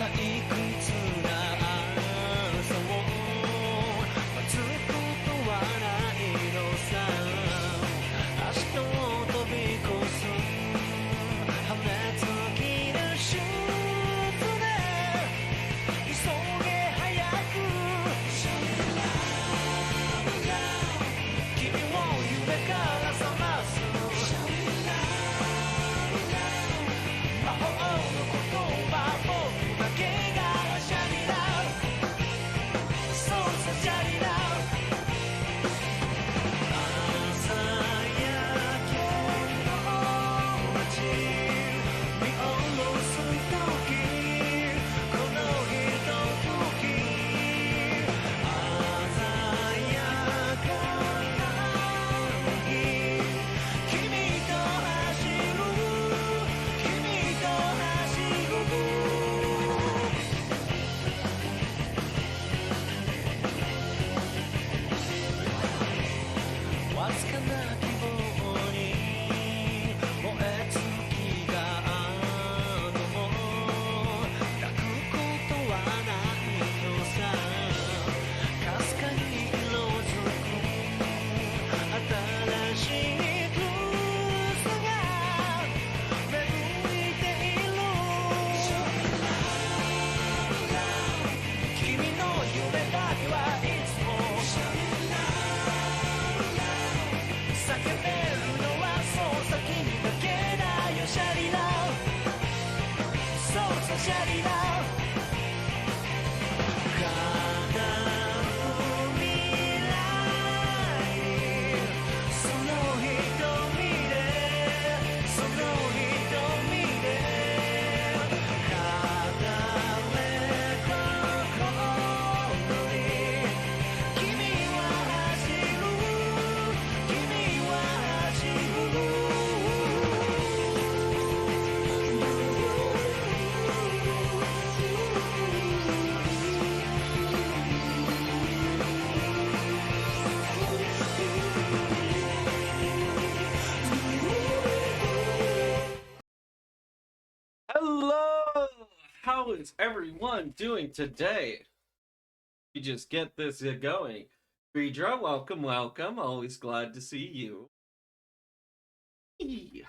退屈な朝を Hello! How is everyone doing today? We just get this going. Phaedra, welcome, welcome. Always glad to see you. Eee.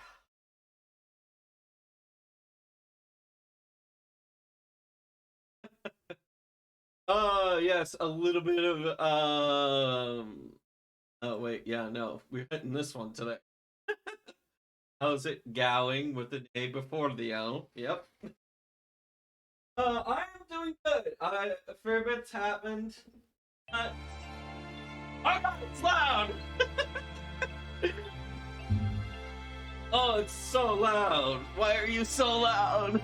Yes, a little bit of oh wait, yeah, no, we're hitting this one today. How's it going with the day before the L? Yep. I am doing good. A fair bit's happened. Uh, oh god, it's loud! Oh, it's so loud. Why are you so loud?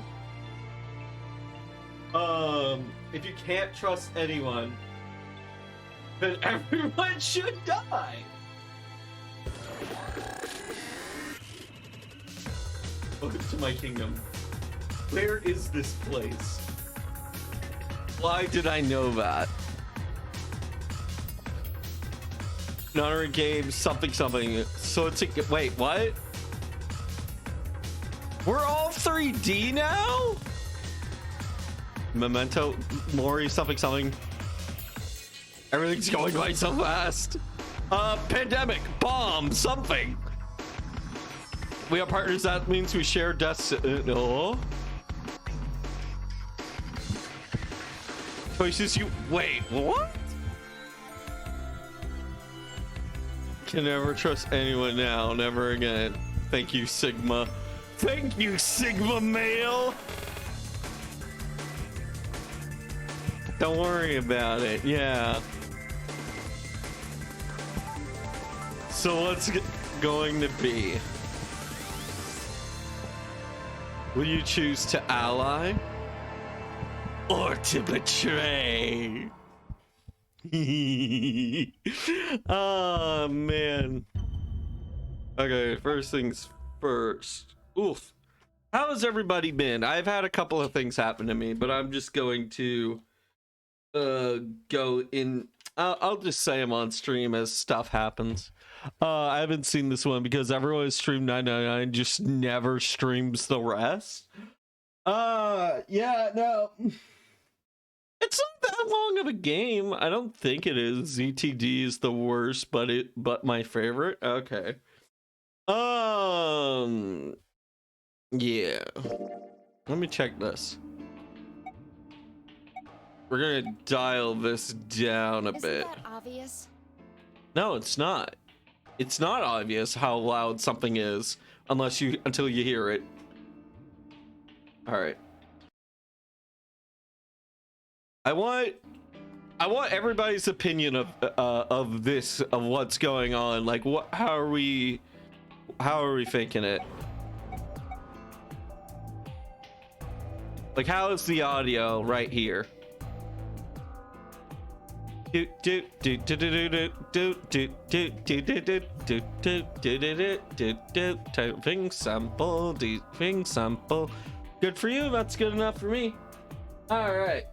If you can't trust anyone, then everyone should die. Welcome to my kingdom. Where is this place? Why did I know that? Another game, something. So it's a wait, what? We're all 3D now? Memento, Mori, something. Everything's going by so fast. Pandemic, bomb, something. We are partners, that means we share destiny. No. Choices you, wait, what? Can never trust anyone now, never again. Thank you, Sigma. Thank you, Sigma male. Don't worry about it. Yeah. So what's going to be? Will you choose to ally or to betray? Oh man. Okay, first things first. Oof. How has everybody been? I've had a couple of things happen to me, but I'm just going to go in. I'll just say I'm on stream as stuff happens. I haven't seen this one because everyone who streamed 999 just never streams the rest. Yeah, no. It's not that long of a game. I don't think it is. ZTD is the worst, but my favorite. Okay. Yeah. Let me check this. We're gonna dial this down a bit. Isn't that obvious? No, it's not. It's not obvious how loud something is until you hear it. All right. I want everybody's opinion of what's going on. Like, how are we thinking it? Like, how is the audio right here? Typing sample. Good for you. That's good enough for me. All right.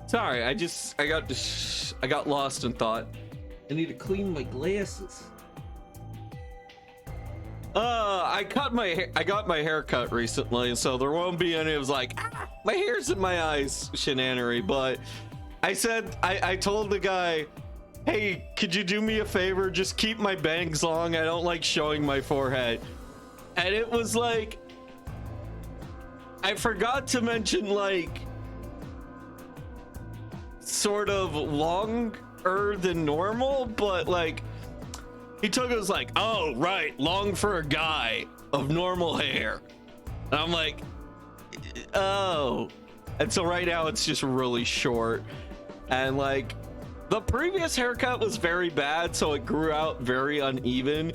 Sorry, I got lost in thought. I need to clean my glasses. I got my hair cut recently, so there won't be any of like my hair's in my eyes shenanery. But I told the guy, hey, could you do me a favor? Just keep my bangs long. I don't like showing my forehead. And it was like, I forgot to mention like sort of longer than normal, but like he took it as like, oh right, long for a guy of normal hair. And I'm like, oh. And so right now it's just really short. And like the previous haircut was very bad, so it grew out very uneven.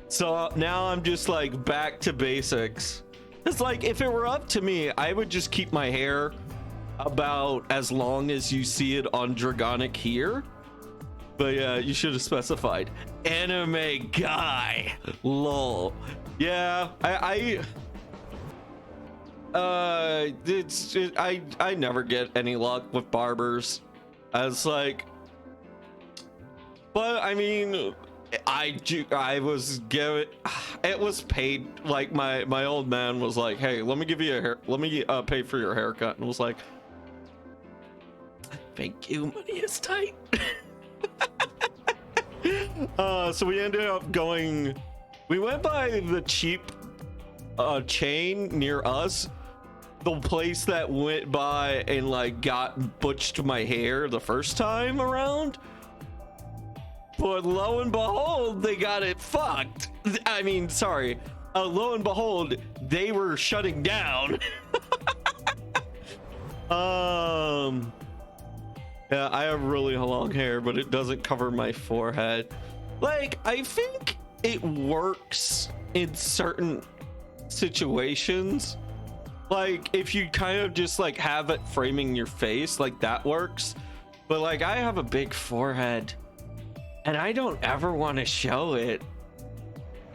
So now I'm just like back to basics. It's like if it were up to me, I would just keep my hair about as long as you see it on Dragonic here. But yeah, you should have specified anime guy. Lol. Yeah, I never get any luck with barbers. As like, but I mean, I was given, it was paid. Like my old man was like, hey, let me give you a hair, let me pay for your haircut, and I was like, thank you, money is tight. So we ended up going, we went by the cheap chain near us, the place that went by and like got butched my hair the first time around. But lo and behold, they got it fucked. I mean, sorry. Lo and behold, they were shutting down. Yeah, I have really long hair, but it doesn't cover my forehead. Like, I think it works in certain situations. Like, if you kind of just like have it framing your face, like that works. But like, I have a big forehead and I don't ever want to show it.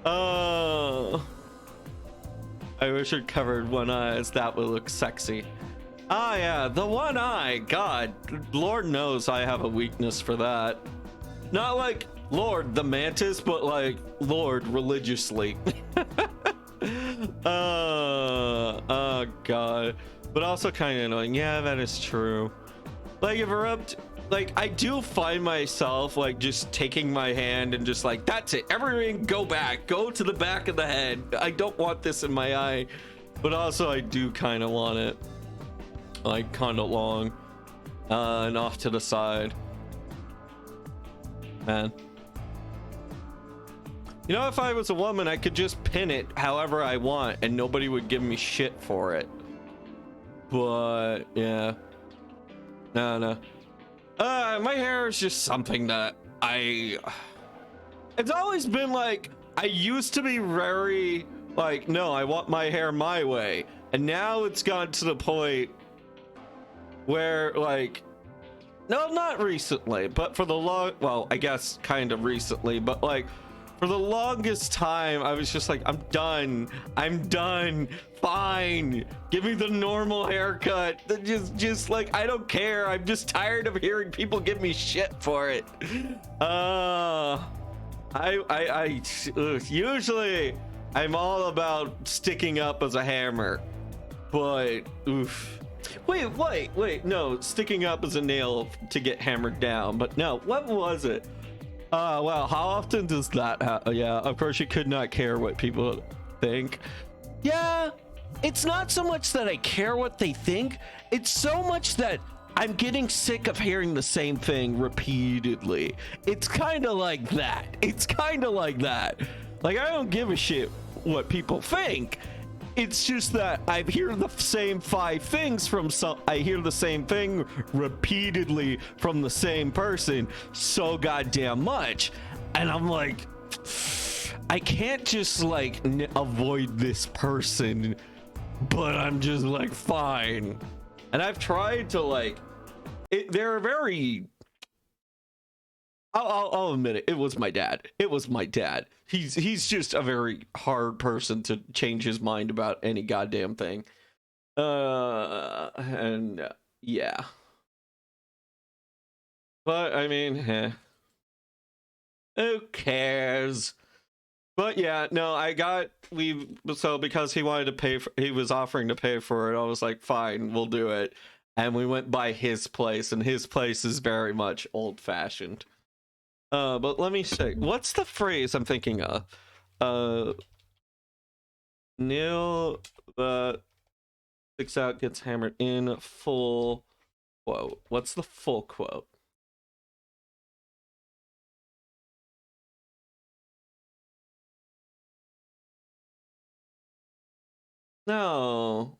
Oh, I wish it covered one eye, as that would look sexy. Ah, yeah, the one eye. God, Lord knows I have a weakness for that. Not like Lord the Mantis, but like Lord religiously. Oh God, but also kind of annoying. Yeah, that is true. Like if we're up to, like, I do find myself like just taking my hand and just like, that's it, everything go back, go to the back of the head. I don't want this in my eye. But also I do kind of want it like kind of long and off to the side. Man, you know, if I was a woman, I could just pin it however I want and nobody would give me shit for it. But yeah, no. My hair is just something that it's always been like, I used to be very like, no, I want my hair my way. And now it's gotten to the point where like, no, not recently, but for the well, I guess kind of recently, but like for the longest time, I was just like, I'm done, fine, give me the normal haircut. Just like, I don't care, I'm just tired of hearing people give me shit for it. Usually I'm all about sticking up as a hammer, but oof. Wait, no, sticking up as a nail to get hammered down. But no, what was it? Well, how often does that happen? Yeah, of course you could not care what people think. Yeah, it's not so much that I care what they think, it's so much that I'm getting sick of hearing the same thing repeatedly. It's kind of like that. Like, I don't give a shit what people think. It's just that I hear the same 5 things from I hear the same thing repeatedly from the same person so goddamn much. And I'm like, I can't just like avoid this person, but I'm just like, fine. And I've tried to like, they're very, I'll admit it. It was my dad. He's just a very hard person to change his mind about any goddamn thing. Yeah. But I mean, who cares? But yeah, no, so because he wanted to pay for, he was offering to pay for it, I was like, fine, we'll do it. And we went by his place, and his place is very much old-fashioned. But let me say, what's the phrase I'm thinking of? Nail that sticks out gets hammered in full quote. What's the full quote? No.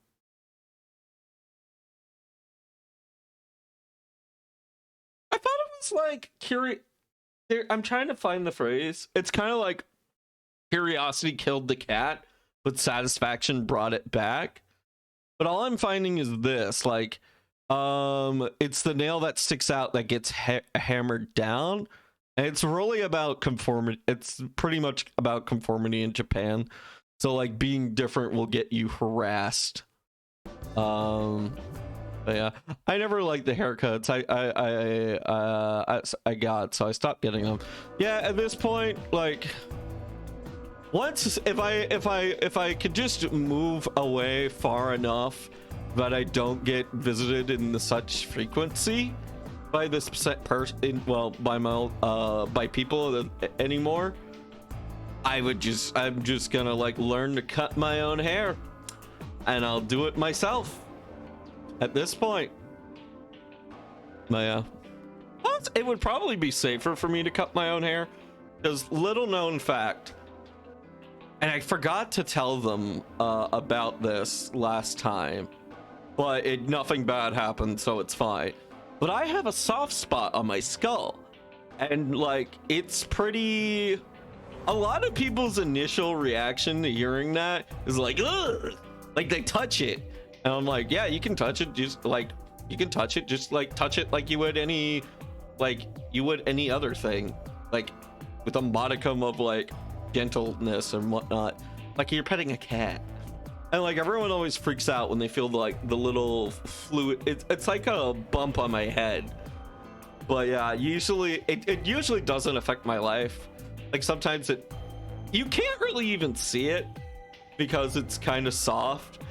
I thought it was like I'm trying to find the phrase. It's kind of like curiosity killed the cat, but satisfaction brought it back. But all I'm finding is this, like, it's the nail that sticks out that gets hammered down. And it's really about conformity. It's pretty much about conformity in Japan. So like being different will get you harassed. But yeah, I never liked the haircuts I got, so I stopped getting them. Yeah, at this point, like, once if I could just move away far enough that I don't get visited in such frequency by this person, well, by people anymore, I'm just gonna like learn to cut my own hair, and I'll do it myself at this point. But yeah, well, it would probably be safer for me to cut my own hair, because little known fact, and I forgot to tell them about this last time, but nothing bad happened, so it's fine. But I have a soft spot on my skull, and like, it's pretty, a lot of people's initial reaction to hearing that is like, ugh, like they touch it, and I'm like, yeah, you can touch it, just like you can touch it, just like touch it like you would any other thing, like with a modicum of like gentleness and whatnot, like you're petting a cat. And like everyone always freaks out when they feel like the little fluid, it's like a bump on my head. But yeah, usually it usually doesn't affect my life. Like sometimes you can't really even see it because it's kind of soft,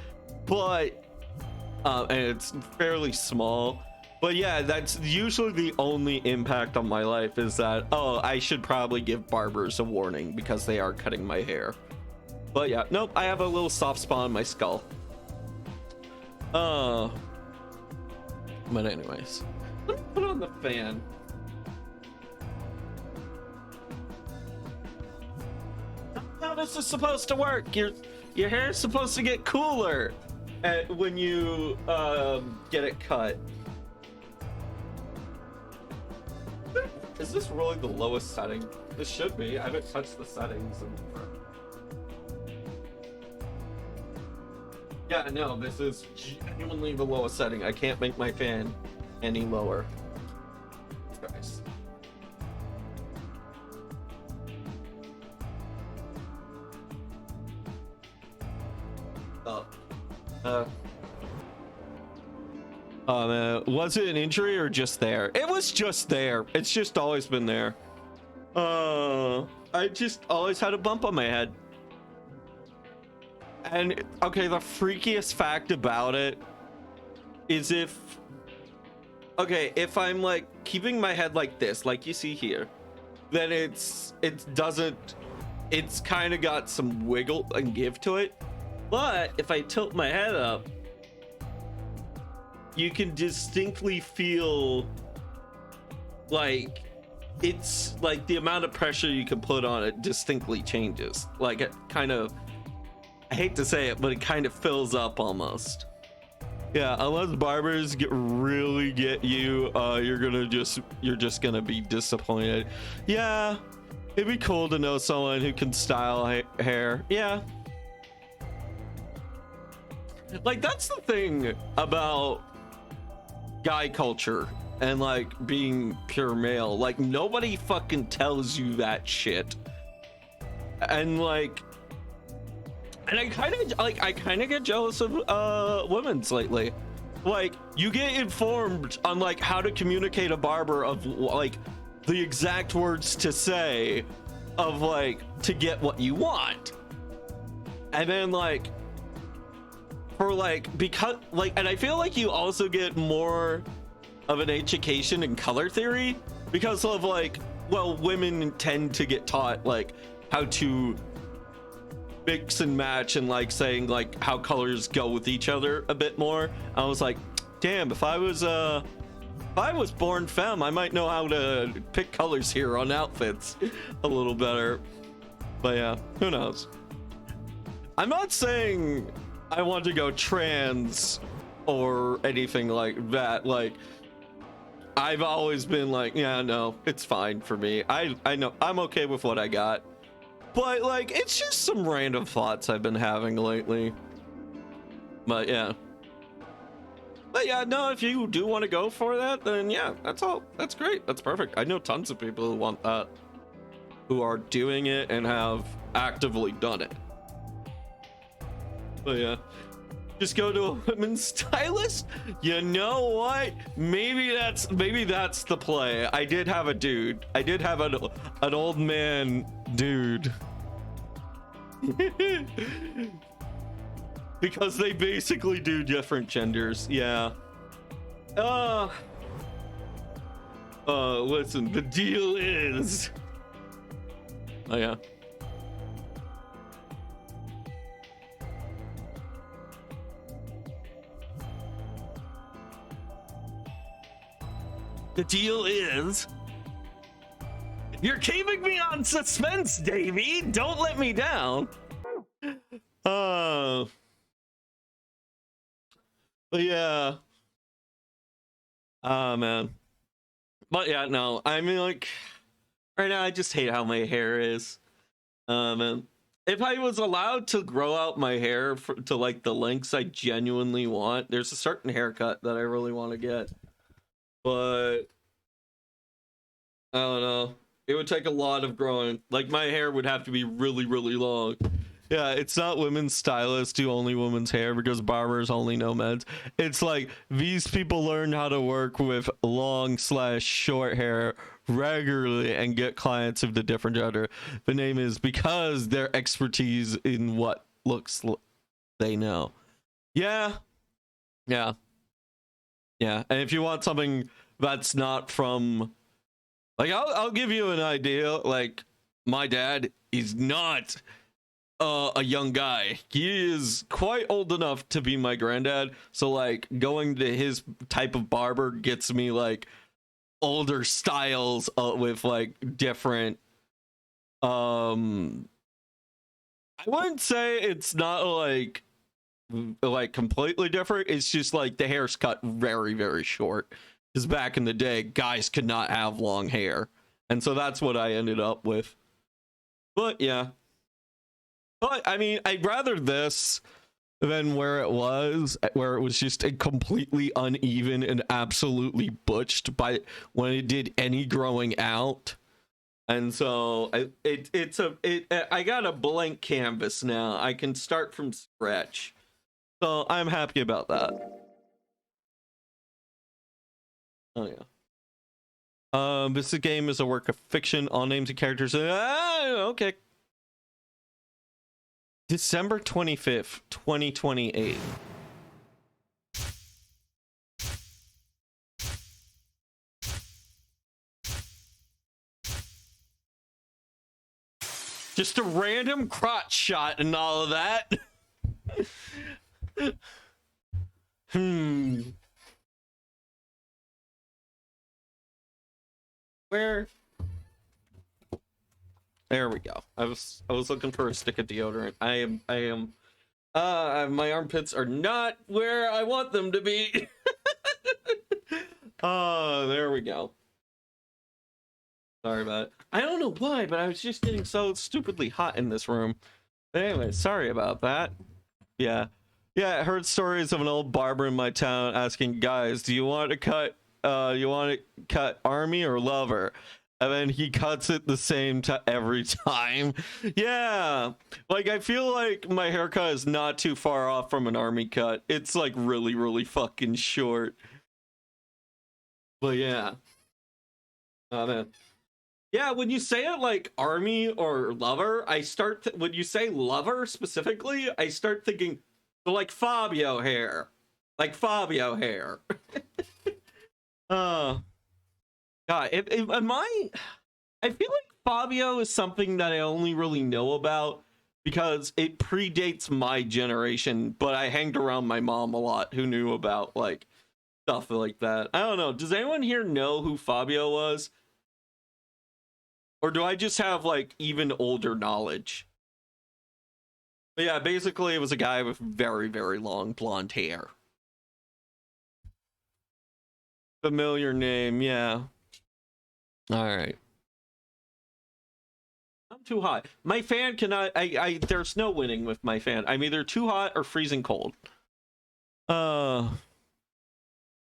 but and it's fairly small. But yeah, that's usually the only impact on my life, is that, oh, I should probably give barbers a warning because they are cutting my hair. But yeah, nope, I have a little soft spot on my skull. But anyways, let me put on the fan. How this is supposed to work? Your hair is supposed to get cooler when you get it cut. Is this really the lowest setting? This should be. I haven't touched the settings in forever. Yeah, no, this is genuinely the lowest setting. I can't make my fan any lower. Guys. Was it an injury or just there? It was just there. It's just always been there. I just always had a bump on my head. And okay, the freakiest fact about it is if I'm like keeping my head like this, like you see here, then it's kind of got some wiggle and give to it. But if I tilt my head up, you can distinctly feel like it's like the amount of pressure you can put on it distinctly changes. Like it kind of, I hate to say it, but it kind of fills up almost. Yeah, unless barbers really get you, you're just gonna be disappointed. Yeah, it'd be cool to know someone who can style hair. Yeah, like that's the thing about guy culture and like being pure male. Like nobody fucking tells you that shit, and like. And I kind of get jealous of women's lately. Like you get informed on like how to communicate a barber of like the exact words to say of like to get what you want. And then like for like, because like, and I feel like you also get more of an education in color theory because of like, well, women tend to get taught like how to mix and match and like saying like how colors go with each other a bit more. I was like, damn, if I was born femme, I might know how to pick colors here on outfits a little better. But yeah, who knows? I'm not saying I want to go trans or anything like that. Like I've always been like, yeah, no, it's fine for me. I know I'm okay with what I got. But like, it's just some random thoughts I've been having lately. But yeah. But yeah, no, if you do want to go for that, then yeah, that's all. That's great. That's perfect. I know tons of people who want that, who are doing it and have actively done it. But yeah. Just go to a women's stylist. You know what? Maybe that's the play. I did have a dude. I did have an old man dude. Because they basically do different genders. Yeah. Listen, the deal is. Oh yeah. The deal is, you're keeping me on suspense, Davey. Don't let me down. But yeah. Man. But yeah, no. I mean, like, right now I just hate how my hair is. Man. If I was allowed to grow out my hair to like the lengths I genuinely want, there's a certain haircut that I really want to get. But I don't know. It would take a lot of growing. Like, my hair would have to be really, really long. Yeah, it's not women's stylists do only women's hair because barbers only know men's. It's like these people learn how to work with long/short hair regularly and get clients of the different gender. The name is because their expertise in what looks they know. Yeah. Yeah. Yeah, and if you want something that's not from, like, I'll give you an idea. Like, my dad is not a young guy. He is quite old enough to be my granddad. So, like, going to his type of barber gets me, like, older styles with, like, different. I wouldn't say it's not, like completely different. It's just like the hair's cut very, very short, because back in the day guys could not have long hair, and so that's what I ended up with. But yeah, but I mean, I'd rather this than where it was just a completely uneven and absolutely butched by when it did any growing out. And so I got a blank canvas now. I can start from scratch. So I'm happy about that. Oh yeah. This game is a work of fiction. All names and characters. Okay. December 25th, 2028. Just a random crotch shot and all of that. Where? There we go. I was looking for a stick of deodorant. I am my armpits are not where I want them to be. Oh, there we go. Sorry about it. I don't know why, but I was just getting so stupidly hot in this room. Anyway, sorry about that. Yeah. Yeah, I heard stories of an old barber in my town asking guys, do you want to cut army or lover? And then he cuts it the same every time. Yeah. Like, I feel like my haircut is not too far off from an army cut. It's like really, really fucking short. But yeah. Oh man. Yeah, when you say it like army or lover, I start when you say lover specifically, I start thinking like Fabio hair. Like Fabio hair. God, I feel like Fabio is something that I only really know about because it predates my generation, but I hanged around my mom a lot who knew about like stuff like that. I don't know. Does anyone here know who Fabio was? Or do I just have like even older knowledge? But yeah, basically it was a guy with very, very long blonde hair. Familiar name, yeah. All right. I'm too hot. My fan cannot. There's no winning with my fan. I'm either too hot or freezing cold.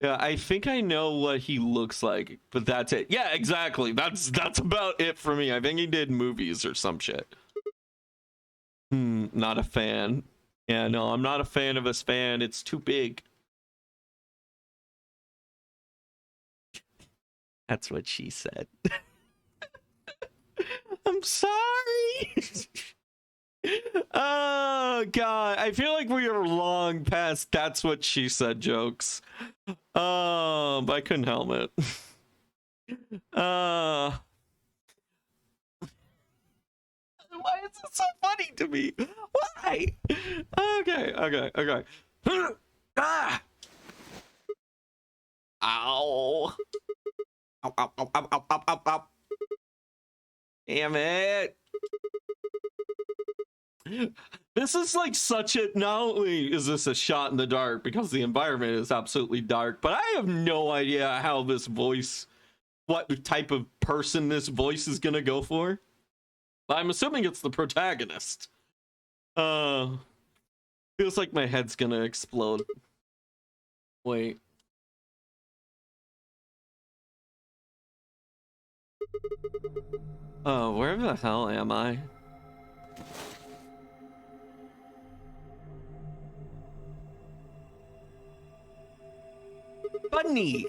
Yeah, I think I know what he looks like, but that's it. Yeah, exactly. That's about it for me. I think he did movies or some shit. Not a fan. Yeah, no, I'm not a fan of this fan. It's too big. That's what she said. I'm sorry. Oh god, I feel like we are long past that's what she said jokes. But I couldn't help it. Why is it so funny to me? Why? Okay. Ah! Ow. Ow. Damn it. This is like such a, not only is this a shot in the dark because the environment is absolutely dark, but I have no idea how this voice, what type of person this voice is gonna go for. I'm assuming it's the protagonist. Feels like my head's gonna explode. Wait. Oh, where the hell am I? Bunny!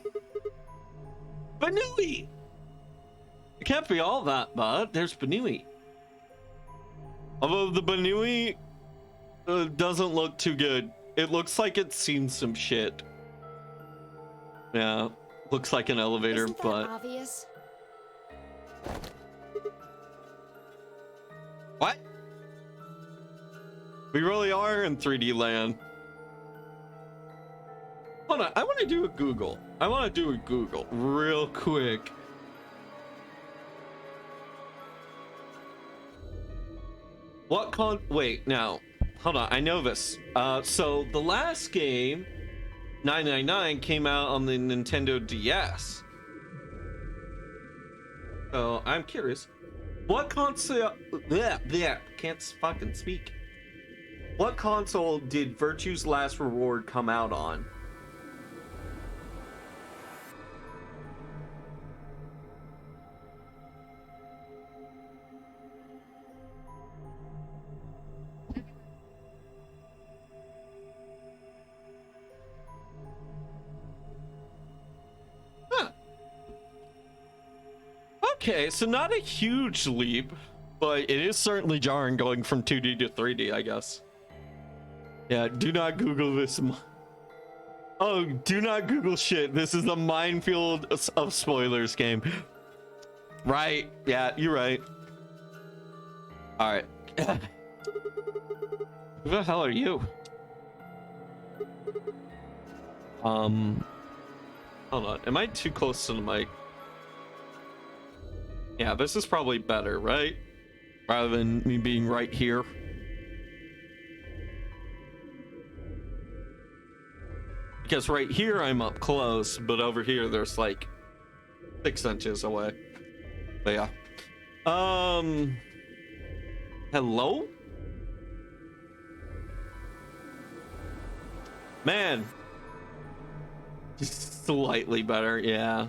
Banui! It can't be all that bad. There's Banui. Although the Banui doesn't look too good. It looks like it's seen some shit. Yeah, looks like an elevator, Isn't that but obvious? what? We really are in 3D land. Hold on, I want to do a Google. I want to do a Google real quick. Wait, now, hold on, I know this. So the last game, 999, came out on the Nintendo DS. So I'm curious, what console? Can't fucking speak. What console did Virtue's Last Reward come out on? Huh. Okay, so not a huge leap, but it is certainly jarring going from 2D to 3D, I guess. Yeah, do not Google this. Oh, do not Google shit. This is a minefield of spoilers game. Right. Yeah, you're right. All right. Who the hell are you? Hold on. Am I too close to the mic? Yeah, this is probably better, right? Rather than me being right here. Because right here I'm up close, but over here there's like 6 inches away. But yeah. Hello? Man. Just slightly better, yeah.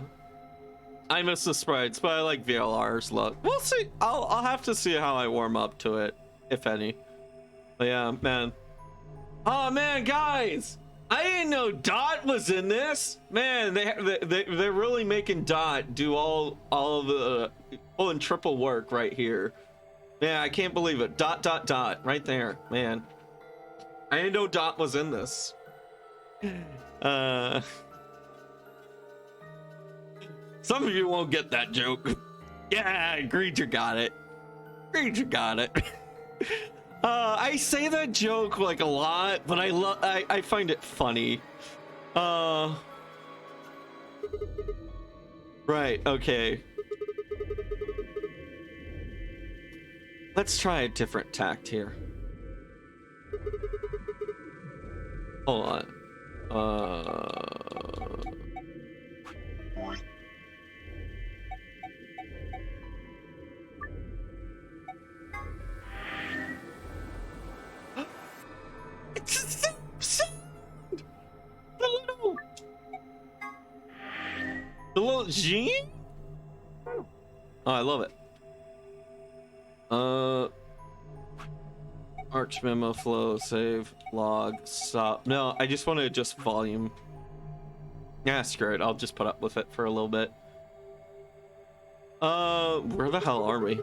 I miss the sprites, but I like VLR's look. We'll see. I'll have to see how I warm up to it, if any. But yeah, man. Oh man, guys! I didn't know Dot was in this. Man, they're really making Dot do all the full and triple work right here. Man, I can't believe it. Dot right there, man. I didn't know Dot was in this. Some of you won't get that joke. Yeah, Greacher got it. Greacher got it. I say that joke like a lot, but I find it funny. Right, okay. Let's try a different tact here. Hold on. It's the same sound. The little Gene? Oh, I love it. All Arch memo flow, save, log, stop. No, I just want to adjust volume. Yeah, screw it. I'll just put up with it for a little bit. Where the hell are we?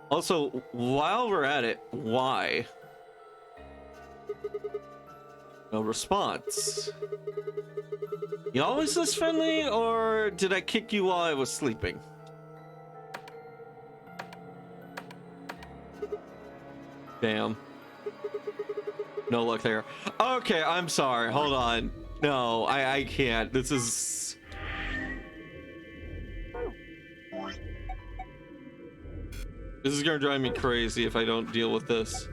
Also, while we're at it, why? No response. You always this friendly, or did I kick you while I was sleeping? Damn. No luck there. Okay, I'm sorry. Hold on. No, I can't. This is... This is gonna drive me crazy if I don't deal with this.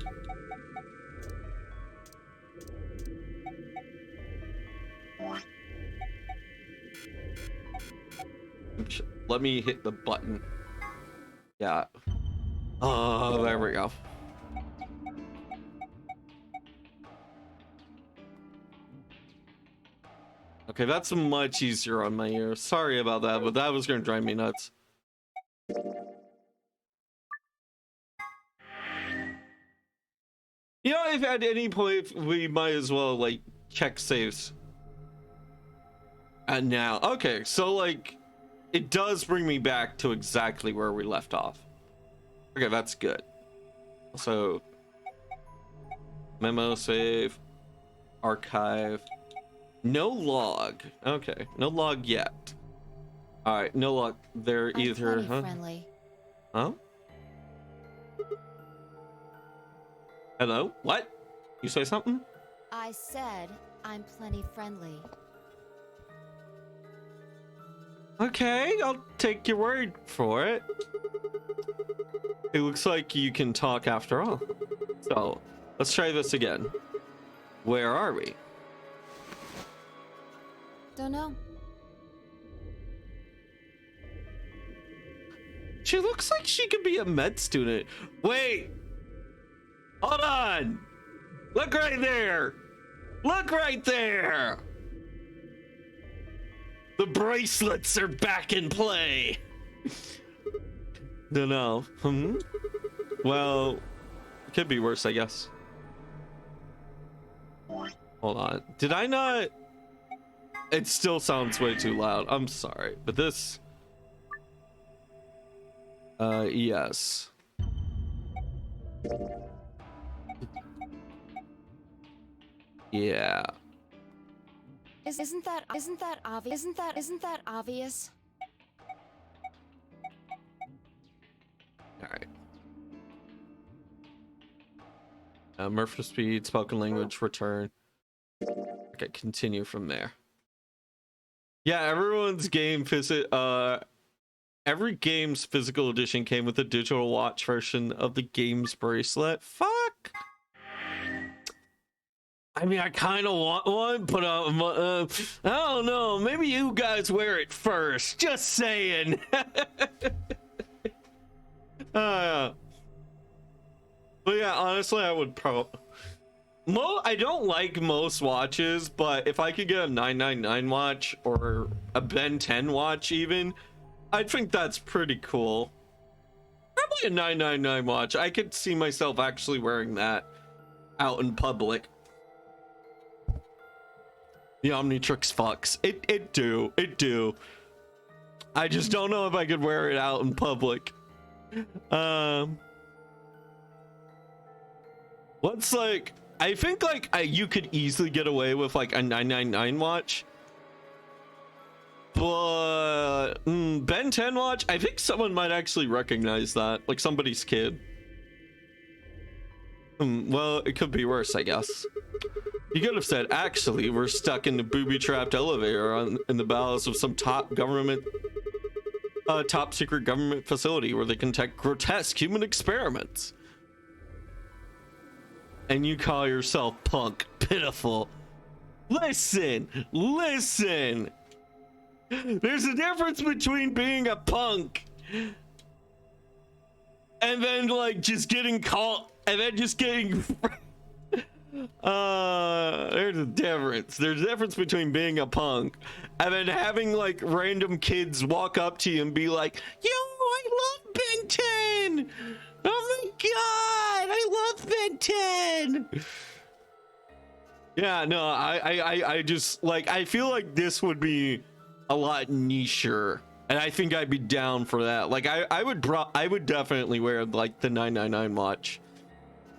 Let me hit the button. Yeah. Oh, there we go. Okay, that's much easier on my ear. Sorry about that, but that was gonna drive me nuts. You know, if at any point we might as well like check saves. And now, okay, so like it does bring me back to exactly where we left off. Okay, that's good. So memo, save, archive, no log. Okay, no log yet. All right, no log. They're either friendly. Huh? Hello? What? You say something? I said I'm plenty friendly. Okay, I'll take your word for it. It looks like you can talk after all. So, let's try this again. Where are we? Don't know. She looks like she could be a med student. Wait! Hold on! Look right there! Look right there! The bracelets are back in play! Don't know. Well, it could be worse, I guess. Hold on. Did I not? It still sounds way too loud. I'm sorry, but this... yes. Yeah. Isn't that obvious? Isn't that obvious? All right. Murphy speed, spoken language, return. Okay, continue from there. Yeah, everyone's game every game's physical edition came with a digital watch version of the game's bracelet. Fuck. I mean, I kind of want one, but I don't know. Maybe you guys wear it first. Just saying. But yeah, honestly, I would I don't like most watches, but if I could get a 999 watch or a Ben 10 watch even, I think that's pretty cool. Probably a 999 watch. I could see myself actually wearing that out in public. The Omnitrix fucks. It do. I just don't know if I could wear it out in public. What's like, I think like you could easily get away with like a 999 watch. But Ben 10 watch, I think someone might actually recognize that, like somebody's kid. Well, it could be worse, I guess. You could have said, actually, we're stuck in the booby-trapped elevator in the bowels of some top secret government facility where they conduct grotesque human experiments. And you call yourself punk. Pitiful. Listen. There's a difference between being a punk and then like just getting caught and then just getting there's a difference. There's a difference between being a punk and then having like random kids walk up to you and be like, yo, I love Ben 10. Oh my god, I love Ben 10. Yeah, no, I just like, I feel like this would be a lot nicher, and I think I'd be down for that. Like, I would definitely wear like the 999 watch,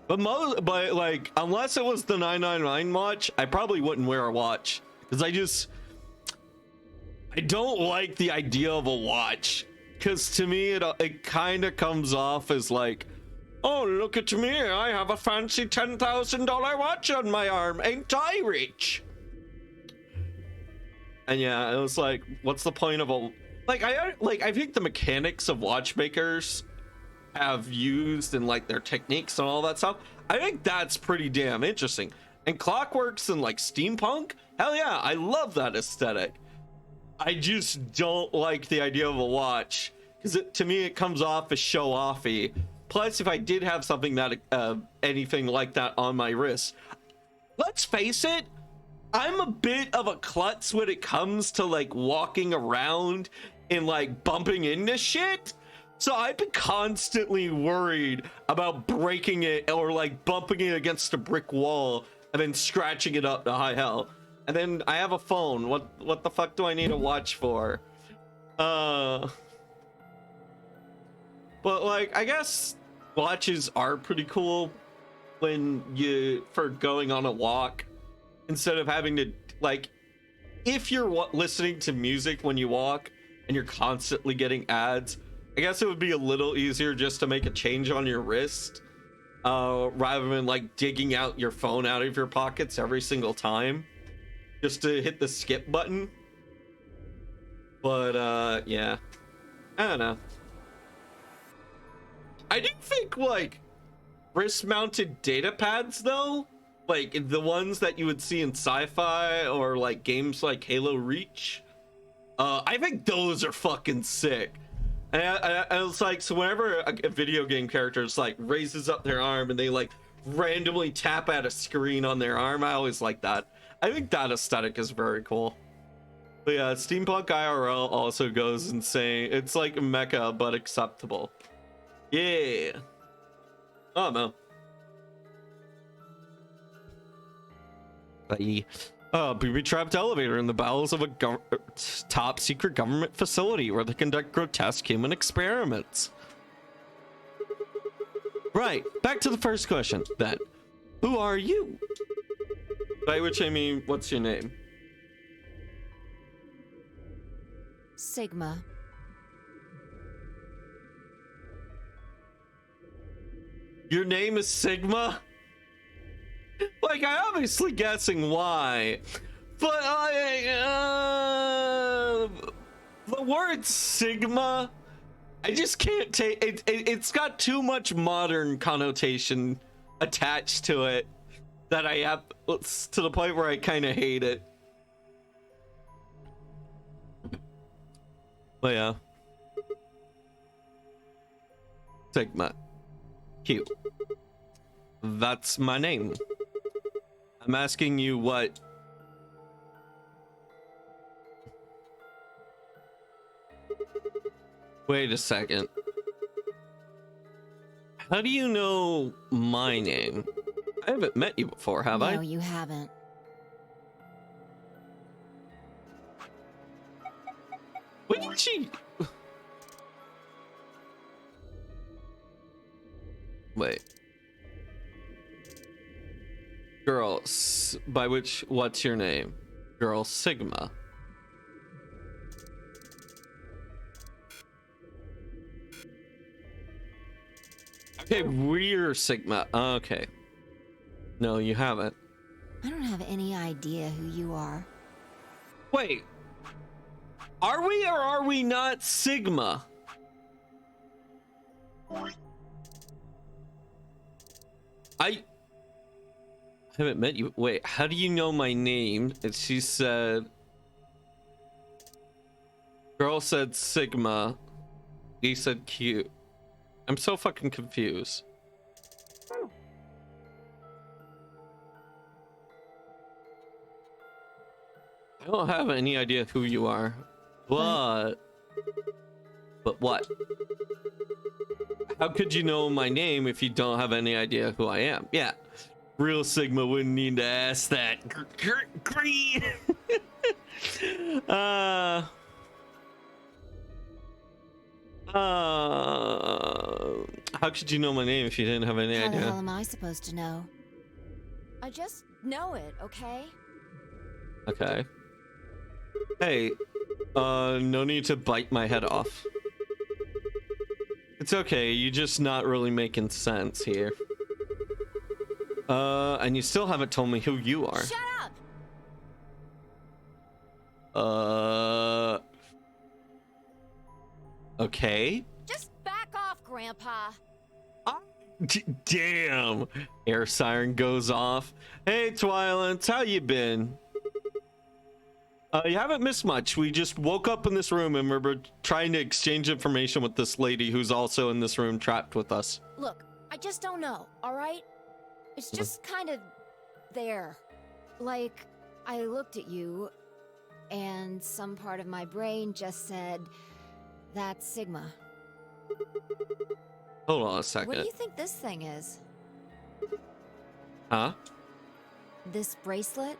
but like, unless it was the 999 watch, I probably wouldn't wear a watch because I don't like the idea of a watch, because to me it kind of comes off as like, oh, look at me, I have a fancy $10,000 watch on my arm, ain't I rich? And yeah, it was like, what's the point of a, like, I think the mechanics of watchmakers have used and like their techniques and all that stuff, I think that's pretty damn interesting. And clockworks and like steampunk, hell yeah, I love that aesthetic. I just don't like the idea of a watch, because to me it comes off as show-offy. Plus, if I did have something that anything like that on my wrist, let's face it, I'm a bit of a klutz when it comes to like walking around and like bumping into shit. So I'd be constantly worried about breaking it or like bumping it against a brick wall and then scratching it up to high hell. And then I have a phone. What the fuck do I need a watch for? But like, I guess watches are pretty cool when for going on a walk, instead of having to, like, if you're listening to music when you walk and you're constantly getting ads, I guess it would be a little easier just to make a change on your wrist, rather than like digging out your phone out of your pockets every single time just to hit the skip button. But yeah, I don't know. I do think like wrist mounted data pads though, like the ones that you would see in sci-fi or like games like Halo Reach, I think those are fucking sick. And I was like, so whenever a video game character is like raises up their arm and they like randomly tap at a screen on their arm, I always like that. I think that aesthetic is very cool. But yeah, Steampunk IRL also goes insane. It's like mecha but acceptable. Yeah. Oh no. Booby-trapped elevator in the bowels of a top secret government facility where they conduct grotesque human experiments. Right, back to the first question then. Who are you? By which I mean, what's your name? Sigma. Your name is Sigma? Like, I obviously guessing why, but the word Sigma, I just can't take it. It's got too much modern connotation attached to it that I have, to the point where I kind of hate it. But yeah, Sigma, cute. That's my name. I'm asking you what. Wait a second. How do you know my name? I haven't met you before, have I? No, you haven't. When did she? Wait. Girl, by which, what's your name? Girl Sigma. Okay, we're Sigma. Okay. No, you haven't. I don't have any idea who you are. Wait. Are we or are we not Sigma? I haven't met you. Wait, how do you know my name? And she said, girl said Sigma. He said cute. I'm so fucking confused. I don't have any idea who you are. But what? How could you know my name if you don't have any idea who I am? Yeah. Real Sigma wouldn't need to ask that. Green. uh, how could you know my name if you didn't have any How the hell idea? am I supposed to know? I just know it, okay? Okay. Hey, no need to bite my head off. It's okay, you're just not really making sense here. And you still haven't told me who you are. Shut up! Okay. Just back off, Grandpa. Damn. Air siren goes off. Hey, Twilance, how you been? You haven't missed much. We just woke up in this room and we're trying to exchange information with this lady who's also in this room trapped with us. Look, I just don't know, alright? It's just kind of there. Like, I looked at you, and some part of my brain just said, that's Sigma. Hold on a second. What do you think this thing is? Huh? This bracelet?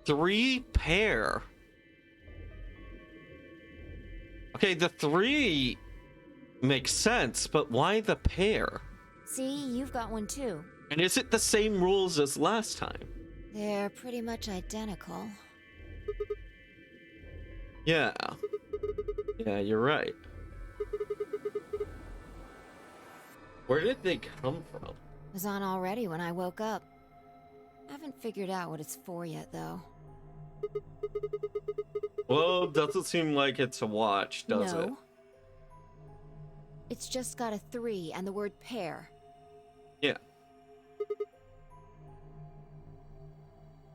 3 pair. Okay, the 3 makes sense, but why the pair? See, you've got one too. And is it the same rules as last time? They're pretty much identical. Yeah. Yeah, you're right. Where did they come from? Was on already when I woke up. Haven't figured out what it's for yet, though. Well, doesn't seem like it's a watch, does it? No. It's just got a 3 and the word pair. Yeah.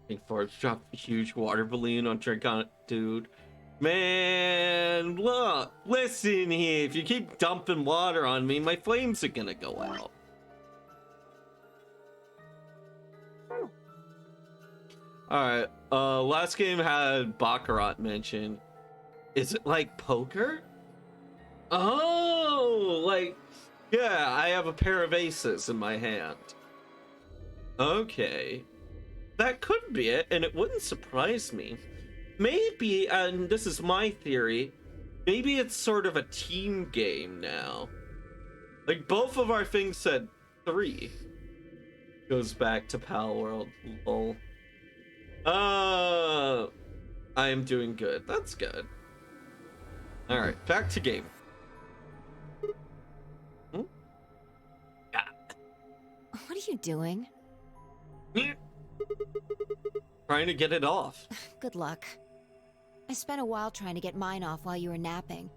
Think for it to drop a huge water balloon on drink on it, dude. Man, look, listen here. If you keep dumping water on me, my flames are gonna go out. Alright, last game had Baccarat mentioned. Is it like poker? Oh, like, yeah, I have a pair of aces in my hand. Okay. That could be it, and it wouldn't surprise me. Maybe, and this is my theory, maybe it's sort of a team game now. Like, both of our things said 3. Goes back to Pal World. Lol. I am doing good. That's good. Alright, back to game. Hmm? Yeah. What are you doing? Trying to get it off. Good luck. I spent a while trying to get mine off while you were napping.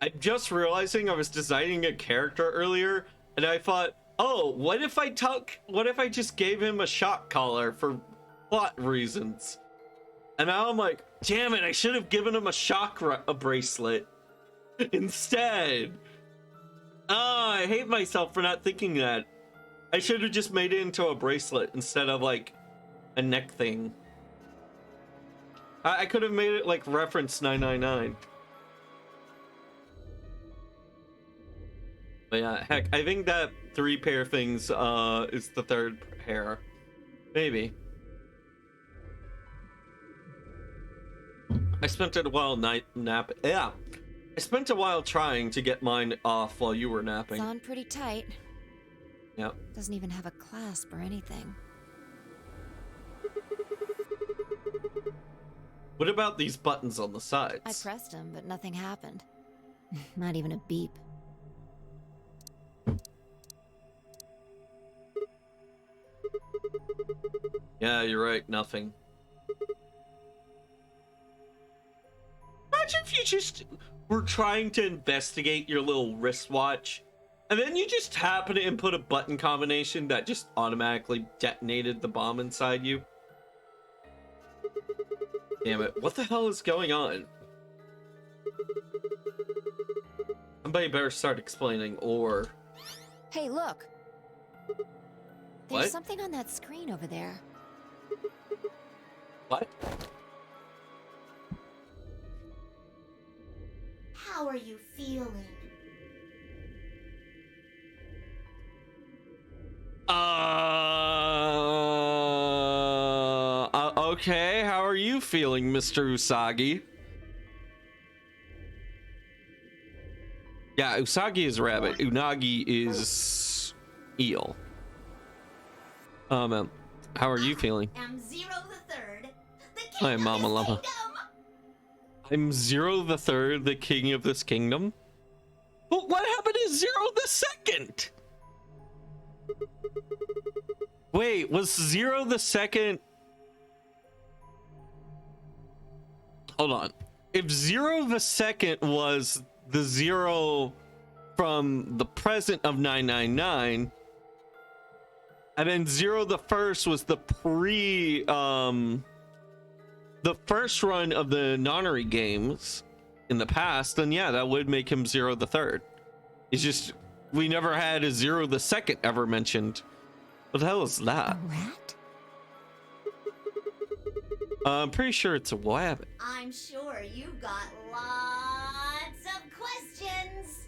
I'm just realizing I was designing a character earlier, and I thought, oh, what if I just gave him a shock collar for plot reasons? And now I'm like, damn it, I should have given him a bracelet instead. Oh, I hate myself for not thinking that. I should have just made it into a bracelet instead of like a neck thing. I could have made it like reference 999. But yeah, heck, I think that 3 pair things is the 3rd pair. Maybe. I spent a while I spent a while trying to get mine off while you were napping. It's on pretty tight. Yep. Doesn't even have a clasp or anything. What about these buttons on the I sides? pressed them, but nothing happened. Not even a beep. Yeah, you're right, nothing. Imagine if you just were trying to investigate your little wristwatch, and then you just happen to input a button combination that just automatically detonated the bomb inside you. Damn it, what the hell is going on? Somebody better start explaining, or... Hey, look! There's What? something on that screen over there. What? How are you feeling? Okay, how are you feeling, Mr. Usagi? Yeah, Usagi is rabbit. Unagi is eel. How are you feeling? I'm Zero the Third, the king Hi, of Mama this Llama. kingdom. I'm Zero the Third, the king of this kingdom. But what happened to Zero the Second? Wait, was Zero the Second? Hold on. If Zero the Second was the Zero from the present of 999, and then Zero the First was the the first run of the Nonary games in the past, then yeah, that would make him Zero the Third. It's just we never had a Zero the Second ever mentioned. What the hell is that? A rat? I'm pretty sure it's a rabbit. I'm sure you've got lots of questions.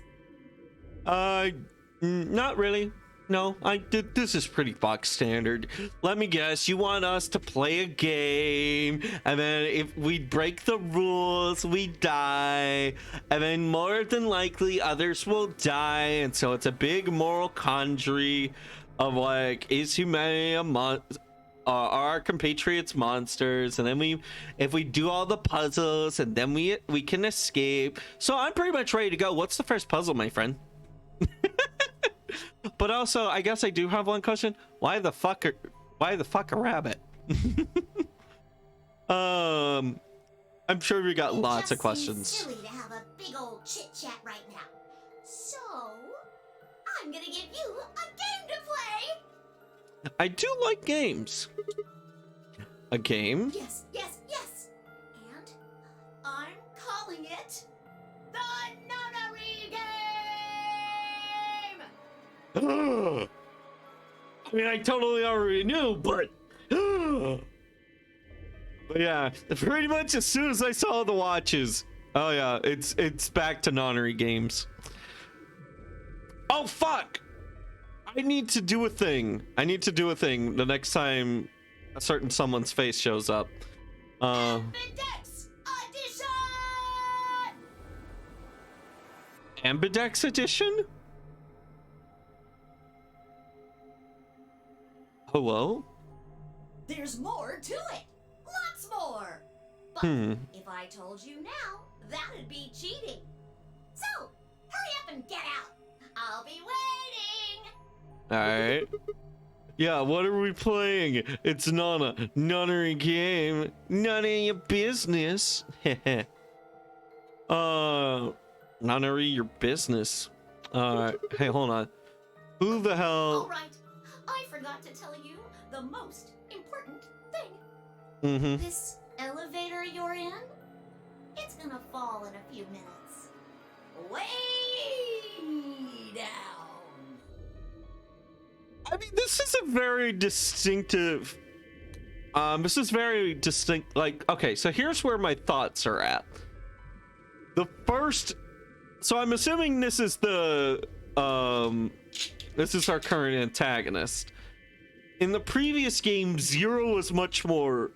Not really. No, this is pretty box standard. Let me guess, you want us to play a game, and then if we break the rules, we die, and then more than likely others will die, and so it's a big moral quandary of like, is humanity are our compatriots monsters? And then if we do all the puzzles, and then we can escape. So I'm pretty much ready to go. What's the first puzzle, my friend? But also, I guess I do have one question. Why the fuck a rabbit? I'm sure we got lots of questions. Silly to have a big old chit chat right now. So, I'm gonna give you a game to play. I do like games. A game? Yes, yes, yes. And I'm calling it the Nonary Game. I mean, I totally already knew, but but yeah, pretty much as soon as I saw the watches, oh yeah, it's back to Nonary games. Oh fuck! I need to do a thing. The next time a certain someone's face shows up. Ambidex Edition! Ambidex edition? Hello? There's more to it. Lots more. But if I told you now, that'd be cheating. So, hurry up and get out. I'll be waiting. Alright. Yeah, what are we playing? It's not a Nonary game. None of your business. Nonary your business. Alright, hey, hold on. Who the hell? All right. I forgot to tell you the most important thing. This elevator you're in, it's gonna fall in a few minutes. Way down. I mean, this is a very distinctive. This is very distinct. Like, okay, so here's where my thoughts are at. The first. So I'm assuming this is the. This is our current antagonist. In the previous game, Zero was much more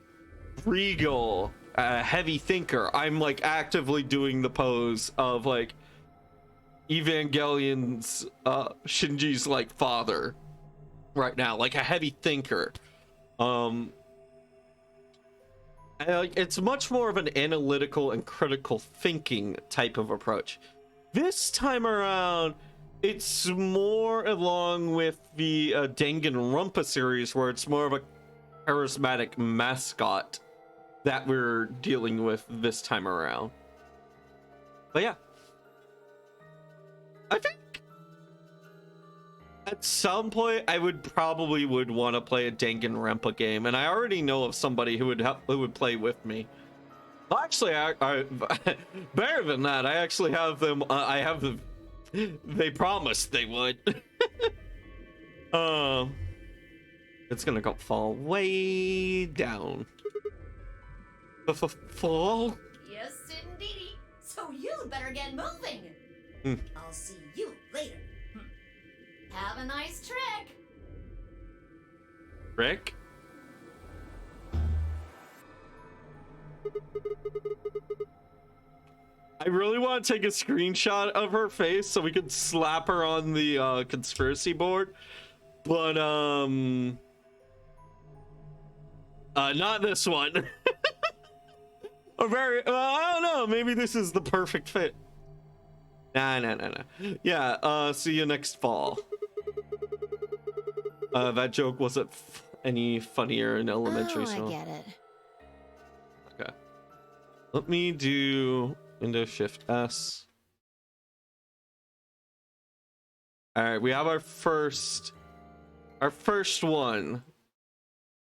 regal, heavy thinker. I'm like actively doing the pose of like Evangelion's Shinji's like father right now, like a heavy thinker. And, like, it's much more of an analytical and critical thinking type of approach. This time around, it's more along with the Danganronpa series, where it's more of a charismatic mascot that we're dealing with this time around. But yeah, I think at some point I would want to play a Danganronpa game, and I already know of somebody who would play with me. Well, actually, I better than that, I actually have them. They promised they would. It's gonna go fall way down. Fall? Yes, indeedy. So So you'd better get moving. I'll see you later. Have a nice trick. Rick? I really want to take a screenshot of her face so we could slap her on the conspiracy board, but not this one. Or very, I don't know, maybe this is the perfect fit. Nah. Yeah, see you next fall. That joke wasn't any funnier in elementary school. I get it. Okay. Let me do Windows Shift S. All right, we have our first one.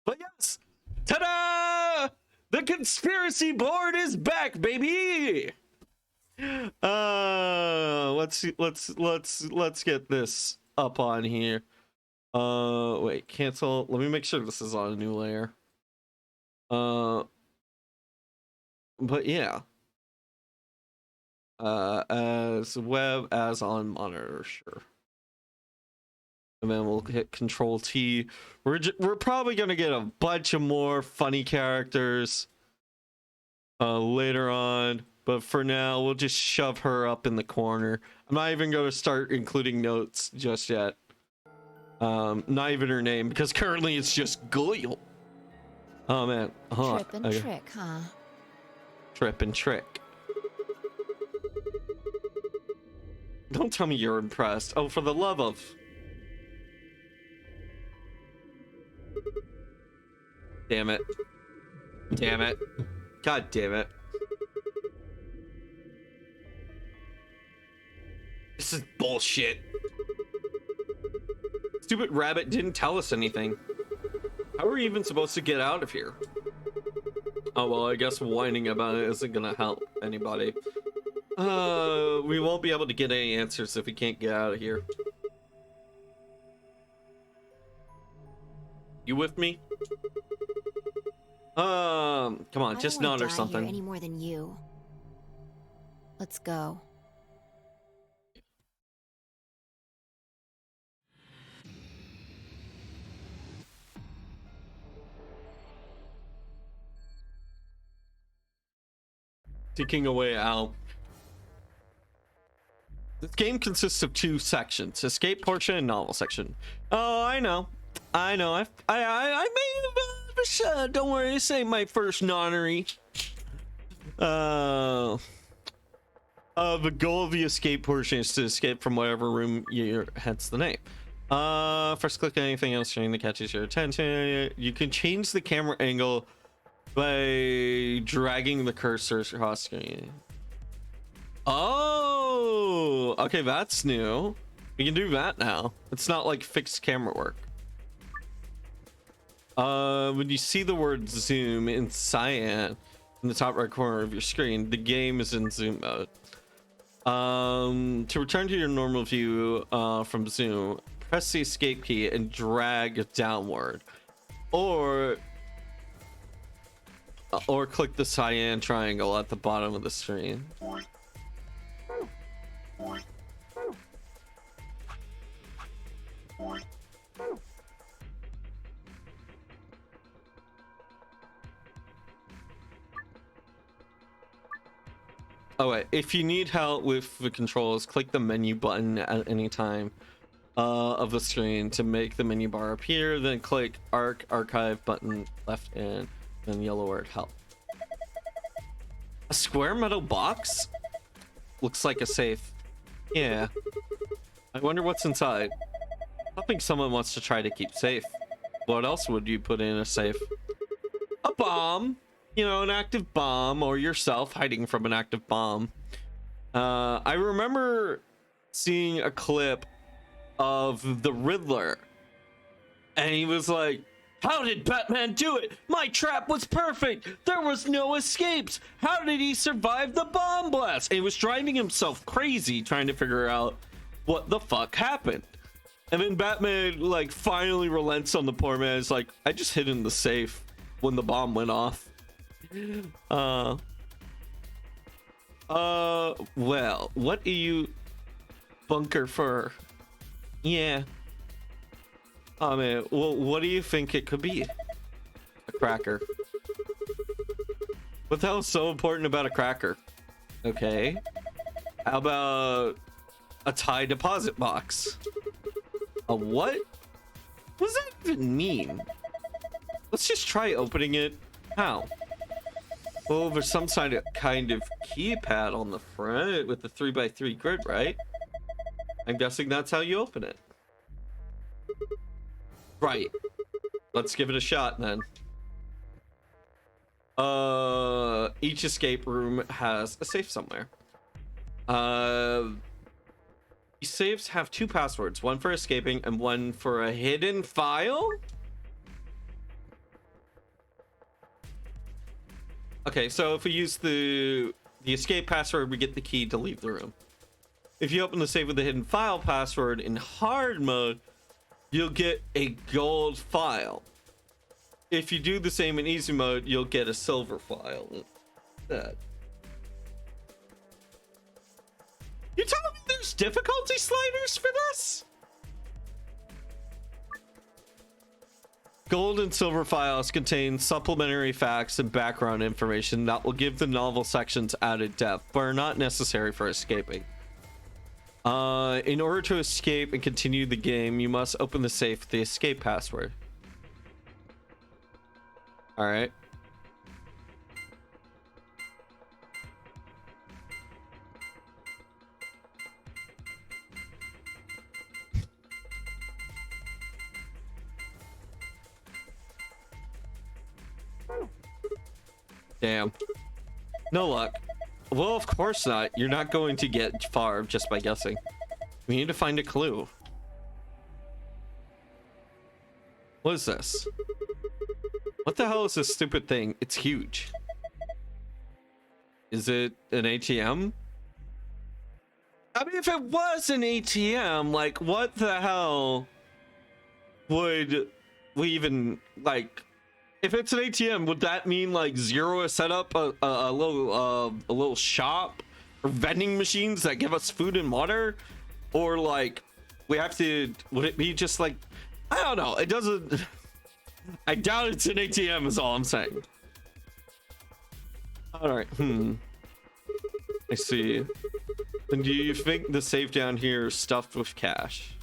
But yes, ta-da! The conspiracy board is back, baby. Let's get this up on here. Wait, cancel. Let me make sure this is on a new layer. But yeah. As web as on monitor, sure. And then we'll hit Control T. We're probably gonna get a bunch of more funny characters later on, but for now we'll just shove her up in the corner. I'm not even going to start including notes just yet. Not even her name, because currently it's just Goyle. Oh man. Trip and trick, huh? Trip and trick. Don't tell me you're impressed. Oh, for the love of... Damn it. Damn it. God damn it. This is bullshit. Stupid rabbit didn't tell us anything. How are we even supposed to get out of here? Oh, well, I guess whining about it isn't gonna help anybody. We won't be able to get any answers if we can't get out of here. You with me? Come on, just nod or something. Here any more than you. Let's go. Taking away Al. This game consists of two sections: escape portion and novel section. Oh, I know. I made a don't worry, this ain't my first nonnery. The goal of the escape portion is to escape from whatever room you're, hence the name. First click anything illustrating that catches your attention. You can change the camera angle by dragging the cursor across screen. Oh, okay, that's new. We can do that now. It's not like fixed camera work. When you see the word zoom in cyan in the top right corner of your screen, the game is in zoom mode. To return to your normal view from zoom, press the escape key and drag downward, or click the cyan triangle at the bottom of the screen. Oh wait, if you need help with the controls, click the menu button at any time of the screen to make the menu bar appear, then click archive button left and then yellow word help. A square metal box? Looks like a safe. Yeah. I wonder what's inside. I think someone wants to try to keep safe. What else would you put in a safe? A bomb. You know, an active bomb, or yourself hiding from an active bomb. I remember seeing a clip of the Riddler, and he was like, how did Batman do it? My trap was perfect. There was no escapes. How did he survive the bomb blast? And he was driving himself crazy trying to figure out what the fuck happened. And then Batman like finally relents on the poor man. It's like, I just hid in the safe when the bomb went off. Well, what are you bunker for? Yeah. Oh man, well, what do you think it could be? A cracker. What the hell is so important about a cracker? Okay. How about a Thai deposit box? A what? What does that even mean? Let's just try opening it. How? Oh, there's some kind of keypad on the front with the 3x3 grid, right? I'm guessing that's how you open it. Right. Let's give it a shot then. Each escape room has a safe somewhere. These safes have 2 passwords, one for escaping and one for a hidden file. Okay, so if we use the escape password, we get the key to leave the room. If you open the safe with the hidden file password in hard mode, you'll get a gold file. If you do the same in easy mode, you'll get a silver file. That. You telling me there's difficulty sliders for this? Gold and silver files contain supplementary facts and background information that will give the novel sections added depth, but are not necessary for escaping. In order to escape and continue the game, you must open the safe with the escape password. All right. Damn. No luck. Well, of course not. You're not going to get far just by guessing. We need to find a clue. What is this? What the hell is this stupid thing? It's huge. Is it an ATM? I mean, if it was an ATM, like, what the hell would we even, like, if it's an ATM, would that mean like Zero has set up a little shop or vending machines that give us food and water? Or like we have to, would it be just like, I don't know, it doesn't, I doubt it's an ATM is all I'm saying. All right, I see. And do you think the safe down here is stuffed with cash?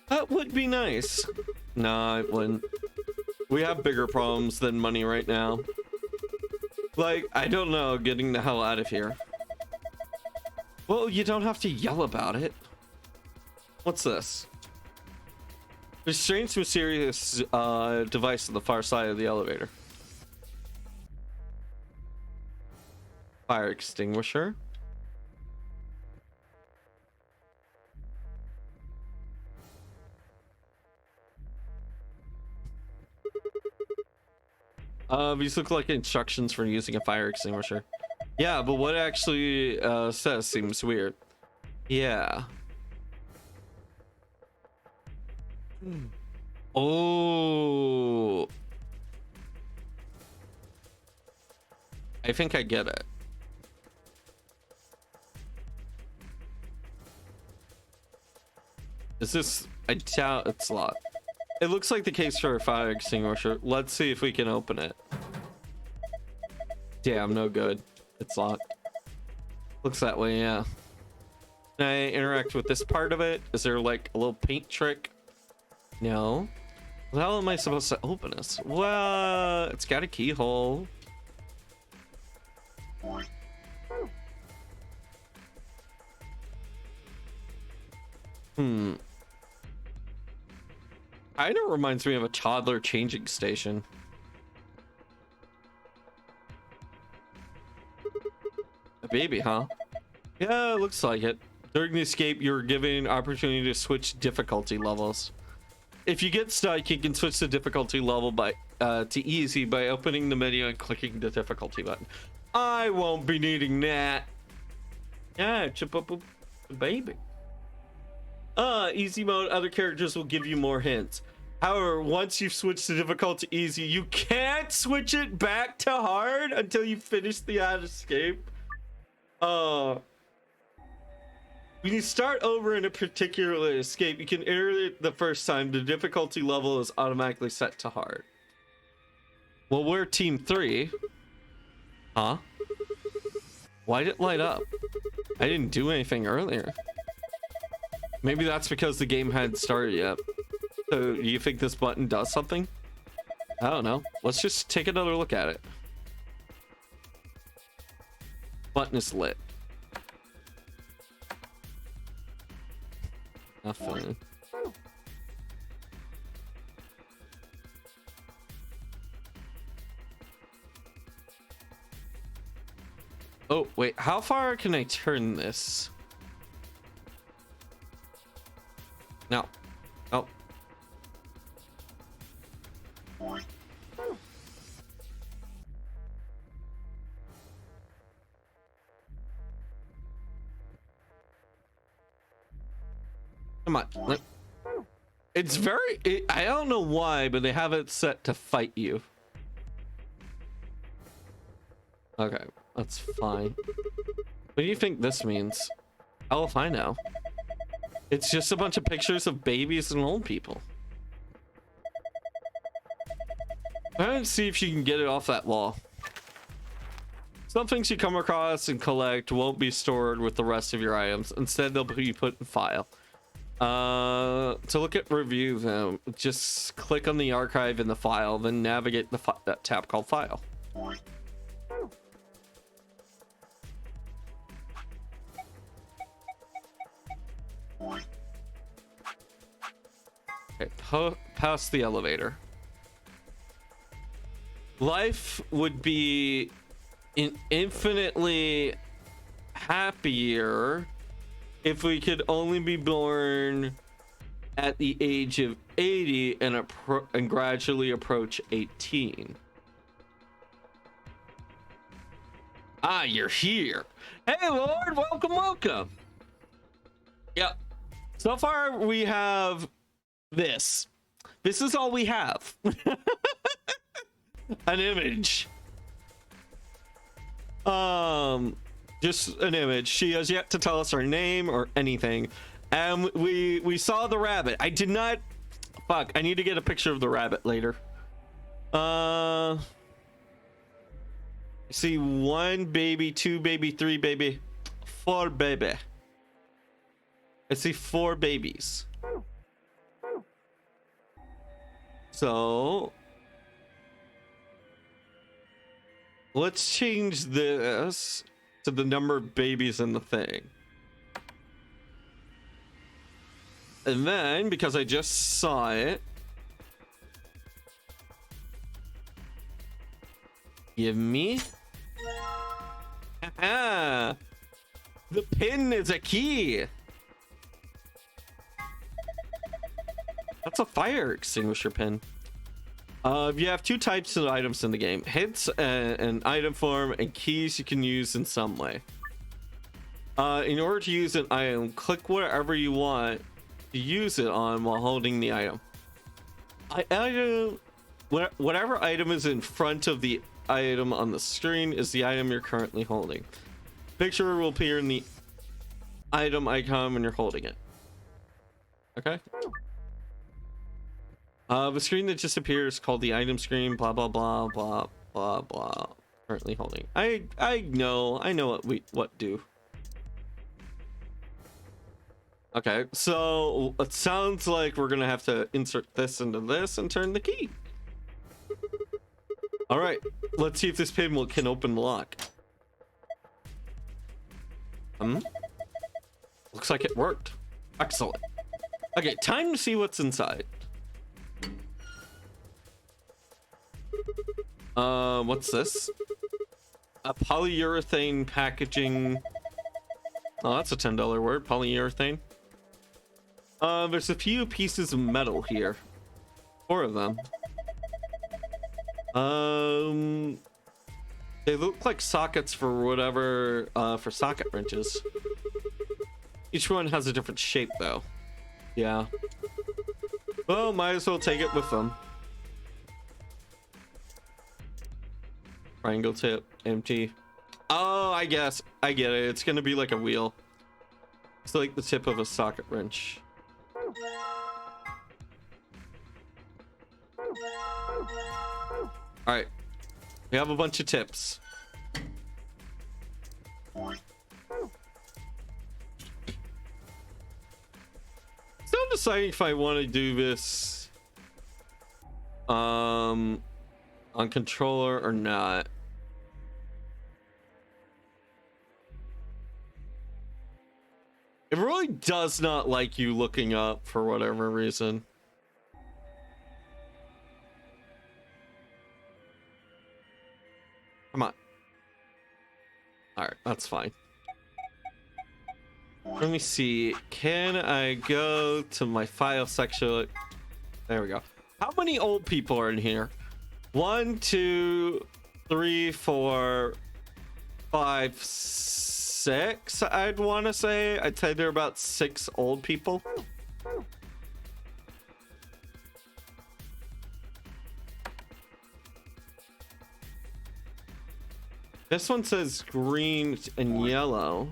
That would be nice. Nah, it wouldn't. We have bigger problems than money right now. Like, I don't know, getting the hell out of here. Well, you don't have to yell about it. What's this? There's a strange, mysterious device on the far side of the elevator. Fire extinguisher. These look like instructions for using a fire extinguisher. Yeah, but what it actually says seems weird. Yeah. Oh. I think I get it. Is this? I doubt it's locked. It looks like the case for a fire extinguisher. Let's see if we can open it. Damn, no good. It's locked. Looks that way, yeah. Can I interact with this part of it? Is there like a little paint trick? No. How am I supposed to open this? Well, it's got a keyhole. Kinda reminds me of a toddler changing station. A baby, huh? Yeah, it looks like it. During the escape, you're given an opportunity to switch difficulty levels. If you get stuck, you can switch the difficulty level by to easy by opening the menu and clicking the difficulty button. I won't be needing that. Yeah, chip up a baby. Easy mode, other characters will give you more hints. However, once you've switched the difficulty to easy, you can't switch it back to hard until you finish the escape. When you start over in a particular escape, you can enter it the first time. The difficulty level is automatically set to hard. Well, we're team 3. Huh? Why did it light up? I didn't do anything earlier. Maybe that's because the game hadn't started yet. So, do you think this button does something? I don't know. Let's just take another look at it. Button is lit. Nothing. Oh, wait. How far can I turn this? No. Oh. Come on. It's very... I don't know why, but they have it set to fight you. Okay, that's fine. What do you think this means? Oh, if I know. It's just a bunch of pictures of babies and old people. Try and see if you can get it off that wall. Some things you come across and collect won't be stored with the rest of your items. Instead, they'll be put in file. To look at review them, just click on the archive in the file, then navigate that tab called file. Okay, past the elevator. Life would be infinitely happier if we could only be born at the age of 80 and gradually approach 18. Ah, you're here. Hey, Lord, welcome. Yep. So far, we have this. This is all we have. An image. Just an image. She has yet to tell us her name or anything. And we saw the rabbit. I did not... Fuck, I need to get a picture of the rabbit later. I see 1 baby, 2 baby, 3 baby, 4 baby. I see 4 babies. So... let's change this to the number of babies in the thing. And then, because I just saw it, give me... Haha! The pin is a key! That's a fire extinguisher pin. You have 2 types of items in the game: hits and item form, and keys you can use in some way. In order to use an item, click whatever you want to use it on while holding the item. Whatever item is in front of the item on the screen is the item you're currently holding. Picture will appear in the item icon when you're holding it. Okay. The screen that just appears called the item screen, blah blah blah blah blah blah. Currently holding. I know what do. Okay, so it sounds like we're gonna have to insert this into this and turn the key. All right, let's see if this pin can open the lock. Looks like it worked. Excellent. Okay, time to see what's inside. What's this? A polyurethane packaging. Oh, that's a $10 word. Polyurethane. There's a few pieces of metal here. 4 of them. They look like sockets for whatever, for socket wrenches. Each one has a different shape, though. Yeah. Well, might as well take it with them. Triangle tip, empty. Oh, I guess. I get it. It's gonna be like a wheel. It's like the tip of a socket wrench. Alright. We have a bunch of tips. Still deciding if I want to do this on controller or not. It really does not like you looking up for whatever reason. Come on. All right, that's fine. Let me see. Can I go to my file section? There we go. How many old people are in here? 1, 2, 3, 4, 5, 6. I'd want to say. I'd say there are about 6 old people. This one says green and yellow.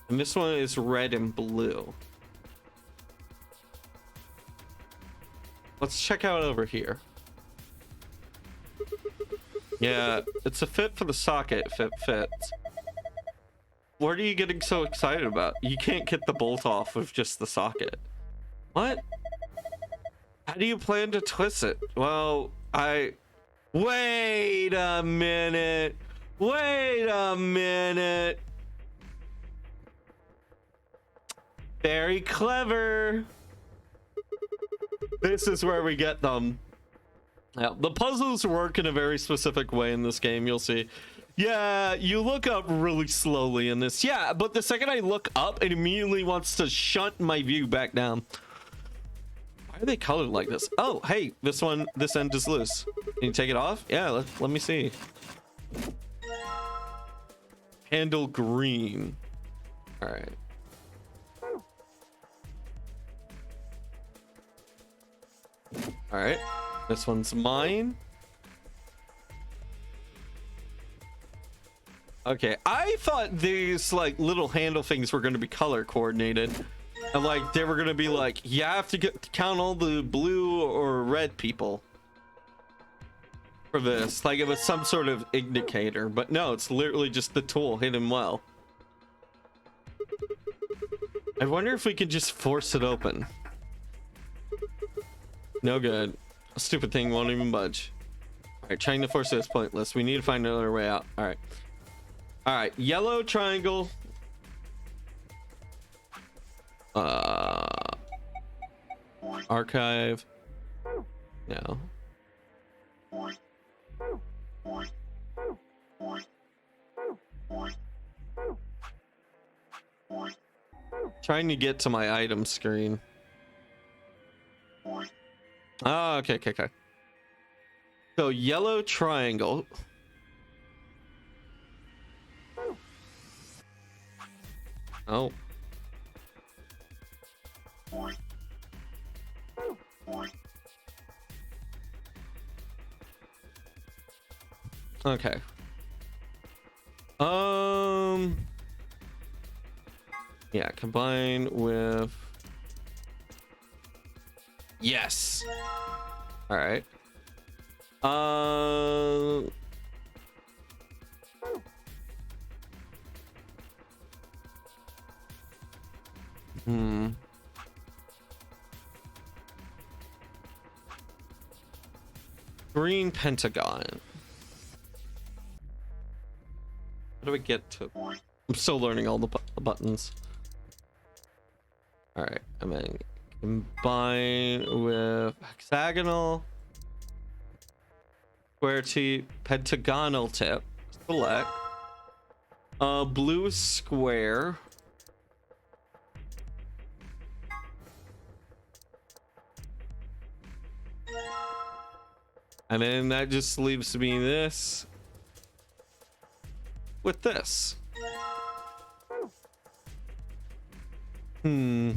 And this one is red and blue. Let's check out over here. Yeah, it's a fit for the socket if it fits. What are you getting so excited about? You can't get the bolt off with just the socket. What? How do you plan to twist it? Well, wait a minute. Wait a minute. Very clever. This is where we get them. Yeah, the puzzles work in a very specific way in this game, you'll see. Yeah, you look up really slowly in this. Yeah, but the second I look up, it immediately wants to shunt my view back down. Why are they colored like this? Oh, hey, this end is loose. Can you take it off? Yeah, let me see. Handle green. All right. All right, this one's mine. Okay, I thought these like little handle things were going to be color coordinated, and like they were going to be like you have to count all the blue or red people for this, like it was some sort of indicator, but no, it's literally just the tool hidden well. I wonder if we could just force it open. No good. A stupid thing won't even budge. All right, trying to force it is pointless. We need to find another way out. All right. All right, yellow triangle. Archive. No. Trying to get to my item screen. Oh, okay. So yellow triangle. Oh. Okay. Yeah, combine with. Yes. All right. Green pentagon. How do we get to? I'm still learning all the buttons. All right, and then combine with hexagonal, square tip, pentagonal tip. Select. Blue square. And then that just leaves me this with this. Hmm.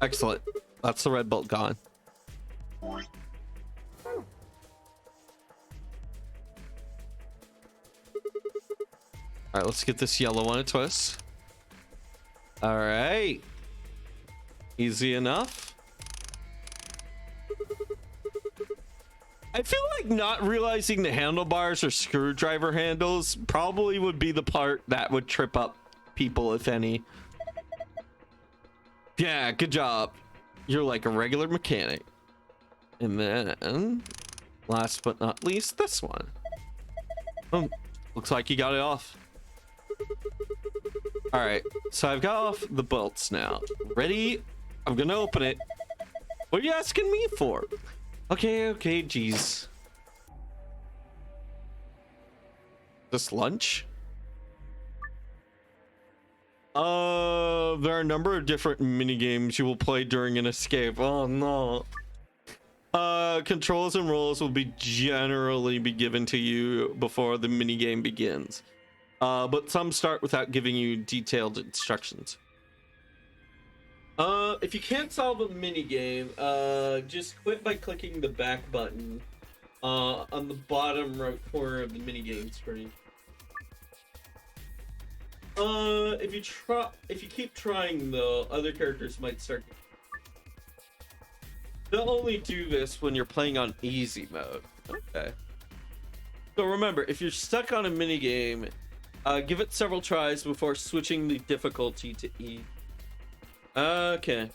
Excellent. That's the red bolt gone. All right, let's get this yellow one a twist. All right. Easy enough. I feel like not realizing the handlebars are screwdriver handles probably would be the part that would trip up people, if any. Yeah, good job. You're like a regular mechanic. And then, last but not least, this one. Oh, looks like you got it off. All right, so I've got off the bolts now. Ready? I'm gonna open it. What are you asking me for? Okay, geez. This lunch? There are a number of different mini games you will play during an escape. Oh no. Controls and rules will be generally be given to you before the mini game begins. But some start without giving you detailed instructions. If you can't solve a mini game, just quit by clicking the back button on the bottom right corner of the mini game screen. If you keep trying though, other characters might start. They'll only do this when you're playing on easy mode. Okay. So remember, if you're stuck on a mini game, give it several tries before switching the difficulty to E. Okay.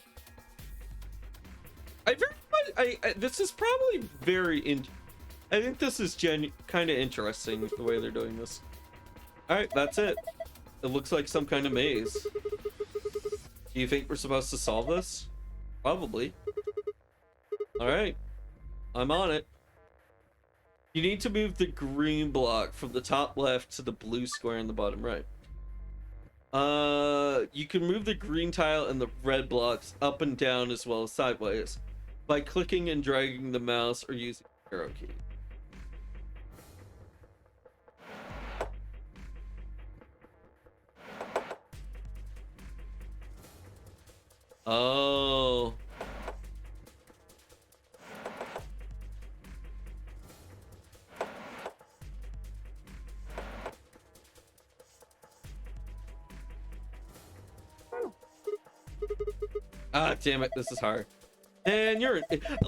This is probably I think this is kind of interesting the way they're doing this. All right, that's it. It looks like some kind of maze. Do you think we're supposed to solve this? Probably. All right, I'm on it. You need to move the green block from the top left to the blue square in the bottom right. You can move the green tile and the red blocks up and down as well as sideways by clicking and dragging the mouse or using the arrow key. Oh. Ah, damn it, this is hard. And you're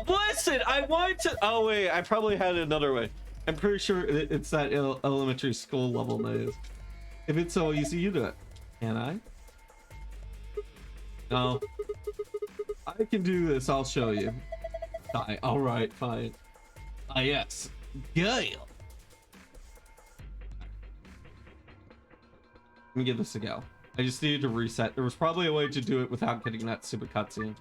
listen, I want to. Oh wait, I probably had it another way. I'm pretty sure it's that elementary school level maze. If it's so easy, you do it. Can I? No. I can do this. I'll show you. All right, fine. Ah, yes. Gale. Let me give this a go. I just needed to reset. There was probably a way to do it without getting that stupid cutscene.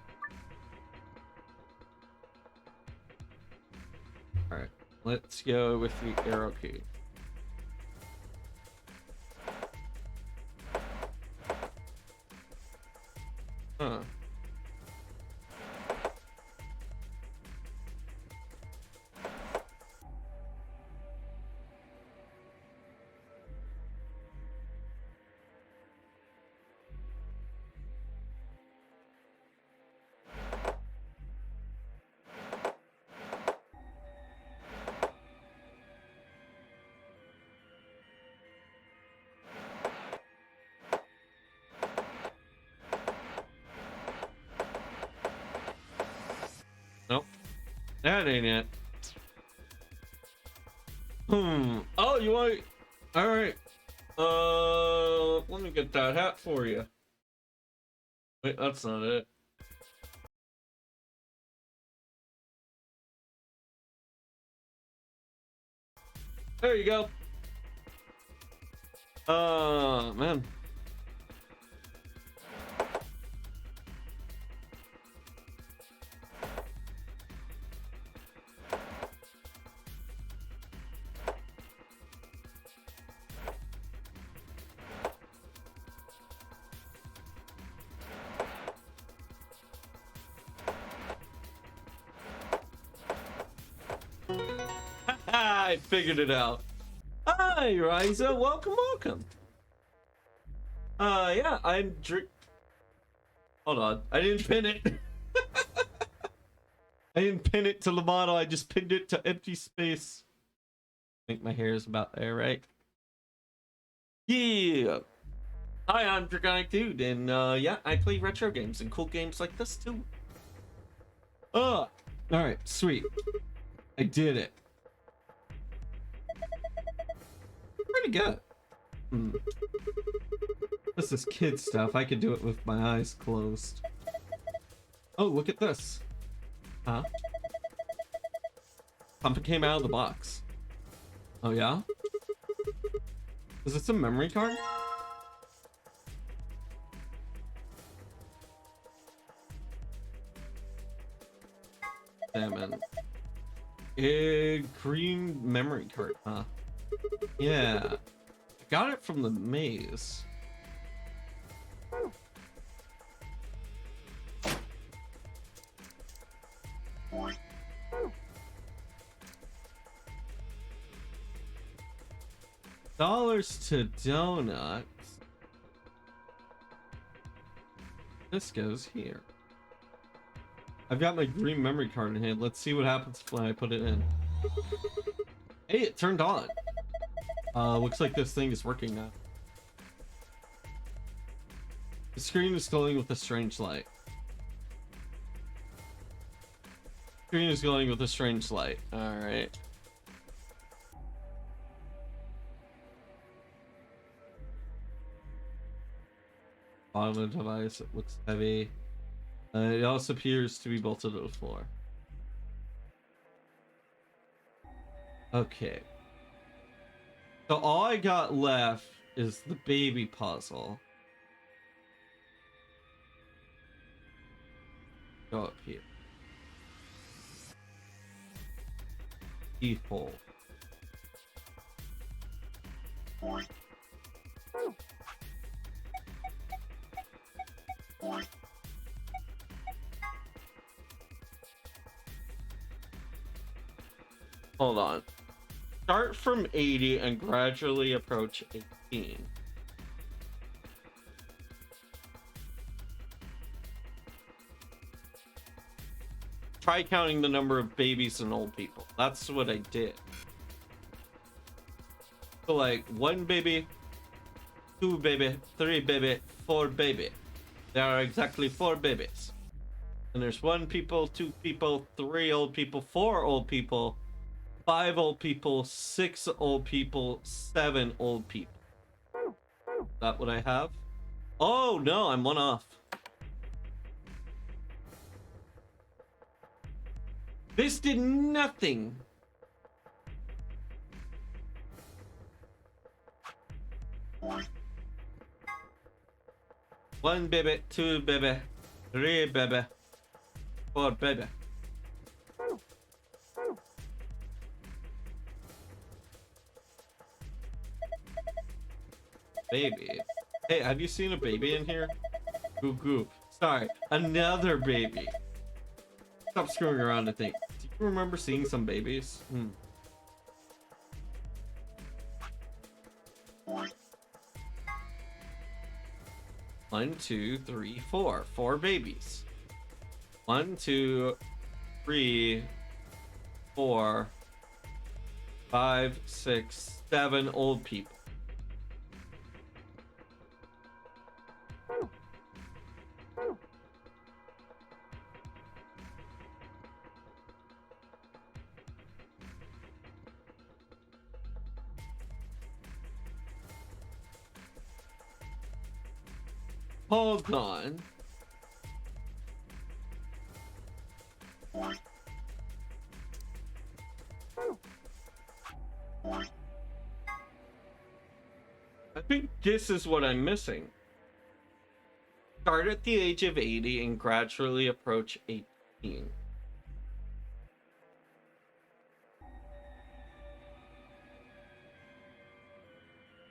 All right, let's go with the arrow key. Huh. Nope. That ain't it. Oh, you want... All right. Let me get that hat for you. Wait, that's not it. There you go. Man. I figured it out. Hi, Riza. Welcome, welcome. Yeah, I'm drink. Hold on. I didn't pin it. I didn't pin it to the model. I just pinned it to empty space. I think my hair is about there, right? Yeah. Hi, I'm Dragonic Dude, and yeah, I play retro games and cool games like this too. All right, sweet. I did it. Pretty good. This is kid stuff. I could do it with my eyes closed. Oh, look at this. Huh? Something came out of the box. Oh, yeah? Is this a memory card? Damn it. A green memory card, huh? Yeah. I got it from the maze. Dollars to donuts. This goes here. I've got my green memory card in hand. Let's see what happens when I put it in. Hey, it turned on. Looks like this thing is working now. The screen is glowing with a strange light. Screen is glowing with a strange light. All right. Bottom of the device, it looks heavy. It also appears to be bolted to the floor. Okay. So all I got left is the baby puzzle. Go up here. Keyhole. Hold on. Start from 80 and gradually approach 18. Try counting the number of babies and old people. That's what I did. So like 1 baby, 2 baby, 3 baby, 4 baby. There are exactly 4 babies. And there's 1 people, 2 people, 3 old people, 4 old people, 5 old people, 6 old people, 7 old people. Is that what I have? Oh no, I'm 1 off. This did nothing. One baby, 2 baby, 3 baby, 4 baby. Baby. Hey, have you seen a baby in here? Goo goo. Sorry, another baby. Stop screwing around and think. Do you remember seeing some babies? 1, 2, 3, 4. 4 babies. 1, 2, 3, 4, 5, 6, 7 old people. Hold on. I think this is what I'm missing. Start at the age of 80 and gradually approach 18.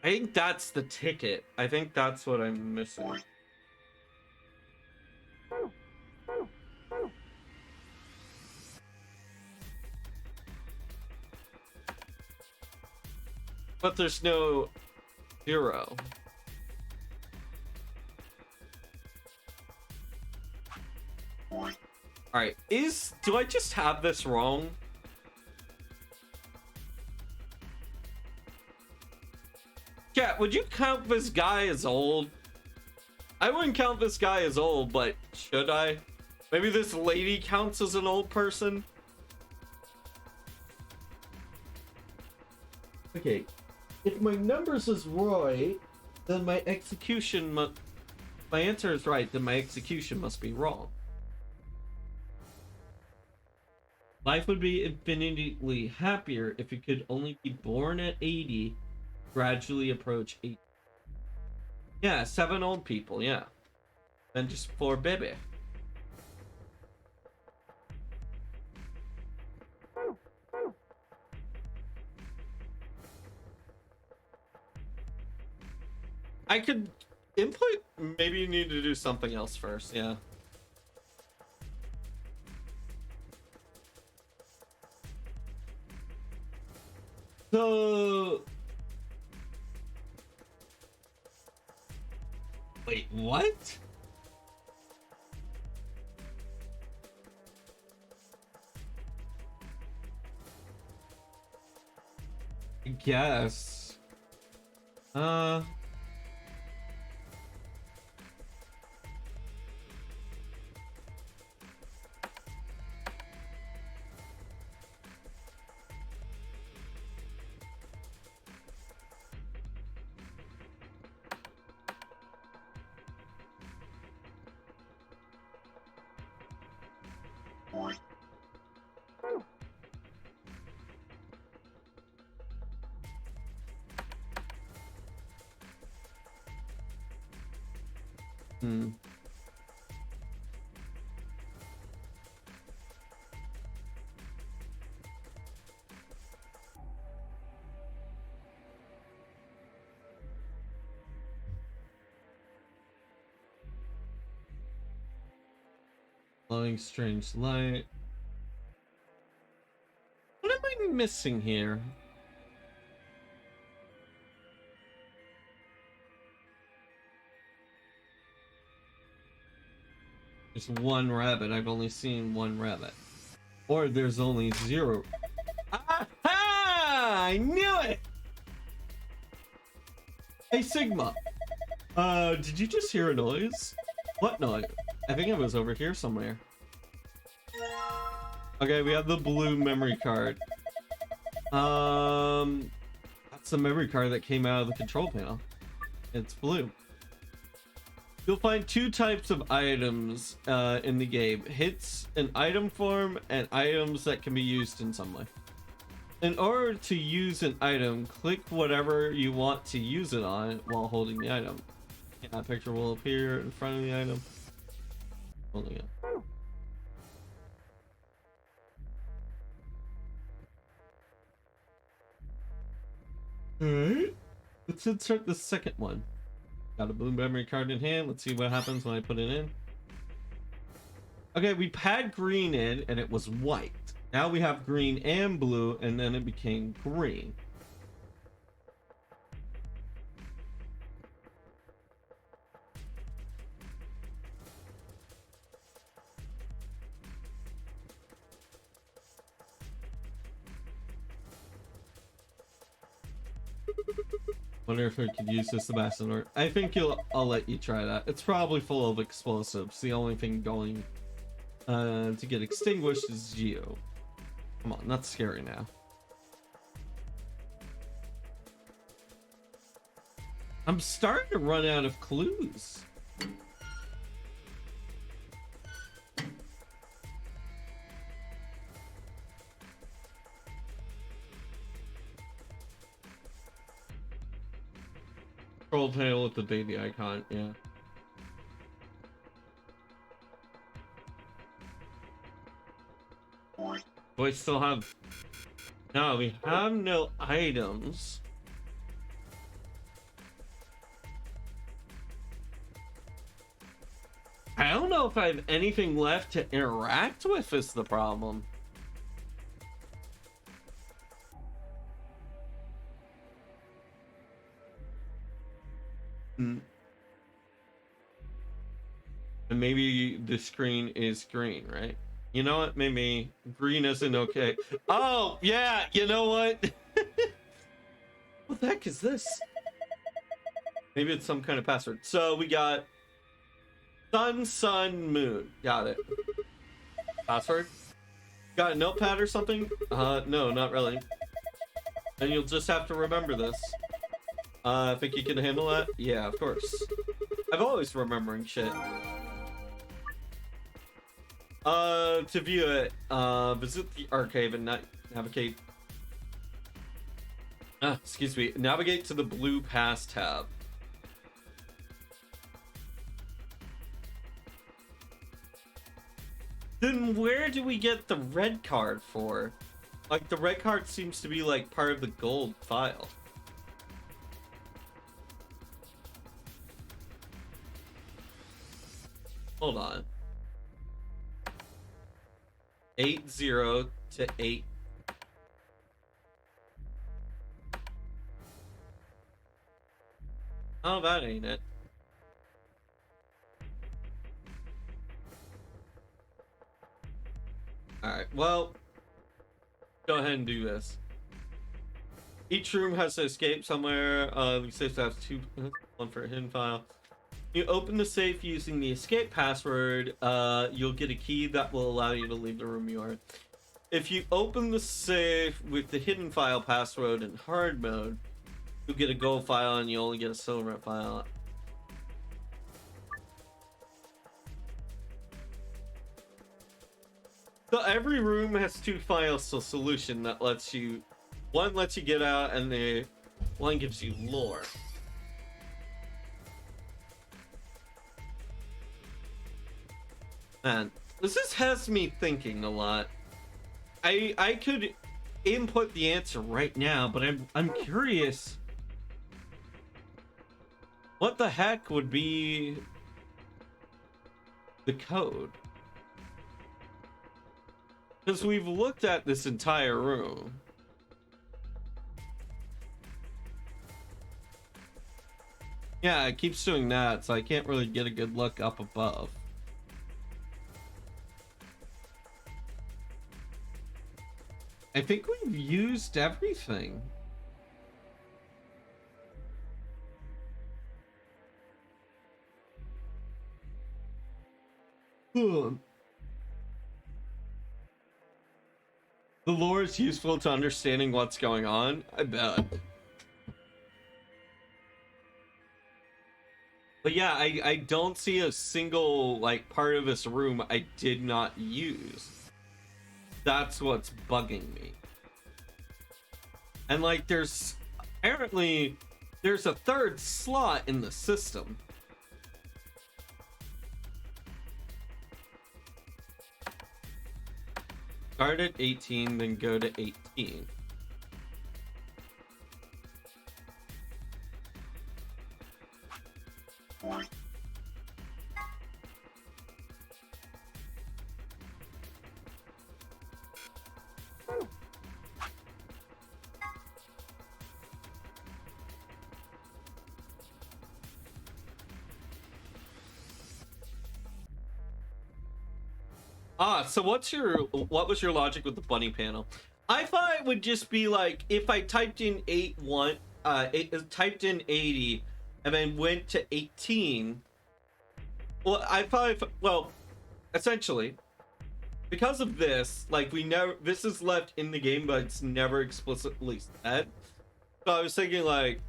I think that's the ticket. I think that's what I'm missing. But there's no 0. Alright, do I just have this wrong? Chat, would you count this guy as old? I wouldn't count this guy as old, but should I? Maybe this lady counts as an old person? Okay, if my numbers is right, then my execution my answer is right, then my execution must be wrong. Life would be infinitely happier if you could only be born at 80, gradually approach 80. Yeah, 7 old people, yeah. And just 4 baby. I could input, maybe you need to do something else first, yeah. So... Wait, what? I guess. Glowing strange light. What am I missing here? There's 1 rabbit. I've only seen 1 rabbit. Or there's only 0. Aha! I knew it! Hey, Sigma. Did you just hear a noise? What noise? I think it was over here somewhere. Okay, we have the blue memory card. That's the memory card that came out of the control panel. It's blue. You'll find 2 types of items in the game. Hits in item form and items that can be used in some way. In order to use an item, click whatever you want to use it on while holding the item. Yeah, a picture will appear in front of the item. Holding it. Alright. Let's insert the second one. Got a blue memory card in hand. Let's see what happens when I put it in. Okay, we had green in and it was white. Now we have green and blue and then it became green. Wonder if I could use this the best in order. I think I'll let you try that. It's probably full of explosives. The only thing going to get extinguished is Geo. Come on, that's scary now. I'm starting to run out of clues. Control panel with the baby icon, yeah. Do I still have... No, we have no items. I don't know if I have anything left to interact with is the problem. And maybe the screen is green, right? You know what? Maybe green isn't okay. Oh, yeah, you know what? What the heck is this? Maybe it's some kind of password. So we got sun, moon. Got it. Password? Got a notepad or something? No, not really. And you'll just have to remember this. Think you can handle that? Yeah, of course. I'm always remembering shit. To view it, visit the archive and navigate. Excuse me. Navigate to the blue pass tab. Then where do we get the red card for? Like, the red card seems to be like part of the gold file. Hold on. 80 to 8. Oh, that ain't it. Alright, well, go ahead and do this. Each room has to escape somewhere. The safe has two, one for a hidden file. You open the safe using the escape password, you'll get a key that will allow you to leave the room you are in. If you open the safe with the hidden file password in hard mode, you'll get a gold file and you only get a silver file. So every room has two files to solution that lets you, one lets you get out and the one gives you lore. Man, this just has me thinking a lot. I could input the answer right now, but I'm curious. What the heck would be the code? Because we've looked at this entire room. Yeah, it keeps doing that, so I can't really get a good look up above. I think we've used everything. The lore is useful to understanding what's going on, I bet. But yeah, I don't see a single like part of this room I did not use. That's what's bugging me. And like apparently there's a third slot in the system. Start at 18, then go to 18. So what was your logic with the bunny panel? I thought it would just be like if I typed in typed in 80 and then went to 18. Well, I thought essentially because of this, like this is left in the game, but it's never explicitly said. So I was thinking like,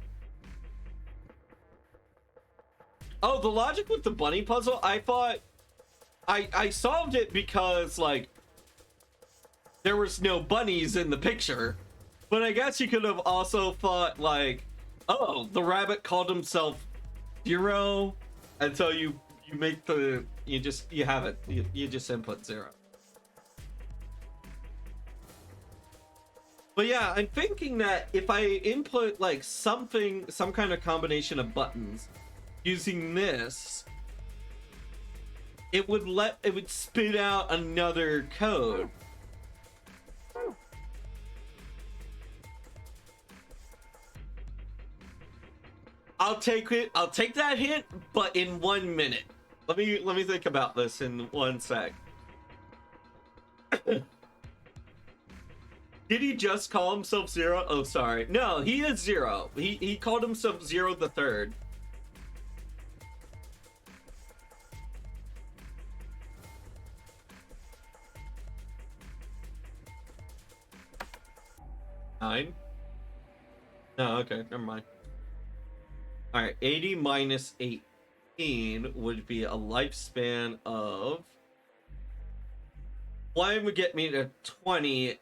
oh, the logic with the bunny puzzle, I thought I solved it because like there was no bunnies in the picture, but I guess you could have also thought like, oh, the rabbit called himself 0, and so you make you just input 0. But yeah, I'm thinking that if I input like some kind of combination of buttons using this, it would spit out another code. I'll take it. I'll take that hint, but in 1 minute. Let me think about this in 1 sec. Did he just call himself Zero? Oh, sorry. No, he is Zero. He called himself Zero the Third. Nine? No, okay, never mind. All right, 80 minus 18 would be a lifespan of. One would get me to 20.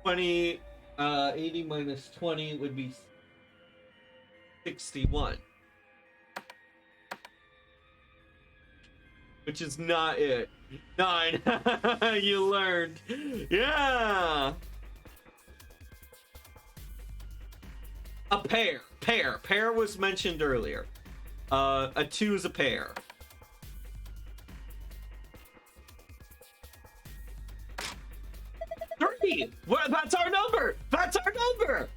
20, 80 minus 20 would be 61. Which is not it. 9. You learned. Yeah. A pair. Pair was mentioned earlier. A 2 is a pair. Three. Well, that's our number. That's our number.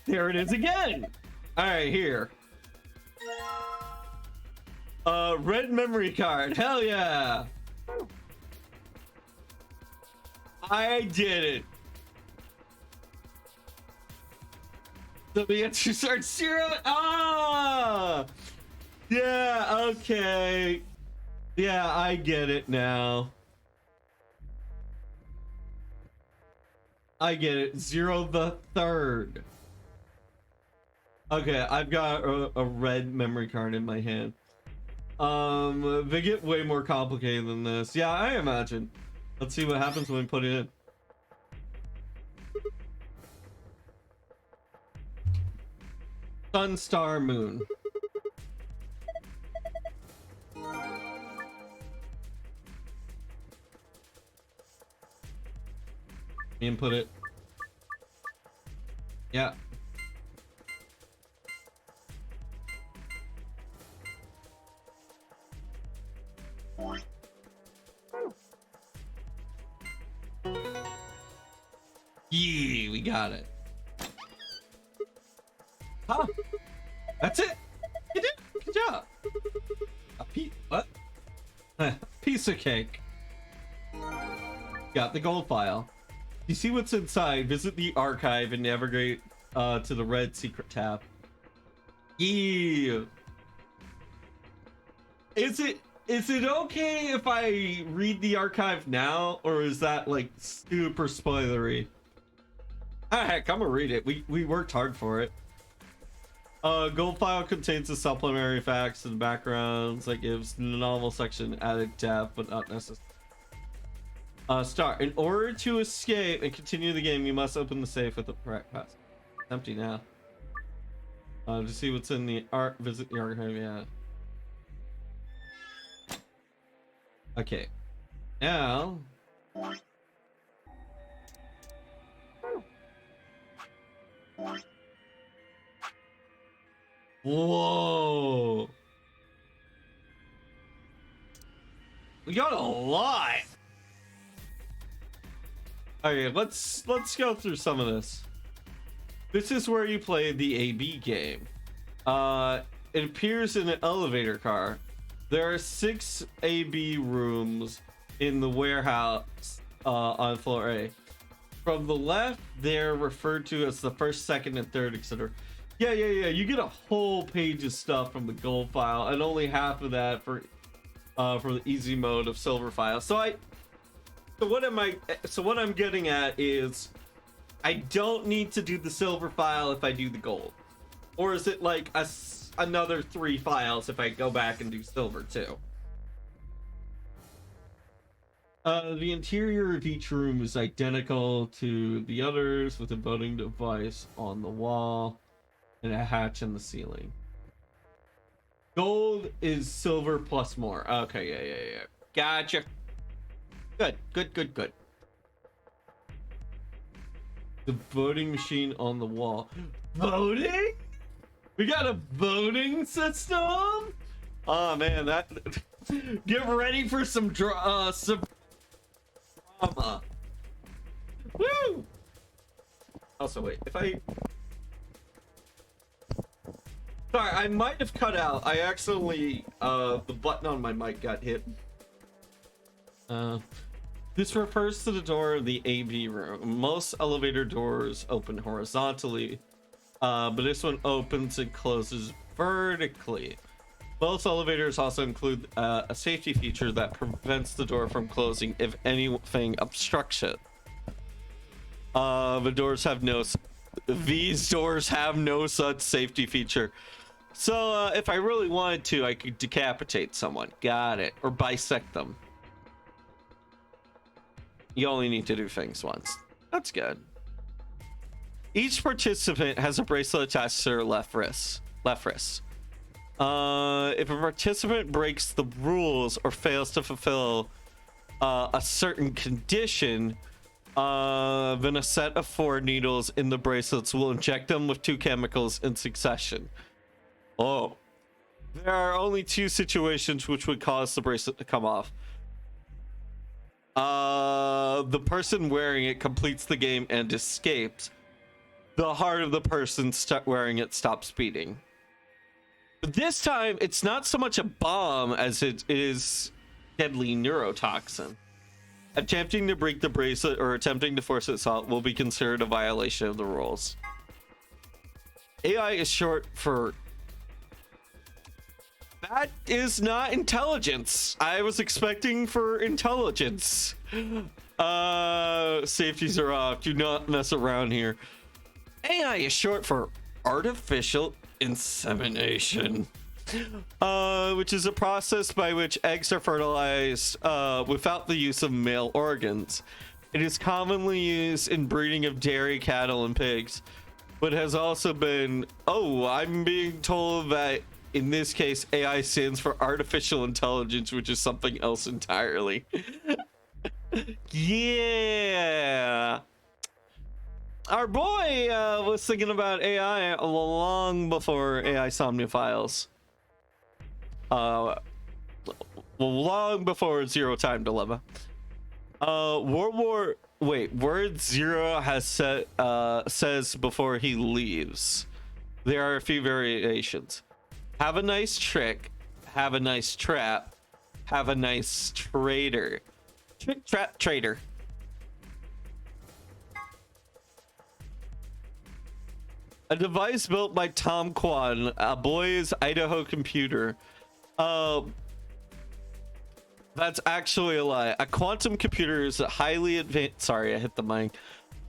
There it is again. All right, here. Red memory card. Hell yeah. I did it. So the answer starts 0. Ah. Yeah. Okay. Yeah, I get it now. I get it. 0 the third. Okay, I've got a red memory card in my hand. They get way more complicated than this. Yeah, I imagine. Let's see what happens when we put it in. Sun, star, moon. Input it. Yeah. Yeah, we got it. Huh? That's it. You did. Good job. What? Piece of cake. Got the gold file. You see what's inside? Visit the archive and navigate to the red secret tab. Yeah. Is it okay if I read the archive now, or is that like super spoilery? Ah, heck, I'm gonna read it. We worked hard for it. Gold file contains the supplementary facts and backgrounds that gives the novel section added depth, but not necessary. Start. In order to escape and continue the game, you must open the safe with the correct pass. It's empty now. To see what's in the art, visit the archive. Yeah. Okay. Now. Whoa. We got a lot. Okay, let's go through some of this. This is where you play the AB game. It appears in an elevator car. There are 6 AB rooms in the warehouse on floor A. From the left, they're referred to as the first, second, and third, etc. Yeah. You get a whole page of stuff from the gold file, and only half of that for the easy mode of silver file. So what I'm getting at is I don't need to do the silver file if I do the gold, or is it like another 3 files if I go back and do silver too? The interior of each room is identical to the others, with a voting device on the wall and a hatch in the ceiling. Gold is silver plus more. Okay, yeah. Gotcha. Good. The voting machine on the wall. Voting? We got a voting system? Oh man, that. Get ready for some drama. Woo! Also, wait. If I Sorry, I might have cut out. I accidentally, the button on my mic got hit. This refers to the door of the AV room. Most elevator doors open horizontally, but this one opens and closes vertically. Most elevators also include a safety feature that prevents the door from closing if anything obstructs it. These doors have no such safety feature. So if I really wanted to, I could decapitate someone. Got it. Or bisect them. You only need to do things once. That's good. Each participant has a bracelet attached to their left wrist. If a participant breaks the rules or fails to fulfill a certain condition, then a set of 4 needles in the bracelets will inject them with 2 chemicals in succession. Oh, there are only 2 situations which would cause the bracelet to come off. The person wearing it completes the game and escapes. The heart of the person wearing it stops beating. But this time, it's not so much a bomb as it is deadly neurotoxin. Attempting to break the bracelet or attempting to force it out will be considered a violation of the rules. AI is short for... That is not intelligence. I was expecting for intelligence. Safeties are off. Do not mess around here. AI is short for artificial insemination, which is a process by which eggs are fertilized without the use of male organs. It is commonly used in breeding of dairy cattle and pigs, but has also been... Oh, I'm being told that in this case, AI stands for artificial intelligence, which is something else entirely. Yeah. Our boy was thinking about AI long before AI Somnophiles. Long before Zero Time Dilemma. Word Zero has says before he leaves. There are a few variations. Have a nice trick. Have a nice trap. Have a nice trader. Trick, trap, trader. A device built by Tom Kwan, a boy's Idaho computer. That's actually a lie. A quantum computer is a highly advanced... Sorry, I hit the mic.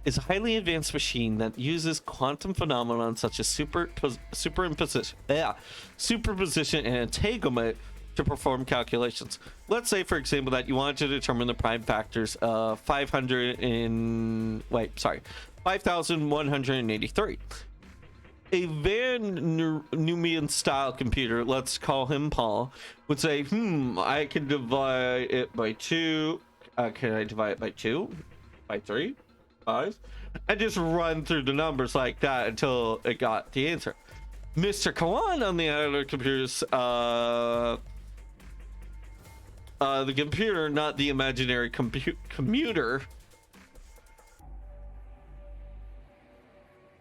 Is a highly advanced machine that uses quantum phenomenon such as superposition and entanglement to perform calculations. Let's say, for example, that you want to determine the prime factors of 5,183. A Van Neumann style computer, let's call him Paul, would say, I can divide it by 2. Can I divide it by 2? By 3? 5? And just run through the numbers like that until it got the answer. Mr. Kawan on the other computers, the computer, not the imaginary commuter.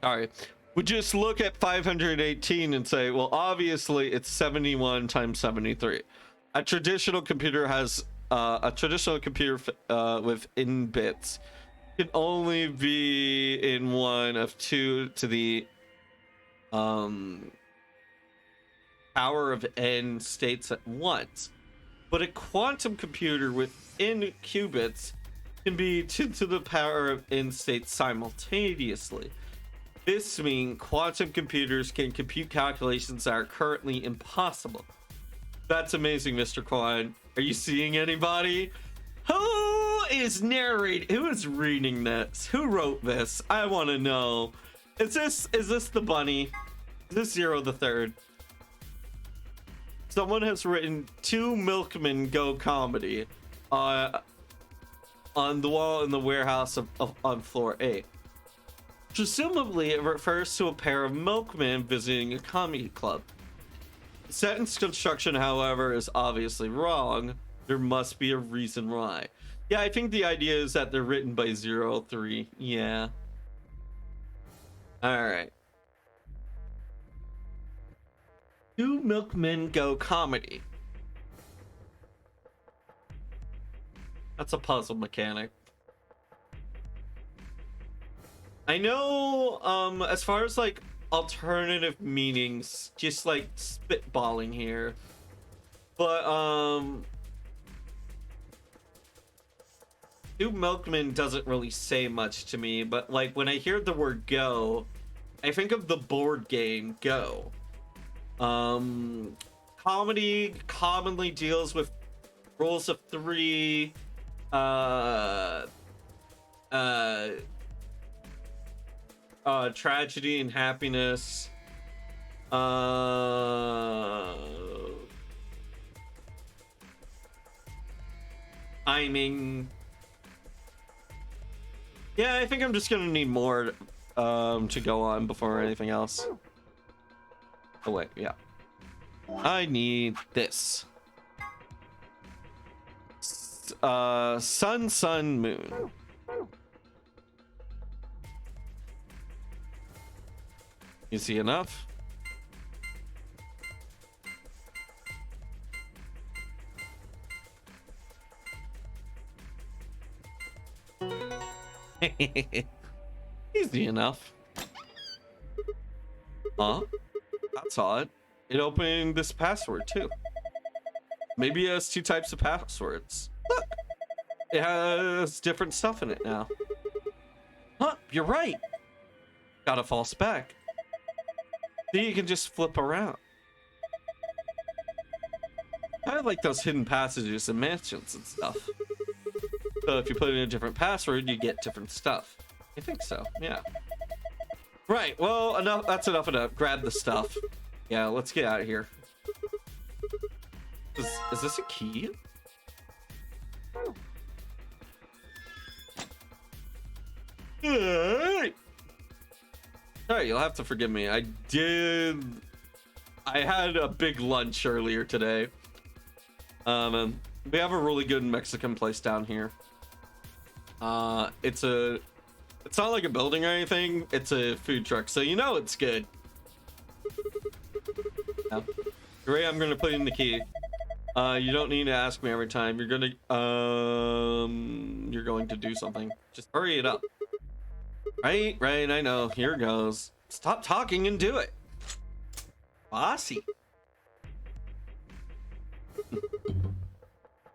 All right. Would just look at 518 and say, well, obviously it's 71 times 73. A traditional computer has with in bits can only be in one of 2 to the power of n states at once. But a quantum computer within qubits can be 2 to the power of n states simultaneously. This means quantum computers can compute calculations that are currently impossible. That's amazing, Mr. Klein. Are you seeing anybody? Who is narrating? Who is reading this? Who wrote this? I want to know. Is this the bunny? Is this Zero the Third? Someone has written 2 Milkmen Go comedy on the wall in the warehouse on floor 8. Presumably, it refers to a pair of milkmen visiting a comedy club. The sentence construction, however, is obviously wrong. There must be a reason why. Yeah, I think the idea is that they're written by 03. Yeah. All right. Two Milkmen Go comedy. That's a puzzle mechanic. I know, as far as like alternative meanings, just like spitballing here, but Two Milkmen doesn't really say much to me, but like when I hear the word go, I think of the board game Go. Comedy commonly deals with rules of three, tragedy and happiness, timing. Yeah, I think I'm just gonna need more to go on before anything else. Oh wait, yeah. I need this. Sun, sun, moon. You see enough? Easy enough. Huh? That's odd. It opened this password too. Maybe it has two types of passwords. Look! It has different stuff in it now. Huh, you're right. Got a false back. See, you can just flip around. I like those hidden passages and mansions and stuff. So if you put in a different password, you get different stuff. I think so, yeah. Right, well, enough. That's enough. Grab the stuff. Yeah, let's get out of here. Is this a key? Alright, you'll have to forgive me. I had a big lunch earlier today. And we have a really good Mexican place down here. It's not like a building or anything. It's a food truck, so you know it's good. Yeah. Great, I'm gonna put in the key. You don't need to ask me every time. You're going to do something. Just hurry it up. Right, I know. Here goes. Stop talking and do it. Bossy.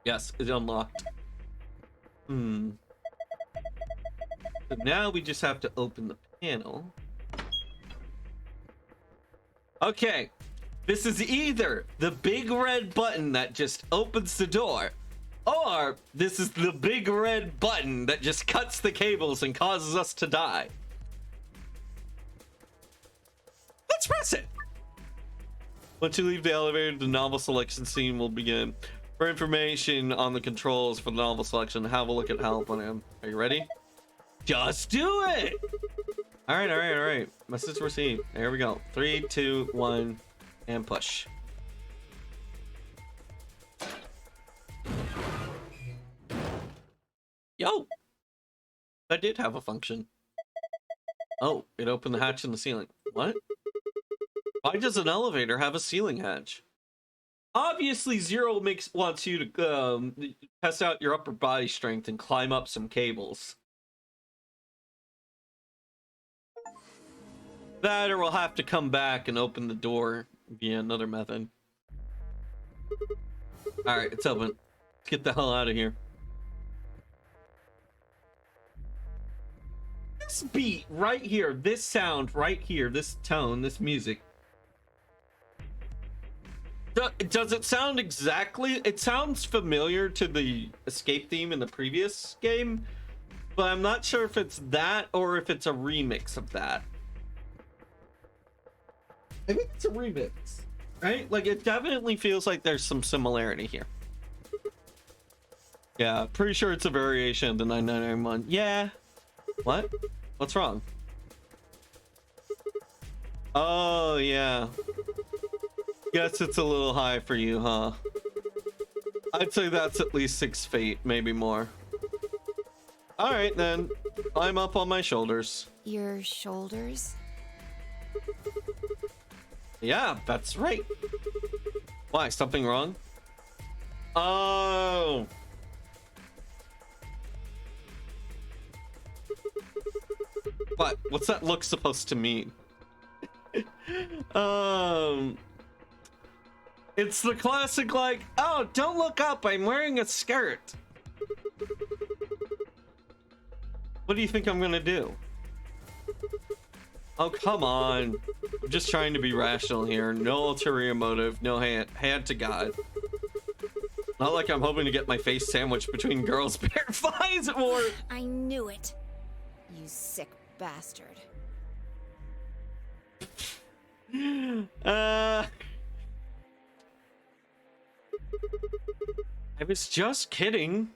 Yes, it's unlocked. So now we just have to open the panel. Okay. This is either the big red button that just opens the door, or this is the big red button that just cuts the cables and causes us to die. Let's press it. Once you leave the elevator, the novel selection scene will begin. For information on the controls for the novel selection, have a look at help on him. Are you ready? Just do it. All right. Message received. There we go. 3, 2, 1. And push. Yo! That did have a function. Oh, it opened the hatch in the ceiling. What? Why does an elevator have a ceiling hatch? Obviously, Zero wants you to test out your upper body strength and climb up some cables. That, or we'll have to come back and open the door via another method. Alright, it's open. Let's get the hell out of here. This beat right here, this sound right here, this tone, this music. Does it sound exactly? It sounds familiar to the escape theme in the previous game, but I'm not sure if it's that or if it's a remix of that. I think it's a remix, right? Like, it definitely feels like there's some similarity here. Yeah, pretty sure it's a variation of the 9991. Yeah. What? What's wrong? Oh, yeah. Guess it's a little high for you, huh? I'd say that's at least 6 feet, maybe more. All right, then. Climb up on my shoulders. Your shoulders? Yeah, that's right. Why? Something wrong? Oh. What? What's that look supposed to mean? It's the classic like, oh, don't look up, I'm wearing a skirt. What do you think I'm gonna do? Oh, come on. I'm just trying to be rational here. No ulterior motive, no hand to God. Not like I'm hoping to get my face sandwiched between girls' bare thighs or... I knew it. You sick bastard. I was just kidding.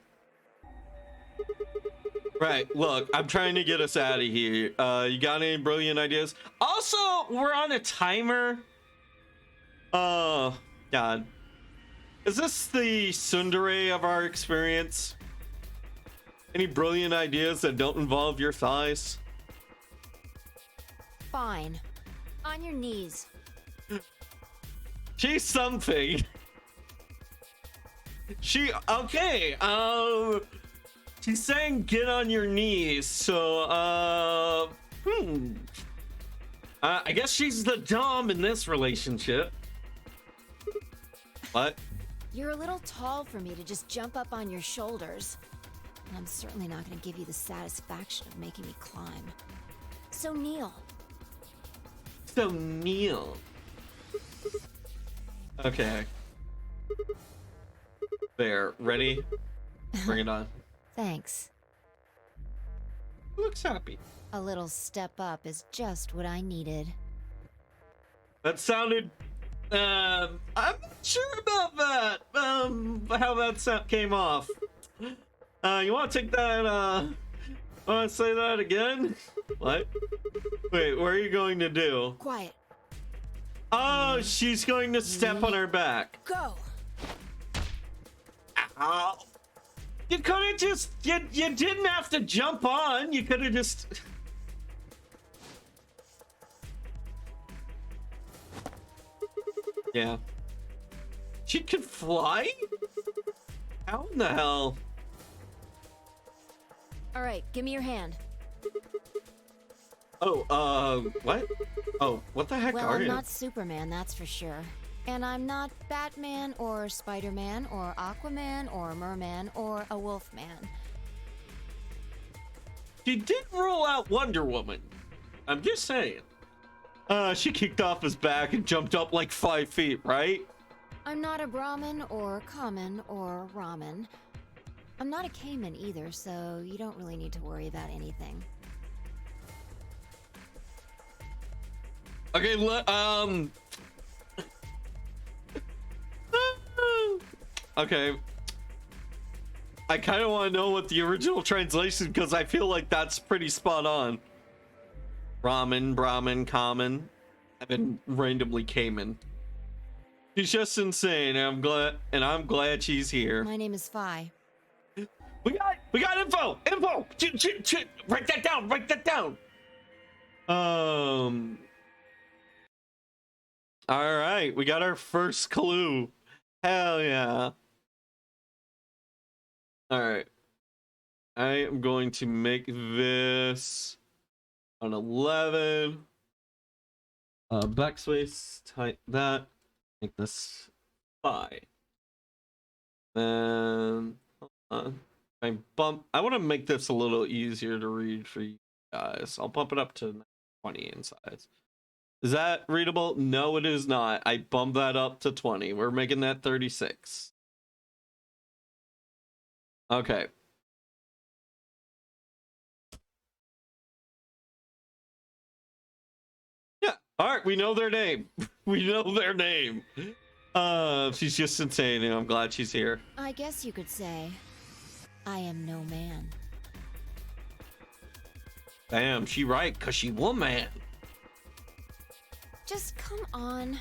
Right, look, I'm trying to get us out of here. You got any brilliant ideas? Also, we're on a timer. Oh, God. Is this the tsundere of our experience? Any brilliant ideas that don't involve your thighs? Fine. On your knees. She's something. Okay, she's saying get on your knees, so, I guess she's the dom in this relationship. What? You're a little tall for me to just jump up on your shoulders. And I'm certainly not going to give you the satisfaction of making me climb. So kneel. So kneel. Okay. There, ready? Bring it on. Thanks. Looks happy. A little step up is just what I needed. That sounded, I'm not sure about that. How that came off. You want to take that, want to say that again? What? Wait, what are you going to do? Quiet. Oh, she's going to step on her back. Go. Ow. You could have just, you didn't have to jump on. You could have just... Yeah. She could fly? How in the hell? All right, give me your hand. Oh, what? Oh, what the heck Well, are I'm you? not Superman, that's for sure. And I'm not Batman or Spider-Man or Aquaman or Merman or a Wolfman. She did rule out Wonder Woman. I'm just saying. She kicked off his back and jumped up like 5 feet, right? I'm not a Brahmin or Common or Ramen. I'm not a Cayman either, so you don't really need to worry about anything. Okay, okay. I kind of want to know what the original translation, because I feel like that's pretty spot on. Ramen, Brahmin, Common, and then randomly Cayman. She's just insane, and I'm glad she's here. My name is Phi. We got info. Write that down. Write that down. All right, we got our first clue. Hell yeah. All right. I am going to make this an 11. Backspace, type that. Make this 5. Then, hold on. I want to make this a little easier to read for you guys. I'll bump it up to 20 in size. Is that readable? No, it is not. I bumped that up to 20. We're making that 36. Okay. Yeah. All right. We know their name. We know their name. She's just insane, and I'm glad she's here. I guess you could say, I am no man. Damn, she right, cause she woman. Just come on.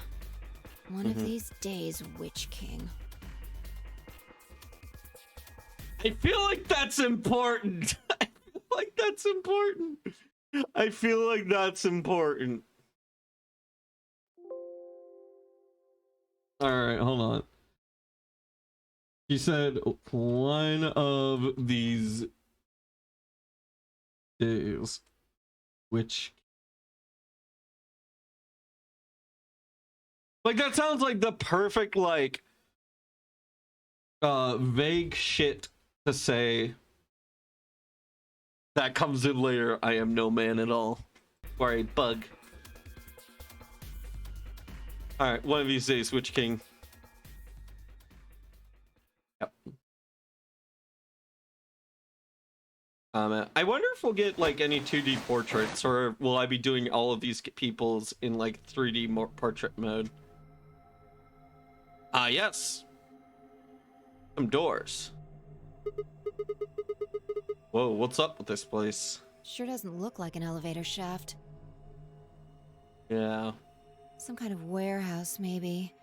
One of these days, Witch King. I feel like that's important. I feel like that's important. I feel like that's important. All right, hold on. She said one of these days, which like that sounds like the perfect like vague shit to say that comes in later. I am no man at all. Or a bug. Alright, one of these days, Witch King. Yep. I wonder if we'll get like any 2D portraits, or will I be doing all of these peoples in like 3D portrait mode? Ah, yes. Some doors. Whoa, what's up with this place? Sure doesn't look like an elevator shaft. Yeah. Some kind of warehouse, maybe.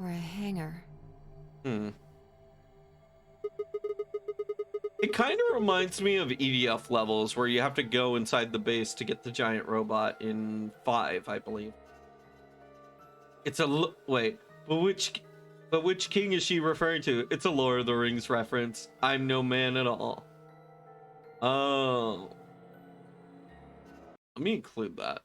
Or a hangar. It kind of reminds me of EDF levels where you have to go inside the base to get the giant robot in 5, I believe. It's a wait, but which king is she referring to? It's a Lord of the Rings reference. I'm no man at all. Oh. Let me include that.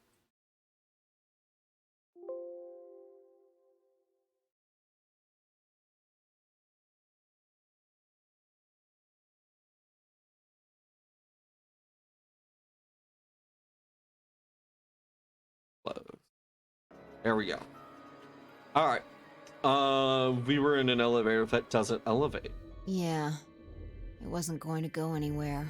There we go. All right. We were in an elevator that doesn't elevate. Yeah. It wasn't going to go anywhere.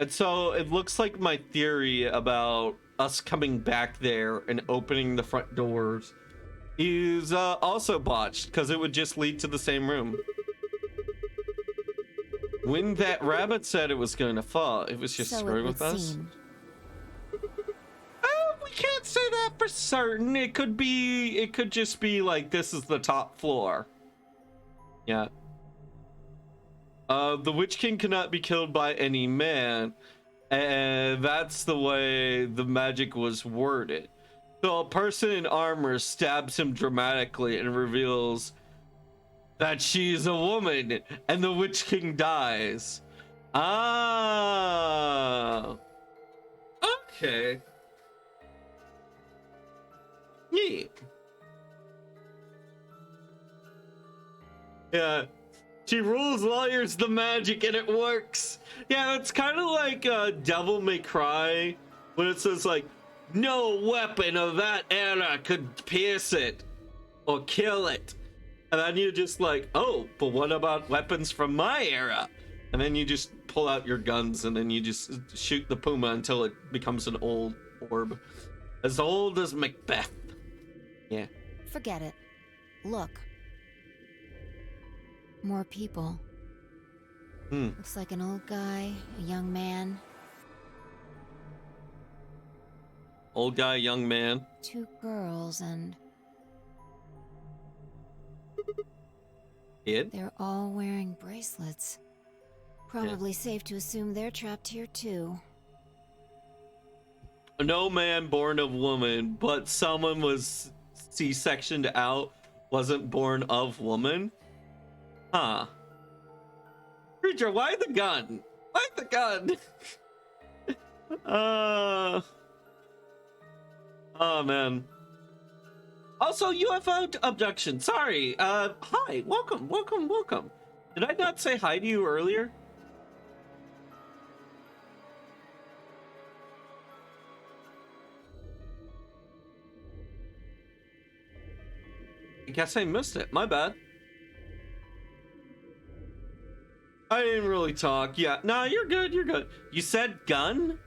And so it looks like my theory about us coming back there and opening the front doors is also botched, because it would just lead to the same room. When that rabbit said it was going to fall, it was just screwing with us. We can't say that for certain. It could just be like this is the top floor. Yeah. The Witch King cannot be killed by any man, and that's the way the magic was worded. So a person in armor stabs him dramatically and reveals that she's a woman, and the Witch King dies. Ah. Okay. Yeah. Yeah. She rules lawyers the magic and it works. Yeah, it's kind of like Devil May Cry when it says like, no weapon of that era could pierce it or kill it. And then you're just like, oh, but what about weapons from my era? And then you just pull out your guns and then you just shoot the puma until it becomes an old orb. As old as Macbeth. Yeah. Forget it. Look. More people. Looks like an old guy, a young man. Old guy, young man. 2 girls, and Kid? they're all wearing bracelets. Probably safe to assume they're trapped here too. No man born of woman, but someone was C-sectioned out, wasn't born of woman? Huh. Creature, why the gun? Why the gun? Oh man. Also, UFO abduction. Sorry. Hi. Welcome. Did I not say hi to you earlier? I guess I missed it. My bad. I didn't really talk. Yeah. No, you're good. You said gun?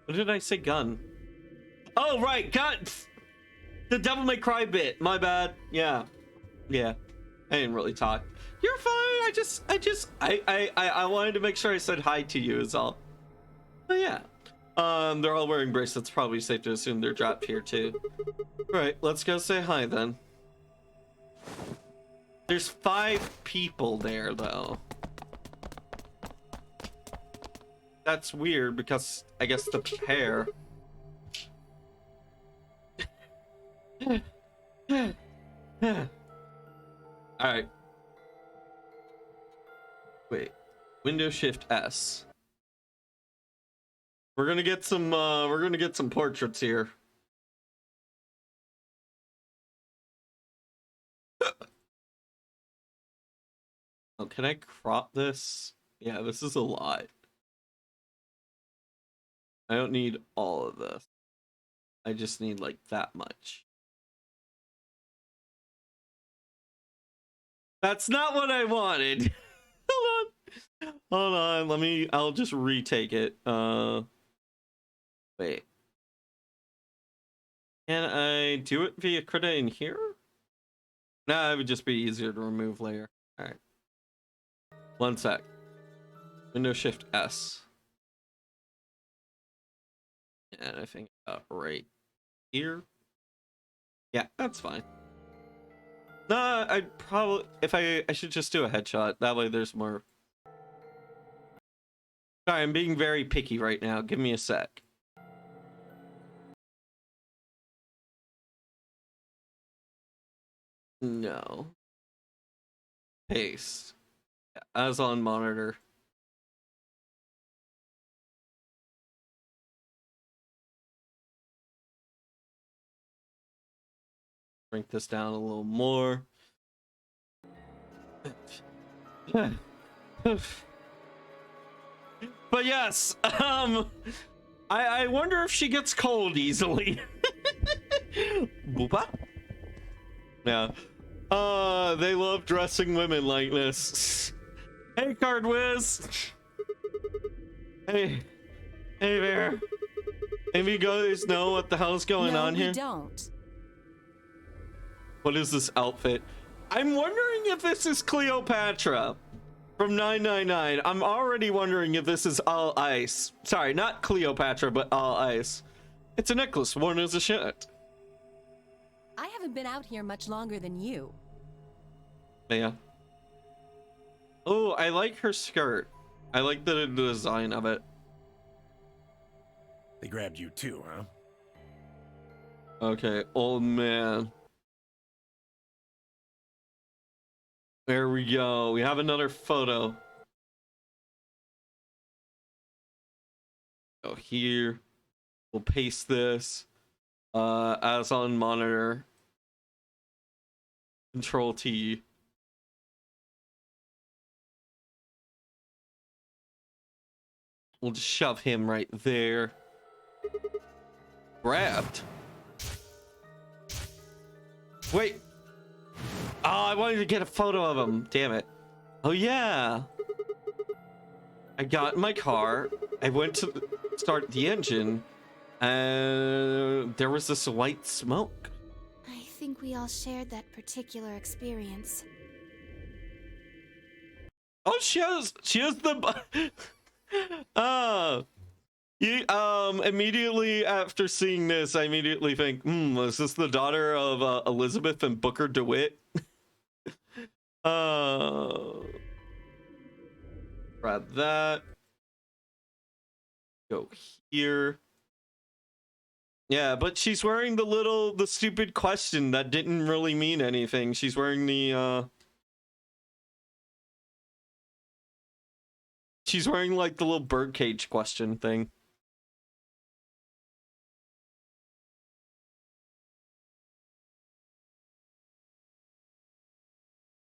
What did I say gun? Oh, right. Gun. The Devil May Cry bit. My bad. Yeah. I didn't really talk. You're fine. I wanted to make sure I said hi to you is all. But yeah. They're all wearing bracelets. Probably safe to assume they're dropped here too. All right. Let's go say hi then. There's 5 people there though. That's weird because I guess the pair. All right. Wait. Windows Shift S. We're gonna get some portraits here. Oh, can I crop this? Yeah, this is a lot. I don't need all of this. I just need like that much. That's not what I wanted. Hold on. I'll just retake it. Wait. Can I do it via Krita in here? Nah, it would just be easier to remove later. Alright. One sec. Windows Shift S. And I think right here. Yeah, that's fine. Nah, I'd probably I should just do a headshot. That way there's more. Sorry, I'm being very picky right now. Give me a sec. No. Paste. Yeah, as on monitor. Bring this down a little more. But yes, I wonder if she gets cold easily. Boopa? Yeah. They love dressing women like this. Hey, Card Whiz. Hey there. Maybe you guys know what the hell's going on here? No, we don't. What is this outfit? I'm wondering if this is Cleopatra from 999. I'm already wondering if this is all ice. Sorry, not Cleopatra, but all ice. It's a necklace worn as a shirt. I haven't been out here much longer than you. Yeah. Oh, I like her skirt. I like the design of it. They grabbed you too, huh? Okay, old man. There we go. We have another photo. Go here. We'll paste this as on monitor. Control T. We'll just shove him right there. Grabbed. Wait. Oh, I wanted to get a photo of him. Damn it. Oh, yeah. I got in my car. I went to start the engine. And there was this white smoke. I think we all shared that particular experience. Oh, she has the... immediately after seeing this, I immediately think, is this the daughter of Elizabeth and Booker DeWitt? Grab that. Go here. Yeah, but she's wearing the stupid question that didn't really mean anything. She's wearing she's wearing like the little birdcage question thing.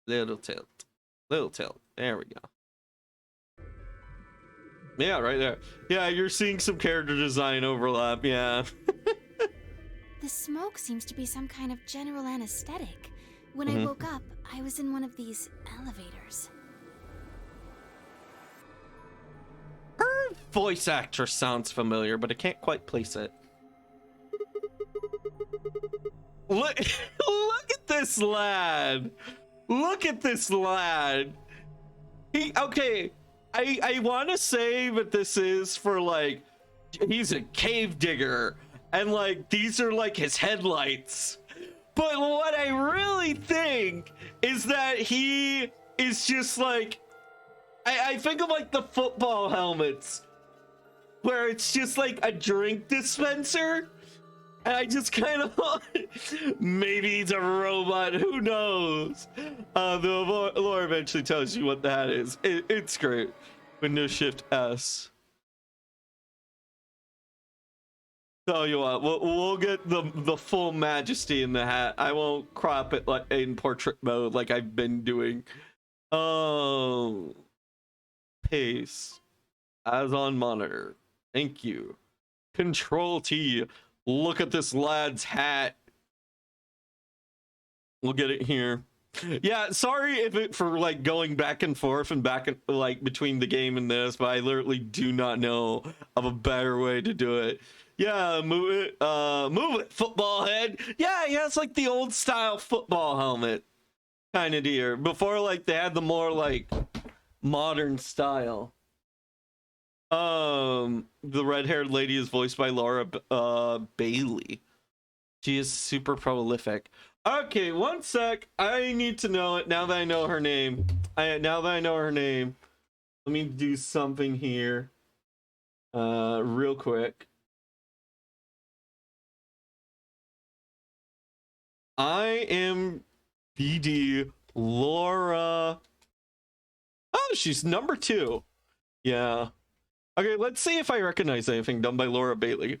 Little tilt. There we go. Yeah, right there. Yeah, you're seeing some character design overlap. Yeah. The smoke seems to be some kind of general anesthetic. When I woke up, I was in one of these elevators. Her voice actress sounds familiar, but I can't quite place it. Look at this lad. Look at this lad. Okay, I want to say that this is for like, he's a cave digger and like these are like his headlights. But what I really think is that he is just like, I think of like the football helmets where it's just like a drink dispenser And I just kind of maybe he's a robot. Who knows? The lore eventually tells you what that is. It's great. Windows Shift S. Tell you what, we'll get the full majesty in the hat. I won't crop it like in portrait mode like I've been doing. Oh, pace as on monitor. Thank you. Control T. Look at this lad's hat. We'll get it here. Yeah, sorry if it for like going back and forth and back and like between the game and this, but I literally do not know of a better way to do it. Yeah, move it, football head. Yeah, it's like the old style football helmet kind of deal. Before, like, they had the more like modern style. The red-haired lady is voiced by Laura Bailey. She is super prolific. Okay, one sec. I need to know it now that I know her name. Let me do something here. Real quick. IMDb Laura. Oh, she's number 2. Yeah. Okay, let's see if I recognize anything done by Laura Bailey.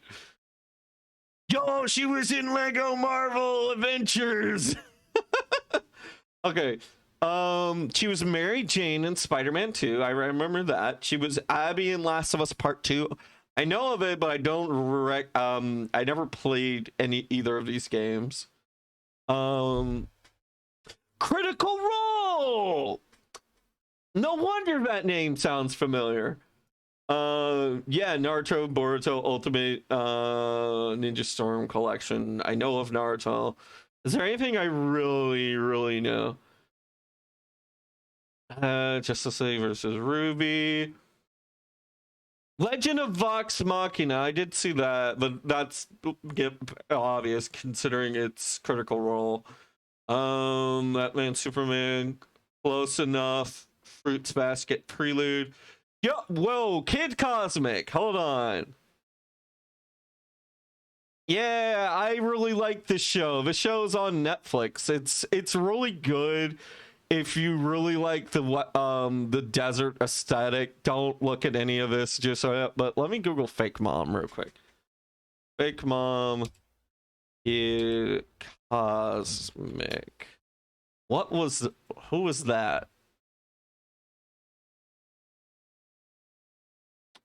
Yo, she was in Lego Marvel Adventures. Okay. She was Mary Jane in Spider-Man 2. I remember that. She was Abby in Last of Us Part 2. I know of it, but I don't I never played either of these games. Critical Role. No wonder that name sounds familiar. Yeah, Naruto, Boruto, Ultimate Ninja Storm Collection. I know of Naruto. Is there anything I really know? Justice League versus Ruby. Legend of Vox Machina. I did see that, but that's obvious considering its Critical Role. Batman, Superman, close enough. Fruits Basket, Prelude. Yo, whoa, Kid Cosmic. Hold on. Yeah, I really like this show. The show's on Netflix. It's really good. If you really like the desert aesthetic, don't look at any of this just but let me Google Fake Mom real quick. Fake Mom Kid Cosmic. Who was that?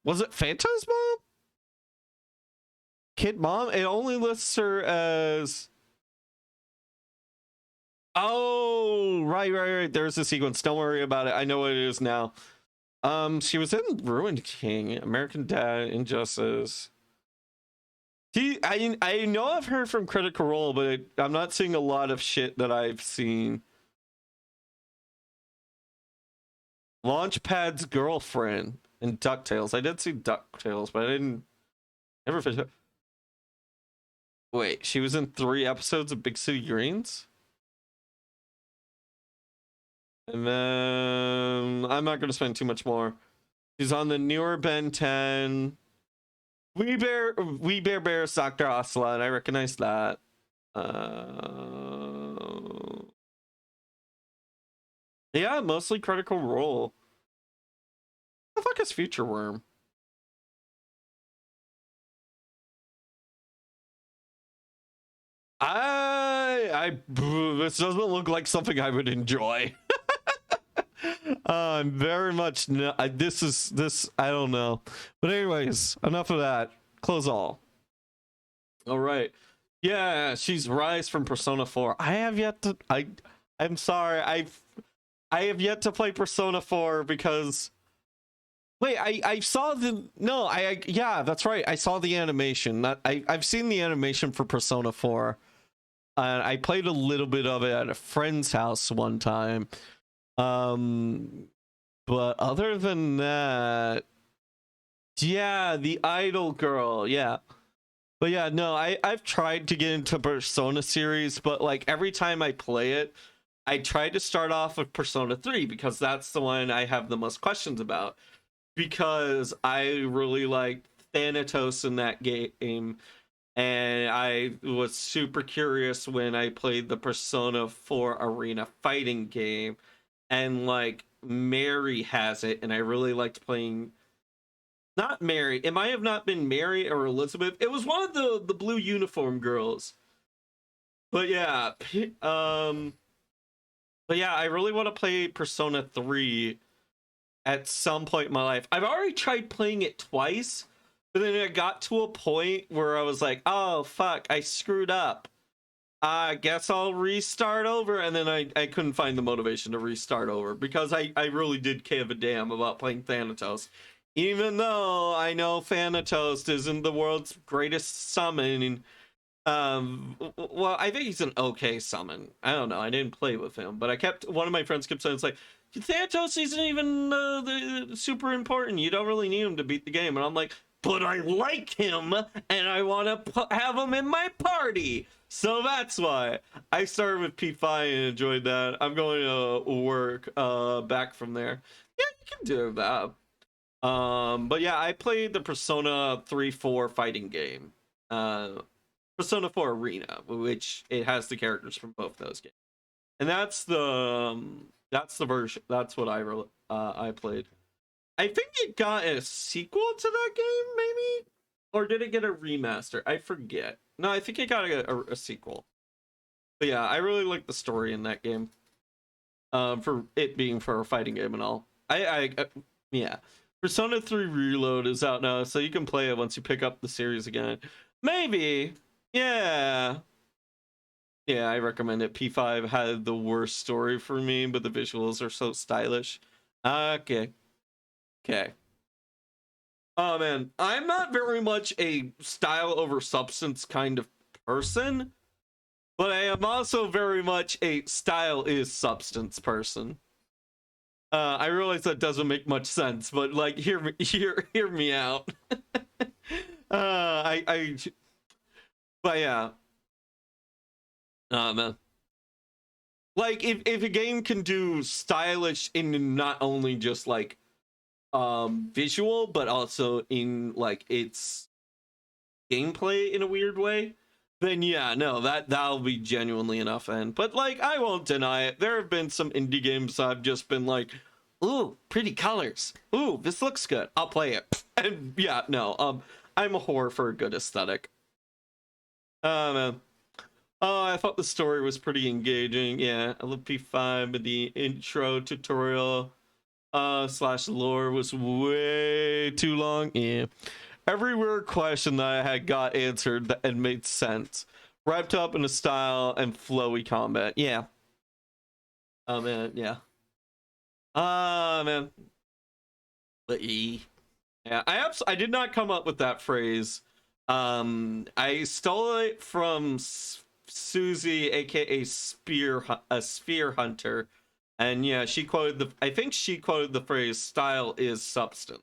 Was it Fanta's mom? Kid Mom? It only lists her as... Oh, right. There's a sequence. Don't worry about it. I know what it is now. She was in Ruined King, American Dad, Injustice. I know of her from Critical Role, but I'm not seeing a lot of shit that I've seen. Launchpad's girlfriend in DuckTales. I did see DuckTales, but I didn't never finished it. Wait, she was in 3 episodes of Big City Greens? And then I'm not going to spend too much more. She's on the newer Ben 10. We Bear Bears, Dr. Ocelot. I recognize that. Yeah, mostly Critical Role. What the fuck is Future Worm? This doesn't look like something I would enjoy. I'm very much I don't know. But anyways, enough of that. Close all. All right. Yeah, she's Rise from Persona 4. I'm sorry. I have yet to play Persona 4 because wait, I saw yeah, that's right. I saw the animation. I've seen the animation for Persona 4. And I played a little bit of it at a friend's house one time. But other than that, yeah, the idol girl, yeah. But yeah, no, I've tried to get into Persona series, but like every time I play it, I try to start off with Persona 3 because that's the one I have the most questions about. Because I really like Thanatos in that game. And I was super curious when I played the Persona 4 Arena fighting game, and like Mary has it, and I really liked playing. Not Mary. It might have not been Mary or Elizabeth. It was one of the blue uniform girls. But yeah, but yeah, I really want to play Persona 3 at some point in my life. I've already tried playing it twice, but then I got to a point where I was like, oh fuck, I screwed up. I guess I'll restart over. And then I couldn't find the motivation to restart over because I really did give a damn about playing Thanatos. Even though I know Thanatos isn't the world's greatest summon. Well, I think he's an okay summon. I don't know. I didn't play with him, but one of my friends kept saying, it's like, Thanatos isn't even super important. You don't really need him to beat the game. And I'm like, but I like him and I want to have him in my party. So that's why I started with P5 and enjoyed that. I'm going to work back from there. Yeah, you can do that. But yeah, I played the Persona 3-4 fighting game. Persona 4 Arena, which it has the characters from both those games. And that's the version. That's what I played. I think it got a sequel to that game, maybe? Or did it get a remaster? I forget. No, I think it got a sequel. But yeah, I really like the story in that game. For it being for a fighting game and all. Yeah. Persona 3 Reload is out now, so you can play it once you pick up the series again. Maybe. Yeah. Yeah, I recommend it. P5 had the worst story for me, but the visuals are so stylish. Okay. Oh man, I'm not very much a style over substance kind of person, but I am also very much a style is substance person. I realize that doesn't make much sense, but like, hear me out. But yeah. Man. Like, if a game can do stylish in not only just like visual, but also in like its gameplay in a weird way, then yeah, no, that'll be genuinely enough. But like, I won't deny it. There have been some indie games I've just been like, ooh, pretty colors. Ooh, this looks good. I'll play it. And yeah, no, I'm a whore for a good aesthetic. Man. Oh, I thought the story was pretty engaging. Yeah, I love P5, but the intro tutorial slash lore was way too long. Yeah. Every weird question that I had got answered and made sense. Wrapped up in a style and flowy combat. Yeah. Oh man, yeah. Man. But yeah, I did not come up with that phrase. I stole it from Susie, aka a Sphere Hunter, and yeah, I think she quoted the phrase "style is substance,"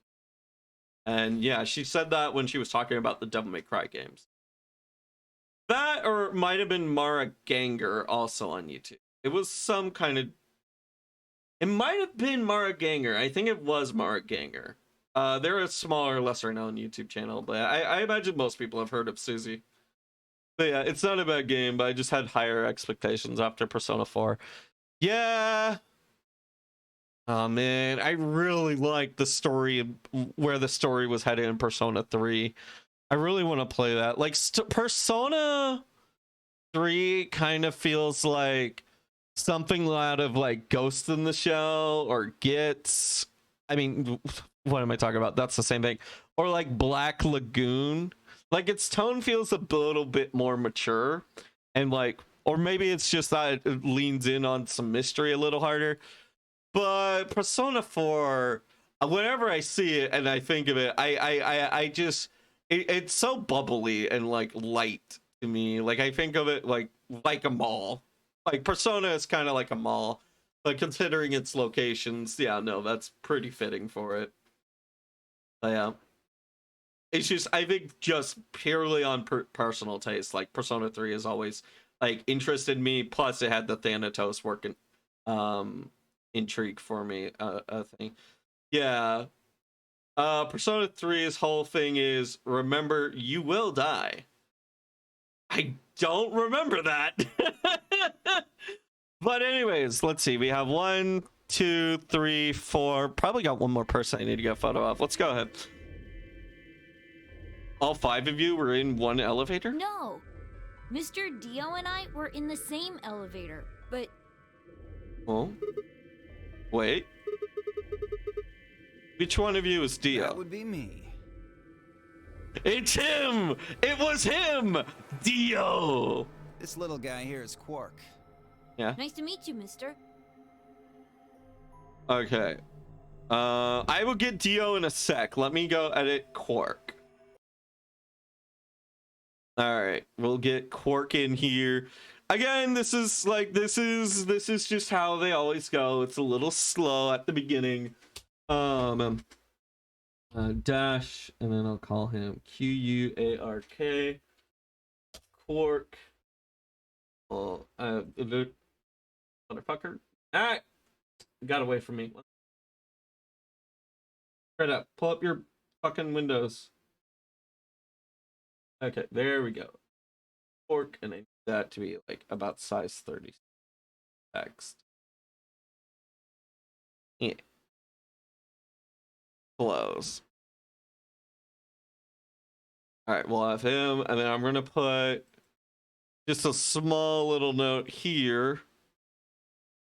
and yeah, she said that when she was talking about the Devil May Cry games. That, or it might have been Mara Ganger, also on YouTube. It was some kind of. It might have been Mara Ganger. I think it was Mara Ganger. They're a smaller, lesser-known YouTube channel, but I imagine most people have heard of Susie. But yeah, it's not a bad game, but I just had higher expectations after Persona 4. Yeah. Oh man, I really like the story, where the story was headed in Persona 3. I really want to play that. Like, Persona 3 kind of feels like something out of like Ghost in the Shell or Gits. I mean, what am I talking about? That's the same thing. Or like Black Lagoon. Like, its tone feels a little bit more mature, and like, or maybe it's just that it leans in on some mystery a little harder. But Persona 4, whenever I see it and I think of it, I just it's so bubbly and like light to me. Like, I think of it like a mall. Like, Persona is kind of like a mall, but considering its locations, yeah, no, that's pretty fitting for it. But yeah. It's just, I think, just purely on personal taste, like, Persona 3 has always, like, interested me, plus it had the Thanatos working, intrigue for me, thing. Yeah. Persona 3's whole thing is, remember, you will die. I don't remember that. But anyways, let's see. We have 1, 2, 3, 4. Probably got one more person I need to get a photo of. Let's go ahead. All 5 of you were in one elevator? No. Mr. Dio and I were in the same elevator, but Oh. Wait. Which one of you is Dio? That would be me. It's him! It was him! Dio! This little guy here is Quark. Yeah. nice to meet you, mister. Okay. I will get Dio in a sec. Let me go edit Quark. Alright, we'll get Quark in here. Again, this is just how they always go. It's a little slow at the beginning. Dash, and then I'll call him Quark. Quark. Oh, motherfucker. Alright. Got away from me. Right up. Pull up your fucking windows. Okay, there we go. Quark, and I need that to be like about size 30 text. Yeah. Close. Alright, we'll have him, and then I'm gonna put just a small little note here.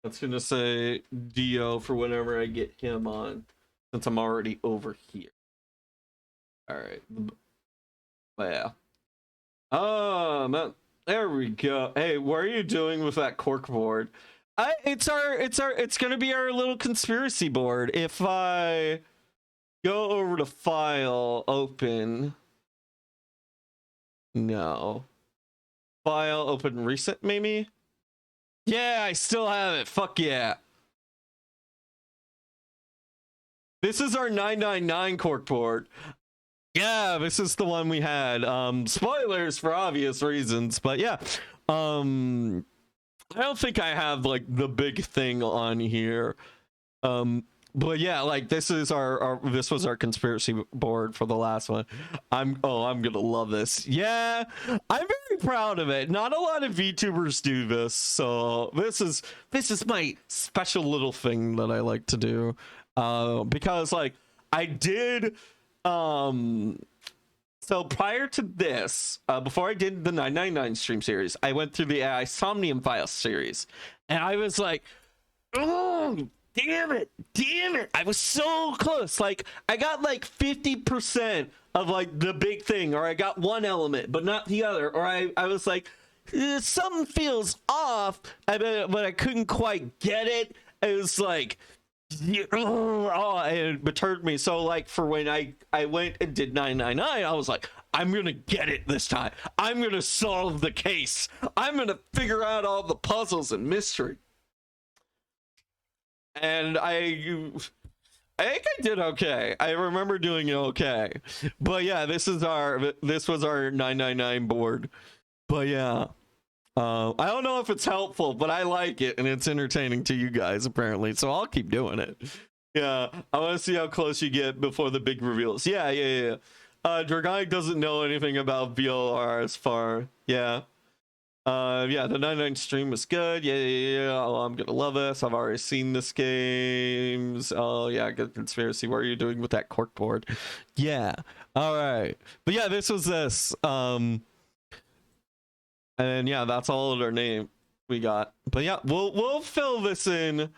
That's gonna say Dio for whenever I get him on, since I'm already over here. Alright. But yeah. There we go. Hey, what are you doing with that cork board? It's gonna be our little conspiracy board. If I go over to file, open. No. File, open recent, maybe? Yeah, I still have it. Fuck yeah. This is our 999 cork board. Yeah, this is the one we had. Spoilers for obvious reasons, but yeah. I don't think I have like the big thing on here. But yeah, like this is this was our conspiracy board for the last one. I'm gonna love this. Yeah, I'm very proud of it. Not a lot of VTubers do this, so this is my special little thing that I like to do. Because like I did so prior to this, before I did the 999 stream series, I went through the AI Somnium Files series, and I was like, oh, damn it. I was so close. Like, I got like 50% of like the big thing, or I got one element, but not the other. Or I was like, something feels off, but I couldn't quite get it. It was like, it perturbed me. So like for when I went and did 999, I was like, I'm gonna get it this time. I'm gonna solve the case. I'm gonna figure out all the puzzles and mystery. And I think I did okay. I remember doing okay. But yeah, this was our 999 board. But yeah. I don't know if it's helpful, but I like it, and it's entertaining to you guys, apparently, so I'll keep doing it. Yeah, I want to see how close you get before the big reveals. Yeah. Dragonic doesn't know anything about VLR as far. Yeah. Yeah, the 99 stream was good. Yeah. Oh, I'm gonna love this. I've already seen this games. Oh, yeah, good conspiracy. What are you doing with that cork board? Yeah. All right. But yeah, this was this. And yeah, that's all of our name we got. But yeah, we'll fill this in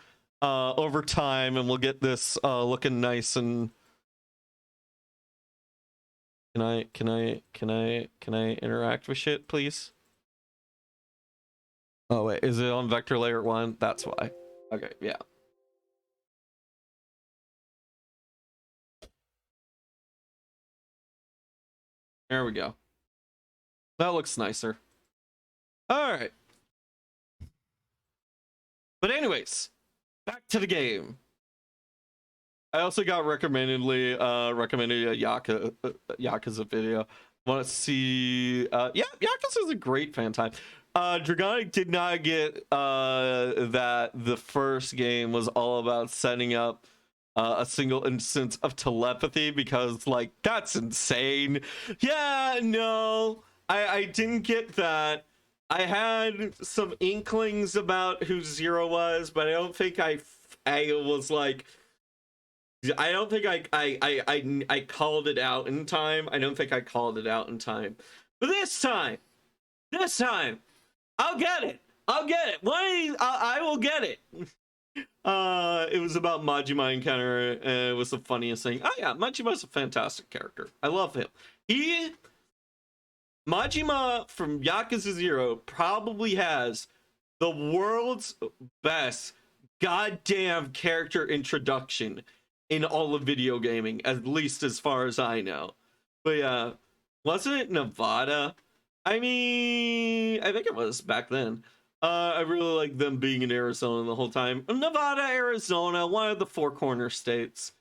over time, and we'll get this looking nice. And can I interact with shit, please? Oh wait, is it on vector layer 1? That's why. Okay, yeah. There we go. That looks nicer. All right. But anyways, back to the game. I also got recommended a Yakuza video. Want to see? Yeah, Yakuza is a great fan time. Dragonic did not get that the first game was all about setting up a single instance of telepathy, because like that's insane. Yeah, no. I didn't get that. I had some inklings about who Zero was, but I don't think I was like, I don't think I called it out in time. I don't think I called it out in time. But this time, I'll get it. I will get it. It was about Majima encounter. It was the funniest thing. Oh yeah, Majima's a fantastic character. I love him. Majima from Yakuza 0 probably has the world's best goddamn character introduction in all of video gaming, at least as far as I know. But yeah, wasn't it Nevada? I mean, I think it was back then. I really like them being in Arizona the whole time. Nevada, Arizona, one of the four corner states.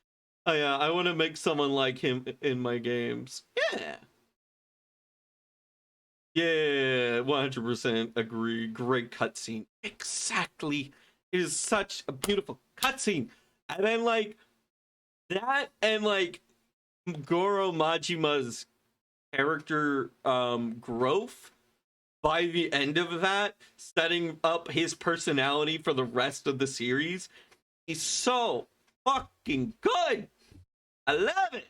Oh yeah, I want to make someone like him in my games. Yeah. Yeah, 100% agree. Great cutscene. Exactly. It is such a beautiful cutscene. And then like that and like Goro Majima's character growth by the end of that, setting up his personality for the rest of the series is so fucking good. I love it.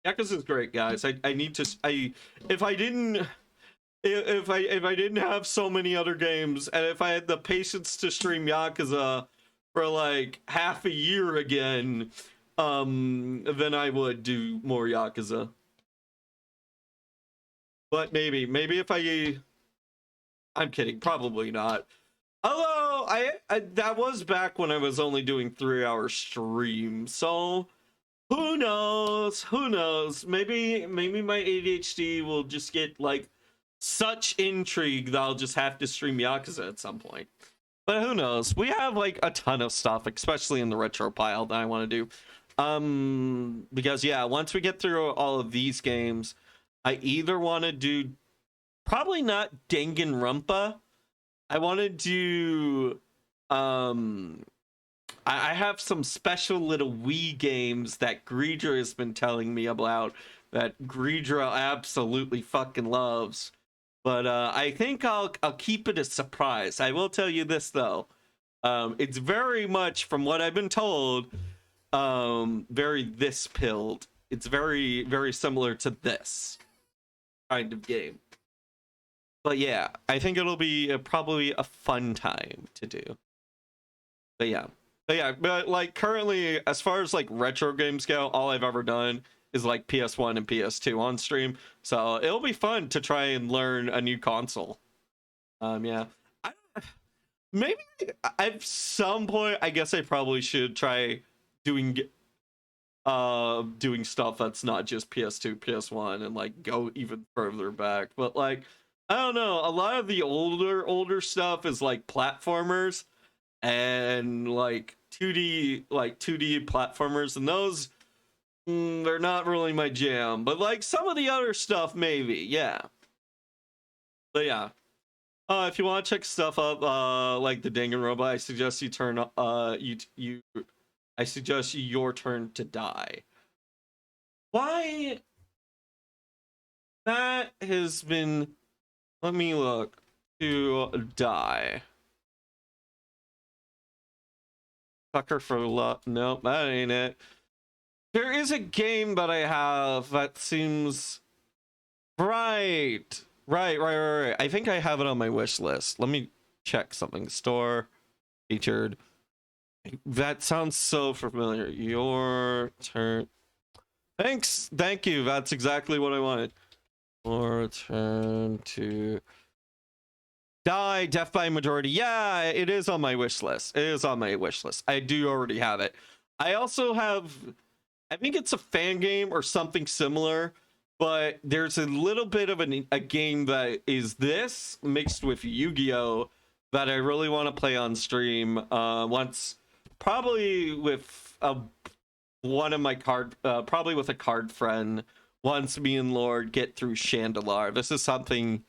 Yakuza is great, guys. I need to if I didn't have so many other games, and if I had the patience to stream Yakuza for like half a year again, then I would do more Yakuza. But maybe if I'm kidding, probably not. Although I that was back when I was only doing 3-hour streams, so who knows? Maybe my ADHD will just get like such intrigue that I'll just have to stream Yakuza at some point. But who knows? We have like a ton of stuff, especially in the retro pile, that I want to do. Because yeah, once we get through all of these games, I either want to do probably not Danganronpa. I want to do I have some special little Wii games that Greedra has been telling me about that Greedra absolutely fucking loves. But I think I'll keep it a surprise. I will tell you this though. It's very much, from what I've been told, very this pilled. It's very, very similar to this kind of game. But yeah, I think it'll be probably a fun time to do. But yeah, like currently, as far as like retro games go, all I've ever done is like PS1 and PS2 on stream. So it'll be fun to try and learn a new console. Yeah, maybe at some point, I guess I probably should try doing stuff that's not just PS2, PS1, and like go even further back. But like, I don't know, a lot of the older stuff is like platformers and like 2D platformers, and those they're not really my jam. But like some of the other stuff, maybe, yeah. But yeah, if you want to check stuff up, like the Danganronpa, I suggest you turn I suggest your turn to die. Why? That has been. Let me look. To die. Sucker for love. Nope, that ain't it. There is a game that I have that seems right. I think I have it on my wish list. Let me check something. Store featured. That sounds so familiar. Your turn. Thanks. Thank you. That's exactly what I wanted. Your turn to die. Death by majority. Yeah, it is on my wish list. I do already have it. I also have, I think it's a fan game or something similar, but there's a little bit of a game that is this mixed with Yu-Gi-Oh! That I really want to play on stream once. Probably with one of my probably with a card friend, once me and Lord get through Chandelar. This is something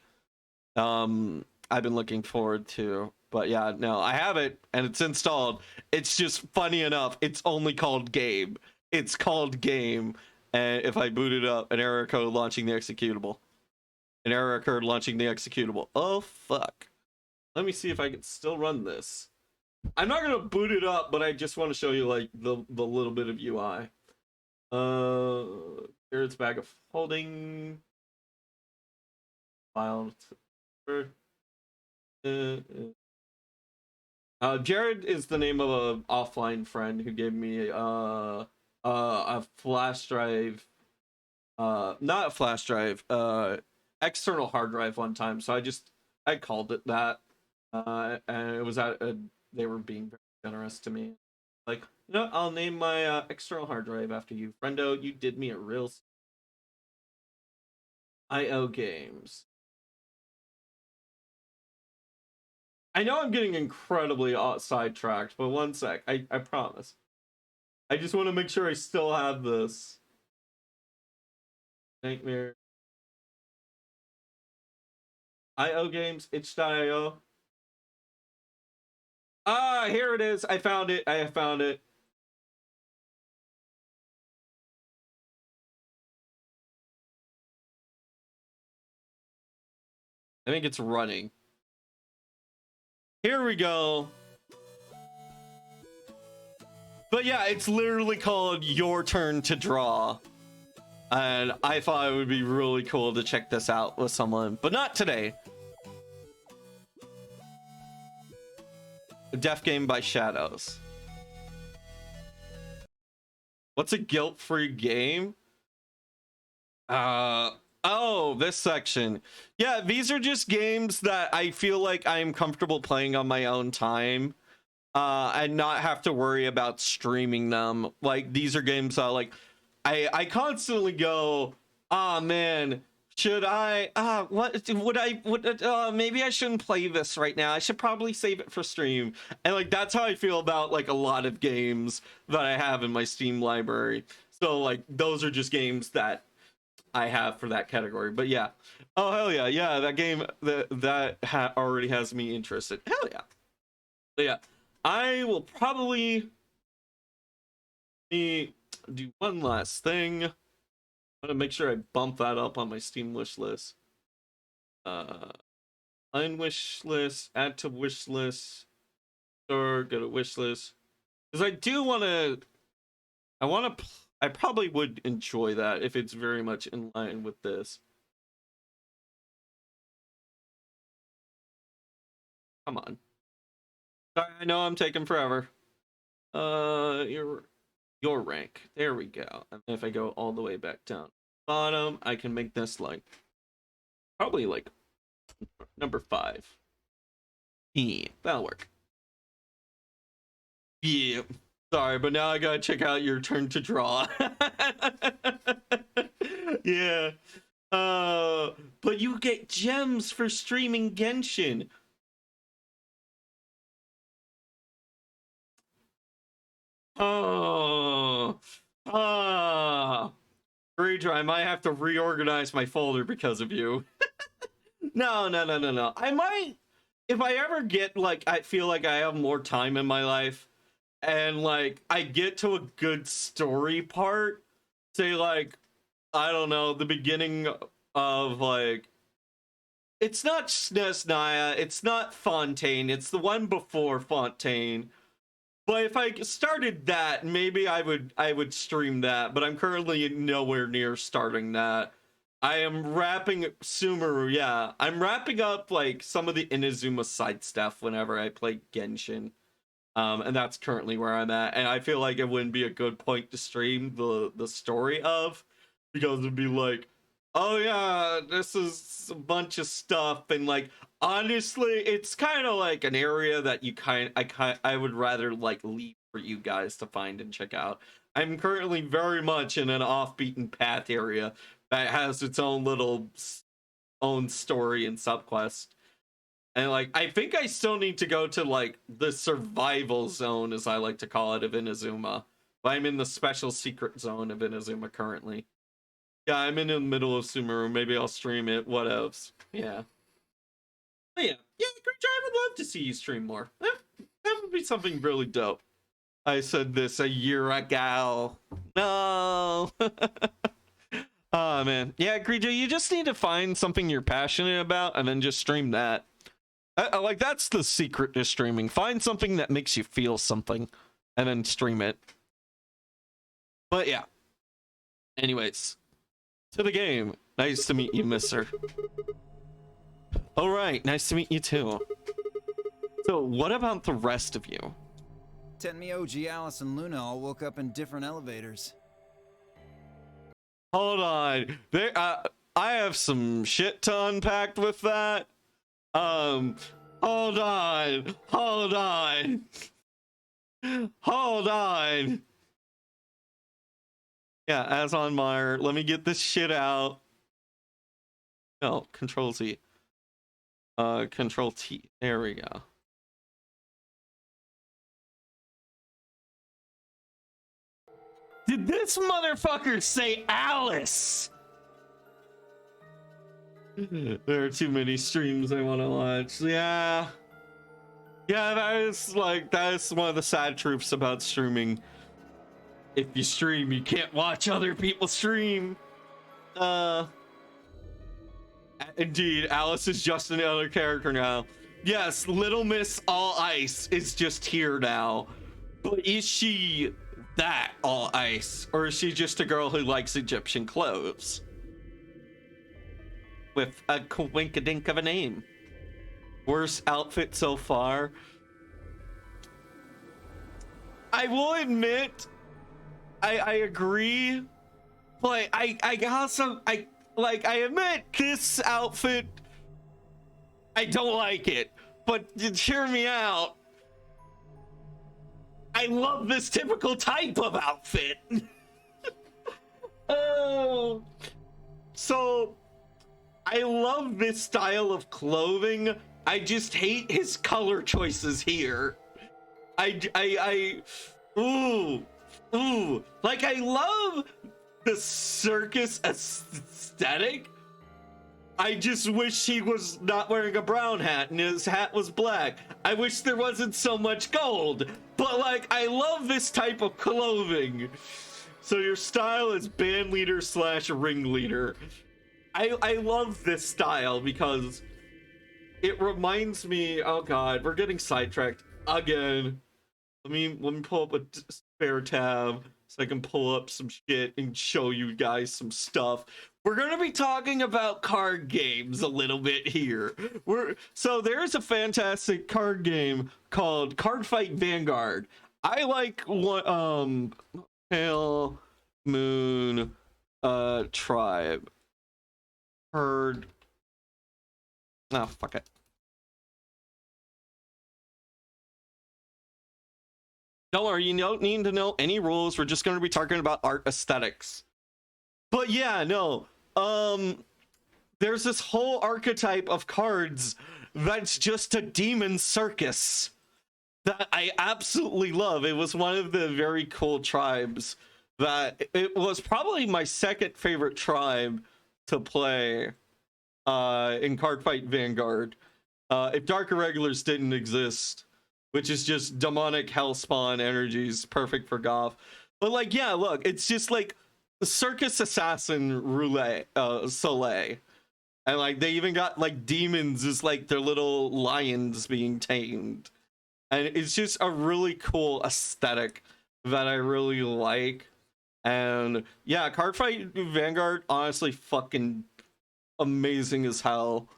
I've been looking forward to. But yeah, no, I have it and it's installed. It's just funny enough, it's only called Game. It's called Game, and if I boot it up, an error code launching the executable. An error occurred launching the executable. Oh, fuck. Let me see if I can still run this. I'm not going to boot it up, but I just want to show you, like, the little bit of UI. Here's bag of holding. File. Jared is the name of an offline friend who gave me a flash drive. Not a flash drive. External hard drive one time. So I called it that. And it was they were being very generous to me. Like, you know, I'll name my external hard drive after you. Friendo, you did me a real IO games. I know I'm getting incredibly sidetracked, but one sec. I promise. I just want to make sure I still have this. Nightmare. IO games, itch.io. Ah, here it is. I found it. I found it. I think it's running. Here we go. But yeah, it's literally called Your Turn to Draw. And I thought it would be really cool to check this out with someone, but not today. A Deaf Game by Shadows. What's a guilt-free game? Oh, this section. Yeah, these are just games that I feel like I'm comfortable playing on my own time. And not have to worry about streaming them. Like, these are games that, like, I constantly go, oh man, should I, maybe I shouldn't play this right now. I should probably save it for stream. And like, that's how I feel about like a lot of games that I have in my Steam library. So like, those are just games that I have for that category. But yeah. Oh, hell yeah. Yeah, that game already has me interested. Hell yeah. But yeah, I will probably do one last thing. I'm gonna make sure I bump that up on my Steam wish list. Find wish list, add to wish list, or go to wish list. Because I do want to. I probably would enjoy that if it's very much in line with this. Come on. Sorry, I know I'm taking forever. Your rank. There we go. And if I go all the way back down bottom, I can make this like probably like number 5. Yeah, that'll work. Yeah. Sorry, but now I gotta check out Your Turn to Draw. Yeah. But you get gems for streaming Genshin. Rager, I might have to reorganize my folder because of you. No. I might, if I ever get, like, I feel like I have more time in my life, and, like, I get to a good story part, say, like, I don't know, the beginning of, like, it's not Snezhnaya, it's not Fontaine, it's the one before Fontaine. But if I started that, maybe I would stream that, but I'm currently nowhere near starting that. I am wrapping Sumeru, yeah. I'm wrapping up like some of the Inazuma side stuff whenever I play Genshin. And that's currently where I'm at. And I feel like it wouldn't be a good point to stream the story of, because it'd be like, oh yeah, this is a bunch of stuff, and like honestly, it's kind of like an area that I would rather like leave for you guys to find and check out. I'm currently very much in an off-beaten path area that has its own little own story and subquest. And like, I think I still need to go to like the survival zone, as I like to call it, of Inazuma. But I'm in the special secret zone of Inazuma currently. Yeah, I'm in the middle of Sumeru. Maybe I'll stream it. What else? Yeah. But yeah, Creature, I would love to see you stream more. That would be something really dope. I said this a year ago. No. Oh man, yeah, Greedo, you just need to find something you're passionate about and then just stream that. Like, that's the secret to streaming. Find something that makes you feel something and then stream it. But yeah. Anyways, to the game. Nice to meet you, mister. All right, nice to meet you too. So what about the rest of you? Tenmi, OG, Alice, and Luna all woke up in different elevators. Hold on. There, I have some shit to unpack with that. Hold on. Hold on. Hold on. Yeah, as on Meyer, let me get this shit out. No, Control Z. Control T. There we go. Did this motherfucker say Alice? There are too many streams I want to watch. Yeah, that is one of the sad truths about streaming. If you stream, you can't watch other people stream. Indeed, Alice is just another character now. Yes, Little Miss All Ice is just here now. But is she that all ice, or is she just a girl who likes Egyptian clothes with a kwinkadink of a name? Worst outfit so far. I will admit, I agree, but I admit this outfit, I don't like it, but hear me out. I love this typical type of outfit. Oh, so I love this style of clothing. I just hate his color choices here. Ooh, like, I love the circus aesthetic. I just wish he was not wearing a brown hat and his hat was black. I wish there wasn't so much gold, but like, I love this type of clothing. So your style is band leader / ringleader. I love this style because it reminds me, oh god, we're getting sidetracked again. Let me pull up a spare tab so I can pull up some shit and show you guys some stuff. We're going to be talking about card games a little bit here. So there's a fantastic card game called Cardfight Vanguard. I like what Pale Moon Tribe. Heard. Oh, fuck it. Don't worry, you don't need to know any rules. We're just going to be talking about art aesthetics. But yeah, no. There's this whole archetype of cards that's just a demon circus that I absolutely love. It was one of the very cool tribes that it was probably my second favorite tribe to play in Cardfight Vanguard. If Dark Irregulars didn't exist, which is just demonic hellspawn energies, perfect for Goth. But like, yeah, look, it's just like Circus Assassin Roulette, Soleil. And like, they even got like demons as like their little lions being tamed. And it's just a really cool aesthetic that I really like. And yeah, Cardfight Vanguard, honestly, fucking amazing as hell.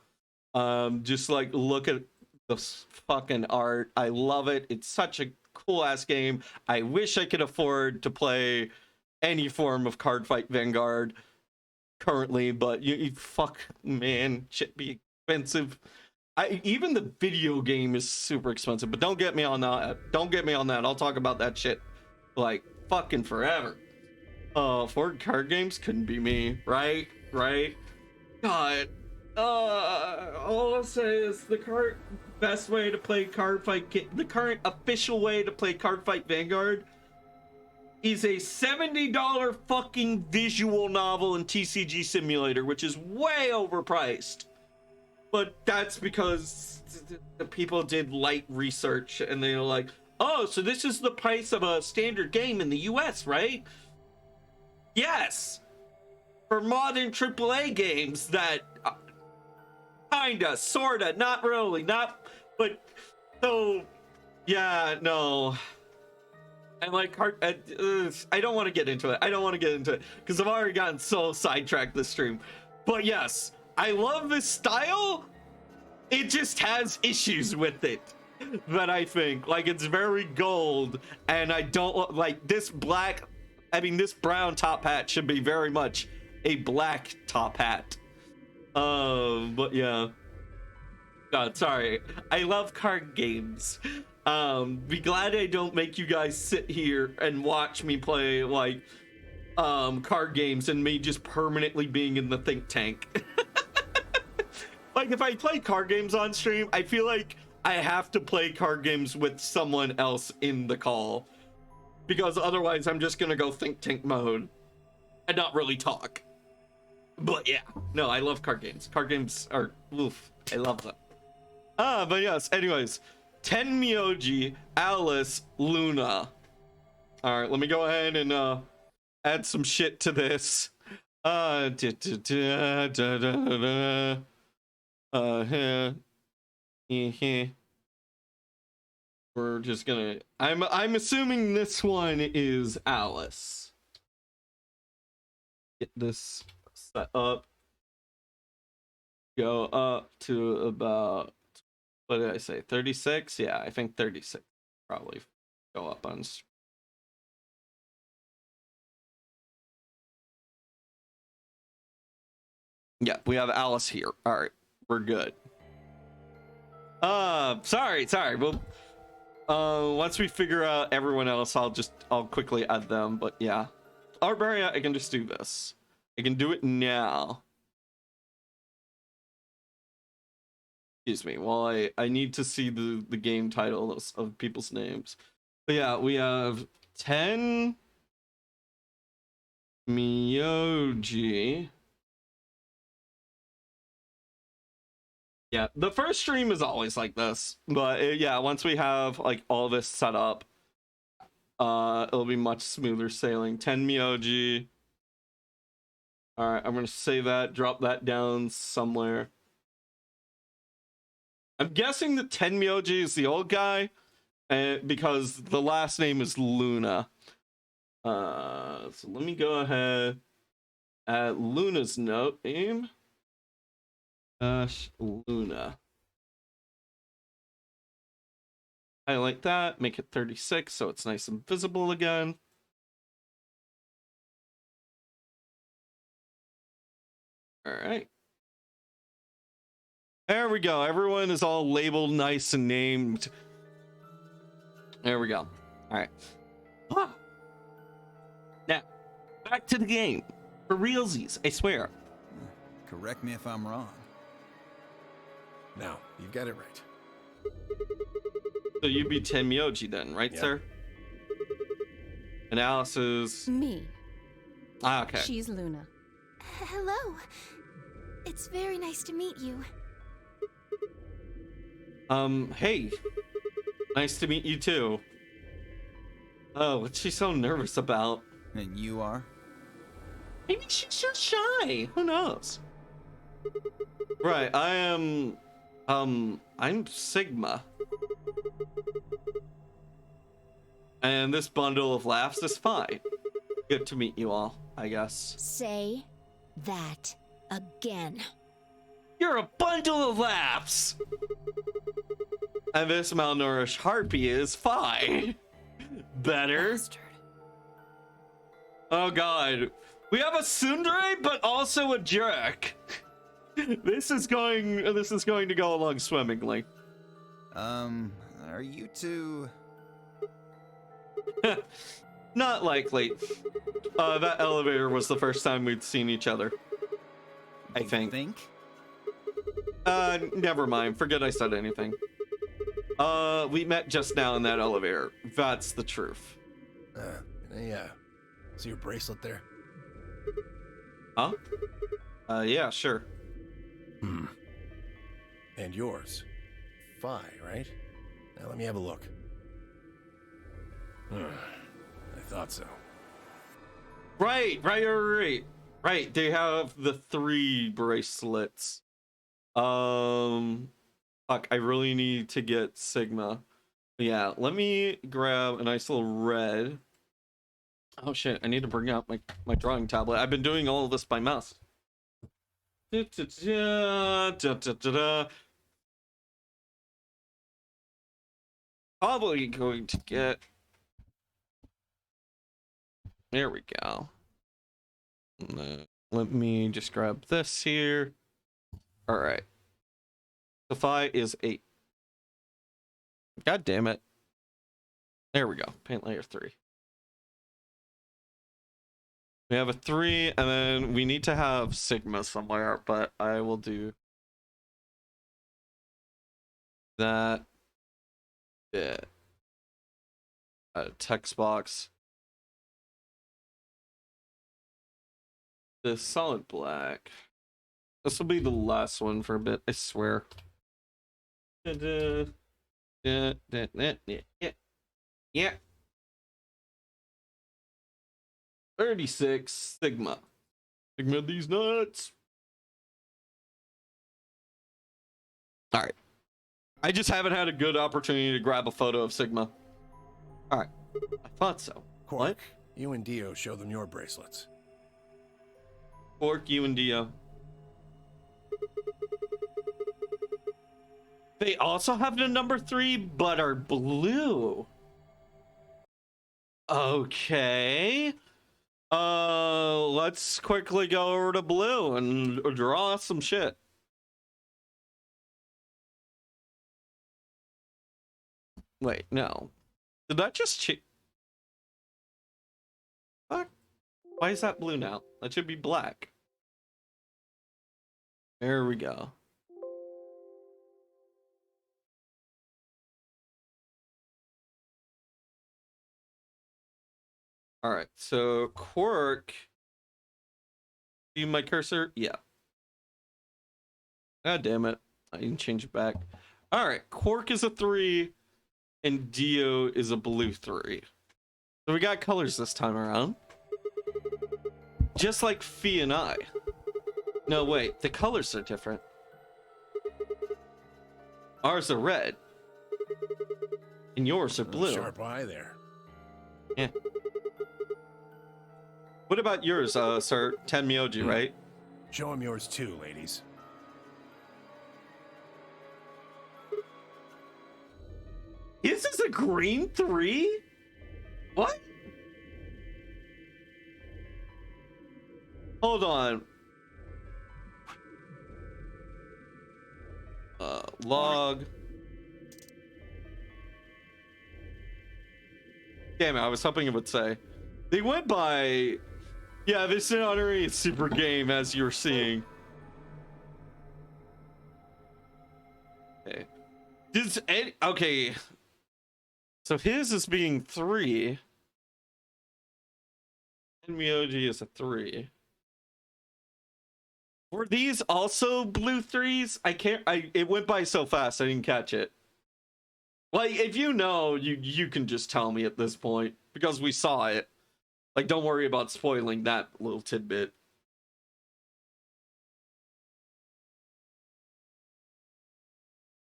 Just like, look at this fucking art. I love it. It's such a cool ass game. I wish I could afford to play any form of Cardfight Vanguard currently, but you fuck, man, shit be expensive. Even the video game is super expensive, but don't get me on that. Don't get me on that. I'll talk about that shit like fucking forever. Ford card games couldn't be me, right? God. All I'll say is the current best way to play the current official way to play Cardfight Vanguard is a $70 fucking visual novel and TCG simulator, which is way overpriced. But that's because the people did light research and they're like, oh, so this is the price of a standard game in the US, right? Yes. for modern AAA games that kinda, sorta, not really, not, but so yeah, no. And like, I don't want to get into it. I don't want to get into it because I've already gotten so sidetracked this stream. But yes, I love this style. It just has issues with it that I think, like, it's very gold, and I don't like this black. I mean, this brown top hat should be very much a black top hat. But yeah. God, sorry. I love card games. Be glad I don't make you guys sit here and watch me play like card games and me just permanently being in the think tank. Like, if I play card games on stream, I feel like I have to play card games with someone else in the call, because otherwise I'm just gonna go think tank mode and not really talk. But yeah, no, I love card games. Card games are oof, I love them. But yes, anyways, Tenmyoji, Alice, Luna. All right, let me go ahead and add some shit to this. We're just gonna. I'm assuming this one is Alice. Get this set up. Go up to about. What did I say? 36? Yeah, I think 36 probably go up on. Yeah, we have Alice here. All right, we're good. Sorry. Well, once we figure out everyone else, I'll quickly add them. But yeah, Artbaria, I can just do this. I can do it now. Excuse me, while I need to see the game titles of people's names. But yeah, we have Tenmyoji. Yeah, the first stream is always like this, but yeah, once we have like all this set up, it'll be much smoother sailing. Tenmyoji. All right, I'm gonna save that, drop that down somewhere. I'm guessing that Tenmyoji is the old guy, because the last name is Luna. So let me go ahead at Luna's name. Luna. Highlight that, make it 36 so it's nice and visible again. All right. There we go. Everyone is all labeled nice and named. There we go. All right. Now, back to the game. For realsies, I swear. Correct me if I'm wrong. Now, you've got it right. So you'd be Tenmyoji then, right, Yep. sir? And Alice is... Me. Ah, okay. She's Luna. Hello. It's very nice to meet you. Hey. Nice to meet you too. Oh, what's she so nervous about? And you are? Maybe she's just shy. Who knows? Right, I am... I'm Sigma. And this bundle of laughs is fine. Good to meet you all, I guess. Say that again. You're a bundle of laughs! And this malnourished harpy is fine. Better. Bastard. Oh god. We have a tsundere, but also a jerk. This is going to go along swimmingly. Are you two... Not likely. That elevator was the first time we'd seen each other. I think. Never mind. Forget I said anything. We met just now in that elevator. That's the truth. Yeah. See your bracelet there? Huh? Yeah, sure. And yours. Phi, right? Now let me have a look. I thought so. Right. Right, they have the 3 bracelets. Fuck, I really need to get Sigma. Yeah, let me grab a nice little red. Oh shit, I need to bring out my drawing tablet. I've been doing all of this by mouse. Probably going to get... There we go. Let me just grab this here. All right. Phi is 8. God damn it. There we go. Paint layer 3. We have a 3, and then we need to have Sigma somewhere, but I will do that bit. Text box. The solid black. This will be the last one for a bit, I swear. Yeah. 36 Sigma. Sigma these nuts. All right. I just haven't had a good opportunity to grab a photo of Sigma. All right. I thought so. Quark, What? you and Dio show them your bracelets. Quark, you and Dio. They also have the number 3, but are blue. Okay. Let's quickly go over to blue and draw some shit. Wait, no. Did that just fuck? Why is that blue now? That should be black. There we go. All right, so Quark. See my cursor? Yeah. God damn it. I didn't change it back. All right, Quark is a 3, and Dio is a blue 3. So we got colors this time around. Just like Fee and I. No, wait, the colors are different. Ours are red. And yours are blue. Sharp eye there. Yeah. What about yours, sir? Tenmyoji, right? Show them yours too, ladies. His is a green 3? What? Hold on. Log. Damn it, I was hoping it would say. They went by... Yeah, this is honorary super game, as you're seeing. Okay. Okay. So his is being 3. And Miyoji is a 3. Were these also blue 3s? It went by so fast I didn't catch it. Like, if you know, you can just tell me at this point, because we saw it. Like, don't worry about spoiling that little tidbit.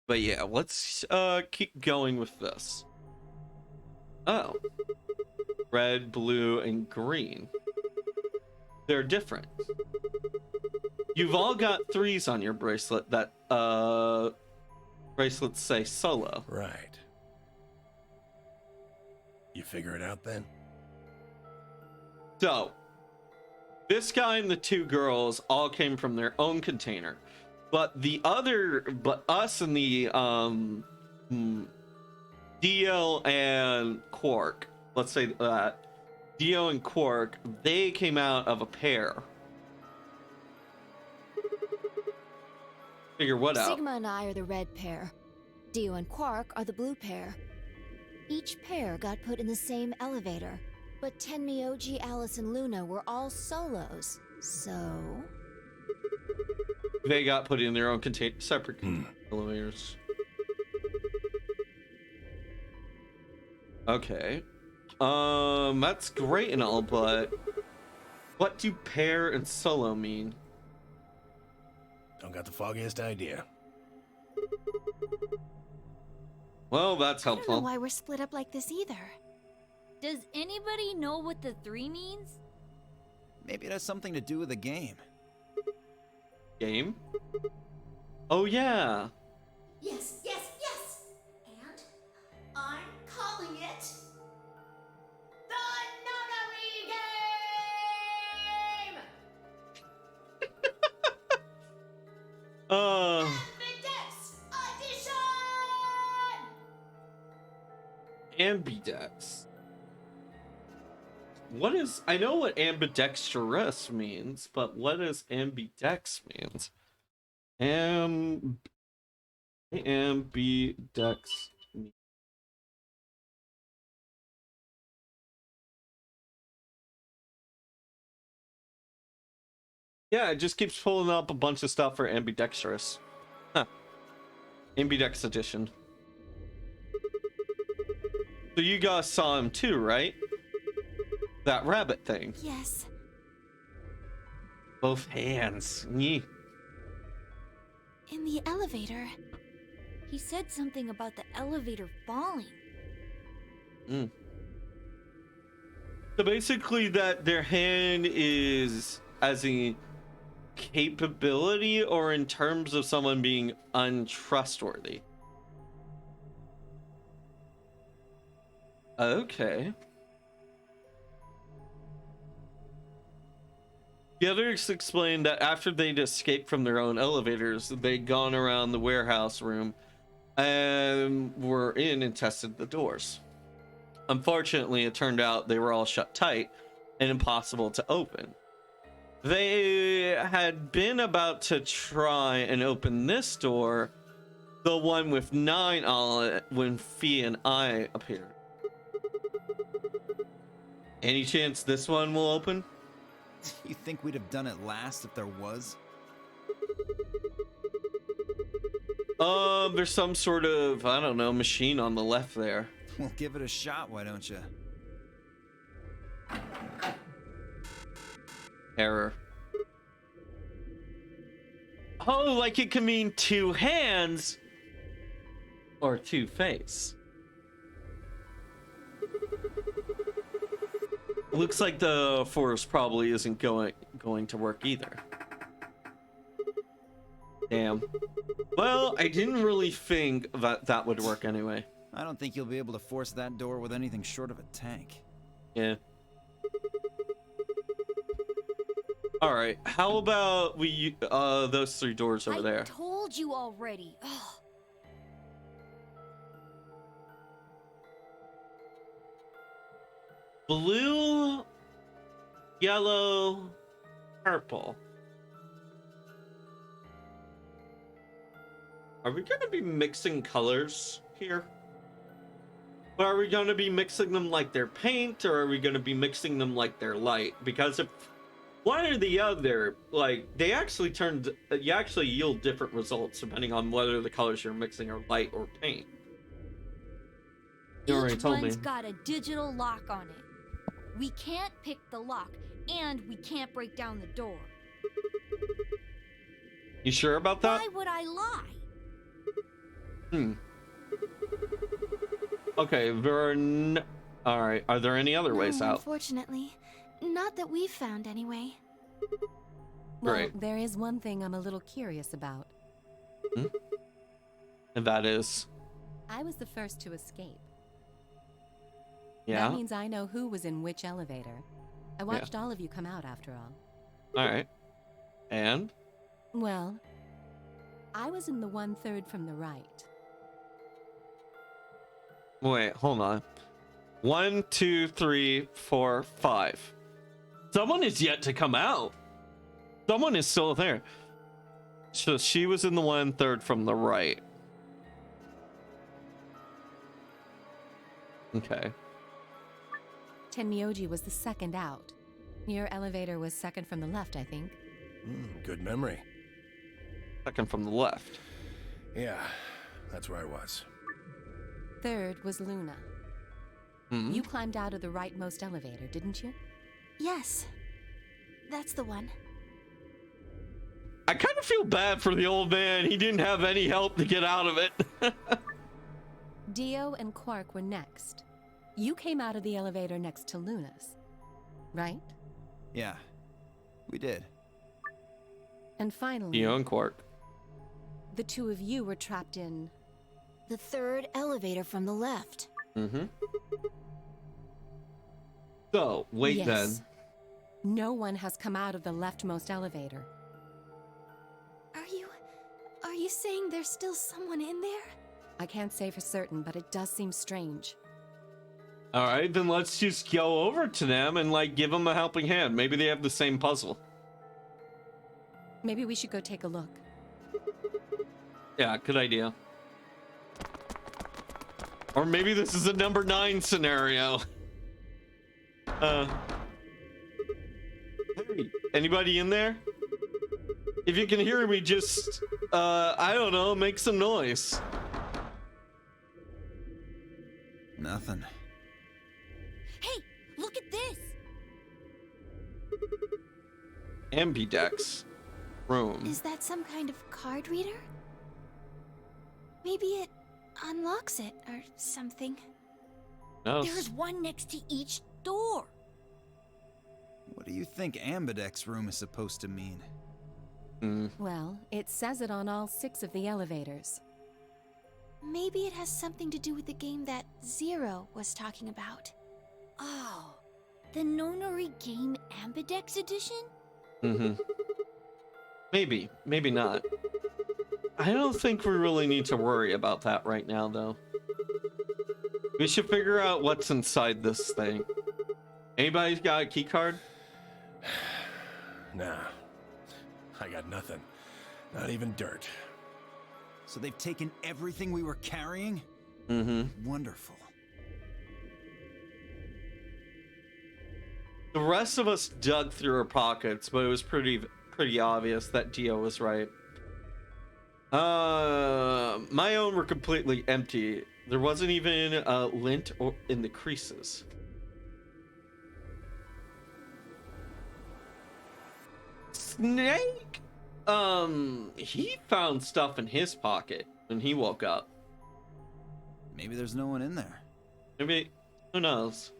But yeah, let's keep going with this. Oh. Red, blue, and green. They're different. You've all got 3s on your bracelet that, bracelets say solo. Right. You figure it out then? So, this guy and the 2 girls all came from their own container. But us and the, Dio and Quark, let's say that, Dio and Quark, they came out of a pair. Figure what out? Sigma and I are the red pair. Dio and Quark are the blue pair. Each pair got put in the same elevator, but Tenmyoji, Alice, and Luna were all solos. So... They got put in their own separate elevators. Okay. That's great and all, but What do pair and solo mean? Don't got the foggiest idea. Well, that's I don't know helpful. why we're split up like this either. Does anybody know what the 3 means? Maybe it has something to do with the game. Game? Oh, yeah. Yes, yes, yes! And I'm calling it the Nonary Game! Ambidex Edition! Ambidex. What is... I know what ambidextrous means, but what does ambidex means? Ambidex. Yeah, it just keeps pulling up a bunch of stuff for ambidextrous. Huh. Ambidex edition. So you guys saw him too, right? That rabbit thing. Yes. Both hands. Nyeh. In the elevator. He said something about the elevator falling. So basically that their hand is as a capability or in terms of someone being untrustworthy. Okay. The others explained that after they'd escaped from their own elevators, they'd gone around the warehouse room and were in and tested the doors. Unfortunately, it turned out they were all shut tight and impossible to open. They had been about to try and open this door, the one with 9 on it, when Fee and I appeared. Any chance this one will open? You think we'd have done it last if there was? There's some sort of, I don't know, machine on the left there. Well, give it a shot, why don't you? Error. Oh, like it can mean 2 hands or 2 face. Looks like the force probably isn't going to work either. Damn. Well, I didn't really think that would work anyway. I don't think you'll be able to force that door with anything short of a tank. Yeah. All right. How about we those 3 doors over there? I told you already. Ugh. Blue, yellow, purple. Are we gonna be mixing colors here? But are we gonna be mixing them like they're paint, or are we gonna be mixing them like they're light? Because if one or the other, like, you actually yield different results depending on whether the colors you're mixing are light or paint. You already Each told me. one's got a digital lock on it. We can't pick the lock, and we can't break down the door. You sure about that? Why would I lie? Okay, all right. Are there any other ways No, out? unfortunately. Not that we've found, anyway. Well, Right. there is one thing I'm a little curious about. And that is, I was the first to escape. yeah. That means I know who was in which elevator. I watched all of you come out after all. All right. And Well, I was in the 1/3 from the right. wait, hold on. 1, 2, 3, 4, 5. Someone is yet to come out. Someone is still there. So she was in the 1/3 from the right. Okay. Tenmyoji was the second out. Your elevator was second from the left, I think. Good memory. Second from the left. Yeah, that's where I was. Third was Luna. Hmm. You climbed out of the rightmost elevator, didn't you? Yes. That's the one. I kind of feel bad for the old man. He didn't have any help to get out of it. Dio and Quark were next. You came out of the elevator next to Luna's, right? Yeah, we did. And finally, Dio and Quark. the two of you were trapped in... The third elevator from the left. Mm-hmm. So, wait Yes. then. No one has come out of the leftmost elevator. Are you saying there's still someone in there? I can't say for certain, but it does seem strange. All right, then let's just go over to them and like give them a helping hand. Maybe they have the same puzzle. Maybe we should go take a look. Yeah, good idea. Or maybe this is a number 9 scenario. Hey, anybody in there? If you can hear me, just, I don't know, make some noise. Nothing. Hey, look at this. Ambidex room. Is that some kind of card reader? Maybe it unlocks it or something. No. There's one next to each door. What do you think Ambidex room is supposed to mean? Well, it says it on all 6 of the elevators. Maybe it has something to do with the game that Zero was talking about. Oh, the Nonary Game Ambidex Edition? Mm-hmm. Maybe not. I don't think we really need to worry about that right now, though. We should figure out what's inside this thing. Anybody got a key card? Nah. I got nothing. Not even dirt. So they've taken everything we were carrying? Mm-hmm. Wonderful. The rest of us dug through our pockets, but it was pretty obvious that Dio was right. My own were completely empty. There wasn't even a lint or in the creases. Snake, he found stuff in his pocket when he woke up. Maybe there's no one in there. Maybe, who knows?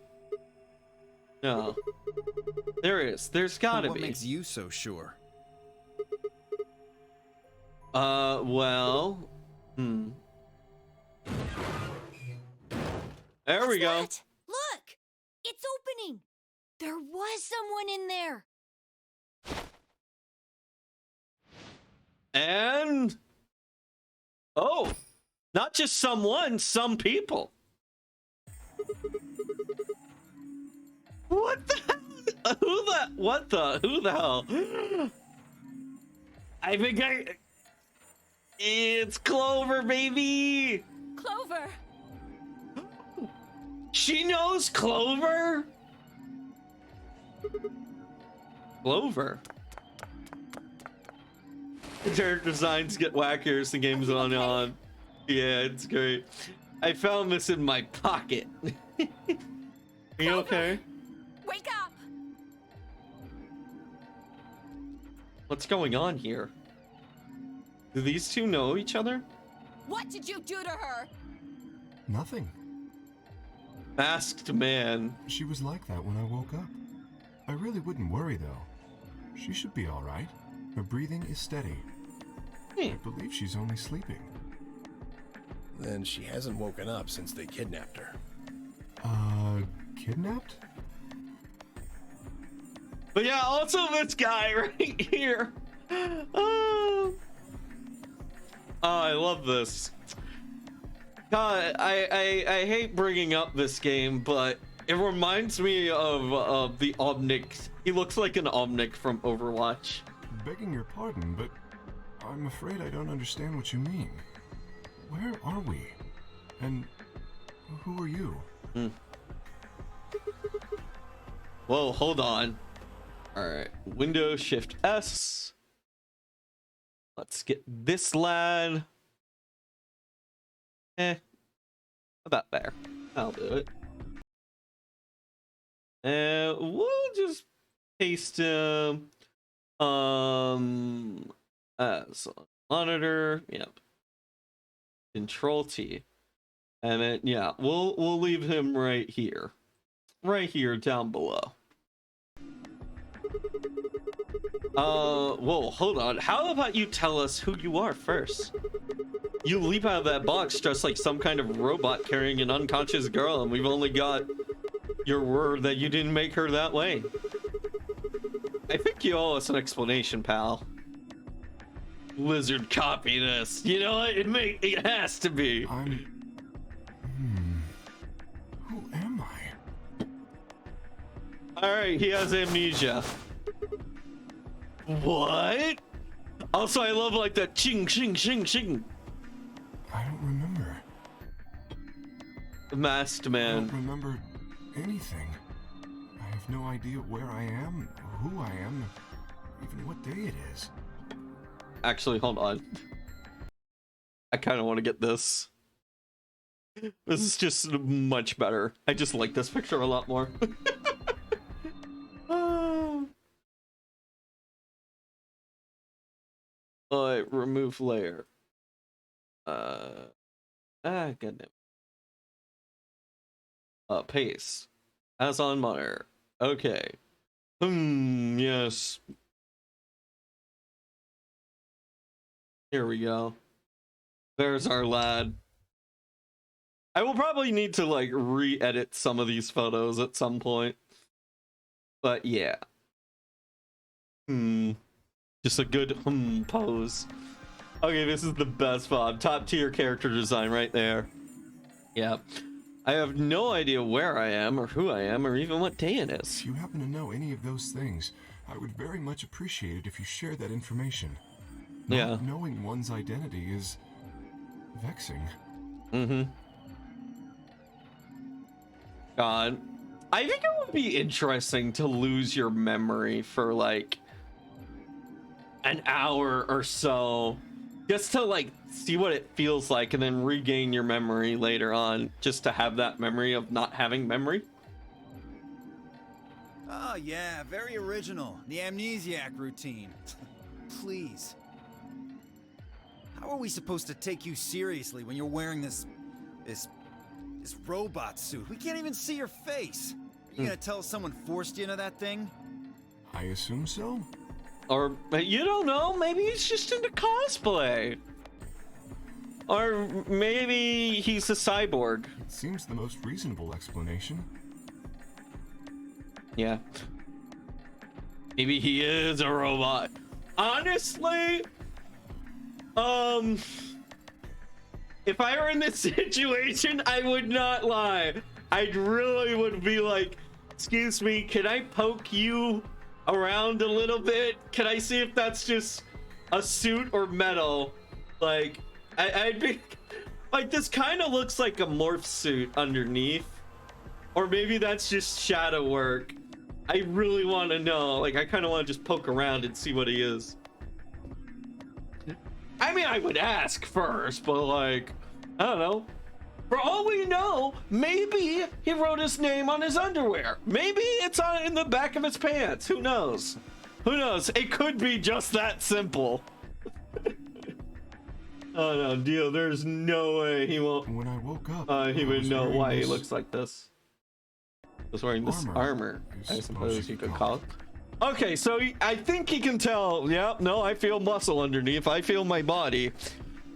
No. There is. There's gotta What be. makes you so sure? Well, There we go. What? Look! It's opening! There was someone in there! And oh, not just someone, some people. What the hell? Who the hell? I think it's Clover, baby. Clover! She knows Clover. Clover. The character designs get wackier as the game's on. Yeah, it's great. I found this in my pocket. Are you okay? Wake up! What's going on here? Do these two know each other? What did you do to her? Nothing. Masked man. She was like that when I woke up. I really wouldn't worry, though. She should be all right. Her breathing is steady. I believe she's only sleeping. Then she hasn't woken up since they kidnapped her. Kidnapped? But yeah, also this guy right here. Oh, I love this. God, I hate bringing up this game, but it reminds me of the Omnic. He looks like an Omnic from Overwatch. Begging your pardon, but I'm afraid I don't understand what you mean. Where are we? And who are you? Whoa, hold on. All right, Windows Shift S. Let's get this lad. About there. I'll do it. And we'll just paste him as a monitor. Yep. Control T. And then yeah, we'll leave him right here. Right here down below. Whoa, hold on. How about you tell us who you are first? You leap out of that box dressed like some kind of robot carrying an unconscious girl, and we've only got your word that you didn't make her that way. I think you owe us an explanation, pal. Lizard, copy this. You know what? It has to be. Who am I? Alright, he has amnesia. What? Also, I love like that ching ching ching ching. I don't remember. The masked I man. don't remember anything. I have no idea where I am, who I am, even what day it is. Actually, hold on. I kind of want to get this. This is just much better. I just like this picture a lot more. Remove layer. Goddamn. Paste. As on monitor. Okay. Yes. Here we go. There's our lad. I will probably need to like re-edit some of these photos at some point. But yeah. Just a good pose. Okay, this is the best fob. Top tier character design right there. Yeah. I have no idea where I am or who I am or even what day it is. If you happen to know any of those things, I would very much appreciate it if you shared that information. Yeah. Not knowing one's identity is vexing. God. I think it would be interesting to lose your memory for like an hour or so. Just to like see what it feels like and then regain your memory later on. Just to have that memory of not having memory. Oh yeah, very original. The amnesiac routine. Please. How are we supposed to take you seriously when you're wearing this robot suit? We can't even see your face. Are you gonna tell us someone forced you into that thing? I assume so. Or you don't know, maybe he's just into cosplay. Or maybe he's a cyborg. It seems the most reasonable explanation. Yeah. Maybe he is a robot. Honestly, if I were in this situation, I would not lie. I really would be like, excuse me, can I poke you around a little bit? Can I see if that's just a suit or metal? Like, I'd be like, this kind of looks like a morph suit underneath. Or maybe that's just shadow work. I really want to know. Like, I kind of want to just poke around and see what he is. I mean, I would ask first, but like, I don't know. For all we know, maybe he wrote his name on his underwear. Maybe it's on in the back of his pants. Who knows? Who knows? It could be just that simple. Oh no, Dio, there's no way he won't. When I woke up, He would know why he this looks like this. He was wearing this armor, I I suppose you could call call it. Okay, so I think he can tell. Yeah, no, I feel muscle underneath. I feel my body.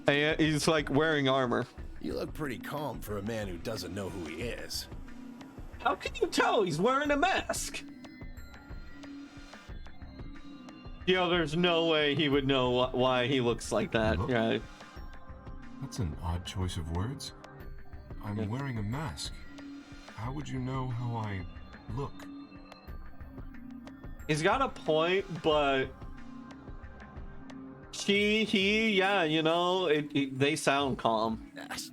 And he's like wearing armor. You look pretty calm for a man who doesn't know who he is. How can you tell? He's wearing a mask. Yo, there's no way he would know why he looks like that. Look. Right? That's an odd choice of words. I'm wearing a mask. How would you know how I look? He's got a point, but he, yeah, you know, they sound calm.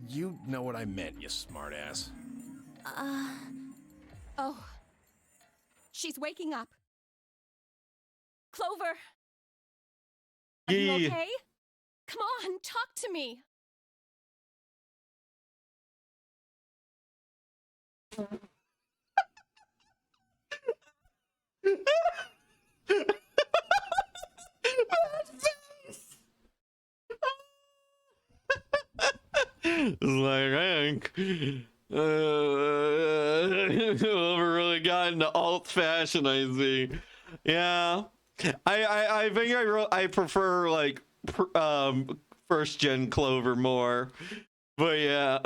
You know what I meant, you smartass. Oh. She's waking up. Clover. Are you Yeah. okay? Come on, talk to me. It's like, Hank, Clover really got into alt fashion, I see. Yeah, I think I prefer like first gen Clover more, but yeah.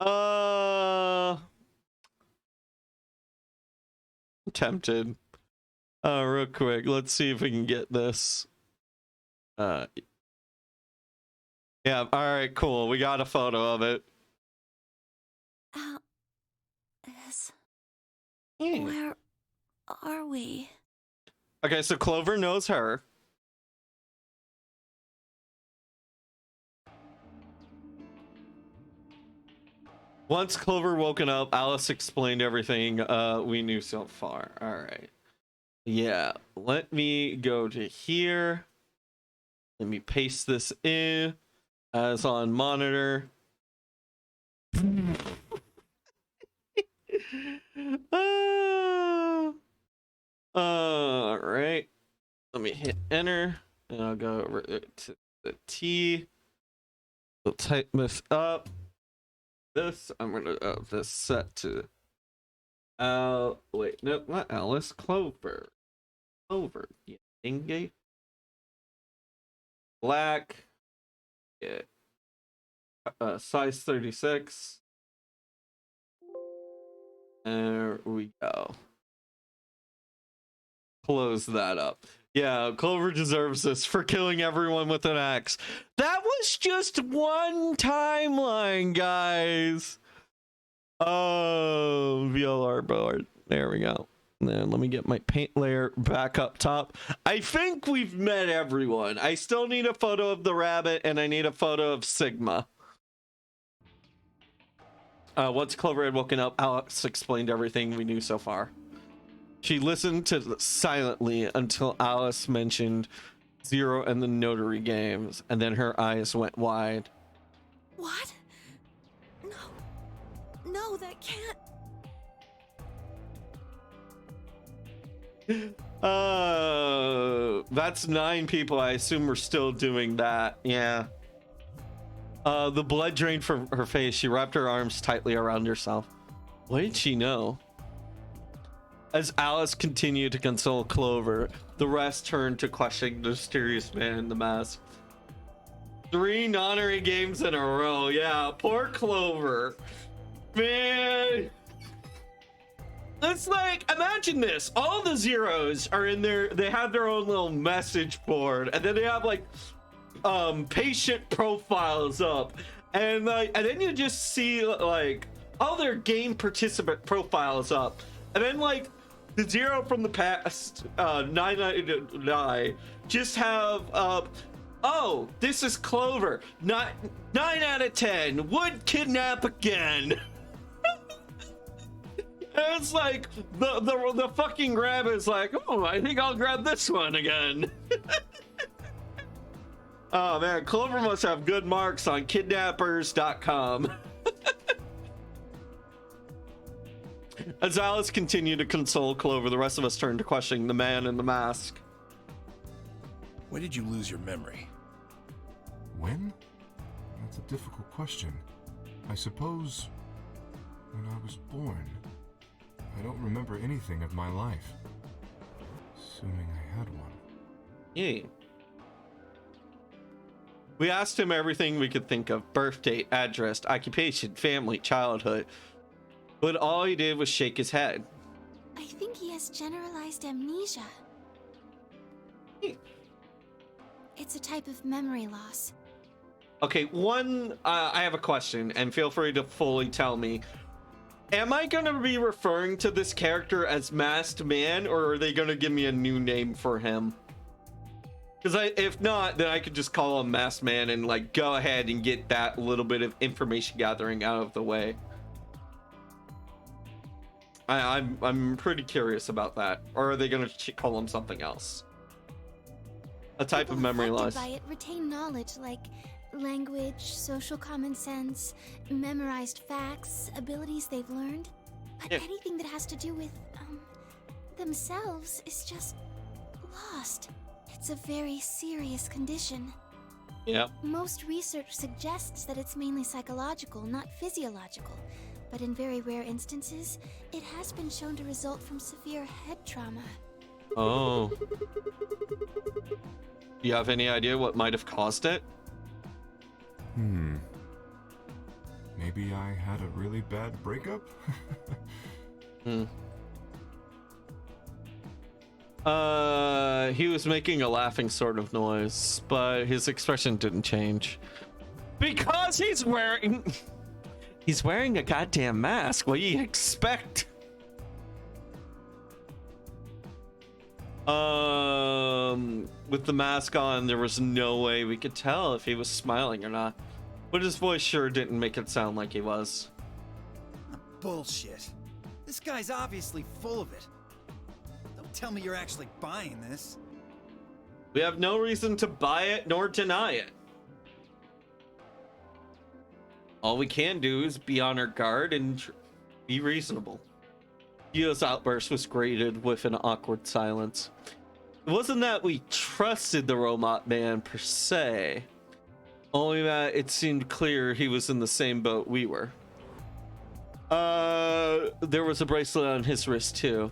I'm tempted. Real quick, let's see if we can get this. Yeah, all right, cool. We got a photo of it. Alice, Hmm. where are we? Okay, so Clover knows her. Once Clover woken up, Alice explained everything we knew so far. All right. Yeah, let me go to here. Let me paste this in as on monitor. All right. Let me hit enter and I'll go over to the T. We'll type this up. This, I'm gonna this set to wait, no, not Alice, Clover. Clover, yeah, Inge. Black, yeah, size 36. There we go. Close that up. Yeah, Clover deserves this for killing everyone with an axe. That was just one timeline, guys. Oh, VLR board. There we go. And then let me get my paint layer back up top. I think we've met everyone. I still need a photo of the rabbit and I need a photo of Sigma. Once Clover had woken up, Alex explained everything we knew so far. She listened to silently until Alice mentioned Zero and the Notary games, and then her eyes went wide. What? No, that can't. That's 9 people. I assume we're still doing that. Yeah. The blood drained from her face. She wrapped her arms tightly around herself. What did she know? As Alice continued to console Clover, the rest turned to questioning the mysterious man in the mask. 3 nonary games in a row. Yeah, poor Clover. Man. It's like, imagine this. All the Zeros are in there. They have their own little message board. And then they have like patient profiles up. And then you just see like all their game participant profiles up. And then like the Zero from the past, 999, just have oh, this is Clover. 9 out of 10. Would kidnap again. It's like the fucking grab is like, oh, I think I'll grab this one again. Oh man, Clover must have good marks on kidnappers.com. As Alice continued to console Clover, the rest of us turned to questioning the man in the mask. When did you lose your memory? When? That's a difficult question. I suppose when I was born. I don't remember anything of my life. Assuming I had one. Yeah. We asked him everything we could think of: birth date, address, occupation, family, childhood. But all he did was shake his head. I think he has generalized amnesia. It's a type of memory loss. Okay, I have a question, and feel free to fully tell me. Am I going to be referring to this character as Masked Man, or are they going to give me a new name for him? Because if not, then I could just call him Masked Man and like go ahead and get that little bit of information gathering out of the way. I'm pretty curious about that. Or are they going to call him something else? A type of memory loss. By it retain knowledge like language, social common sense, memorized facts, abilities they've learned. But anything that has to do with themselves is just lost. It's a very serious condition. Yep. Most research suggests that it's mainly psychological, not physiological. But in very rare instances, it has been shown to result from severe head trauma. Oh. Do you have any idea what might have caused it? Maybe I had a really bad breakup? He was making a laughing sort of noise, but his expression didn't change. Because he's wearing a goddamn mask. What do you expect? With the mask on, there was no way we could tell if he was smiling or not. But his voice sure didn't make it sound like he was. Bullshit. This guy's obviously full of it. Don't tell me you're actually buying this. We have no reason to buy it nor deny it. All we can do is be on our guard and be reasonable. Gio's outburst was greeted with an awkward silence. It wasn't that we trusted the robot man per se, only that it seemed clear he was in the same boat we were. There was a bracelet on his wrist too.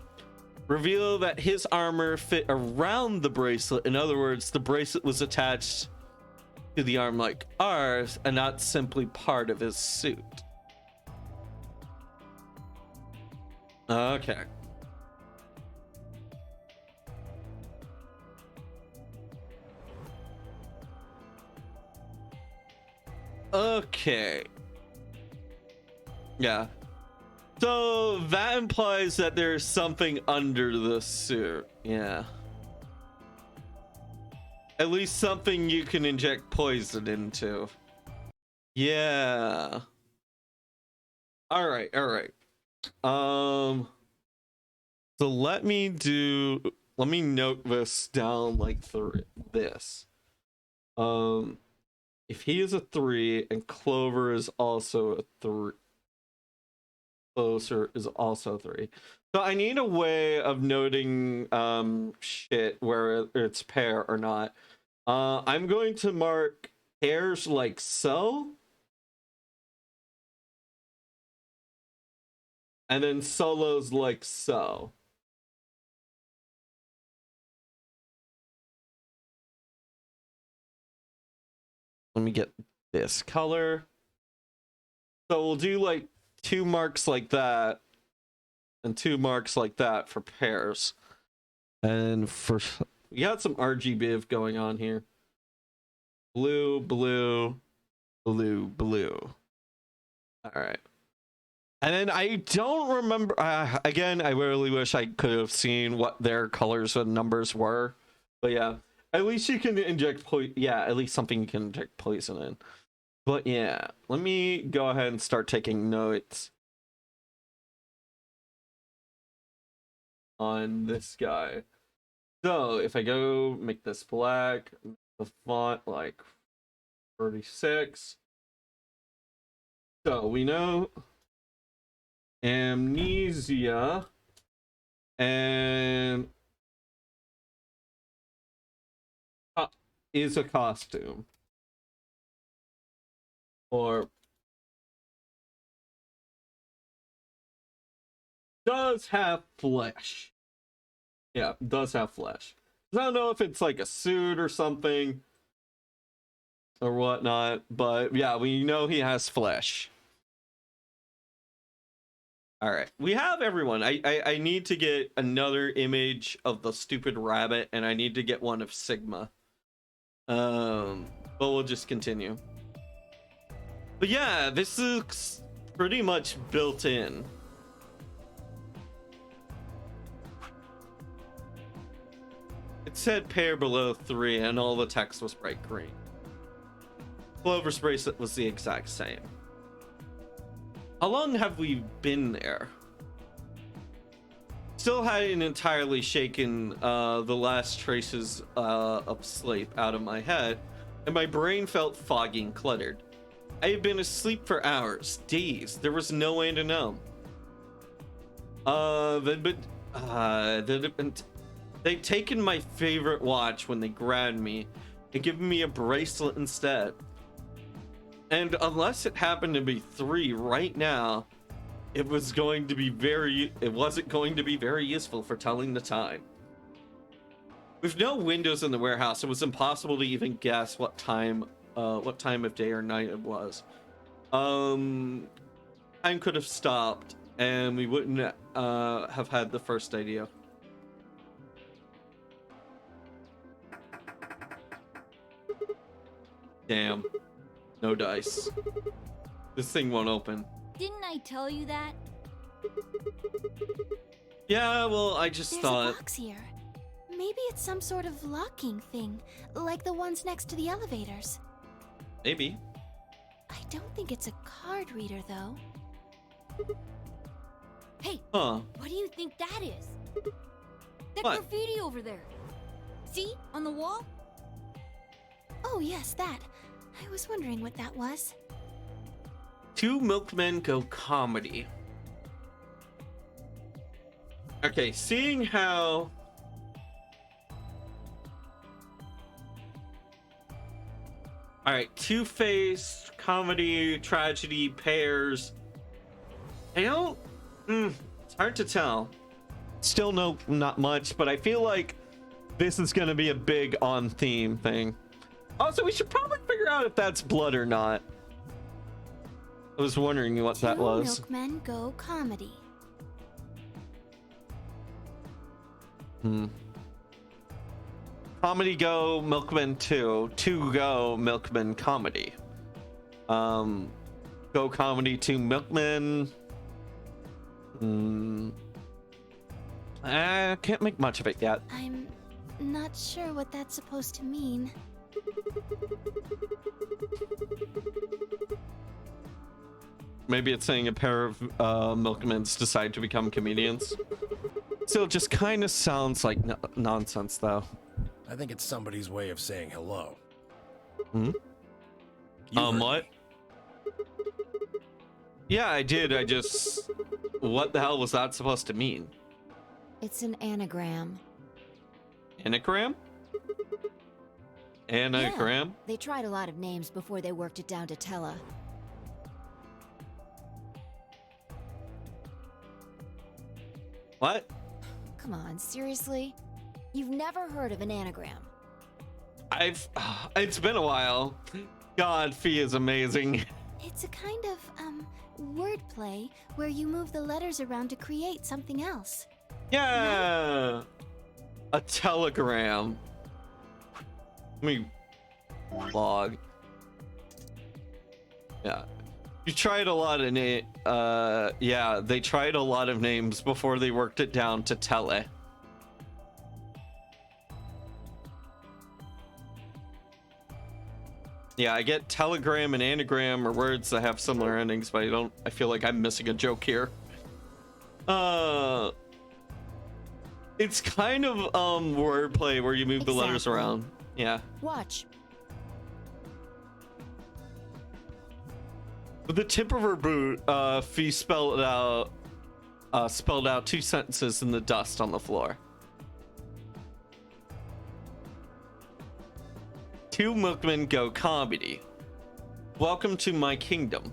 Reveal that his armor fit around the bracelet. In other words, the bracelet was attached to the arm like ours and not simply part of his suit. Okay. Okay. Yeah. So that implies that there's something under the suit. Yeah. At least something you can inject poison into. Yeah. All right. So let me note this down like this. If he is a 3 and Clover is also a 3, Closer is also 3. So I need a way of noting shit where it's Pear or not. I'm going to mark pairs like so. And then solos like so. Let me get this color. So we'll do like 2 marks like that and 2 marks like that for pairs. And for we got some RGB going on here. Blue, blue, blue, blue. All right. And then I don't remember. Again, I really wish I could have seen what their colors and numbers were. But yeah, at least you can inject at least something you can inject poison in. But yeah, let me go ahead and start taking notes on this guy. So if I go make this black, the font like 36. So we know amnesia and is a costume or does have flesh. Yeah, does have flesh. I don't know if it's like a suit or something or whatnot, but yeah, we know he has flesh. All right, we have everyone. I need to get another image of the stupid rabbit, and I need to get one of Sigma. But we'll just continue. But yeah, this looks pretty much built in. It said pair below 3, and all the text was bright green. Clover's bracelet was the exact same. How long have we been there? Still hadn't entirely shaken the last traces of sleep out of my head, and my brain felt foggy and cluttered. I had been asleep for hours, days. There was no way to know. They'd taken my favorite watch when they grabbed me, and giving me a bracelet instead. And unless it happened to be 3 right now, it wasn't going to be very useful for telling the time. With no windows in the warehouse, it was impossible to even guess what time of day or night it was. Time could have stopped, and we wouldn't have had the first idea. Damn. No dice. This thing won't open. Didn't I tell you that? Yeah, well, I just There's thought... a box here. Maybe it's some sort of locking thing, like the ones next to the elevators. Maybe. I don't think it's a card reader, though. Hey, Huh. what do you think that is? That What? graffiti over there. See? On the wall? Oh, yes, that. I was wondering what that was. 2 milkmen go comedy. Okay, seeing how... Alright, Two-Faced, comedy, tragedy, pairs. I don't... it's hard to tell. Still not much, but I feel like this is going to be a big on-theme thing. Also, we should probably figure out if that's blood or not. I was wondering what that was. 2 milkmen go comedy. Comedy go, Milkman 2. 2 go, Milkman comedy. Go comedy 2 Milkman. I can't make much of it yet. I'm not sure what that's supposed to mean. Maybe it's saying a pair of milkmans decide to become comedians. Still, just kind of sounds like nonsense, though. I think it's somebody's way of saying hello. Hmm? You heard What? me. Yeah, I did. I just... What the hell was that supposed to mean? It's an anagram. Anagram? Anagram? Yeah, they tried a lot of names before they worked it down to Tella. What? Come on, seriously? You've never heard of an anagram? It's been a while. God, Fee is amazing. It's a kind of, wordplay where you move the letters around to create something else. Yeah. A telegram. Let me log. Yeah. You tried a lot of yeah, they tried a lot of names before they worked it down to tele. Yeah, I get telegram and anagram are words that have similar endings, but I feel like I'm missing a joke here. It's kind of wordplay where you move the letters Exactly. around. Yeah. Watch. With the tip of her boot, Fee spelled out 2 sentences in the dust on the floor. 2 milkmen go comedy. Welcome to my kingdom.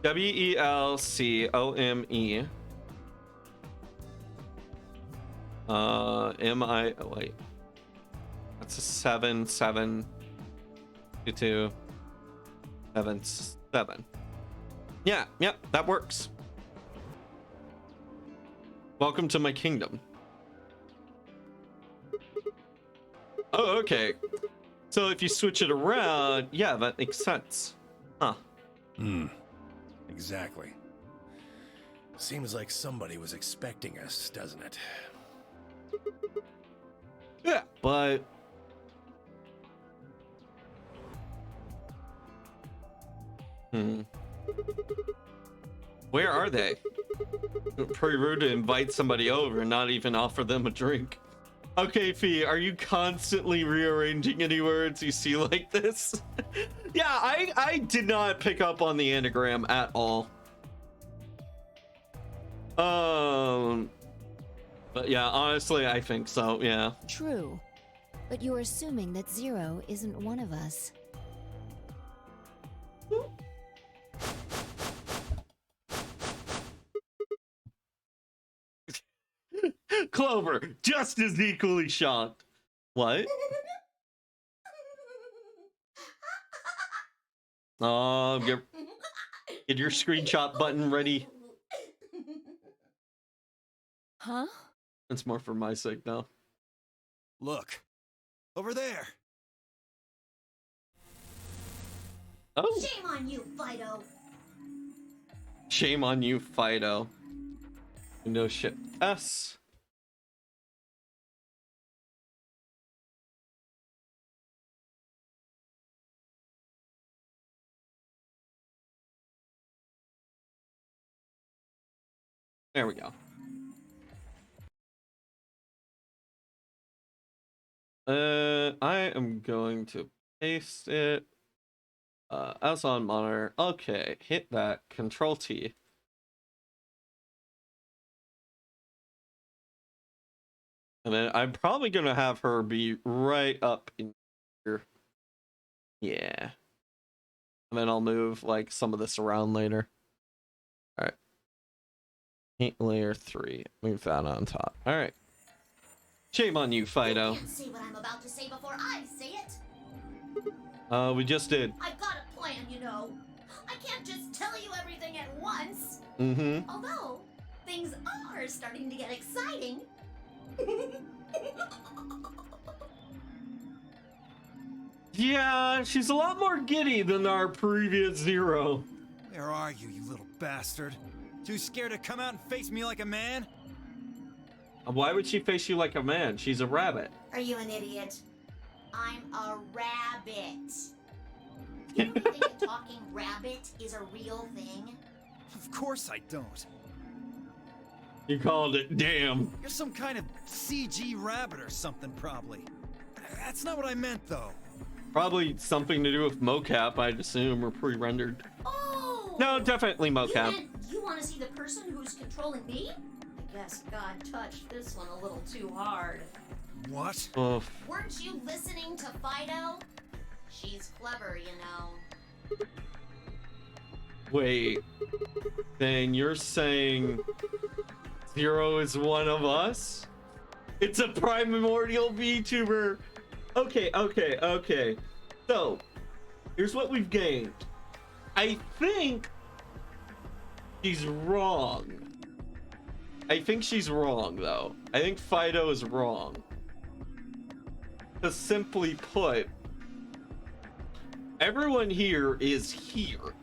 WELCOME. M-I... Oh, wait. That's a 7, 7, 2, 2, 7, 7. Yeah, that works. Welcome to my kingdom. Oh, okay. So if you switch it around, yeah, that makes sense. Huh. Exactly. Seems like somebody was expecting us, doesn't it? Yeah, but... Where are they? Pretty rude to invite somebody over and not even offer them a drink. Okay, Fee, are you constantly rearranging any words you see like this? Yeah, I did not pick up on the anagram at all. But yeah, honestly, I think so, yeah. True. But you're assuming that Zero isn't one of us. Clover, just as equally shocked. What? Oh, get your screenshot button ready. Huh? It's more for my sake now. Look. Over there. Oh, Shame on you, Fido. shame on you, Fido. No shit. S. There we go. I am going to paste it as on monitor. Okay, hit that. Control T. And then I'm probably gonna have her be right up in here. Yeah. And then I'll move like some of this around later. All right. Paint layer 3. Move that on top. All right. Shame on you, Fido. You can't say what I'm about to say before I say it. We just did. I've got a plan, you know. I can't just tell you everything at once. Mm-hmm. Although, things are starting to get exciting. Yeah, she's a lot more giddy than our previous Zero. Where are you, you little bastard? Too scared to come out and face me like a man? Why would she face you like a man? She's a rabbit. Are you an idiot? I'm a rabbit. You don't think a talking rabbit is a real thing? Of course I don't. You called it, damn. You're some kind of CG rabbit or something, probably. That's not what I meant, though. Probably something to do with mocap, I'd assume, or pre-rendered. Oh! No, definitely mocap. You want to see the person who's controlling me? I guess God touched this one a little too hard. What? Oof. Weren't you listening to Fido? She's clever, you know. Wait. Then you're saying Zero is one of us? It's a primordial VTuber. Okay. So, here's what we've gained. I think she's wrong. I think she's wrong, though. I think Fido is wrong. To simply put, everyone here is here.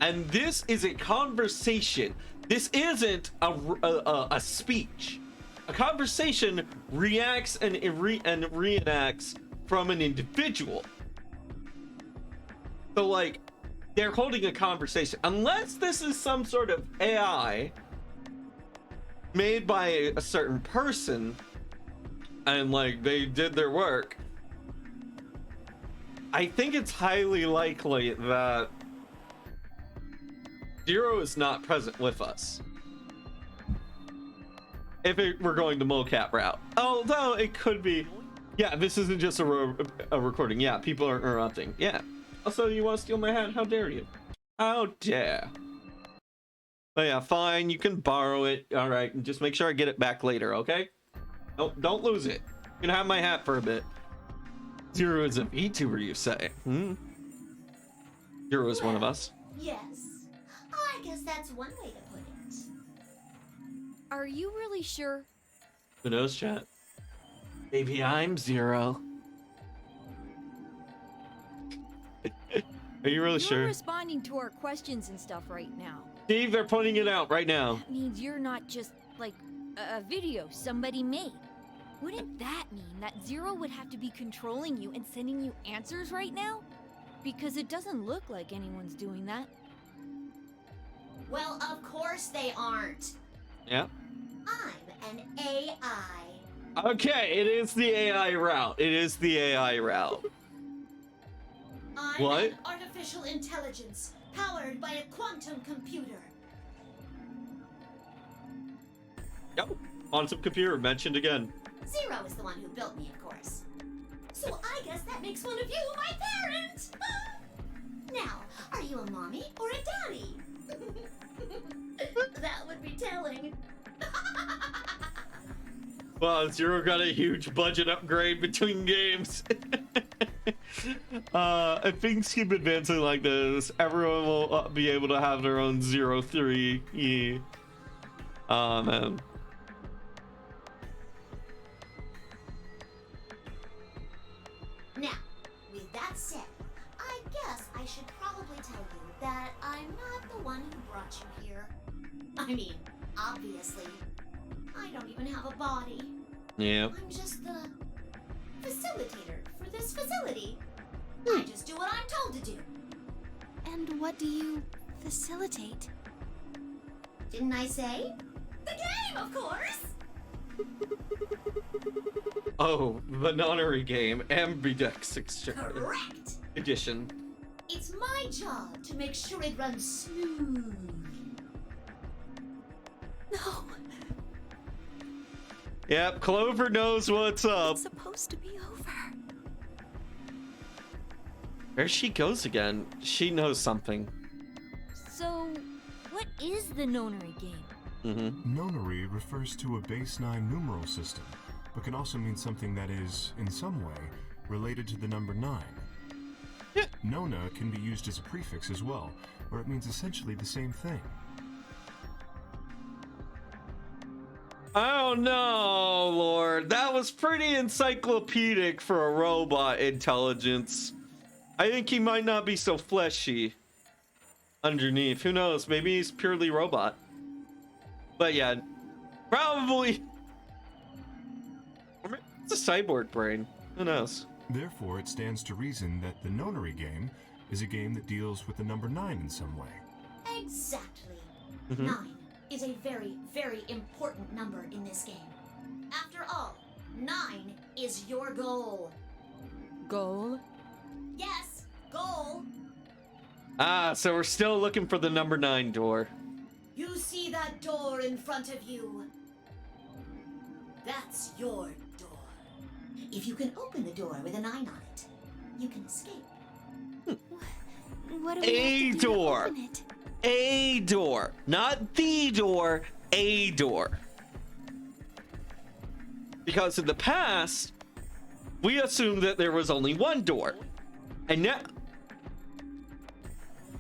And this is a conversation. This isn't a speech. A conversation reacts and reenacts from an individual. So, like, they're holding a conversation. Unless this is some sort of AI made by a certain person and, like, they did their work, I think it's highly likely that Zero is not present with us. If we're going the mocap route. Although it could be. Yeah, this isn't just a recording. Yeah, people are interrupting. Yeah. Also, you want to steal my hat? How dare you? How dare. But yeah, fine. You can borrow it. All right. And just make sure I get it back later, okay? Don't lose it. You can have my hat for a bit. Zero is a VTuber, you say? Zero is one of us. Yes. I guess that's one way to put it. Are you really sure? Who knows, chat? Maybe I'm Zero. Are you really You're sure? responding to our questions and stuff right now. Steve, they're pointing it out right now. That means you're not just, like, a video somebody made. Wouldn't that mean that Zero would have to be controlling you and sending you answers right now? Because it doesn't look like anyone's doing that. Well, of course they aren't. Yeah. I'm an AI. Okay, it is the AI route. It is the AI route. I'm What? an artificial intelligence powered by a quantum computer. Yep. Quantum computer mentioned again. Zero is the one who built me, of course. So I guess that makes one of you my parent. Now, are you a mommy or a daddy? That would be telling. Wow, Zero got a huge budget upgrade between games. If things keep advancing like this, everyone will be able to have their own 03. Yeah. Oh, man. Now, with that said, I guess I should probably tell you that I'm not the one who brought you here. I mean, obviously, I don't even have a body. Yeah. I'm just the facilitator for this facility. I just do what I'm told to do. And what do you facilitate? Didn't I say? The game, of course! Oh, the nonary game, Ambidex Correct! edition. It's my job to make sure it runs smooth. No, Yep, Clover knows what's up. it's supposed to be over. There she goes again. She knows something. So, what is the nonary game? Nonary refers to a base 9 numeral system, but can also mean something that is, in some way, related to the number 9. Nona can be used as a prefix as well, where it means essentially the same thing. Oh no, Lord. That was pretty encyclopedic for a robot intelligence. I think he might not be so fleshy underneath. Who knows? Maybe he's purely robot. But yeah, probably. Or maybe it's a cyborg brain. Who knows? Therefore, it stands to reason that the nonary game is a game that deals with the number 9 in some way. Exactly. 9 is a very, very important number in this game. After all, 9 is your goal. Goal? Yes, goal. Ah, so we're still looking for the number 9 door. You see that door in front of you? That's your door. If you can open the door with a 9 on it, you can escape. What do we A have to do to door. open it? A door. Not the door, a door. Because in the past, we assumed that there was only one door. And now...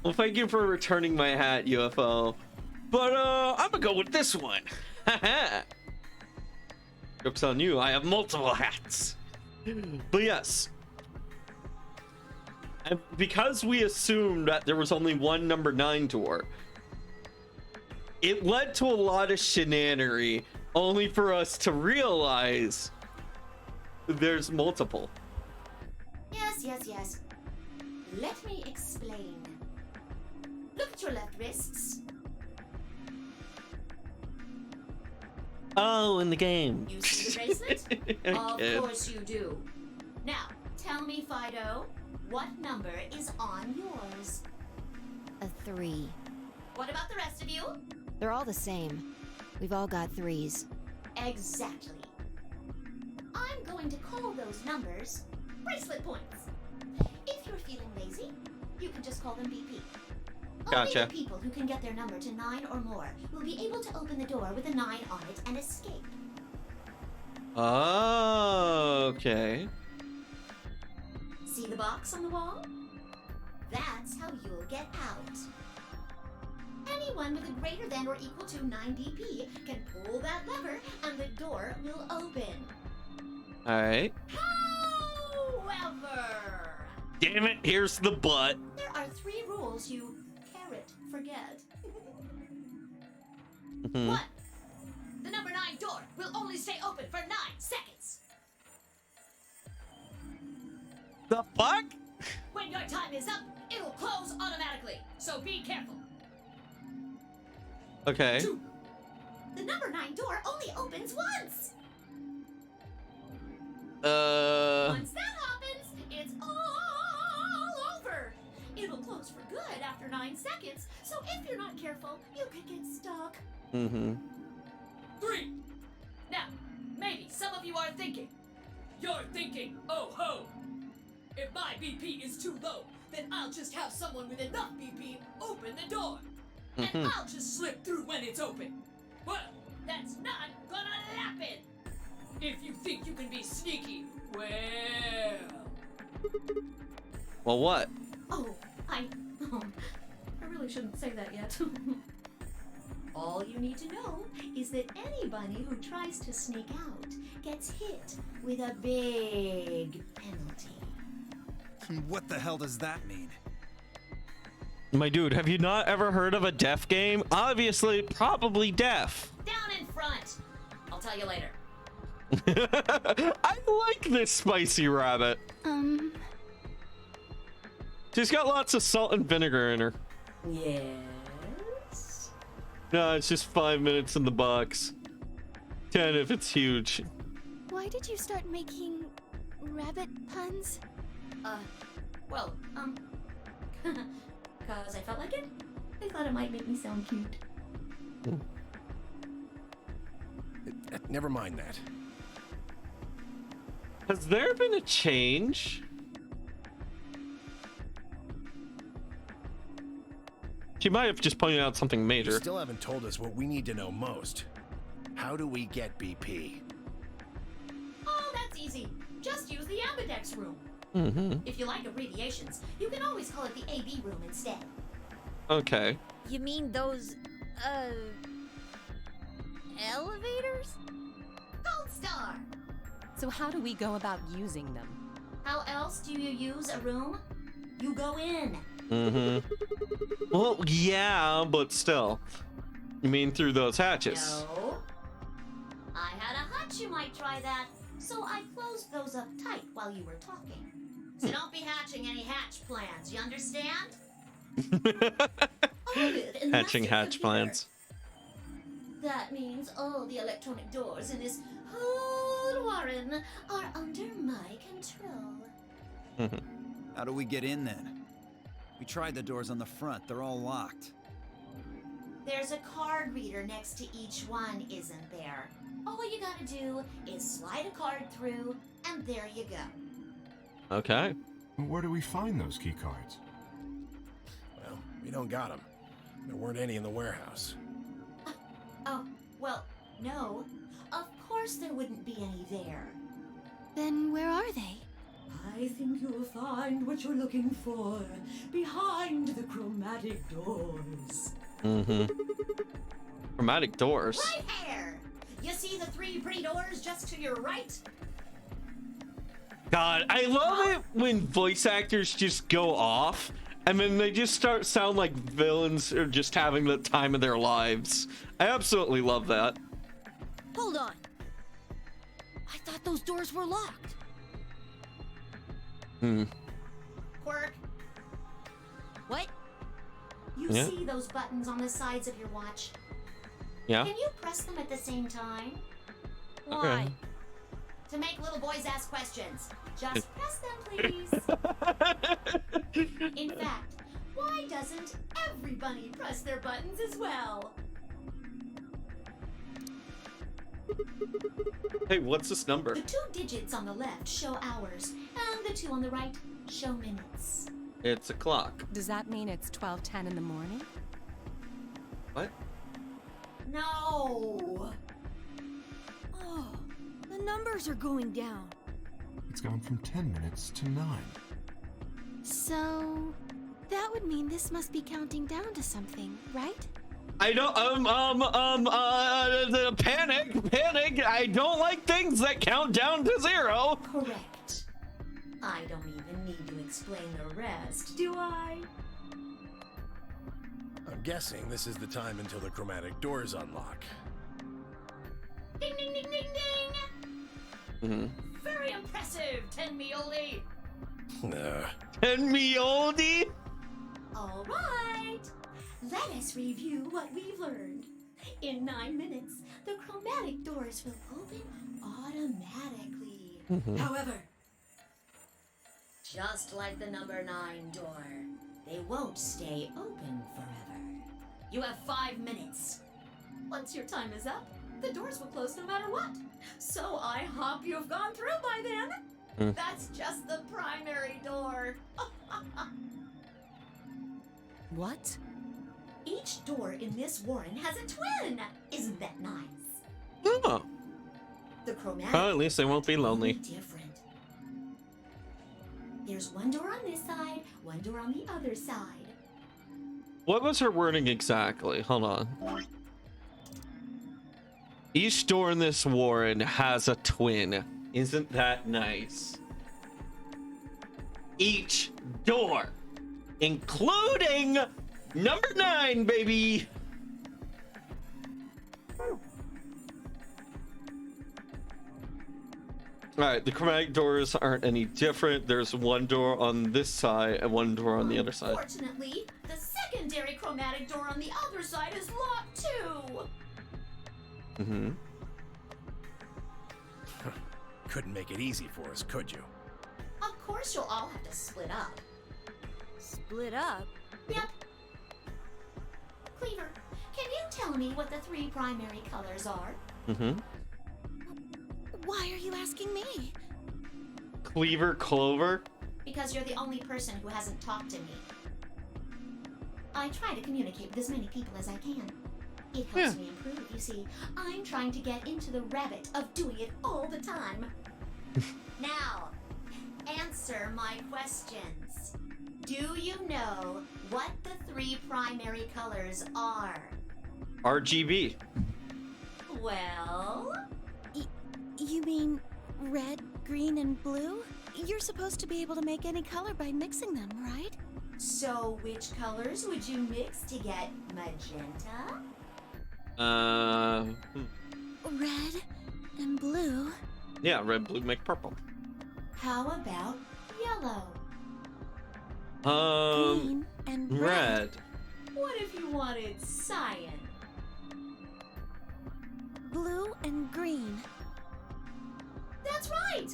Well, thank you for returning my hat, UFO. But, I'm gonna go with this one. Haha. Joke's on you, I have multiple hats. But yes. And because we assumed that there was only one number 9 door, it led to a lot of shenanery, only for us to realize there's multiple. Yes, yes, yes. Let me explain. Look at your left wrists. Oh, in the game. You see the bracelet? Okay. Of course you do. Now, tell me, Fido, what number is on yours? A 3. What about the rest of you? They're all the same. We've all got 3s. Exactly. I'm going to call those numbers bracelet points. If you're feeling lazy, you can just call them BP. Gotcha. Only the people who can get their number to 9 or more will be able to open the door with a 9 on it and escape. Oh, okay. See the box on the wall? That's how you'll get out. Anyone with a greater than or equal to 9 BP can pull that lever and the door will open. Alright. However, Damn it, here's the butt. there are 3 rules you carrot forget. Mhm. 1. The number 9 door will only stay open for 9 seconds. The fuck? When your time is up, it'll close automatically, so be careful. Okay. 2. The number 9 door only opens once. Once that happens, it's all over. It'll close for good after 9 seconds, so if you're not careful, you could get stuck. Mm-hmm. 3. Now, maybe some of you are thinking, You're thinking, oh ho! If my BP is too low, then I'll just have someone with enough BP open the door. And I'll just slip through when it's open. Well, that's not gonna happen. If you think you can be sneaky, Well, what? Oh, I really shouldn't say that yet. All you need to know is that anybody who tries to sneak out gets hit with a big penalty. What the hell does that mean? My dude, have you not ever heard of a deaf game? Obviously, probably deaf. Down in front. I'll tell you later. I like this spicy rabbit. She's got lots of salt and vinegar in her. Yes? No, it's just 5 minutes in the box. 10 if it's huge. Why did you start making rabbit puns? Well, cause I felt like it. I thought it might make me sound cute. Never mind that. Has there been a change? She might have just pointed out something You major. still haven't told us what we need to know most. How do we get BP? Oh, that's easy. Just use the Ambidex room. If you like abbreviations, you can always call it the AB room instead. Okay. You mean those, elevators? Gold Star! So how do we go about using them? How else do you use a room? You go in. Well, yeah, but still. You mean through those hatches? No. I had a hunch you might try that, so I closed those up tight while you were talking. So don't be hatching any hatch plans, you understand? Hatching hatch plans. That means all the electronic doors in this whole warren are under my control. How do we get in then? We tried the doors on the front. They're all locked. There's a card reader next to each one, isn't there? All you gotta do is slide a card through, and there you go. Okay. Where do we find those key cards? Well, we don't got them. There weren't any in the warehouse. Oh, well, no. Of course there wouldn't be any there. Then where are they? I think you'll find what you're looking for behind the chromatic doors. Chromatic doors. Right here! You see the 3 pretty doors just to your right? God, I love it when voice actors just go off and then they just sound like villains or just having the time of their lives. I absolutely love that. Hold on. I thought those doors were locked. Quirk, What? you Yeah? see those buttons on the sides of your watch? Yeah? Can you press them at the same time? Why? To make little boys ask questions. Just press them, please. In fact, why doesn't everybody press their buttons as well? Hey, what's this number? The 2 digits on the left show hours, and the 2 on the right show minutes. It's a clock. Does that mean it's 12:10 in the morning? What? No! Oh, the numbers are going down. It's gone from 10 minutes to 9. So, that would mean this must be counting down to something, right? I don't, panic. I don't like things that count down to 0. Correct. I don't even need to explain the rest, do I? I'm guessing this is the time until the chromatic doors unlock. Ding, ding, ding, ding, ding! Very impressive, Tenmioli! 10 me oldie. All right, let us review what we've learned. In 9 minutes, the chromatic doors will open automatically. However, just like the number 9 door, they won't stay open forever. You have 5 minutes. Once your time is up, the doors will close no matter what. So I hope you've gone through by then. That's just the primary door. What? Each door in this warren has a twin. Isn't that nice? Oh. The chromatic. Well, at least they won't be lonely. Different. There's one door on this side, one door on the other side. What was her wording exactly? Hold on. Each door in this warren has a twin. Isn't that nice? Each door, including number 9, baby. All right, the chromatic doors aren't any different. There's one door on this side and one door on the other side. Unfortunately, the secondary chromatic door on the other side is locked too. Mm-hmm. Couldn't make it easy for us, could you? Of course, you'll all have to split up. Split up? Yep. Cleaver, can you tell me what the 3 primary colors are? Mm-hmm. Why are you asking me? Cleaver, Clover. Because you're the only person who hasn't talked to me. I try to communicate with as many people as I can. It helps me improve, you see. I'm trying to get into the rabbit of doing it all the time. Now, answer my questions. Do you know what the 3 primary colors are? RGB. Well... You mean red, green, and blue? You're supposed to be able to make any color by mixing them, right? So which colors would you mix to get magenta? Red and blue. Yeah, red, blue make purple. How about yellow? Green and red. What if you wanted cyan? Blue and green. That's right!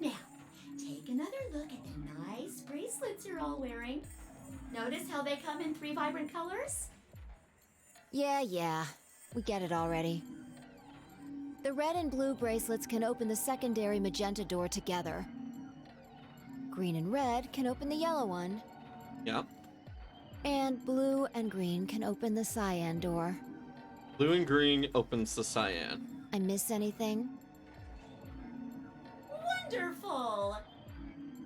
Now, take another look at the nice bracelets you're all wearing. Notice how they come in 3 vibrant colors? Yeah. We get it already. The red and blue bracelets can open the secondary magenta door together. Green and red can open the yellow one. Yep. And blue and green can open the cyan door. Blue and green opens the cyan. I miss anything? Wonderful!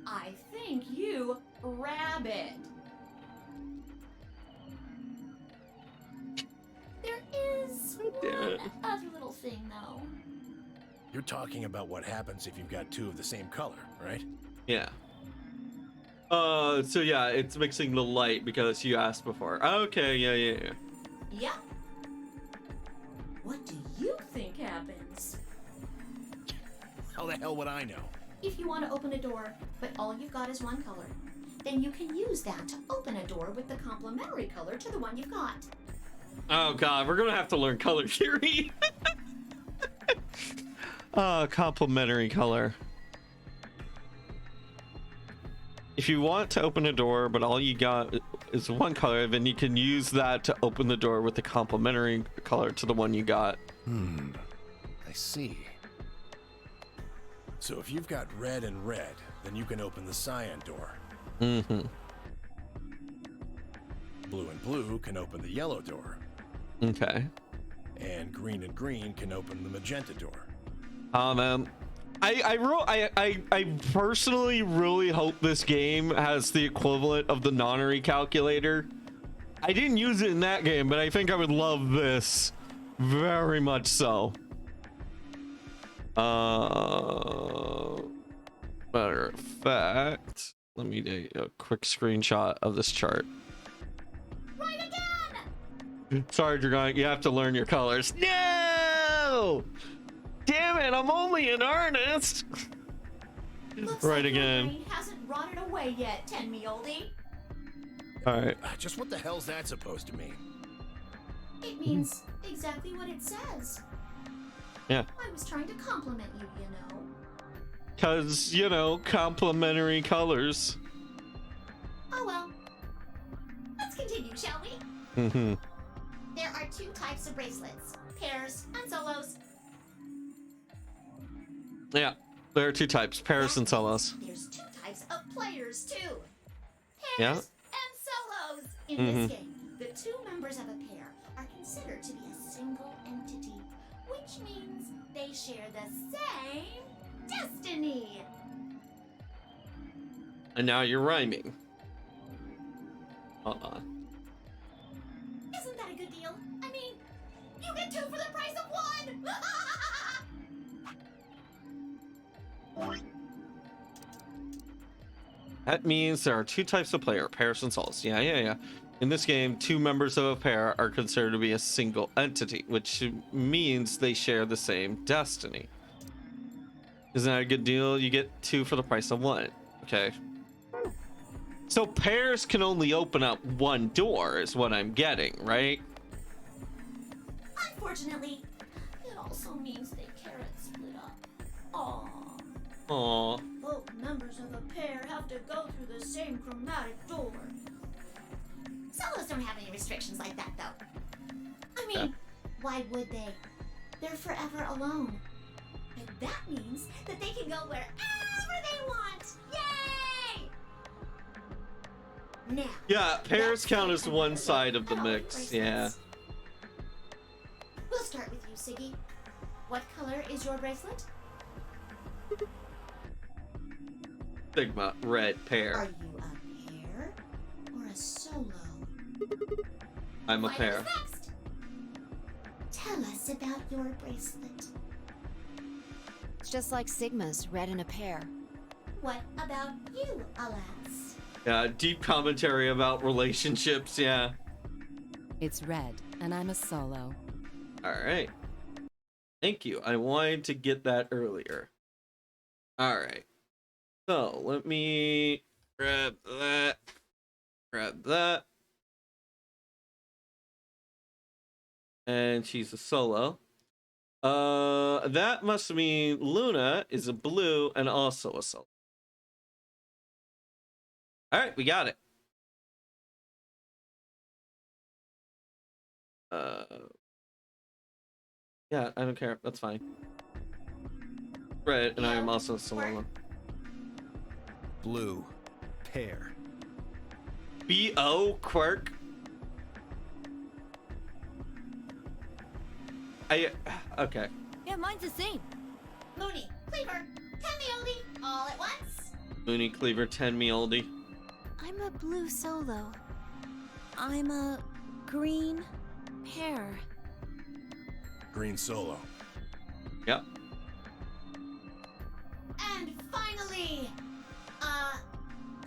I think you rabbit. There is one other little thing, though. You're talking about what happens if you've got 2 of the same color, right? Yeah. So yeah, it's mixing the light because you asked before. Okay, yeah. Yep. What do you think happens? How the hell would I know? If you want to open a door, but all you've got is one color, then you can use that to open a door with the complementary color to the one you've got. Oh god, we're gonna have to learn color theory. Complementary color. If you want to open a door, but all you got is one color, then you can use that to open the door with the complementary color to the one you got. I see. So if you've got red and red, then you can open the cyan door. Mm-hmm. Blue and blue can open the yellow door. Okay. And green can open the magenta door. Man, I personally really hope this game has the equivalent of the nonary calculator. I didn't use it in that game, but I think I would love this very much so. Matter of fact, let me do a quick screenshot of this chart. Right again! Sorry, Dragon, you have to learn your colors. No! Damn it, I'm only in earnest. Looks Right like again. Your brain hasn't rotted away yet, Tenmi oldie. All right. Just what the hell's that supposed to mean? It means exactly what it says. Yeah. I was trying to compliment you, you know. Because, you know, complementary colors. Oh well. Let's continue, shall we? Mm-hmm. There are two types of bracelets, pairs and solos. Yeah, there are two types, pairs and solos. There's two types of players too. Pairs Yeah. and solos. In this game, the two members of a pair are considered to be a single entity, which means they share the same destiny. And now you're rhyming. Hold on. Isn't that a good deal? I mean, you get two for the price of one! That means there are two types of player, pairs and solos. Yeah. In this game, two members of a pair are considered to be a single entity, which means they share the same destiny. Isn't that a good deal? You get two for the price of one. Okay. So pairs can only open up one door is what I'm getting, right? Unfortunately, it also means they can't split up. Aww. Aww. Both members of a pair have to go through the same chromatic door. Solos don't have any restrictions like that, though. I mean, why would they? They're forever alone. And that means that they can go wherever they want. Yay! Now. Yeah, pairs let's count see as one another side of the look at all mix. bracelets. Yeah. We'll start with you, Siggy. What color is your bracelet? Sigma, red Are pair. you a pair or a solo? I'm a What pair. is next? Tell us about your bracelet. It's just like Sigma's, red in a pair. What about you, Alas? Yeah, deep commentary about relationships. Yeah. It's red, and I'm a solo. All right. Thank you. I wanted to get that earlier. All right. So let me grab that. Grab that. And she's a solo. That must mean Luna is a blue and also a solo. All right, we got it. Yeah, I don't care. That's fine. Red, and I am also a solo. Blue. Pair. B.O. Quirk. Okay. Yeah, mine's the same. Mooney, Cleaver, Temioli, all at once. Mooney, Cleaver, 10 me oldie. I'm a blue solo. I'm a green Pair. Green solo. Yep. And finally,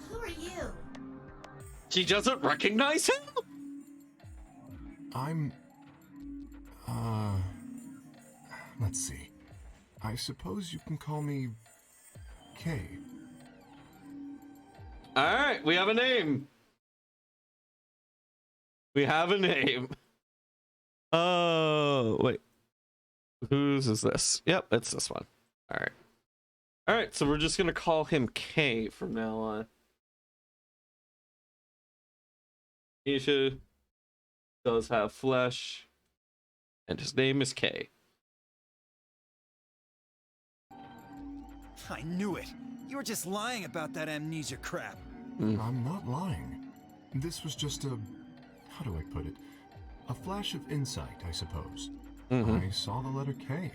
who are you? She doesn't recognize him? I'm... let's see. I suppose you can call me... Kay. Alright, we have a name. We have a name. Oh, wait. Whose is this? Yep, it's this one. Alright. Alright, so we're just gonna call him K from now on. Isha does have flesh, and his name is K. I knew it. You were just lying about that amnesia crap. I'm not lying. This was just a... how do I put it? A flash of insight, I suppose. I saw the letter K.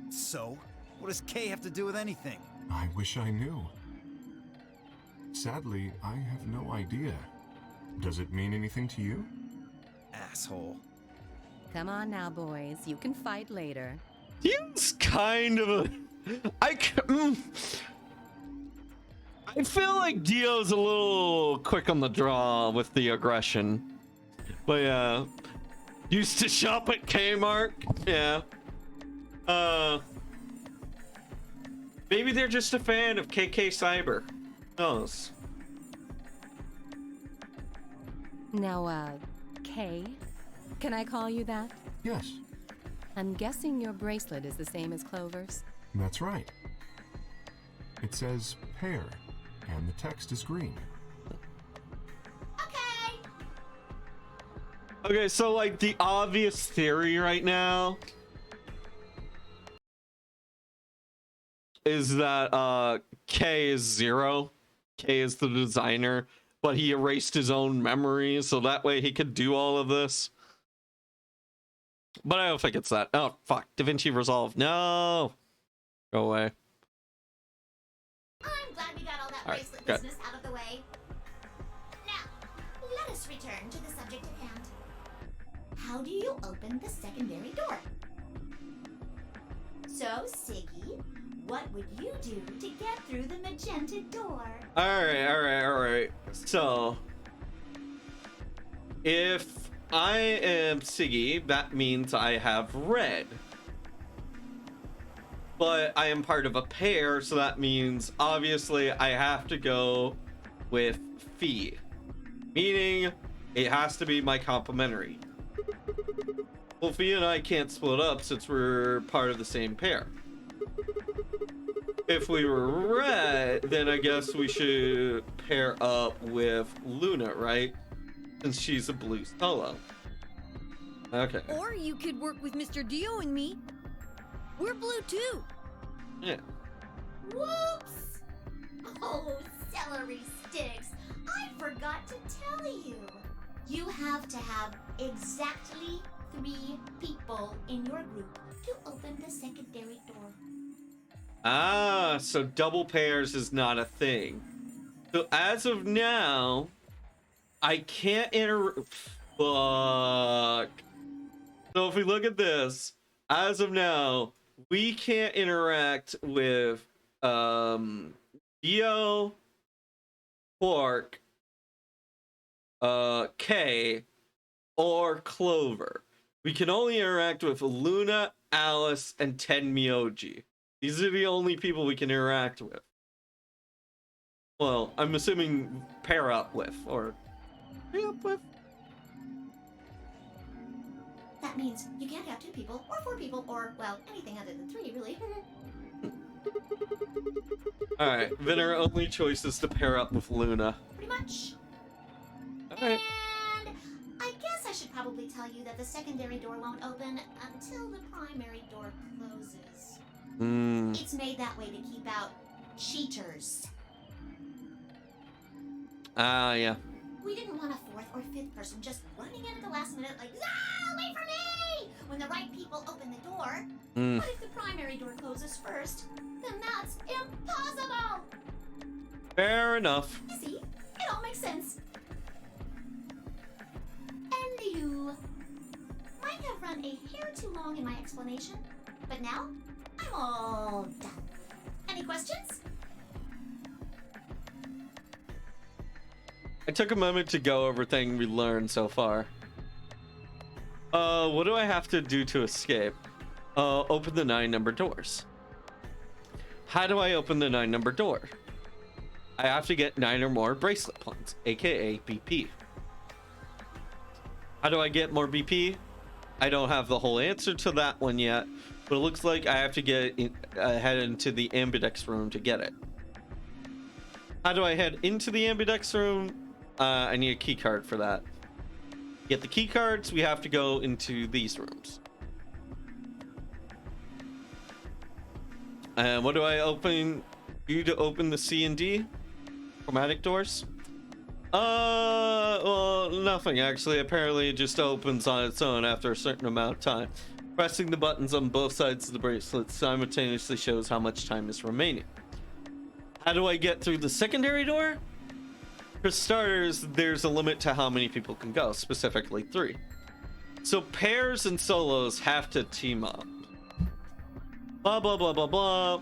So, what does K have to do with anything? I wish I knew. Sadly, I have no idea. Does it mean anything to you? Asshole. Come on now, boys. You can fight later. He's kind of a... I feel like Dio's a little quick on the draw with the aggression. But yeah. Used to shop at Kmart. Yeah. Maybe they're just a fan of KK Cyber. Who knows? Now, Kay, can I call you that? Yes, I'm guessing your bracelet is the same as Clover's. that's right. It says pair, and the text is green. Okay. Okay, so like the obvious theory right now is that K is Zero. K is the designer, but he erased his own memories so that way he could do all of this. But I don't think it's that. Oh, fuck. DaVinci Resolve. No. Go away. I'm glad we got all that All right, bracelet good. business out of the way. Now, let us return to the subject at hand. How do you open the secondary door? So, Siggy, what would you do to get through the magenta door? All right. So, if I am Siggy, that means I have red. But I am part of a pair, so that means obviously I have to go with Fee. Meaning, it has to be my complementary. Well, Fee and I can't split up since we're part of the same pair. If we were red, then I guess we should pair up with Luna, right? Since she's a blue solo. Okay. Or you could work with Mr. Dio and me. We're blue too. Yeah. Whoops! Oh, celery sticks! I forgot to tell you. You have to have exactly 3 people in your group to open the secondary door. Ah, so double pairs is not a thing. So as of now, I can't Fuck. So if we look at this, as of now, we can't interact with Dio, Quark, K, or Clover. We can only interact with Luna, Alice, and Tenmyoji. These are the only people we can interact with. Well, I'm assuming pair up with, or pair up with. That means you can't have 2 people, or 4 people, or, well, anything other than 3, really. Alright, then our only choice is to pair up with Luna. Pretty much. Alright. And I guess I should probably tell you that the secondary door won't open until the primary door closes. It's made that way to keep out cheaters. Ah, yeah. We didn't want a 4th or 5th person just running in at the last minute like, ah, wait for me! When the right people open the door. But if the primary door closes first, then that's impossible! Fair enough. You see, it all makes sense. And you might have run a hair too long in my explanation, but now I'm all done. Any questions? I took a moment to go over things we learned so far. What do I have to do to escape? Open the 9-number doors. How do I open the 9-number door? I have to get 9 or more bracelet points, aka BP. How do I get more BP? I don't have the whole answer to that one yet, but it looks like I have to head into the ambidex room to get it. How do I head into the ambidex room? I need a key card for that. Get the key cards, we have to go into these rooms. And what do I open? You to open the C and D? Chromatic doors? Well, nothing actually. Apparently it just opens on its own after a certain amount of time. Pressing the buttons on both sides of the bracelet simultaneously shows how much time is remaining. How do I get through the secondary door? For starters, there's a limit to how many people can go, specifically 3. So pairs and solos have to team up. Blah, blah, blah, blah, blah.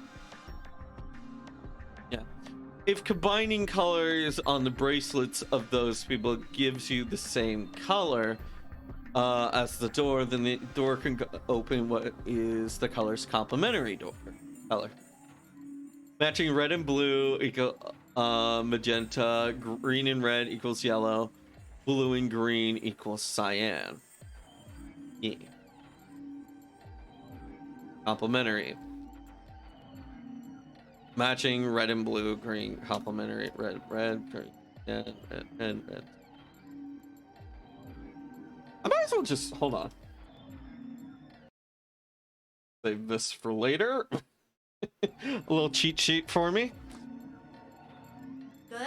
Yeah. If combining colors on the bracelets of those people gives you the same color as the door, then the door can open what is the color's complementary door color. Matching red and blue equal magenta, green and red equals yellow, blue and green equals cyan. Yeah. Complementary. Matching red and blue, green, complementary, red, green, and red. I'm as well just hold on. Save this for later. A little cheat sheet for me. Good?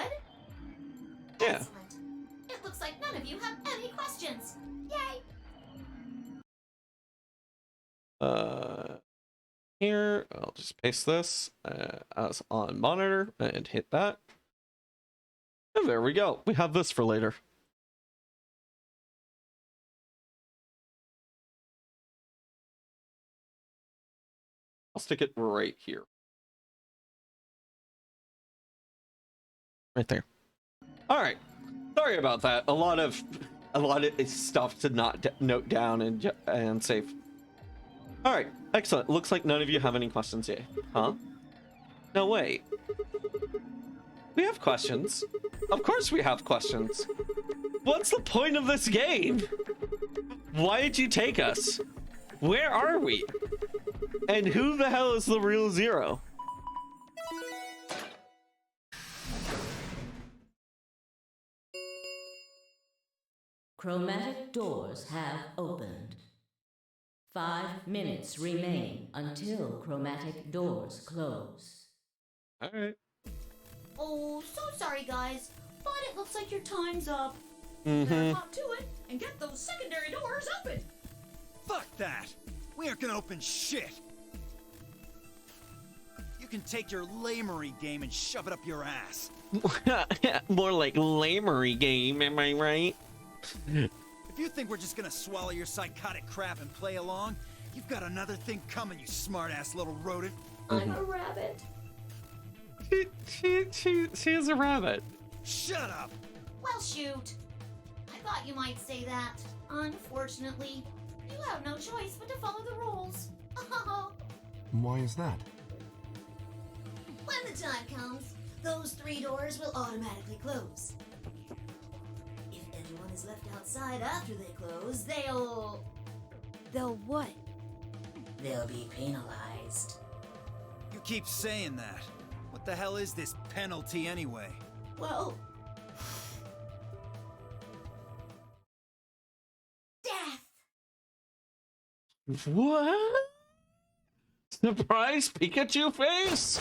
Yeah. Excellent. It looks like none of you have any questions. Yay! Here, I'll just paste this as on monitor and hit that. And there we go. We have this for later. I'll stick it right here. Right there. All right. Sorry about that. A lot of stuff to not note down and save. All right. Excellent. Looks like none of you have any questions yet. Huh? No, wait. We have questions. Of course we have questions. What's the point of this game? Why did you take us? Where are we? And who the hell is the real Zero? Chromatic doors have opened. 5 minutes remain until chromatic doors close. All right. Oh, so sorry, guys, but it looks like your time's up. Mm-hmm. Better hop to it and get those secondary doors open. Fuck that! We aren't gonna open shit! You can take your lamery game and shove it up your ass. More like lamery game, am I right? If you think we're just gonna swallow your psychotic crap and play along, you've got another thing coming, you smart-ass little rodent. I'm a rabbit. She is a rabbit. Shut up! Well, shoot. I thought you might say that. Unfortunately, you have no choice but to follow the rules. Why is that? When the time comes, those 3 doors will automatically close. If anyone is left outside after they close, they'll what? They'll be penalized. You keep saying that. What the hell is this penalty anyway? Well, death. What? Surprise Pikachu face?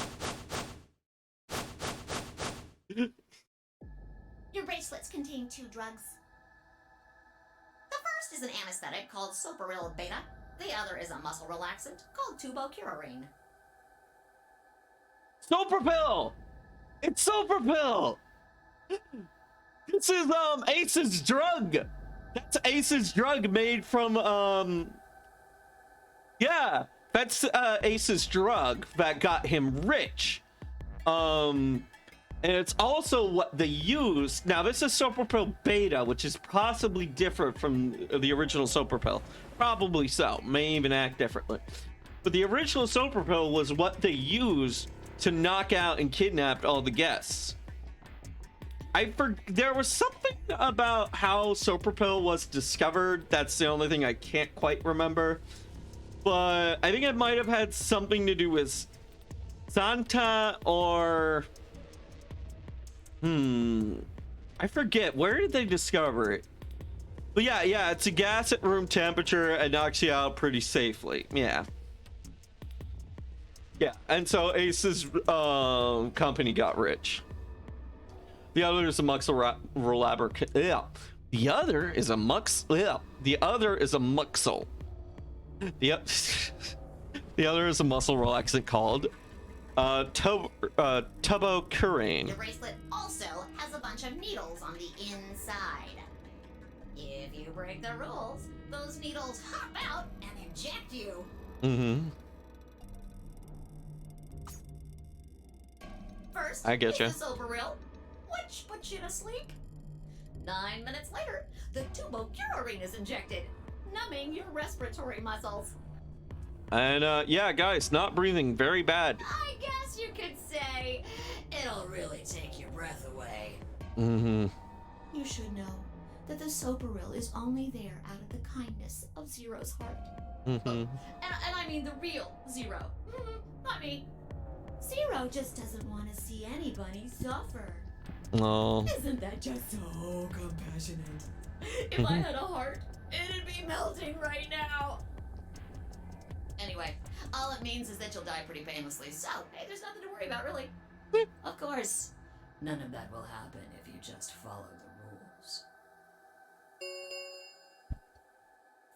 Your bracelets contain 2 drugs. The first is an anesthetic called Soparil Beta. The other is a muscle relaxant called Tubocurarine. Soprapil! It's Soprapil! This is Ace's drug! That's Ace's drug made from yeah, that's Ace's drug that got him rich. And it's also what they used. Now this is Soprapil Beta, which is possibly different from the original Soprapil. Probably so. May even act differently. But the original Soprapil was what they used to knock out and kidnap all the guests. There was something about how Soprapil was discovered. That's the only thing I can't quite remember. But I think it might have had something to do with Santa or... I forget. Where did they discover it? But yeah, it's a gas at room temperature and knocks you out pretty safely. Yeah. Yeah, and so Ace's company got rich. The other is a Muxel yeah. The other is a Mux. Yeah. The other is a Muxel. The other is a muscle relaxant called Tubocurarine. The bracelet also has a bunch of needles on the inside. If you break the rules, those needles hop out and inject you. Mm-hmm. First, I get is you. the Soparil, which puts you to sleep. 9 minutes later, the Tubocurarine is injected, numbing your respiratory muscles. And yeah, guys, not breathing very bad. I guess you could say it'll really take your breath away. Mm-hmm. You should know that the Soparil is only there out of the kindness of Zero's heart. Mm-hmm. And I mean the real Zero. Not me. Zero just doesn't want to see anybody suffer. Oh. Isn't that just so compassionate? If I had a heart, it'd be melting right now. Anyway, all it means is that you'll die pretty painlessly, so hey, there's nothing to worry about, really. Of course, none of that will happen if you just follow the rules.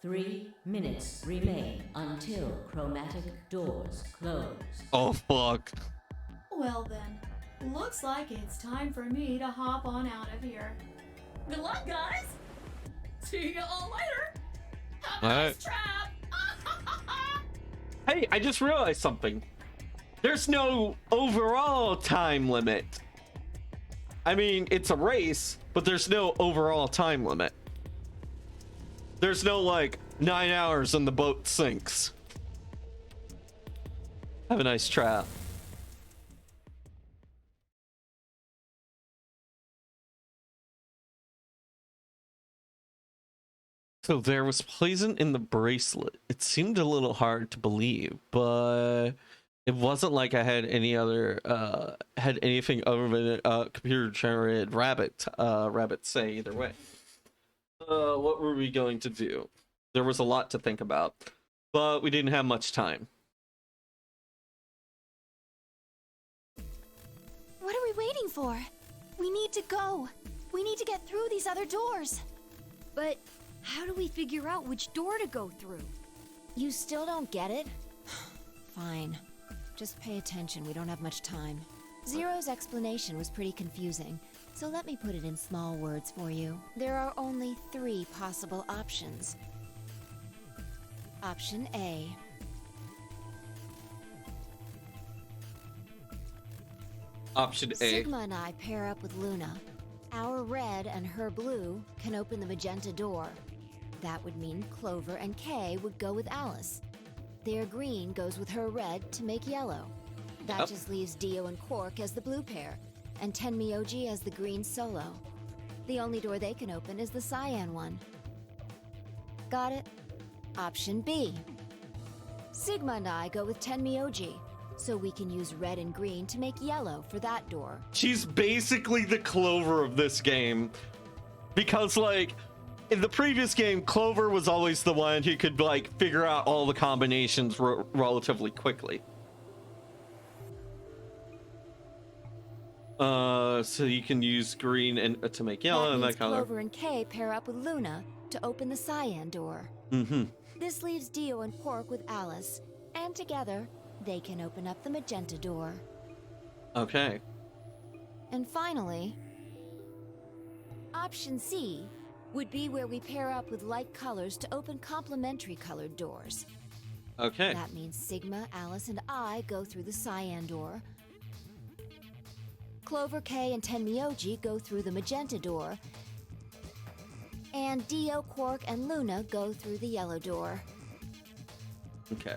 3 minutes remain until chromatic doors close. Oh fuck. Well then, looks like it's time for me to hop on out of here. Good luck, guys. See you all later. Have a nice trap. Hey, I just realized something. There's no overall time limit. I mean, it's a race, but there's no overall time limit. There's no like 9 hours and the boat sinks. Have a nice trap. So there was poison in the bracelet. It seemed a little hard to believe, but it wasn't like I had any other had anything other than a computer generated rabbit say either way. What were we going to do? There was a lot to think about, but we didn't have much time. What are we waiting for? We need to go. We need to get through these other doors. But how do we figure out which door to go through? You still don't get it? Fine. Just pay attention, we don't have much time. Zero's explanation was pretty confusing, so let me put it in small words for you. There are only 3 possible options. Option A. Option A. Sigma and I pair up with Luna. Our red and her blue can open the magenta door. That would mean Clover and Kay would go with Alice. Their green goes with her red to make yellow. That just leaves Dio and Quark as the blue pair, and Tenmyoji as the green solo. The only door they can open is the cyan one. Got it? Option B. Sigma and I go with Tenmyoji, so we can use red and green to make yellow for that door. She's basically the Clover of this game, because like in the previous game, Clover was always the one who could like figure out all the combinations relatively quickly. So you can use green and to make yellow and that color. Clover and Kay pair up with Luna to open the cyan door. This leaves Dio and Quark with Alice, and together they can open up the magenta door. Okay. And finally, option C would be where we pair up with light colors to open complementary colored doors. Okay. That means Sigma, Alice, and I go through the cyan door. Clover, Kay, and Tenmyoji go through the magenta door. And Dio, Quark, and Luna go through the yellow door. Okay.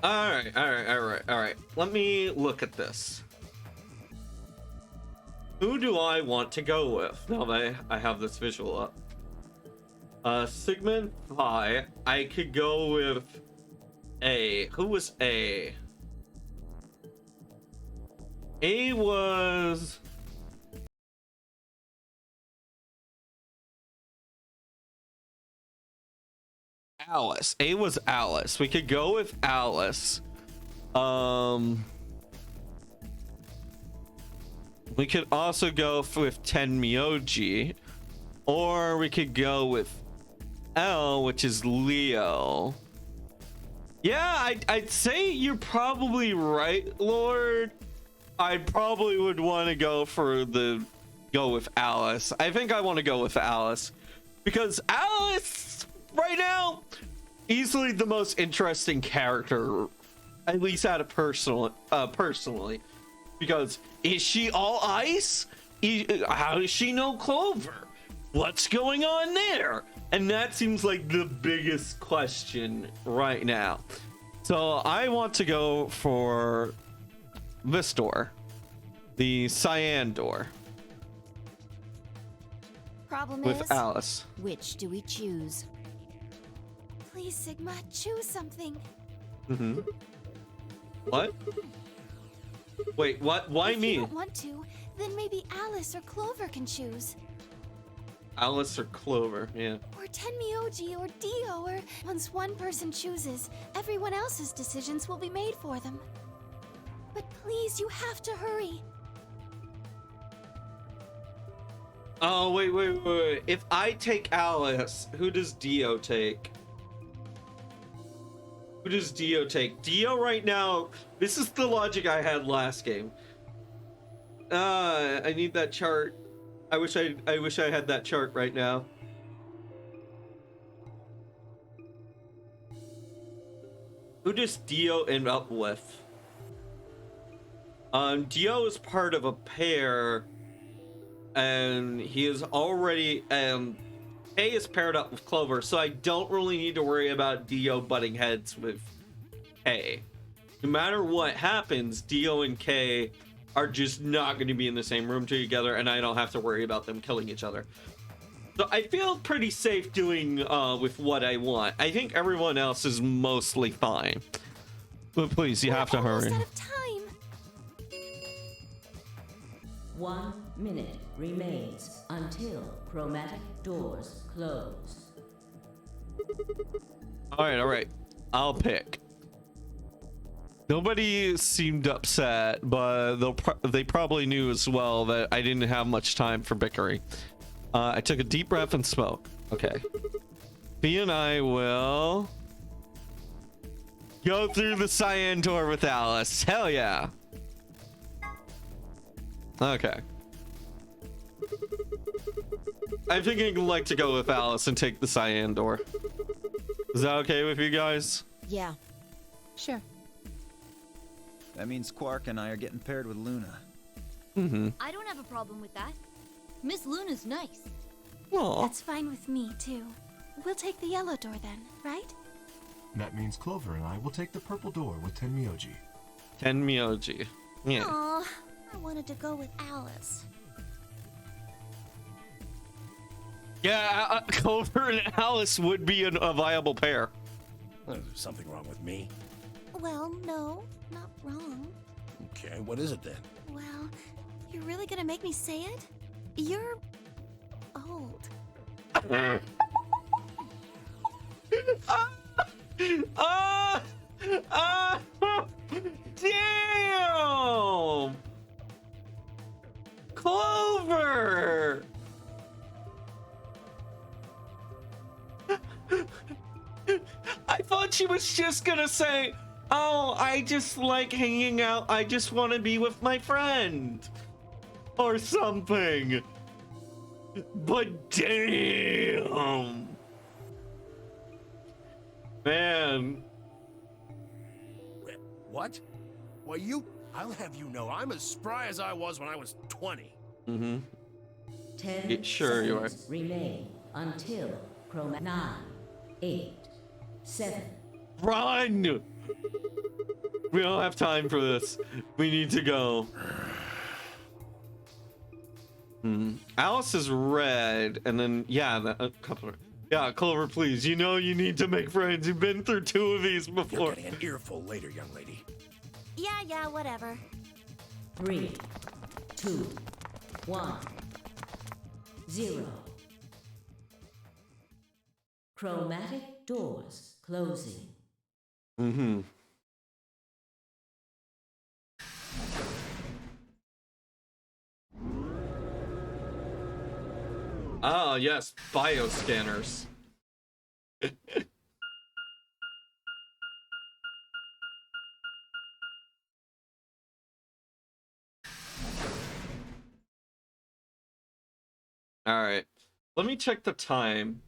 All right. Let me look at this. Who do I want to go with now that I have this visual up? Sigma and Phi. I could go with A. Who was A? A was... Alice. A was Alice. We could go with Alice. We could also go with Tenmyoji, or we could go with L, which is Leo. Yeah, I'd say you're probably right, Lord. I probably would want to go with Alice. I think I want to go with Alice because Alice right now easily the most interesting character, at least out of personally, because is she all ice? How does she know Clover? What's going on there? And that seems like the biggest question right now. So I want to go for this door, the cyan door. Problem with is, Alice. Which do we choose? Please, Sigma, choose something. What? Wait, what? Why if me? you don't want to, then maybe Alice or Clover can choose. Alice or Clover, yeah. Or Tenmyoji or Dio, or once one person chooses, everyone else's decisions will be made for them. But please, you have to hurry. Oh, wait. If I take Alice, who does Dio take? Who does Dio take? Dio right now, this is the logic I had last game. I need that chart. I wish I had that chart right now. Who does Dio end up with? Dio is part of a pair, and he is already Kay is paired up with Clover, so I don't really need to worry about Dio butting heads with Kay. No matter what happens, Dio and Kay are just not going to be in the same room together, and I don't have to worry about them killing each other. So I feel pretty safe doing with what I want. I think everyone else is mostly fine. But please, you have to hurry. Out of time. 1 minute remains until chromatic doors close. All right. I'll pick. Nobody seemed upset, but they probably knew as well that I didn't have much time for bickering. I took a deep breath and spoke. Okay. Fee and I will go through the cyan door with Alice. Hell yeah. Okay. I'm thinking I'd like to go with Alice and take the cyan door. Is that okay with you guys? Yeah. Sure. That means Quark and I are getting paired with Luna. Mm-hmm. I don't have a problem with that. Miss Luna's nice. Aw. That's fine with me, too. We'll take the yellow door then, right? That means Clover and I will take the purple door with Tenmyoji. Tenmyoji. Yeah. Aw, I wanted to go with Alice. Yeah, Clover and Alice would be a viable pair. There's something wrong with me. Well, no, not wrong. Okay, what is it then? Well, you're really gonna make me say it? You're old. Damn! Clover! I thought she was just gonna say, oh, I just like hanging out. I just want to be with my friend. Or something. But damn. Man. What? Well, I'll have you know, I'm as spry as I was when I was 20. Mm-hmm. 10 Sure you are. seconds remain until chromatic 9, 8, 7. Run! We don't have time for this. We need to go. Alice is red, and then a couple of. Yeah, Clover, please. You know you need to make friends. You've been through 2 of these before. You're getting an earful later, young lady. Yeah, whatever. 3, 2, 1, 0. Chromatic doors closing. Mm-hmm. Ah, yes, bioscanners. All right, let me check the time.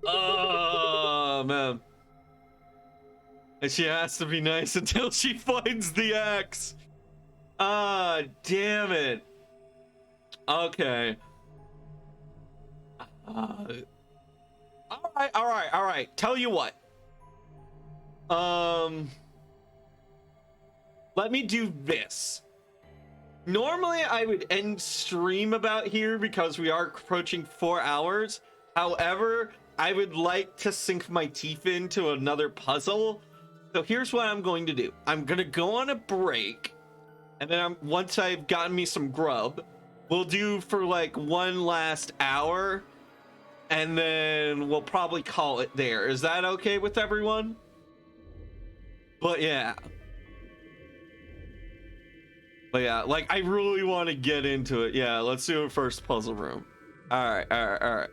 Oh, man. And she has to be nice until she finds the axe. Ah, damn it. Okay. All right. Tell you what. Let me do this. Normally, I would end stream about here because we are approaching 4 hours. However, I would like to sink my teeth into another puzzle. So here's what I'm going to do. I'm going to go on a break. And then once I've gotten me some grub, we'll do for like 1 last hour. and then we'll probably call it there. Is that okay with everyone? But yeah, like I really want to get into it. Yeah, let's do it first. Puzzle room. All right.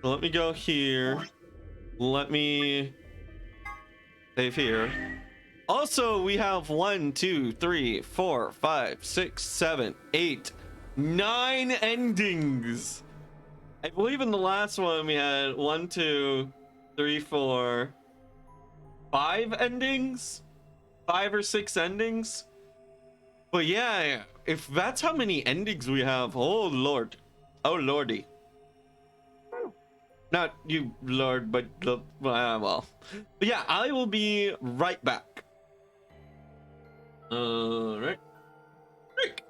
Let me go here. Let me save here. Also, we have 1, 2, 3, 4, 5, 6, 7, 8, 9 endings. I believe in the last one we had 1, 2, 3, 4, 5 endings, 5 or 6 endings. But yeah, if that's how many endings we have, oh lord, oh lordy. Not you, Lord, but well. But yeah, I will be right back. Right. Rick.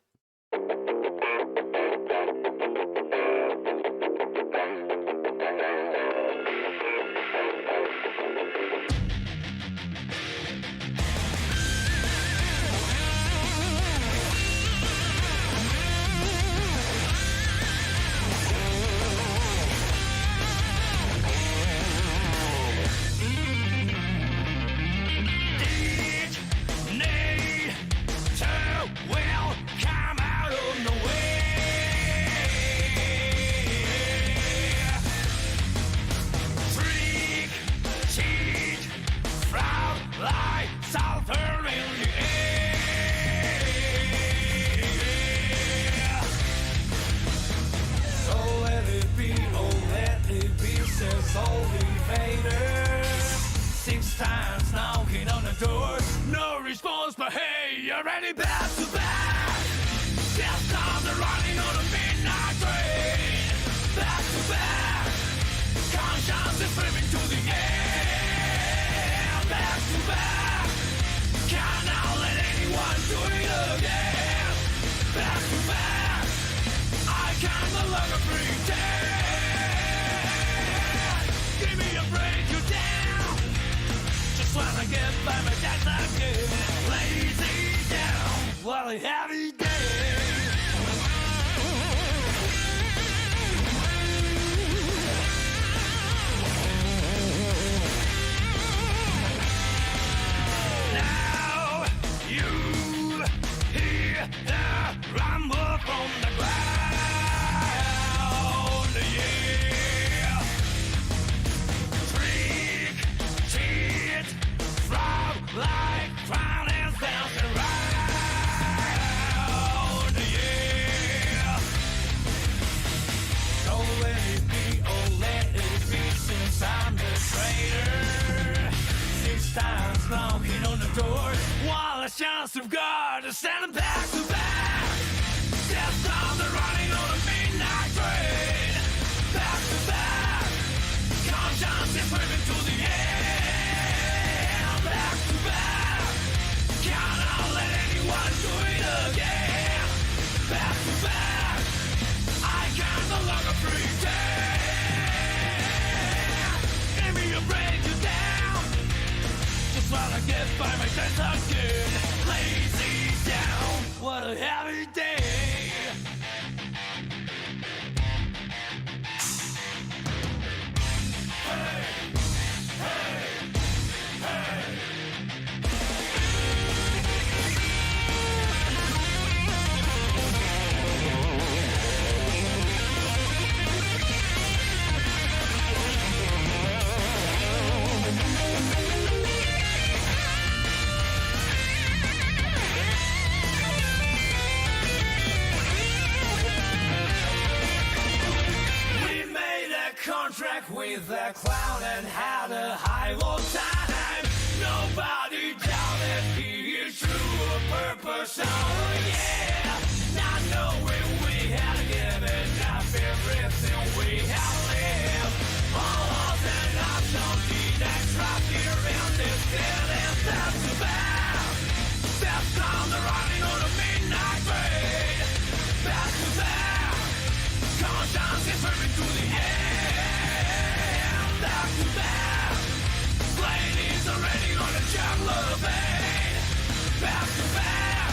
With a clown and had a high old time. Nobody doubted he is true of purpose. Oh yeah, not knowing we had given up everything we have lived. All odds and options, the next rock here in this city. That's the bad. That's on the running on a midnight train. That's the bad. Conscience is burning to the end. Back to back, ladies already on a jungle of pain. Back to back,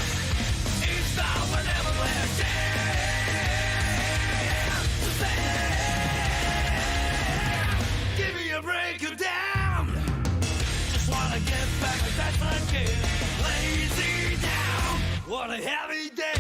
each time we're never left in. and get lazy down. What a heavy day.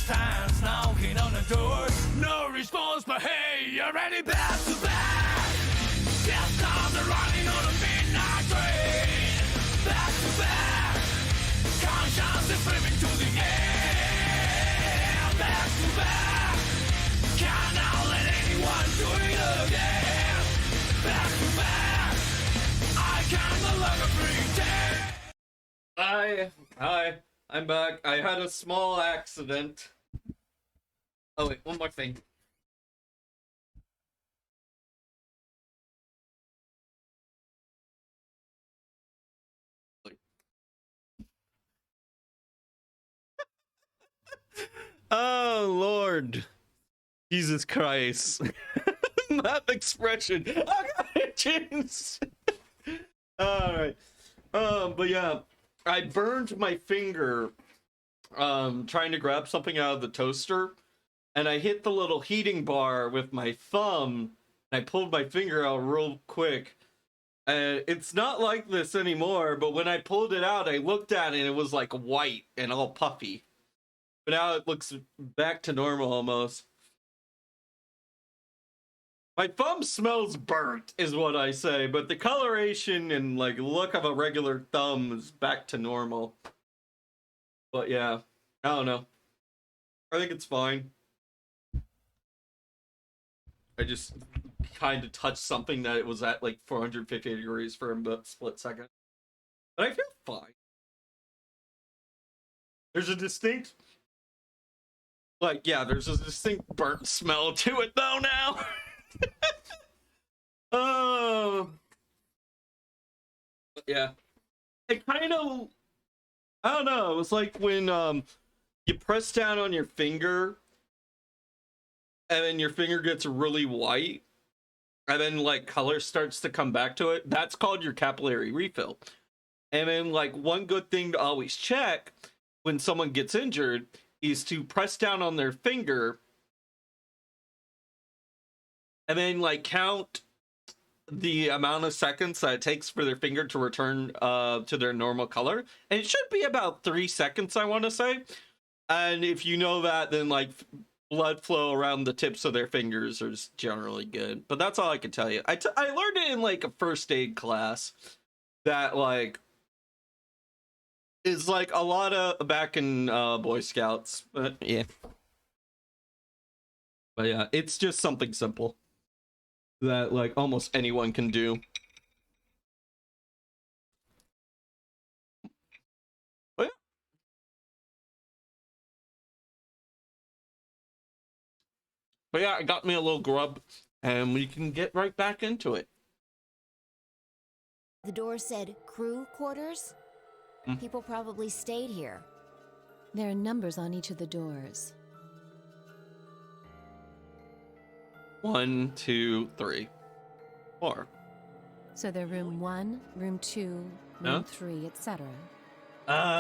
Times knocking on the door, no response, but hey, you're ready back to back. Just on the running on a midnight train, back to back. Conscience is swimming to the air, back to back. Cannot let anyone do it again, back to back. I can no longer pretend. Hi, I'm back. I had a small accident. Oh wait, one more thing. Oh Lord, Jesus Christ! That expression. I got itches. All right. But yeah, I burned my finger trying to grab something out of the toaster. And I hit the little heating bar with my thumb, and I pulled my finger out real quick. And it's not like this anymore, but when I pulled it out, I looked at it, and it was like white and all puffy. But now it looks back to normal almost. My thumb smells burnt, is what I say, but the coloration and like look of a regular thumb is back to normal. But yeah, I don't know. I think it's fine. I just kind of touched something that it was at like 450 degrees for a split second. But I feel fine. There's a distinct, like, yeah, there's a distinct burnt smell to it though now. Yeah. It kind of, I don't know, it was like when you press down on your finger and then your finger gets really white, and then like color starts to come back to it. That's called your capillary refill. And then like one good thing to always check when someone gets injured is to press down on their finger and then like count the amount of seconds that it takes for their finger to return to their normal color. And it should be about 3 seconds, I want to say. And if you know that, then like blood flow around the tips of their fingers is generally good. But that's all I can tell you. I learned it in like a first aid class that like is like a lot of back in Boy Scouts. But yeah. But yeah, it's just something simple that like almost anyone can do. But yeah. But yeah, I got me a little grub, and we can get right back into it. The door said crew quarters? People probably stayed here. There are numbers on each of the doors. 1, 2, 3, 4. So they're room 1, room 2, room 3, etc.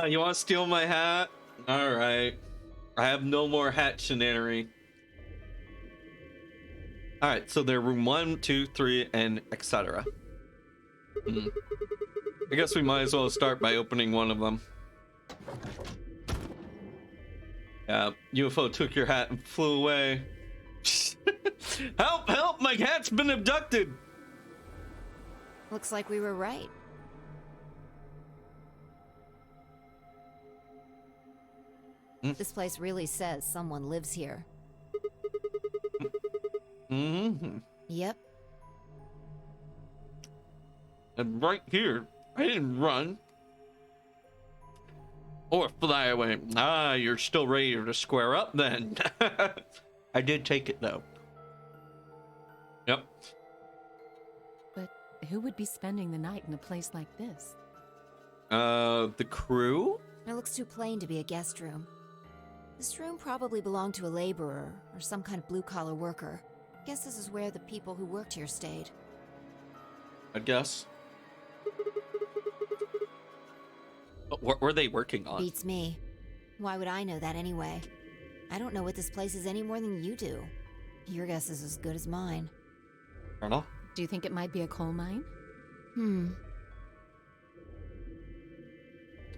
You want to steal my hat? All right. I have no more hat shenanery. All right, so they're room 1, 2, 3, and etc. I guess we might as well start by opening one of them. Yeah, UFO took your hat and flew away. Help, help, my hat's been abducted. Looks like we were right. This place really says someone lives here. Mm-hmm. Yep. And right here, I didn't run or fly away. Ah, you're still ready to square up then. I did take it though. Yep. But who would be spending the night in a place like this? The crew? It looks too plain to be a guest room. This room probably belonged to a laborer or some kind of blue-collar worker. Guess this is where the people who worked here stayed. I guess. But what were they working on? Beats me. Why would I know that anyway? I don't know what this place is any more than you do. Your guess is as good as mine. Colonel? Do you think it might be a coal mine?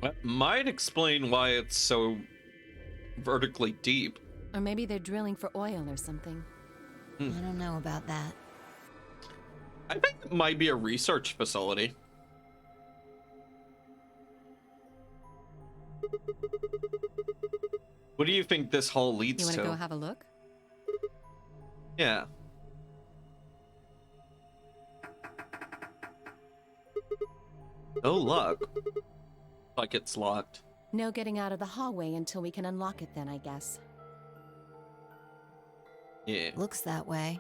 That might explain why it's so vertically deep. Or maybe they're drilling for oil or something. I don't know about that. I think it might be a research facility. What do you think this hall leads You want to? to go have a look? Yeah. Oh, luck. Like it's locked. No getting out of the hallway until we can unlock it then, I guess. Yeah. Looks that way.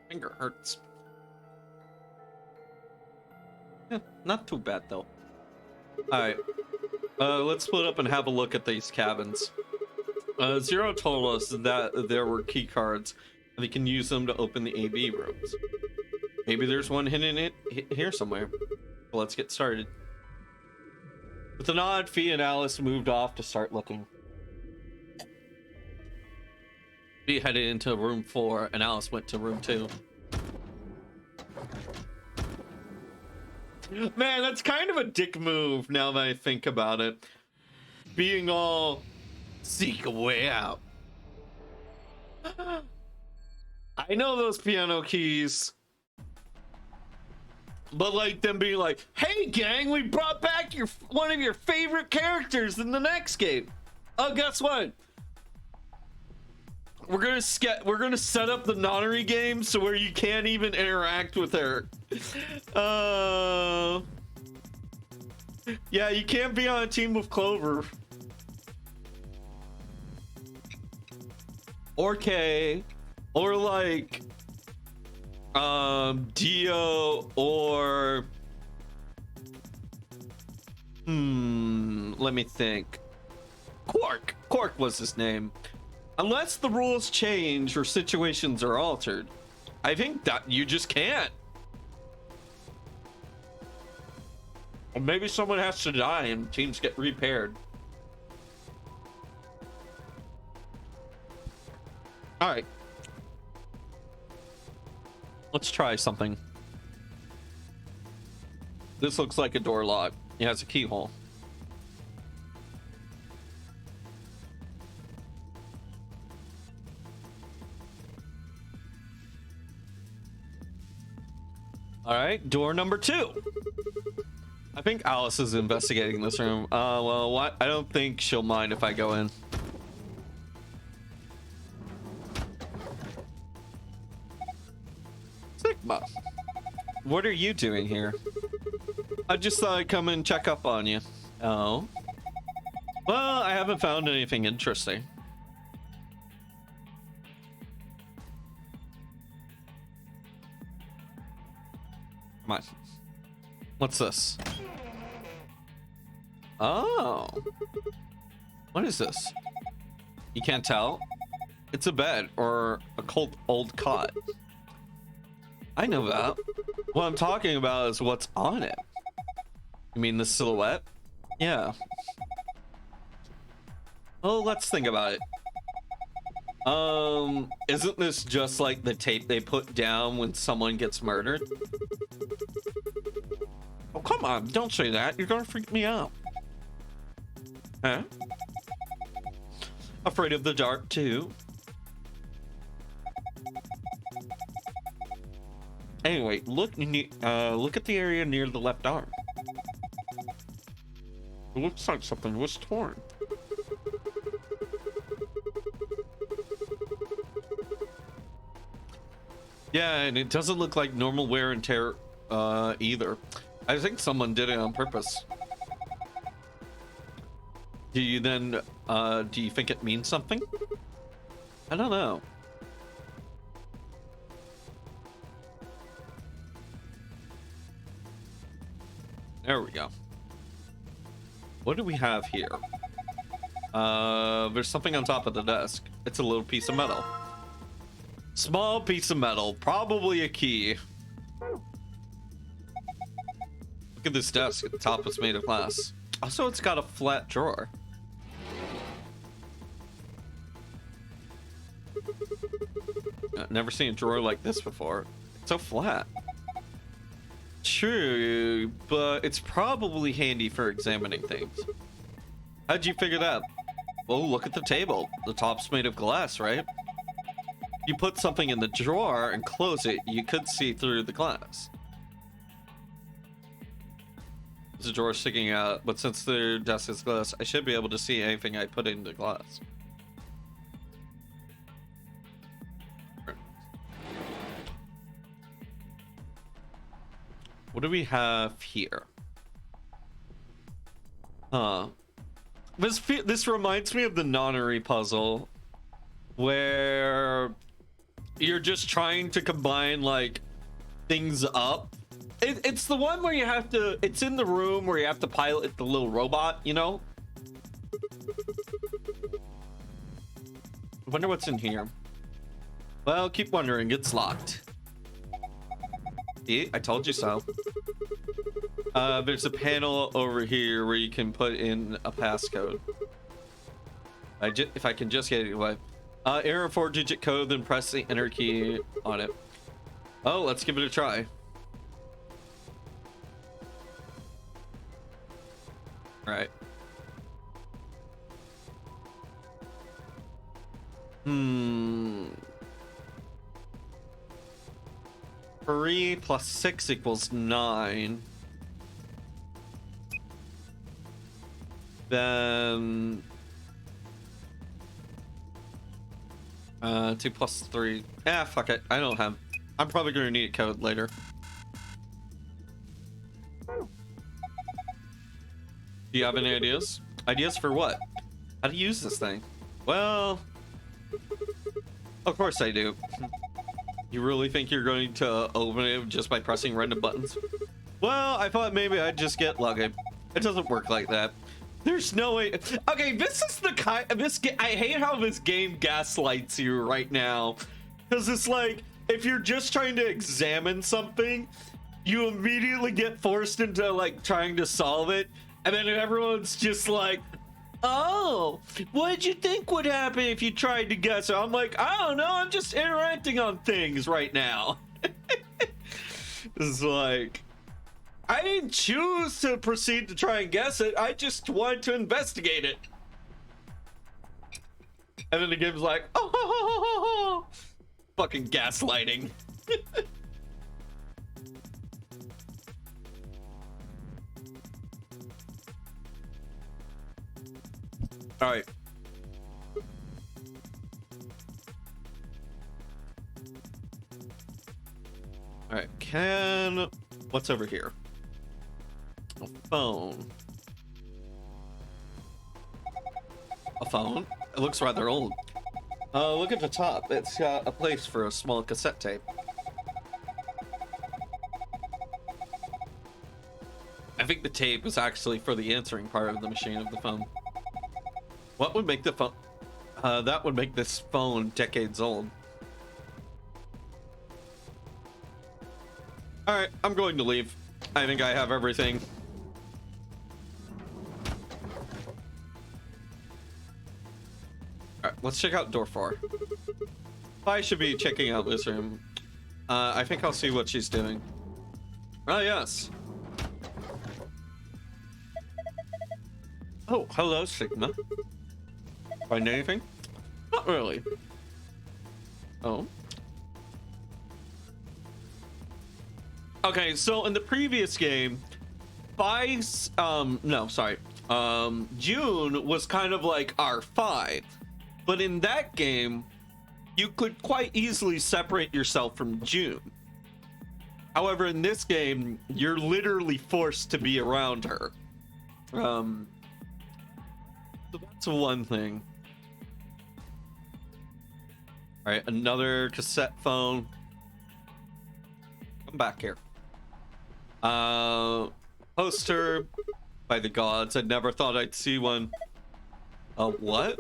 Finger hurts. Yeah, not too bad though. Alright. Let's split up and have a look at these cabins. Zero told us that there were key cards and they can use them to open the AV rooms. Maybe there's one hidden here somewhere. Well, let's get started. With a nod, Fee and Alice moved off to start looking. Fee headed into room 4 and Alice went to room 2. Man, that's kind of a dick move now that I think about it. Being all seek a way out. I know those piano keys. But like them being like, hey gang, we brought back one of your favorite characters in the next game. Oh, guess what? We're gonna set up the nonary game so where you can't even interact with her. Yeah, you can't be on a team with Clover. Or Kay. Or like Dio or let me think. Quark was his name. Unless the rules change or situations are altered, I think that you just can't. Or maybe someone has to die and teams get repaired. All right. Let's try something. This looks like a door lock. It has a keyhole. All right, door number 2. I think Alice is investigating this room. Well, what? I don't think she'll mind if I go in. Sigma, what are you doing here? I just thought I'd come and check up on you. Oh? Well, I haven't found anything interesting. Come on. What's this? Oh. What is this? You can't tell? It's a bed or a cold old cot. I know that. What I'm talking about is what's on it. You mean the silhouette? Yeah. Oh, let's think about it. Isn't this just like the tape they put down when someone gets murdered? Oh, come on, don't say that. You're gonna freak me out. Huh? Afraid of the dark, too? Anyway, look at the area near the left arm. It looks like something was torn. Yeah, and it doesn't look like normal wear and tear either. I think someone did it on purpose. Do you think it means something? I don't know. There we go. What do we have here? There's something on top of the desk. It's a little piece of metal. Small piece of metal, probably a key. Look at this desk. The top is made of glass. Also, it's got a flat drawer. I've never seen a drawer like this before. It's so flat. True, but it's probably handy for examining things. How'd you figure that? Well, look at the table. The top's made of glass, right? You put something in the drawer and close it, you could see through the glass. There's a drawer sticking out, but since the desk is glass, I should be able to see anything I put in the glass. What do we have here? This reminds me of the nonary puzzle, where you're just trying to combine like things up. It's the one where you have to. It's in the room where you have to pilot the little robot. You know. I wonder what's in here. Well, keep wondering. It's locked. See, I told you so. There's a panel over here where you can put in a passcode. If I can just get it away. Enter a 4-digit code, then press the enter key on it. Oh, let's give it a try. All right. 3 plus 6 equals 9. Then 2 plus 3. Fuck it. I don't have. I'm probably gonna need a code later. Do you have any ideas? Ideas for what? How to use this thing? Well, of course I do. You really think you're going to open it just by pressing random buttons? Well, I thought maybe I'd just get lucky. It doesn't work like that. There's no way. Okay, this is the kind of I hate how this game gaslights you right now, because it's like if you're just trying to examine something, you immediately get forced into like trying to solve it, and then everyone's just like, oh, what did you think would happen if you tried to guess it? I'm like, I don't know, I'm just interacting on things right now. It's like, I didn't choose to proceed to try and guess it. I just wanted to investigate it. And then the game's like, oh, fucking gaslighting. All right. All right, what's over here? A phone. A phone? It looks rather old. Look at the top. It's got a place for a small cassette tape. I think the tape is actually for the answering part of the machine of the phone. What would make the phone? That would make this phone decades old. All right, I'm going to leave. I think I have everything. All right, let's check out door 4. I should be checking out this room. I think I'll see what she's doing. Oh, yes. Oh, hello, Sigma. Find anything? Not really. Oh. Okay, so in the previous game, June was kind of like R5, but in that game, you could quite easily separate yourself from June. However, in this game, you're literally forced to be around her. So that's one thing. All right, another cassette phone. Come back here. Poster. By the gods, I never thought I'd see one. What?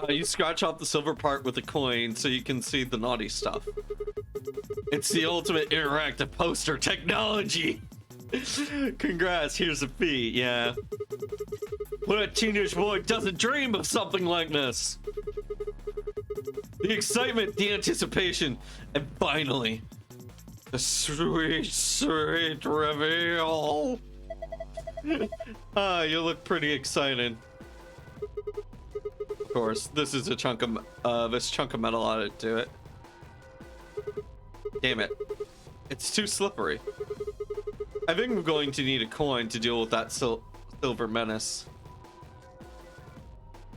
You scratch off the silver part with a coin so you can see the naughty stuff. It's the ultimate interactive poster technology. Congrats, here's a fee. Yeah. What a teenage boy doesn't dream of something like this. The excitement, the anticipation, and finally, the sweet, sweet reveal. You look pretty excited. Of course, this is a chunk of this chunk of metal added to it. Damn it. It's too slippery. I think I'm going to need a coin to deal with that silver menace.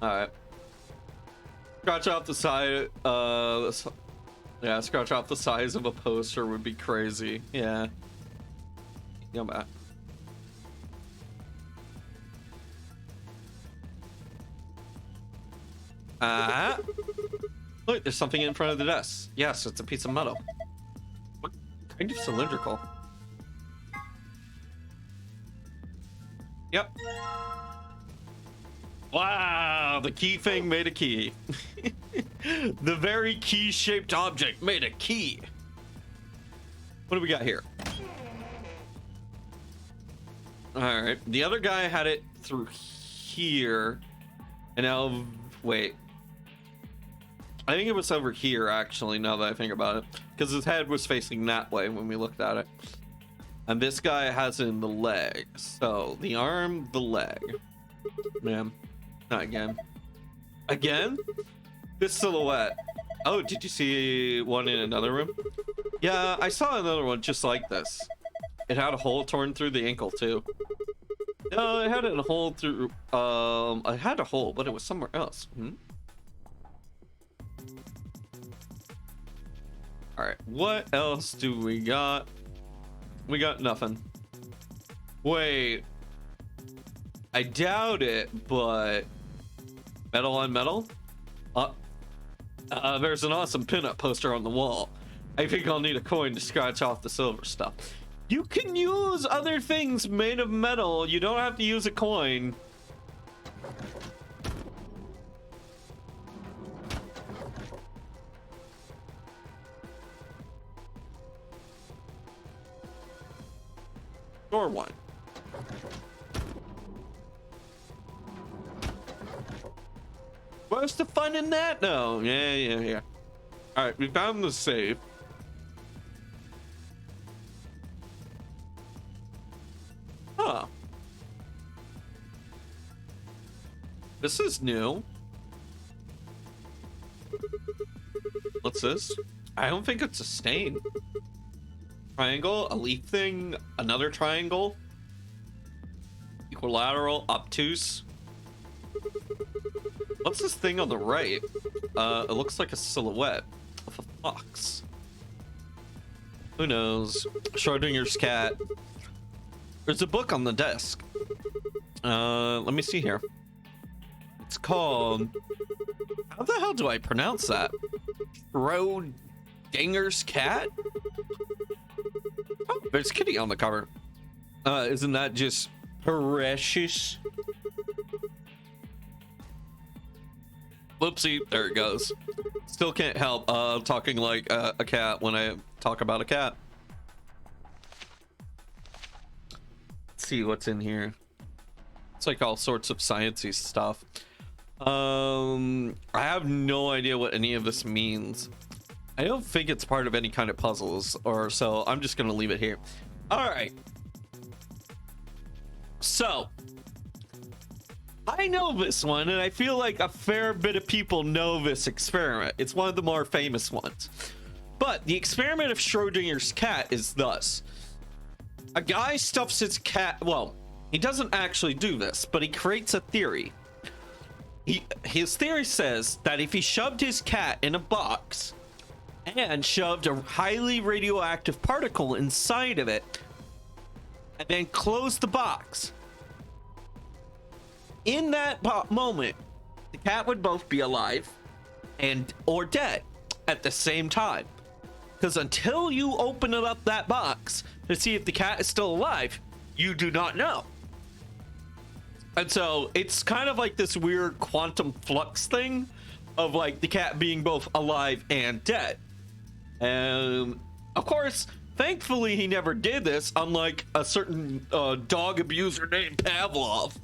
Alright. Scratch off the side, yeah, scratch off the size of a poster would be crazy. Yeah. Come back. Look, there's something in front of the desk. Yes, it's a piece of metal. What kind of cylindrical? Yep. Wow, the key thing made a key. The very key-shaped object made a key. What do we got here? All right, the other guy had it through here, and now wait. I think it was over here actually. Now that I think about it, because his head was facing that way when we looked at it, and this guy has it in the leg. So the arm, the leg. Man, not again. Again? This silhouette. Oh, did you see one in another room? Yeah, I saw another one just like this. It had a hole torn through the ankle too. No, it had a hole through. I had a hole, but it was somewhere else. All right, what else do we got? We got nothing. Wait, I doubt it, but metal on metal. There's an awesome pinup poster on the wall. I think I'll need a coin to scratch off the silver stuff. You can use other things made of metal. You don't have to use a coin. Or one. What's the fun in that? No. Yeah. All right, we found the safe. Huh. This is new. What's this? I don't think it's a stain. Triangle, a leaf thing, another triangle. Equilateral, obtuse. What's this thing on the right? It looks like a silhouette of a fox. Who knows? Schrodinger's cat. There's a book on the desk. Let me see here. It's called... How the hell do I pronounce that? Schrodinger's cat? Oh, there's Kitty on the cover. Isn't that just precious? Whoopsie, there it goes. Still can't help talking like a cat when I talk about a cat. Let's see what's in here. It's like all sorts of sciencey stuff. I have no idea what any of this means. I don't think it's part of any kind of puzzles or so. I'm just gonna leave it here. All right. So I know this one, and I feel like a fair bit of people know this experiment. It's one of the more famous ones. But the experiment of Schrodinger's cat is thus. A guy stuffs his cat. Well, he doesn't actually do this, but he creates a theory. His theory says that if he shoved his cat in a box and shoved a highly radioactive particle inside of it and then closed the box, in that moment, the cat would both be alive and or dead at the same time. Because until you open it up that box to see if the cat is still alive, you do not know. And so it's kind of like this weird quantum flux thing of like the cat being both alive and dead. And of course, thankfully he never did this, unlike a certain dog abuser named Pavlov.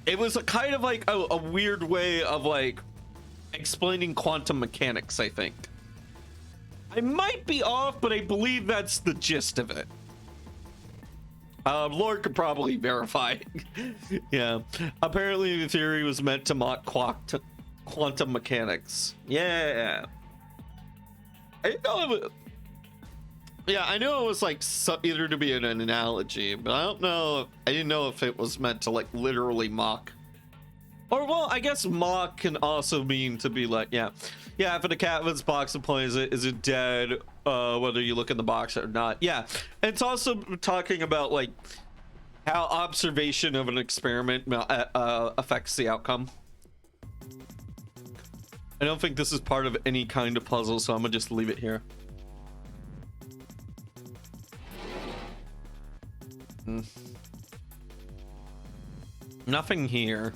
It was a kind of like a weird way of like explaining quantum mechanics, I think. I might be off, but I believe that's the gist of it. Lord could probably verify. Yeah. Apparently the theory was meant to mock quantum mechanics. Yeah. I didn't know it was... Yeah, I knew it was like either to be an analogy, but I don't know. I didn't know if it was meant to like literally mock. Or, well, I guess mock can also mean to be like, yeah, if a cat with its box and plays it, is it dead? Whether you look in the box or not. Yeah, it's also talking about like how observation of an experiment affects the outcome. I don't think this is part of any kind of puzzle, so I'm gonna just leave it here. Nothing here.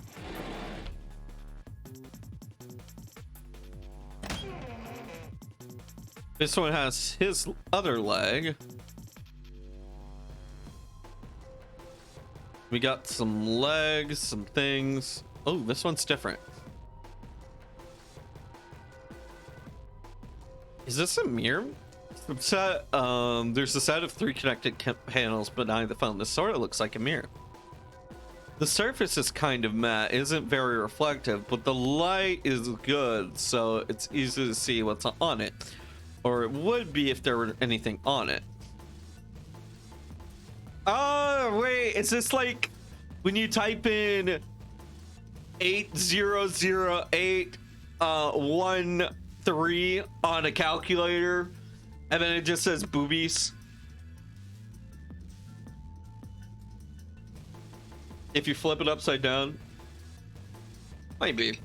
This one has his other leg. We got some legs, some things. Oh, this one's different. Is this a mirror? Set, there's a set of 3 connected panels behind the phone. This sort of looks like a mirror. The surface is kind of matte, isn't very reflective, but the light is good, so it's easy to see what's on it. Or it would be if there were anything on it. Oh, wait, is this like when you type in 800813 on a calculator and then it just says boobies? If you flip it upside down? Maybe.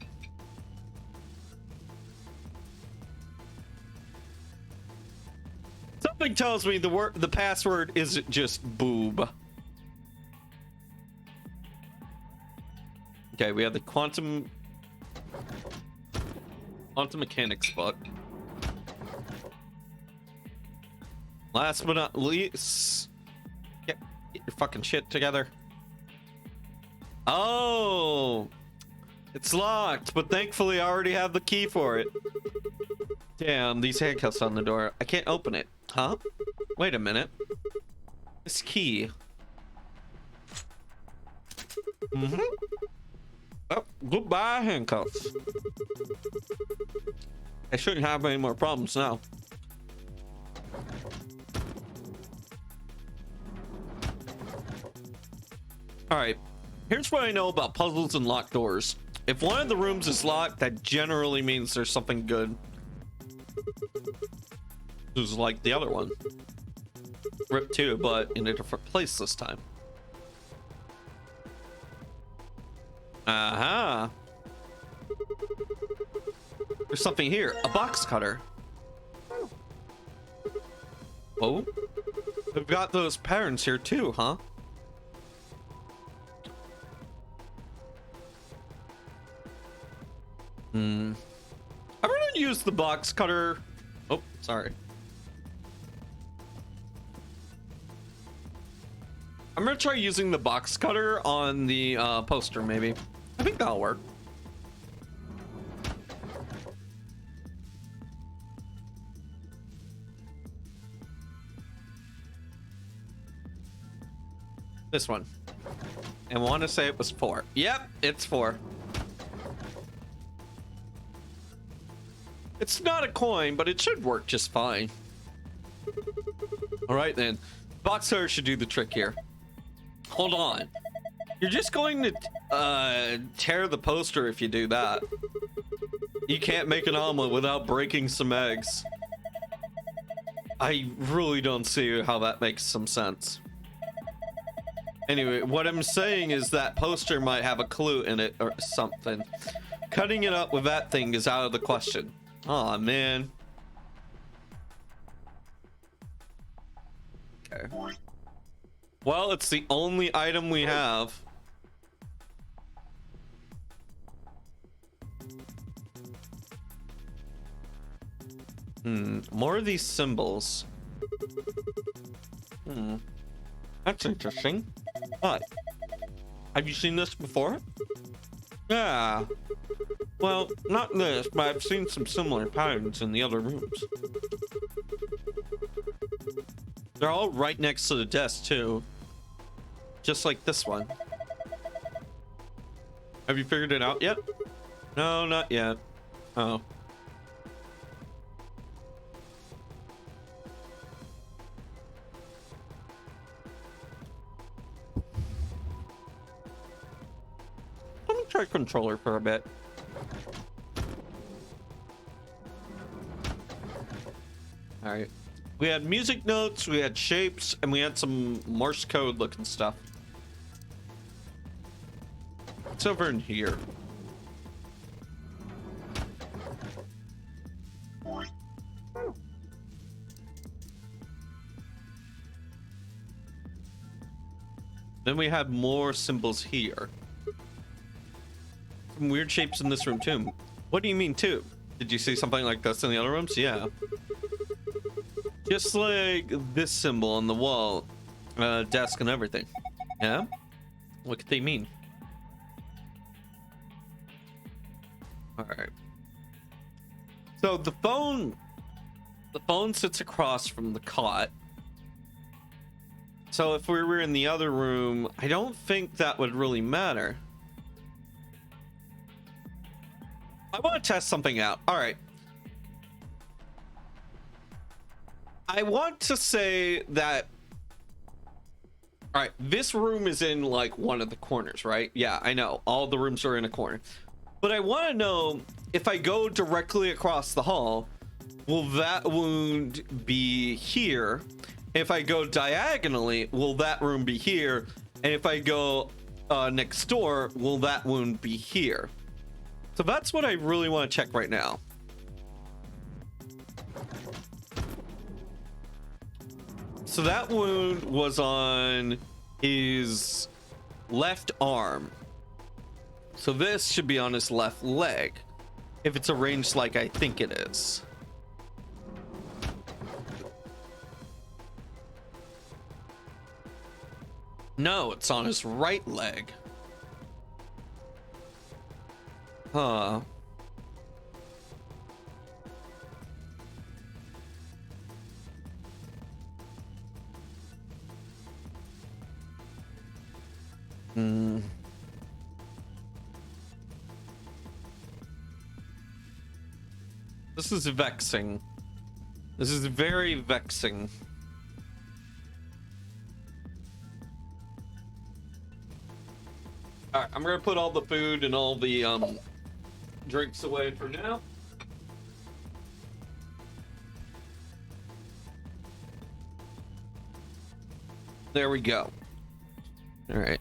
Something tells me the password isn't just boob. Okay, we have the quantum mechanics book. Last but not least, get your fucking shit together. Oh, it's locked, but thankfully I already have the key for it. Damn, these handcuffs on the door. I can't open it. Huh? Wait a minute. This key. Oh, goodbye, handcuffs. I shouldn't have any more problems now. Alright, here's what I know about puzzles and locked doors. If one of the rooms is locked, that generally means there's something good. This is like the other one. Rip 2, but in a different place this time. Aha. There's something here. A box cutter. Oh. We've got those patterns here too, huh? I'm gonna use the box cutter. Oh, sorry. I'm gonna try using the box cutter on the poster, maybe. I think that'll work. This one. And I want to say it was 4. Yep, it's 4. It's not a coin, but it should work just fine. All right, then. Box cutter should do the trick here. Hold on. You're just going to tear the poster if you do that. You can't make an omelet without breaking some eggs. I really don't see how that makes some sense. Anyway, what I'm saying is that poster might have a clue in it or something. Cutting it up with that thing is out of the question. Aw, man. Okay. Well, it's the only item we have. More of these symbols. That's interesting. What? Have you seen this before? Yeah. Well, not this, but I've seen some similar patterns in the other rooms. They're all right next to the desk, too. Just like this one. Have you figured it out yet? No, not yet. Oh. Let me try controller for a bit. All right. We had music notes, we had shapes, and we had some Morse code looking stuff. What's over in here? Then we had more symbols here. Some weird shapes in this room too. What do you mean too? Did you see something like this in the other rooms? Yeah. Just like this symbol on the wall, desk and everything. Yeah? What could they mean? Alright. So the phone sits across from the cot. So if we were in the other room, I don't think that would really matter. I want to test something out. Alright. I want to say that, all right, this room is in like one of the corners, right? Yeah, I know all the rooms are in a corner, but I want to know if I go directly across the hall, will that wound be here? If I go diagonally, will that room be here? And if I go next door, will that wound be here? So that's what I really want to check right now. So that wound was on his left arm. So this should be on his left leg, if it's arranged like I think it is. No, it's on his right leg. Huh. This is vexing. This is very vexing. All right, I'm gonna put all the food and all the drinks away for now. There we go. All right.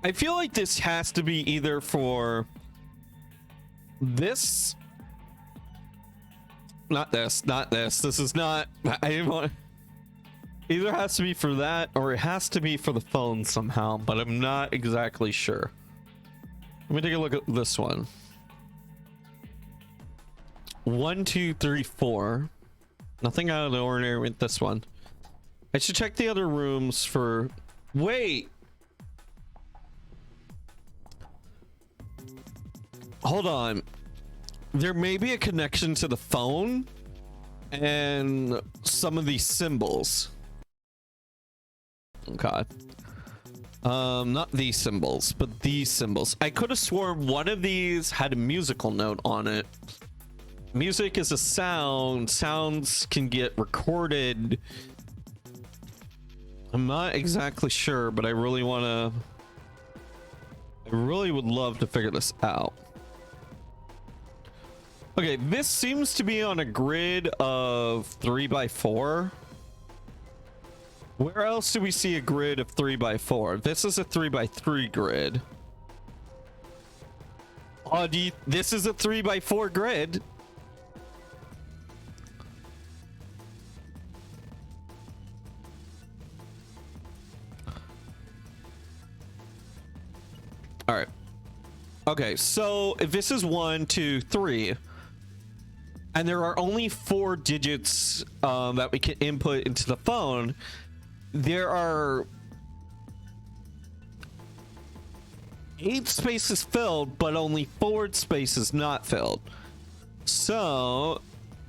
I feel like this has to be either for this. Not this. This is not. I didn't want. Either has to be for that or it has to be for the phone somehow, but I'm not exactly sure. Let me take a look at this one. 1, 2, 3, 4. Nothing out of the ordinary with this one. I should check the other rooms for. Wait. Hold on. There may be a connection to the phone and some of these symbols. Okay. Not these symbols, but these symbols. I could have sworn one of these had a musical note on it. Music is a sound. Sounds can get recorded. I'm not exactly sure, but I really would love to figure this out. Okay, this seems to be on a grid of 3x4. Where else do we see a grid of 3x4? This is a 3x3 grid. Oh, this is a 3x4 grid. All right. Okay, so if this is 1, 2, 3, and there are only 4 digits that we can input into the phone, there are 8 spaces filled, but only 4 spaces not filled. So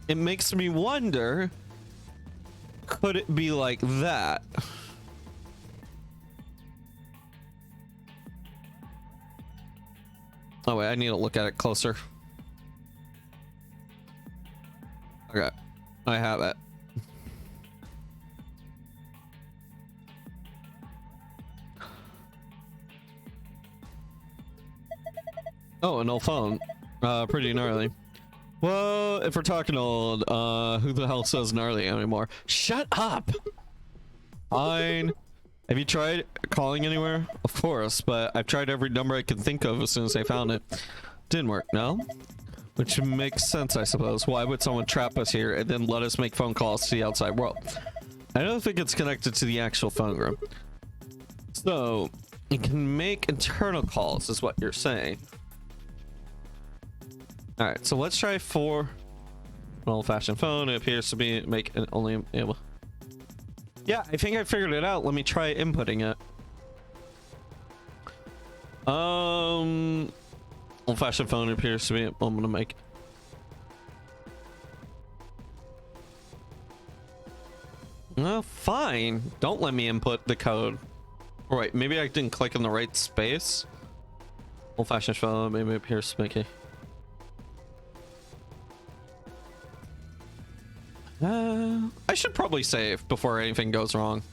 it makes me wonder, could it be like that? Oh wait, I need to look at it closer. Okay, I have it. Oh, an old phone. Pretty gnarly. Well, if we're talking old, who the hell says gnarly anymore? Shut up! Fine. Have you tried calling anywhere? Of course, but I've tried every number I could think of as soon as I found it. Didn't work, no? Which makes sense, I suppose. Why would someone trap us here and then let us make phone calls to the outside world? I don't think it's connected to the actual phone room. So, you can make internal calls, is what you're saying. Alright, so let's try for an old-fashioned phone. It appears to be make an only able. Yeah, I think I figured it out. Let me try inputting it. Old-fashioned phone appears to be. I'm gonna make. Well, fine. Don't let me input the code. All right, maybe I didn't click in the right space. Old-fashioned phone maybe appears to make it. I should probably save before anything goes wrong.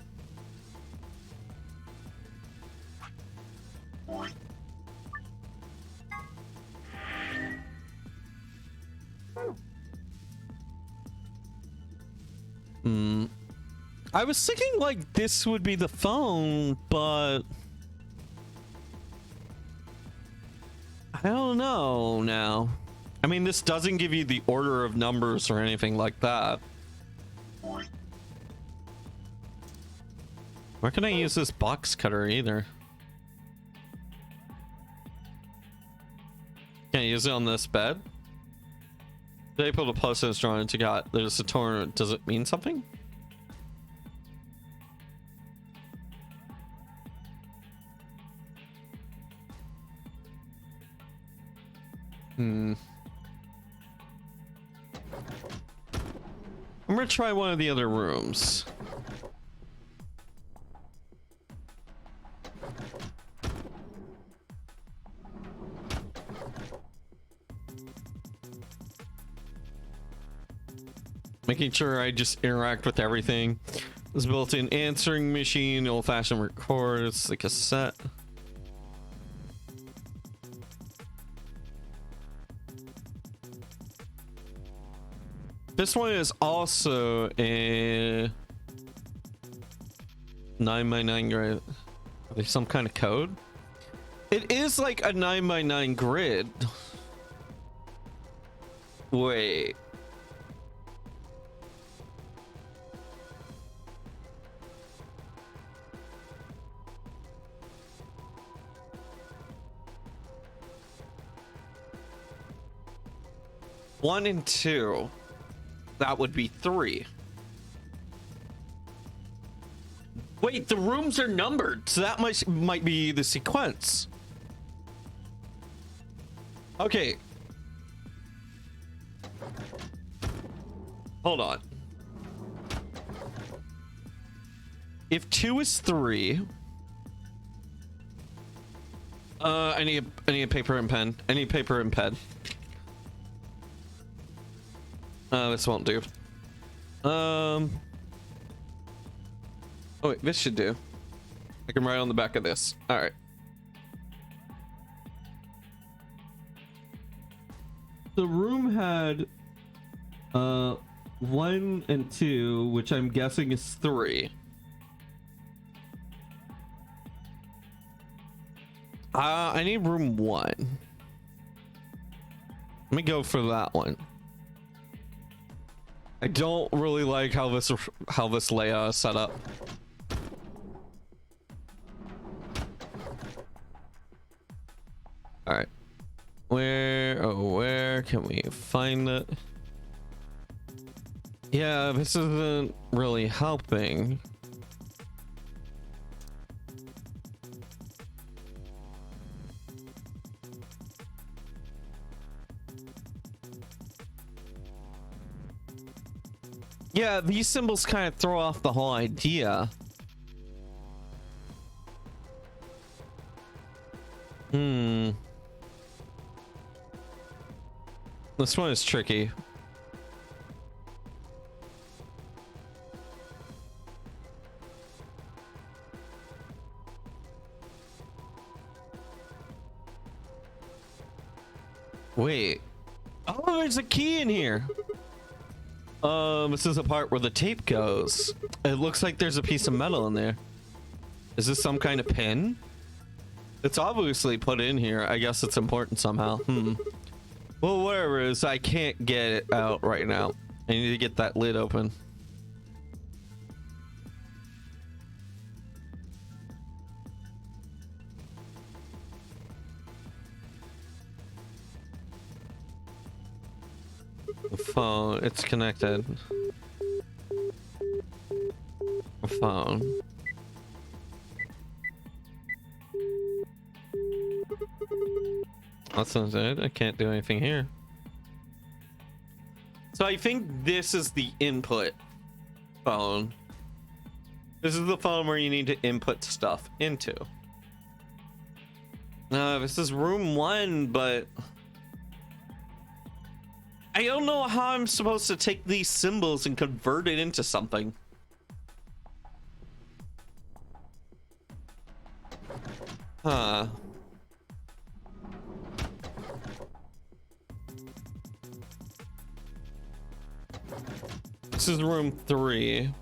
I was thinking like this would be the phone, but I don't know now. I mean, this doesn't give you the order of numbers or anything like that. Where can I use this box cutter either? Can't use it on this bed? Did I put a post-its drawing to got there's a torn? Does it mean something? I'm gonna try one of the other rooms. Making sure I just interact with everything. This built-in answering machine, old-fashioned record, it's the cassette. This one is also a 9x9 grid. Are there some kind of code? It is like a 9x9 grid. Wait. One and two. That would be 3. Wait, the rooms are numbered, so that might be the sequence. Okay. Hold on. If 2 is 3, I need a paper and pen. I need paper and pen. This won't do. Oh wait, this should do. I can write on the back of this. All right. The room had 1 and 2, which I'm guessing is 3. I need room 1. Let me go for that one. I don't really like how this layout is set up. All right. Where can we find it? Yeah, this isn't really helping. Yeah, these symbols kind of throw off the whole idea. This one is tricky. Wait. Oh, there's a key in here. This is the part where the tape goes. It looks like there's a piece of metal in there. Is this some kind of pin? It's obviously put in here. I guess it's important somehow. Well, whatever it is, I can't get it out right now. I need to get that lid open. The phone, it's connected. The phone. That's not it. I can't do anything here. So I think this is the input phone. This is the phone where you need to input stuff into. This is room 1, but I don't know how I'm supposed to take these symbols and convert it into something. Huh. This is room 3.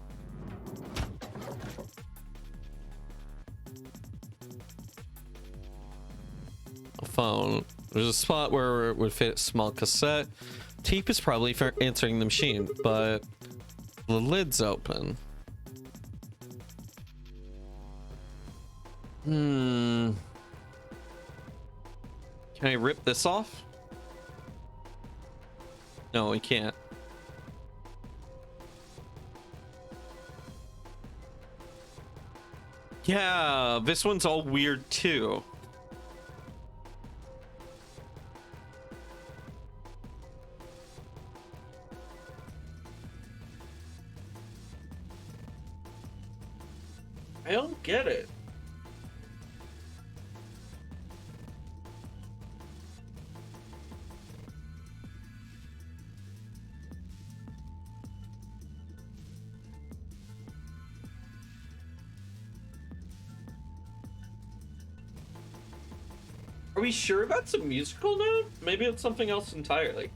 A phone. There's a spot where it would fit a small cassette. Tape is probably for answering the machine, but the lid's open. Can I rip this off? No, we can't. Yeah, this one's all weird too. I don't get it. Are we sure that's a musical note? Maybe it's something else entirely.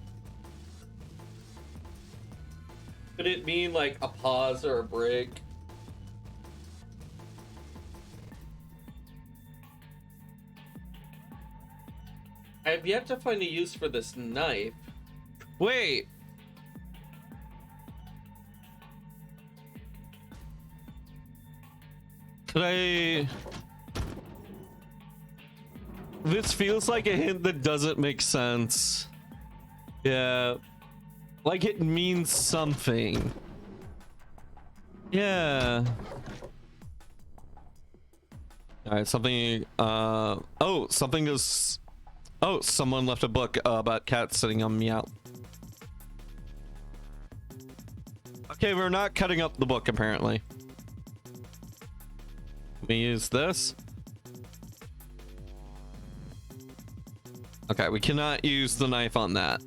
Could it mean like a pause or a break? I have yet to find a use for this knife. Wait. Could I... This feels like a hint that doesn't make sense. Yeah. Like it means something. Yeah. Alright, something... Oh, something goes... Oh, someone left a book about cats sitting on Meow. Okay, we're not cutting up the book, apparently. Let me use this. Okay, we cannot use the knife on that.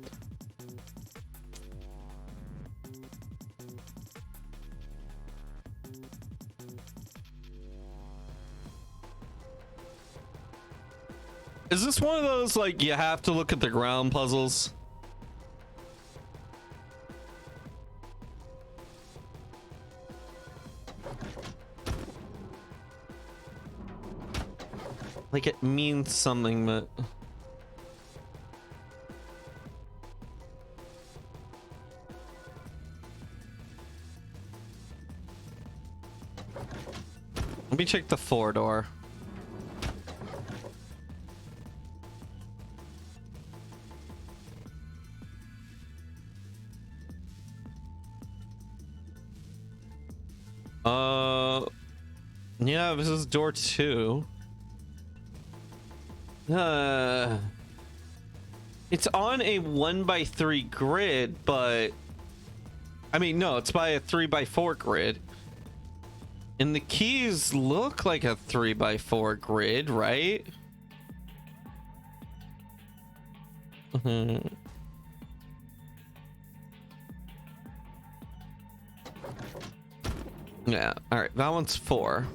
Is this one of those, like, you have to look at the ground puzzles? Like, it means something, but... Let me check the 4 door. Yeah, this is door 2. It's on a 1x3 grid, but I mean, no, it's by a 3x4 grid. And the keys look like a 3x4 grid, right? Yeah, all right, that one's 4.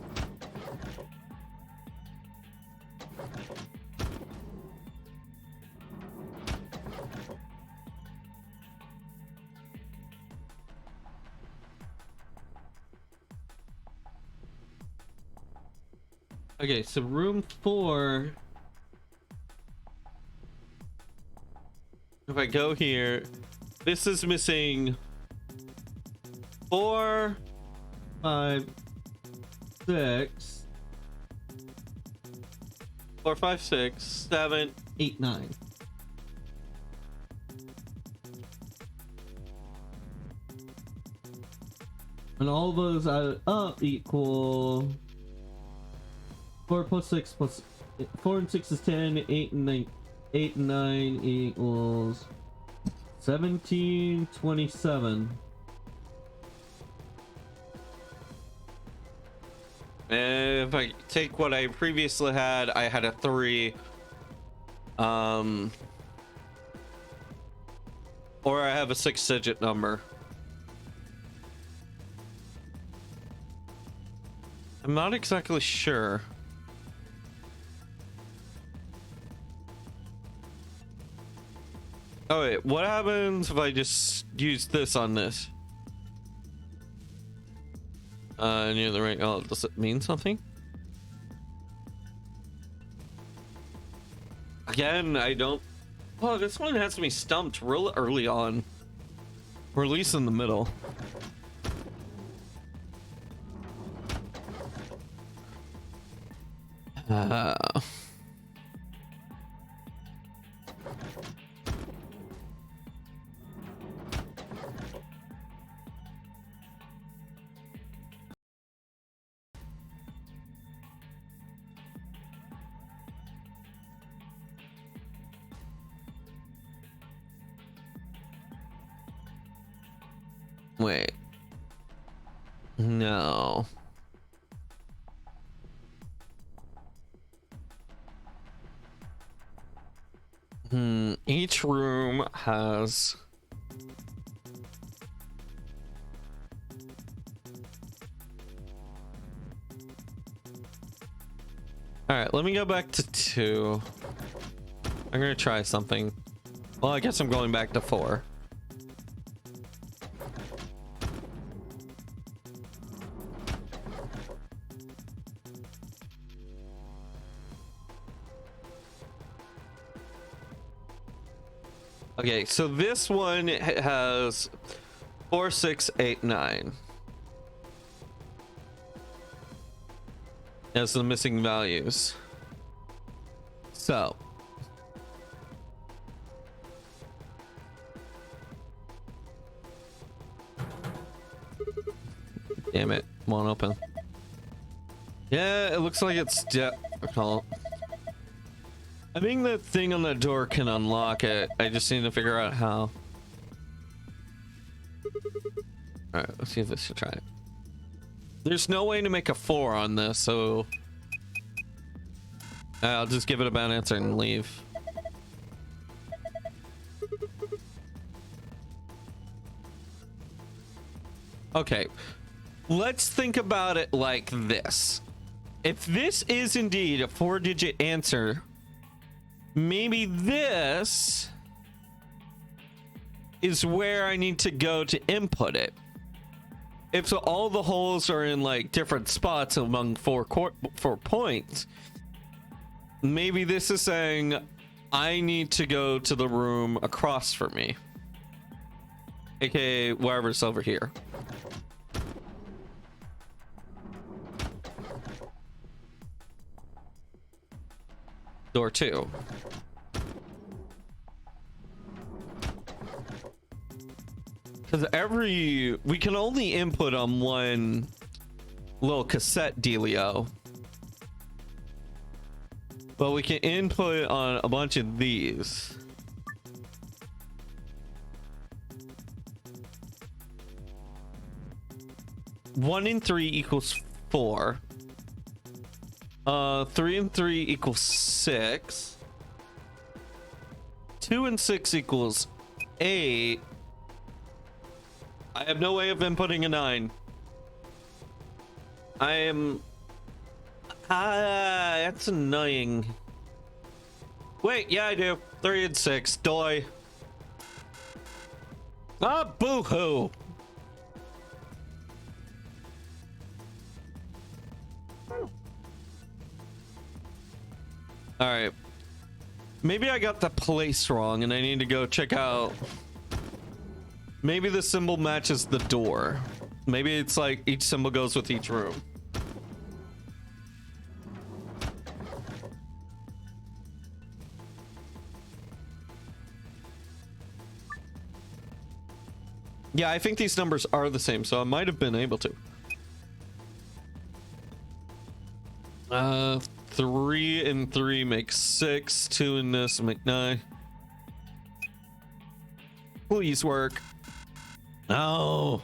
Okay, so room 4. If I go here, this is missing 4, 5, 6, 4, 5, 6, 7, 8, 9. And all those added up equal 4 plus 6 plus 4 and 6 is 10, 8 and 9, 8 and 9 equals 17, 27. And if I take what I previously had, I had a 3. Or I have a 6-digit number. I'm not exactly sure. Oh wait, what happens if I just use this on this? Near the right. Oh, does it mean something? Again, I don't. Oh, this one has me stumped real early on, or at least in the middle. Wait. No. Each room has... Alright, let me go back to 2. I'm gonna try something. Well, I guess I'm going back to 4. Okay, so this one has 4, 6, 8, 9 as the missing values. So damn it, won't open. Yeah, it looks like it's difficult. I think that thing on the door can unlock it. I just need to figure out how. Alright, let's see if this should try it. There's no way to make a 4 on this, so I'll just give it a bad answer and leave. Okay, let's think about it like this. If this is indeed a 4-digit answer, maybe this is where I need to go to input it. If so, all the holes are in like different spots among 4 points, maybe this is saying I need to go to the room across from me, aka wherever's over here. Door 2. Because we can only input on one little cassette dealio, but we can input on a bunch of these. One and 3 equals 4. 3 and 3 equals 6. 2 and 6 equals 8. I have no way of inputting a 9. I am... that's annoying. Wait, yeah, I do. 3 and 6. Doi. Ah, boo-hoo. All right. Maybe I got the place wrong and I need to go check out. Maybe the symbol matches the door. Maybe it's like each symbol goes with each room. Yeah, I think these numbers are the same, so I might have been able to. 3 and 3 make 6. 2 and this make 9. Please work. No.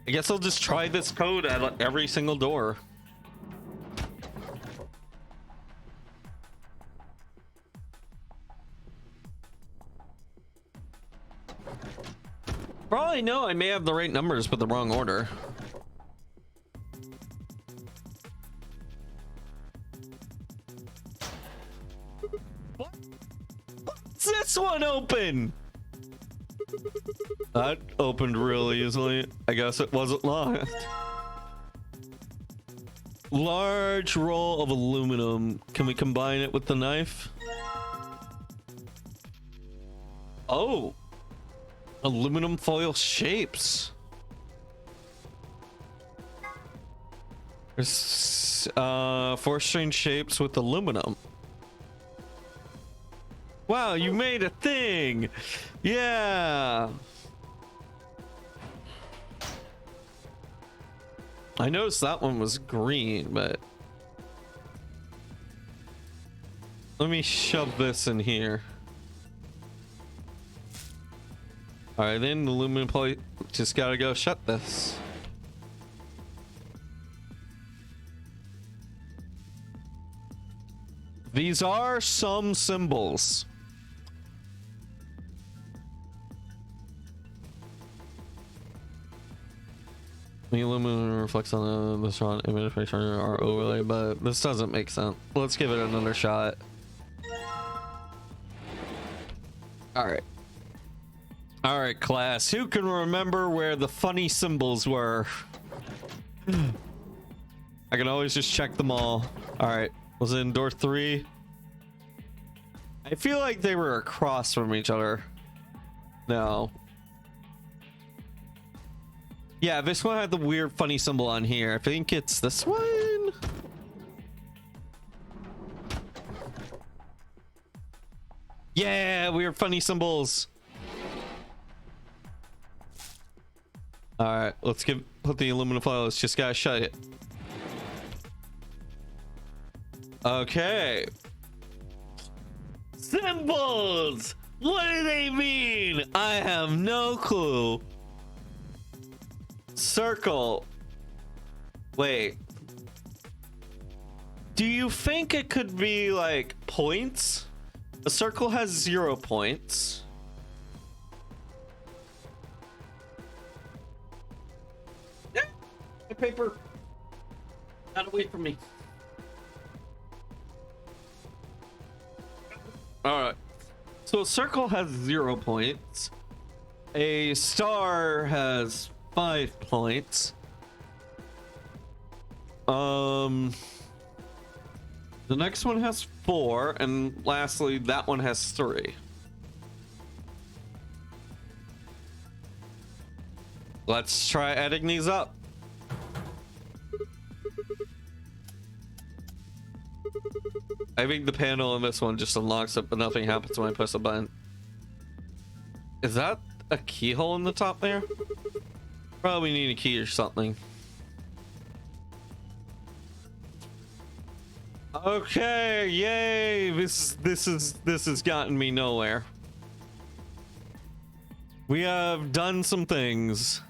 I guess I'll just try this code at every single door. For all I know, I may have the right numbers but the wrong order. What's this one open? That opened real easily. I guess it wasn't locked. Large roll of aluminum. Can we combine it with the knife? Oh. Aluminum foil shapes. There's 4 strange shapes with aluminum. Wow, you made a thing. Yeah. I noticed that one was green, but let me shove this in here. All right, then the aluminum plate. Just gotta go shut this. These are some symbols. The aluminum reflects on the shot image picture or overlay, but this doesn't make sense. Let's give it another shot. All right. All right, class. Who can remember where the funny symbols were? I can always just check them all. All right. Was it in door 3? I feel like they were across from each other. No. Yeah, this one had the weird funny symbol on here. I think it's this one. Yeah, weird funny symbols. All right, let's put the aluminum foil. Let's just gotta shut it. Okay. Symbols. What do they mean? I have no clue. Circle. Wait. Do you think it could be like points? A circle has 0 points. Yeah, my paper. Not away from me. All right. So a circle has 0 points. A star has 5 points. The next one has 4, and lastly, that one has 3. Let's try adding these up. I think the panel in this one just unlocks it, but nothing happens when I press a button. Is that a keyhole in the top there? Probably need a key or something. Okay, yay! This has gotten me nowhere. We have done some things.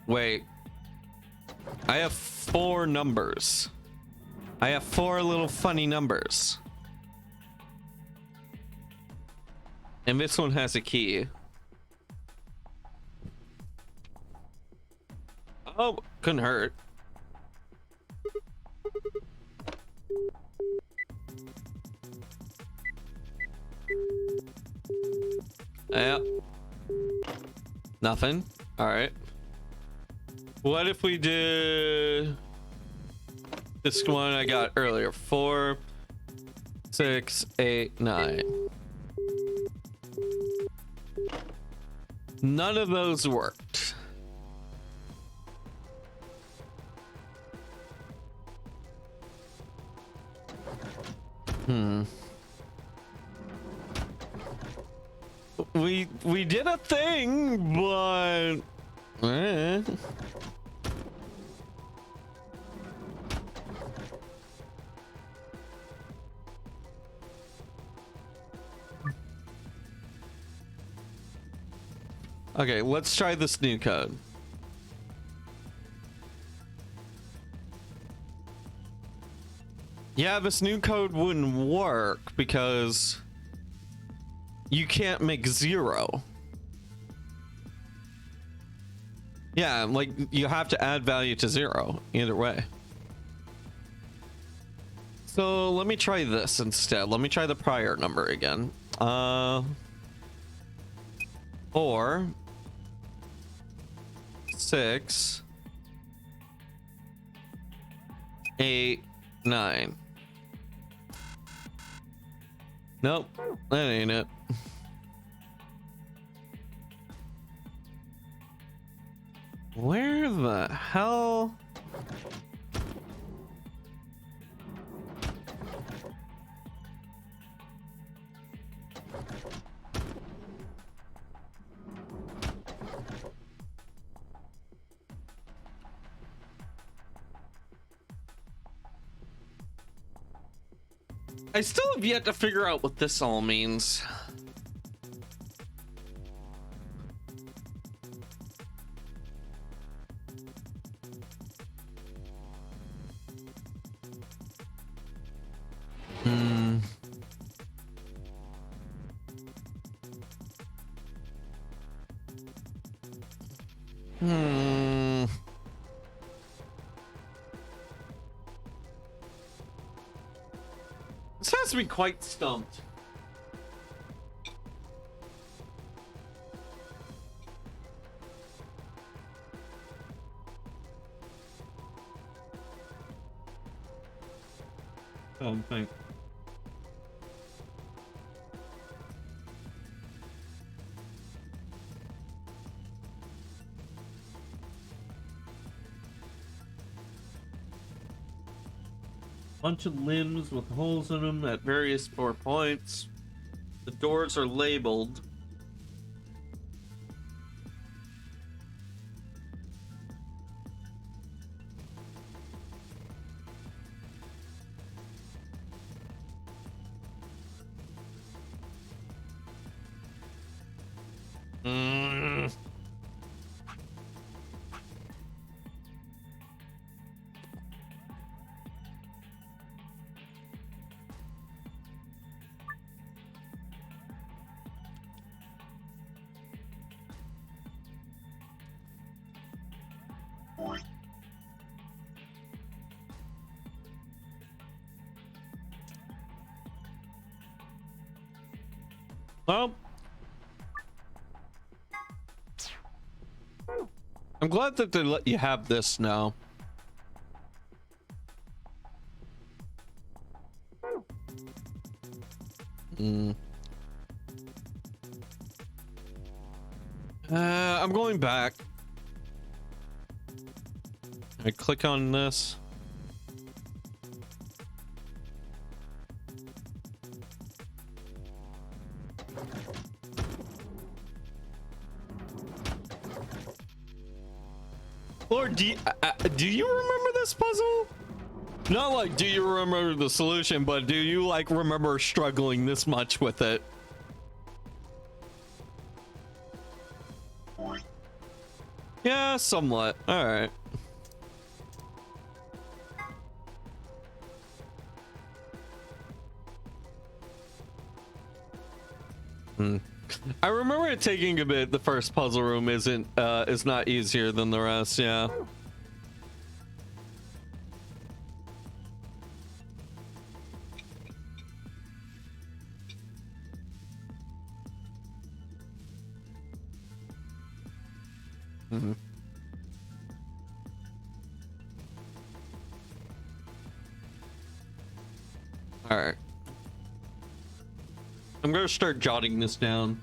Wait. I have 4 numbers. I have 4 little funny numbers. And this one has a key. Oh, couldn't hurt. Yep. Nothing. All right. What if we did this one I got earlier? 4, 6, 8, 9. None of those worked. We did a thing, but okay, let's try this new code. Yeah, this new code wouldn't work because you can't make 0. Yeah, like you have to add value to 0 either way. So let me try this instead. Let me try the prior number again. 4, 6, 8, 9. Nope, that ain't it. Where the hell? I still have yet to figure out what this all means. This has to be quite stumped. Thanks. Bunch of limbs with holes in them at various 4 points. The doors are labeled. Mm. Well, I'm glad that they let you have this now. I'm going back. I click on this. Lord, do you remember this puzzle? Not like, do you remember the solution, but do you like remember struggling this much with it? Yeah, somewhat. All right. I remember it taking a bit. The first puzzle room is not easier than the rest. Yeah. All right. I'm gonna start jotting this down.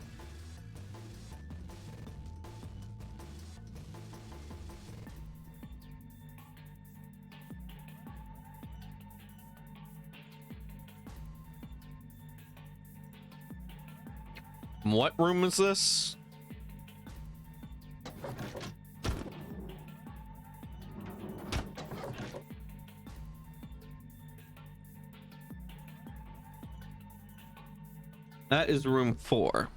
What room is this? That is room 4.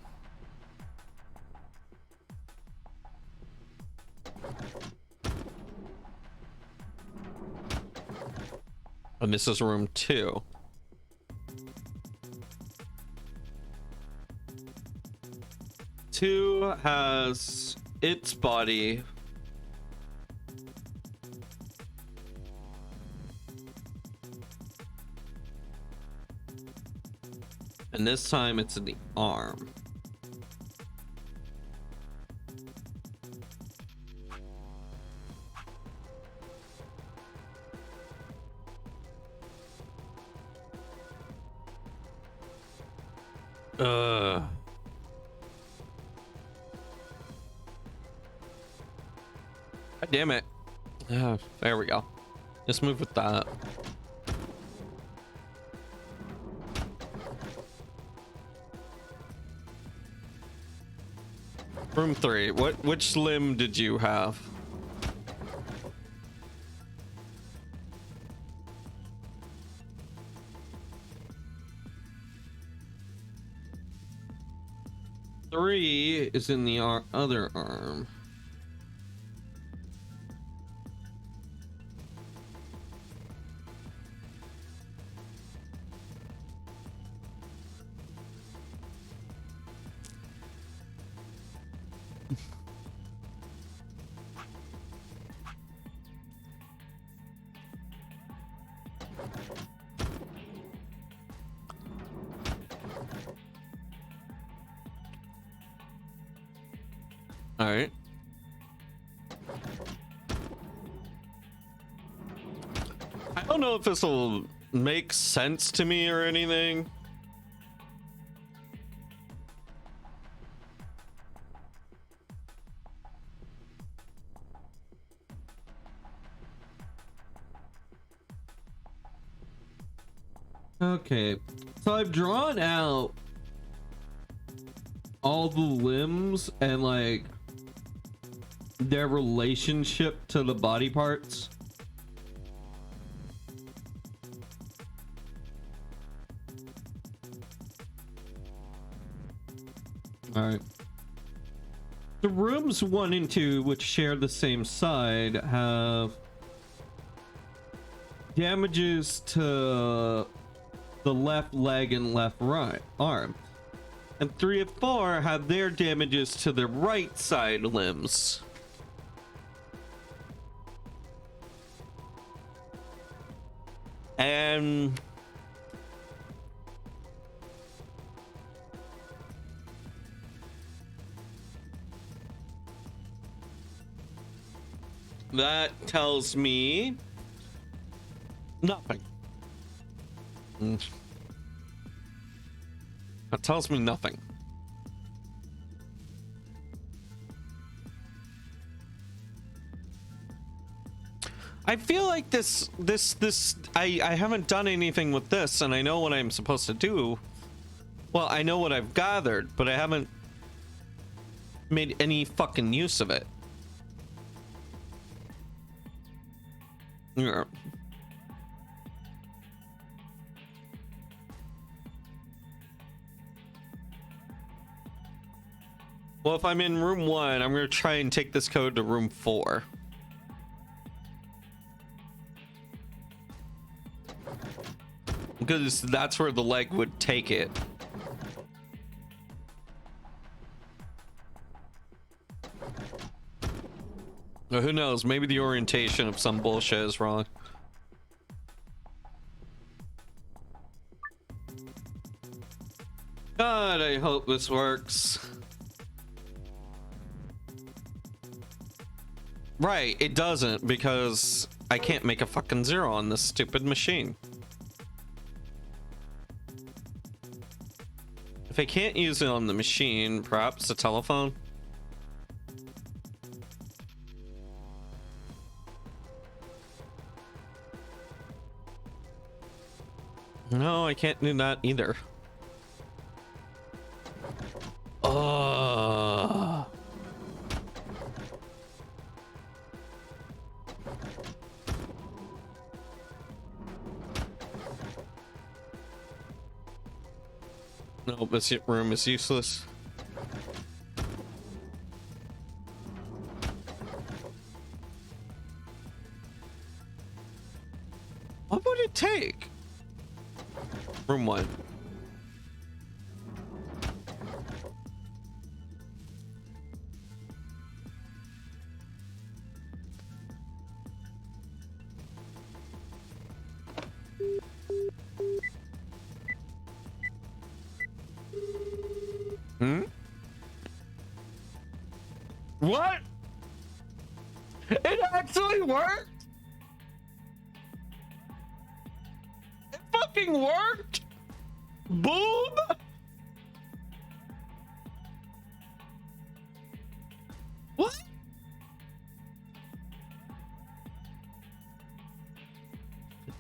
And this is room 2. Two has its body. And this time it's in the arm. God damn it. There we go. Just move with that. Room 3. Which limb did you have? Three is in the other arm. All right. I don't know if this will make sense to me or anything. Okay, so I've drawn out all the limbs and like their relationship to the body parts. All right. The rooms 1 and 2, which share the same side, have damages to the left leg and left right arm. And 3 and 4 have their damages to the right side limbs. And that tells me nothing. That tells me nothing. I feel like this I haven't done anything with this, and I know what I'm supposed to do. Well, I know what I've gathered, but I haven't made any fucking use of it. Yeah. Well, if I'm in room 1, I'm gonna try and take this code to room 4. Because that's where the leg would take it. But who knows? Maybe the orientation of some bullshit is wrong. God, I hope this works. Right, it doesn't, because I can't make a fucking 0 on this stupid machine. If I can't use it on the machine, perhaps a telephone? No, I can't do that either. No, this room is useless. What would it take? Room 1. What? It actually worked? It fucking worked? Boom? What?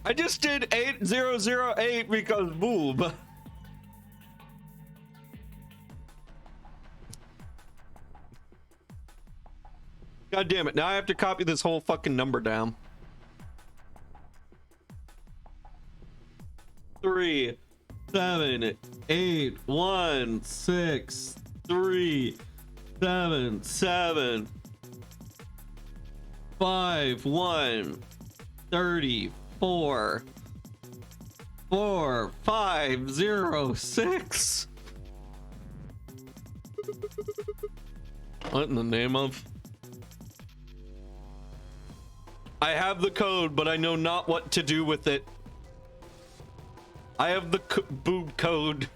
I just did 8008 because boob. God damn it. Now I have to copy this whole fucking number down. 3 7 8 1 6 3 7 7 5 1 34 4 5 0 6. What in the name of? I have the code, but I know not what to do with it. I have the boob code.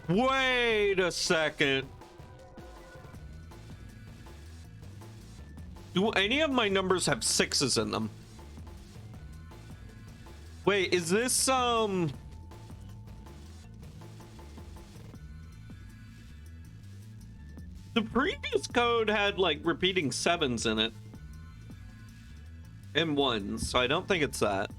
Wait a second. Do any of my numbers have 6s in them? Wait, is this the previous code had like repeating 7s in it and 1s, so I don't think it's that.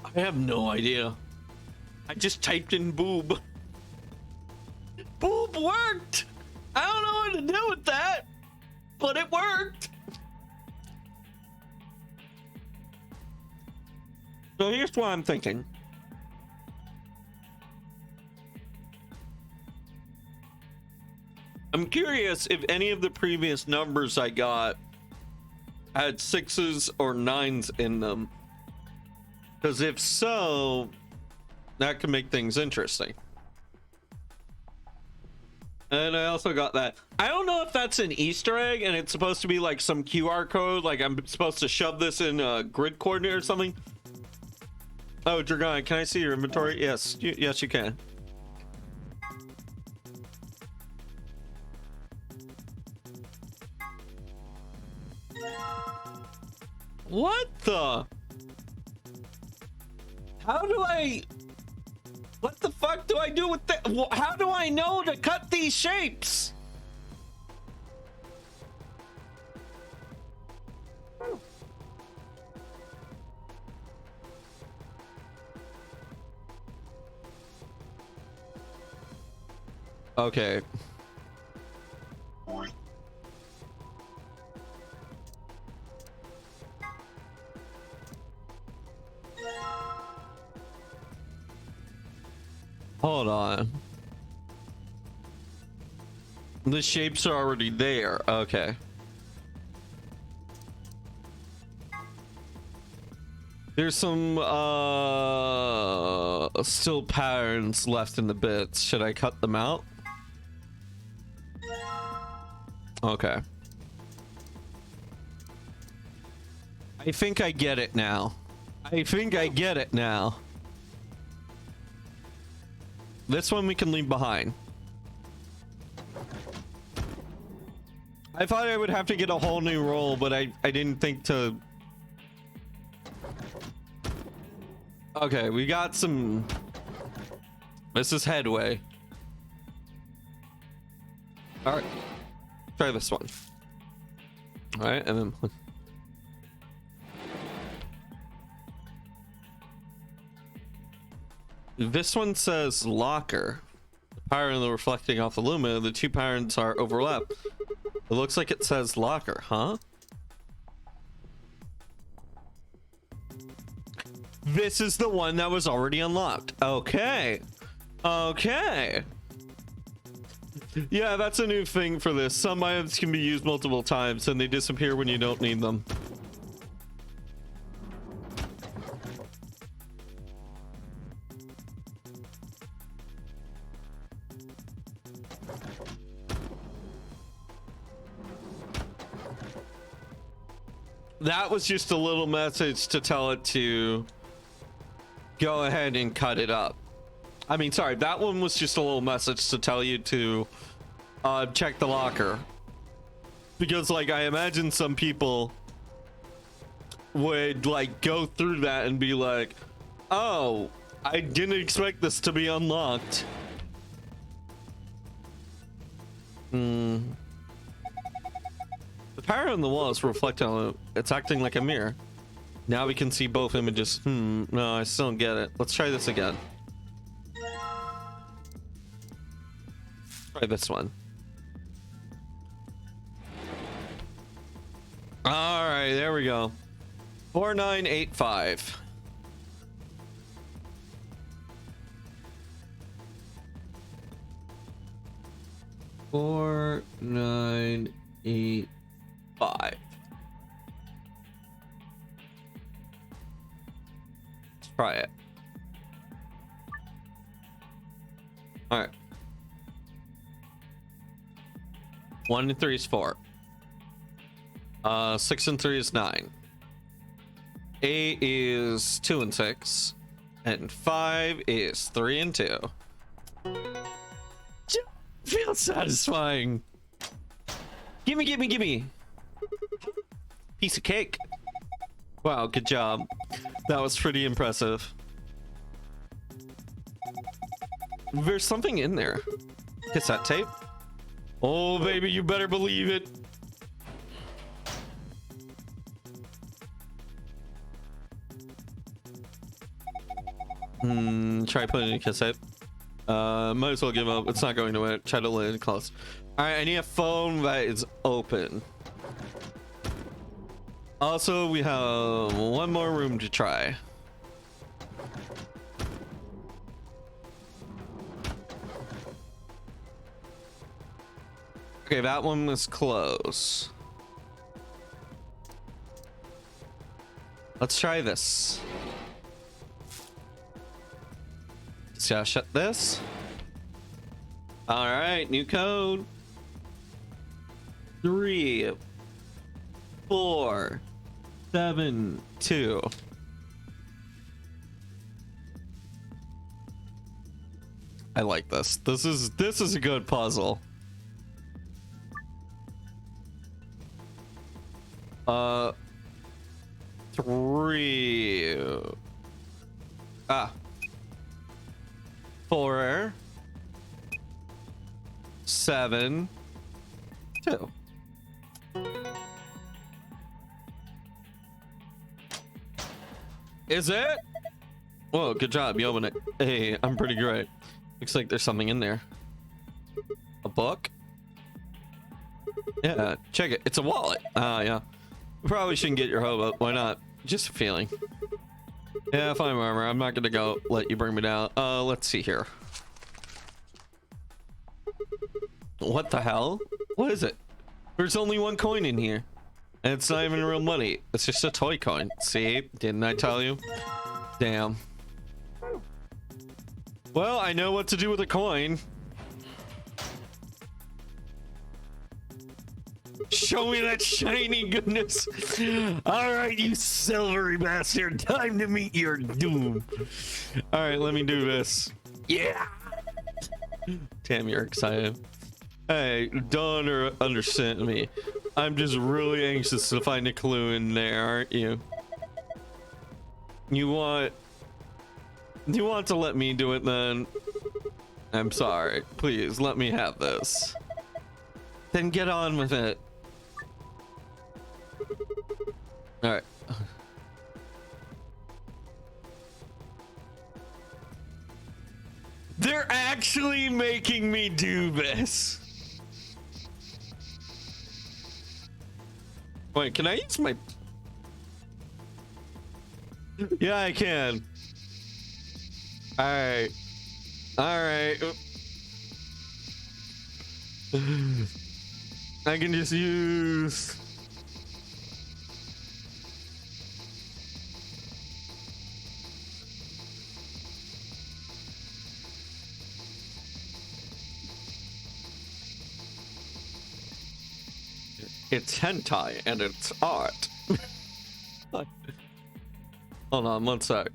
I have no idea. I just typed in boob. worked. I don't know what to do with that, but it worked. So here's what I'm thinking. I'm curious if any of the previous numbers I got had 6s or 9s in them. Because if so, that could make things interesting. And I also got that. I don't know if that's an Easter egg and it's supposed to be like some QR code. Like I'm supposed to shove this in a grid coordinate or something. Oh, Dragon, can I see your inventory? Yes, yes, you can. What the? How do I? What the fuck do I do with that? How do I know to cut these shapes? Okay. Hold on. The shapes are already there. Okay. There's some still patterns left in the bits. Should I cut them out? Okay. I think I get it now. This one we can leave behind. I thought I would have to get a whole new roll, but I didn't think to. Okay, we got some. This is headway. All right, try this one. All right, and then. This one says locker. The pattern reflecting off the lumina. The two patterns are overlapped. It looks like it says locker, huh? This is the one that was already unlocked. Okay. Okay. Yeah, that's a new thing for this. Some items can be used multiple times and they disappear when you don't need them. That was just a little message to tell it to go ahead and cut it up. I mean, sorry, that one was just a little message to tell you to check the locker. Because, like, I imagine some people would, like, go through that and be like, oh, I didn't expect this to be unlocked. The pattern on the wall is reflecting on it. It's acting like a mirror. Now we can see both images. No, I still don't get it. Let's try this again. Try this one. All right, there we go. 4985. Four, 9, 8, 5. Let's try it. All right. 1 and 3 is 4. 6 and 3 is 9. 8 is 2 and 6. And 5 is 3 and 2. Feels satisfying. Gimme, gimme, gimme. Piece of cake. Wow, good job. That was pretty impressive. There's something in there. Cassette tape? Oh, baby, you better believe it. Try putting in a cassette. Might as well give up. It's not going to it. Try to land close. All right, I need a phone that is open. Also, we have one more room to try. Okay, that one was close. Let's try this. Just gotta shut this. All right, new code. 3, 4, 7, 2. I like this. This is a good puzzle. 3. 4, 7, 2. Is it? Whoa, good job. You open it. Hey, I'm pretty great. Looks like there's something in there. A book? Yeah, check it. It's a wallet. Yeah. Probably shouldn't get your hobo. Why not? Just a feeling. Yeah, fine, armor. I'm not gonna go let you bring me down. Let's see here. What the hell? What is it? There's only one coin in here. And it's not even real money. It's just a toy coin. See? Didn't I tell you? Damn. Well, I know what to do with a coin. Show me that shiny goodness. All right, you silvery bastard. Time to meet your doom. All right, let me do this. Yeah. Damn, you're excited. Hey, don't understand me. I'm just really anxious to find a clue in there, aren't you? You want to let me do it then? I'm sorry. Please, let me have this. Then get on with it. All right. They're actually making me do this. Wait, can I use my... Yeah, I can. All right. All right. I can just use... It's hentai and it's art. Hold on one sec.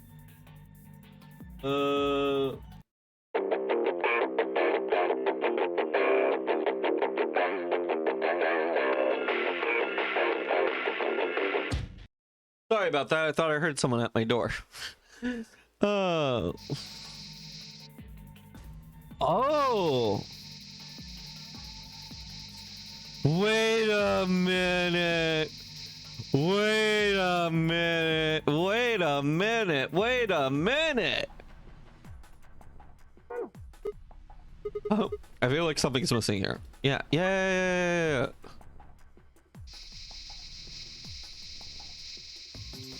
Sorry about that. I thought I heard someone at my door. Oh. Wait a minute. Wait a minute. Wait a minute. Wait a minute. Oh, I feel like something's missing here. Yeah. Yeah.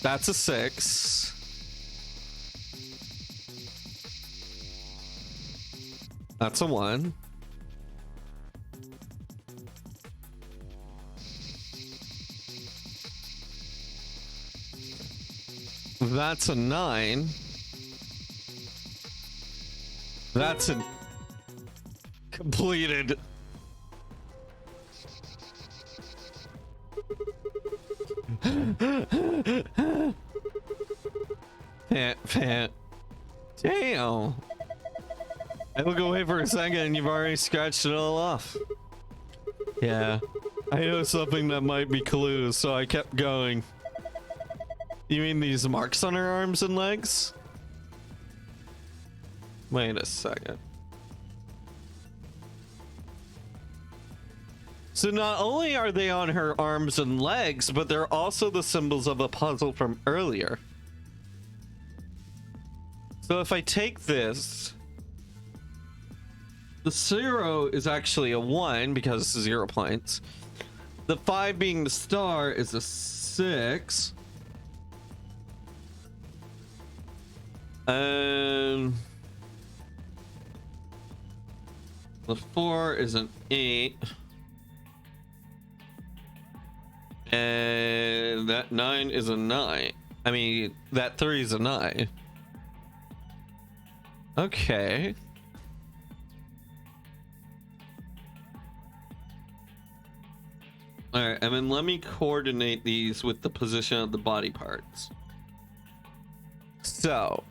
That's a 6. That's a 1. That's a 9. That's a completed. Pant. Damn. I look away for a second and you've already scratched it all off. Yeah. I know something that might be clues, so I kept going. You mean these marks on her arms and legs? Wait a second. So not only are they on her arms and legs, but they're also the symbols of a puzzle from earlier. So if I take this The 0 is actually a 1 because it's 0 points. The 5 being the star is a 6. The 4 is an 8. And that 9 is a 9. I mean, that 3 is a 9. Okay. All right, and then let me coordinate these with the position of the body parts. So,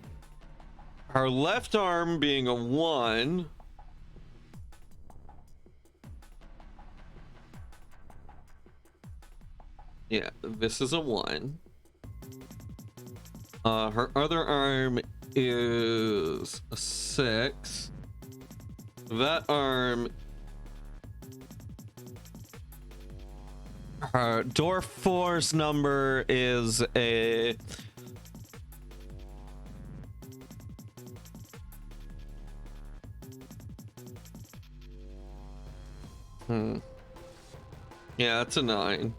our left arm being a 1. Yeah, this is a 1. Her other arm is a 6. That arm... Door 4's number is a... Yeah, that's a 9.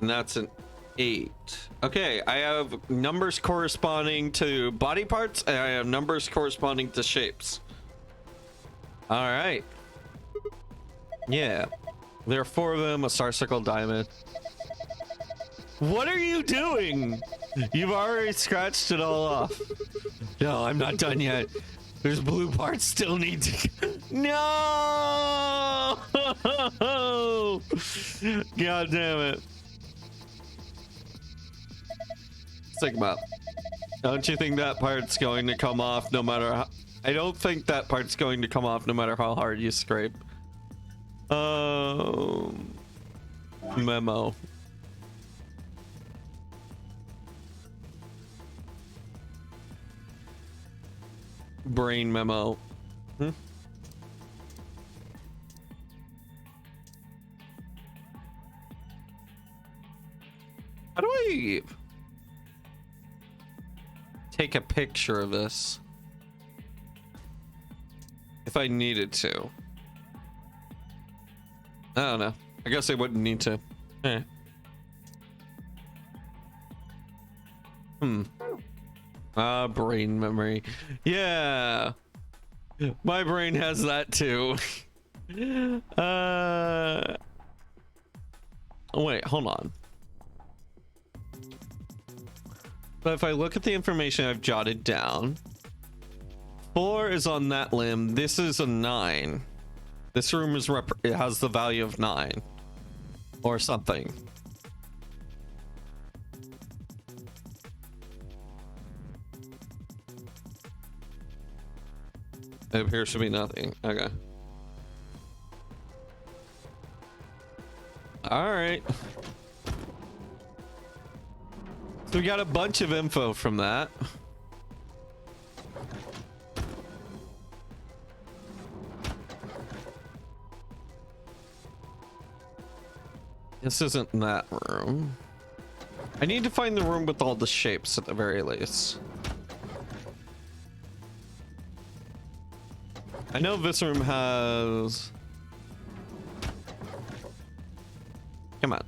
And that's an 8. Okay, I have numbers corresponding to body parts, and I have numbers corresponding to shapes. All right. Yeah. There are 4 of them, a star, circle, diamond. What are you doing? You've already scratched it all off. No, I'm not done yet. There's blue parts still need to... No! God damn it. Think about. Don't you think that part's going to come off no matter how... I don't think that part's going to come off no matter how hard you scrape. Memo. Brain memo. How do I take a picture of this if I needed to? I don't know. I guess I wouldn't need to. Brain memory. Yeah. My brain has that too. Wait, hold on. But if I look at the information I've jotted down, 4 is on that limb. This is a 9. This room is it has the value of 9 or something. It appears to be nothing. Okay. All right. So we got a bunch of info from that. This isn't that room. I need to find the room with all the shapes at the very least. I know this room has... Come on.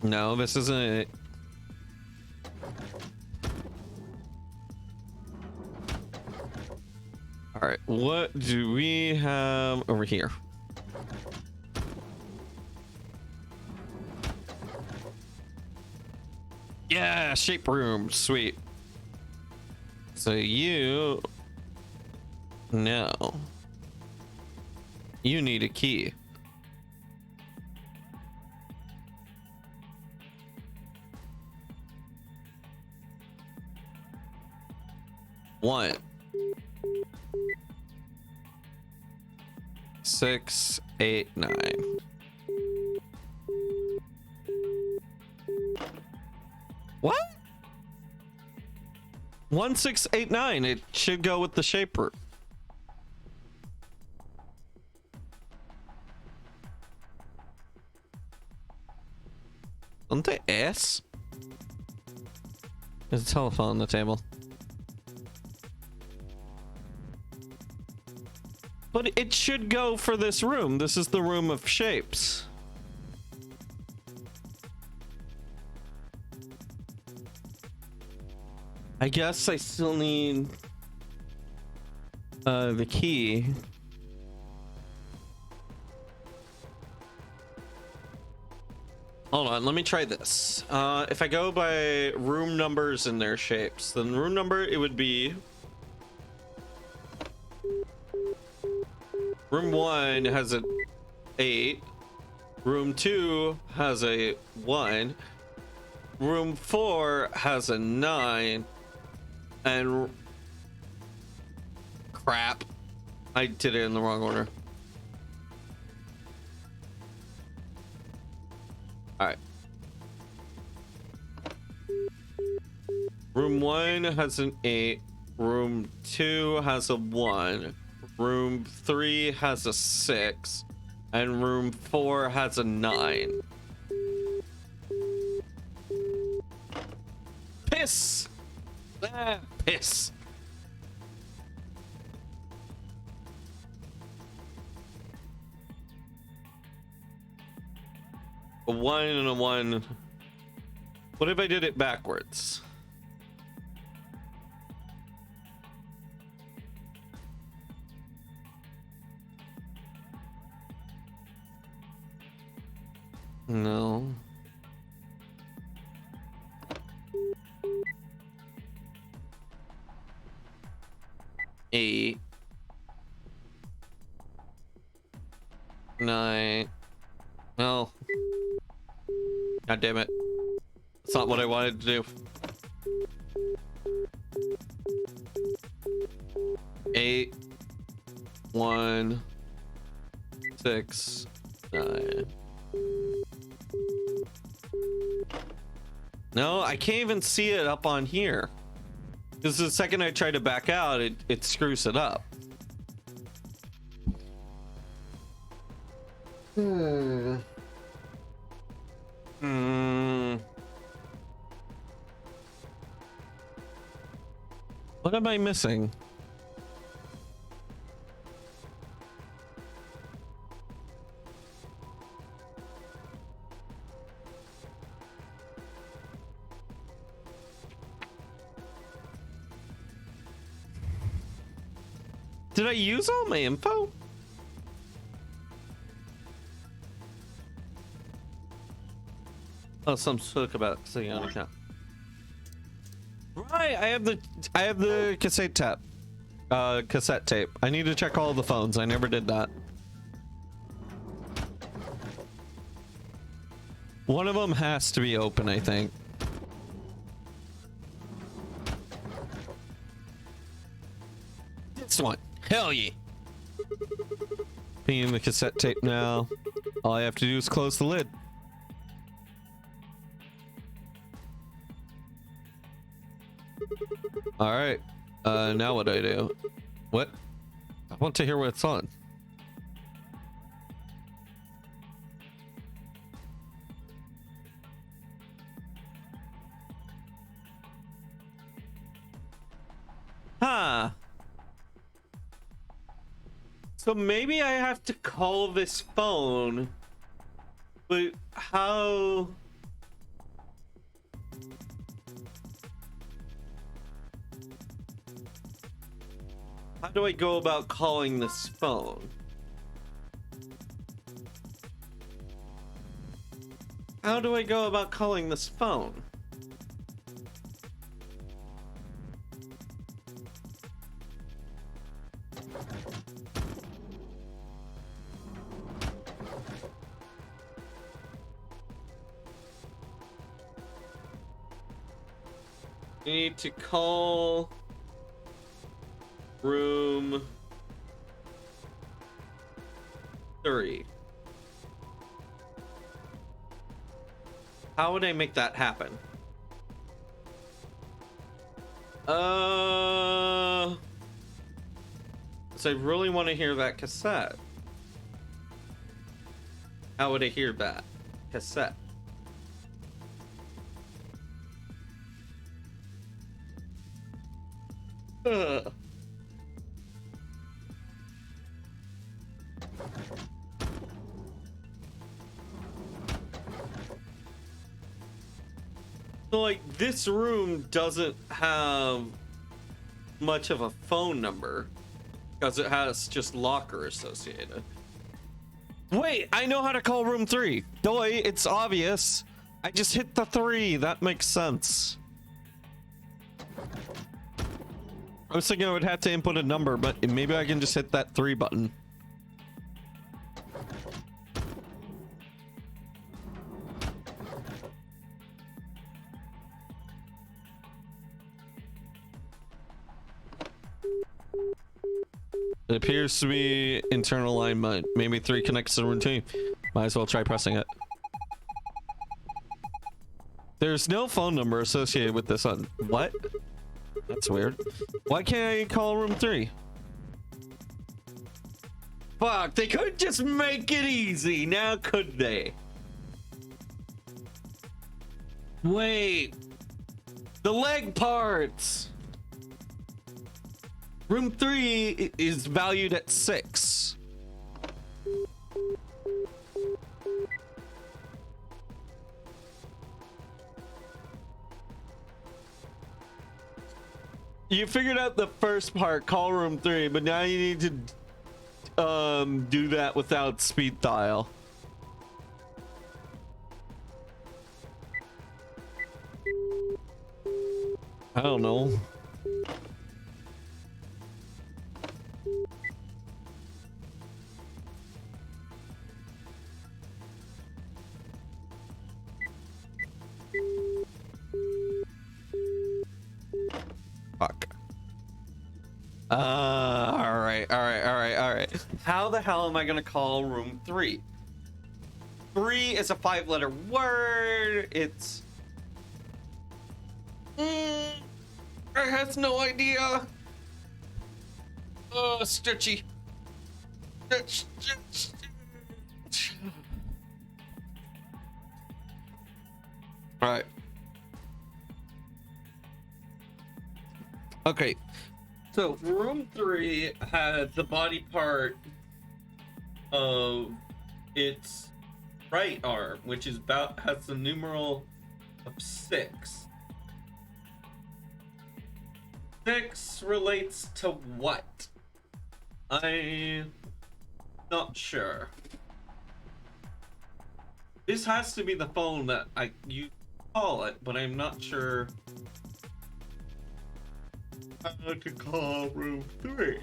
No, this isn't it. All right, what do we have over here? Yeah, shape room, sweet. So you... No. You need a key. One. 6, 8, 9. What? 1, 6, 8, 9. It should go with the shape root. Isn't it S? There's a telephone on the table. But it should go for this room. This is the room of shapes. I guess I still need the key. Hold on, let me try this. If I go by room numbers and their shapes, then room number, it would be room 1 has a 8, room 2 has a 1, room 4 has a 9, and crap, I did it in the wrong order. All right. Room 1 has an 8, room 2 has a 1, room 3 has a 6, and room 4 has a 9. Piss! Ah, piss. A 1 and a 1. What if I did it backwards? No. Eight. 9. No. God damn it. That's not what I wanted to do. 8, 1, 6, 9. No, I can't even see it up on here. Because the second I try to back out, it screws it up. What am I missing? Did I use all my info? Oh, some spoke about sitting on account. Right, I have the cassette tape. I need to check all the phones. I never did that. One of them has to be open, I think. This one. Hell yeah. Being the cassette tape now. All I have to do is close the lid. All right. Now what do I do? What? I want to hear what it's on. Huh. So maybe I have to call this phone. But how? How do I go about calling this phone? How do I go about calling this phone? You need to call room 3. How would I make that happen? So I really want to hear that cassette. How would I hear that cassette? So, like, this room doesn't have much of a phone number because it has just locker associated. Wait, I know how to call room 3. Doi, it's obvious. I just hit the 3. That makes sense. I was thinking I would have to input a number, but maybe I can just hit that 3 button. It appears to be internal alignment. Maybe 3 connects to the routine. Might as well try pressing it. There's no phone number associated with this on what? That's weird. Why can't I call room 3? Fuck, they could just make it easy, now could they? Wait. The leg parts. Room 3 is valued at 6. You figured out the first part, call room 3, but now you need to do that without speed dial. I don't know. Fuck. All right. How the hell am I gonna call room 3? 3 is a 5-letter word. It's... I have no idea. Oh, stretchy. Stretch. All right. Okay, so room 3 had the body part of its right arm, which is has the numeral of 6. 6 relates to what? I'm not sure. This has to be the phone that you call it, but I'm not sure. I could call room 3.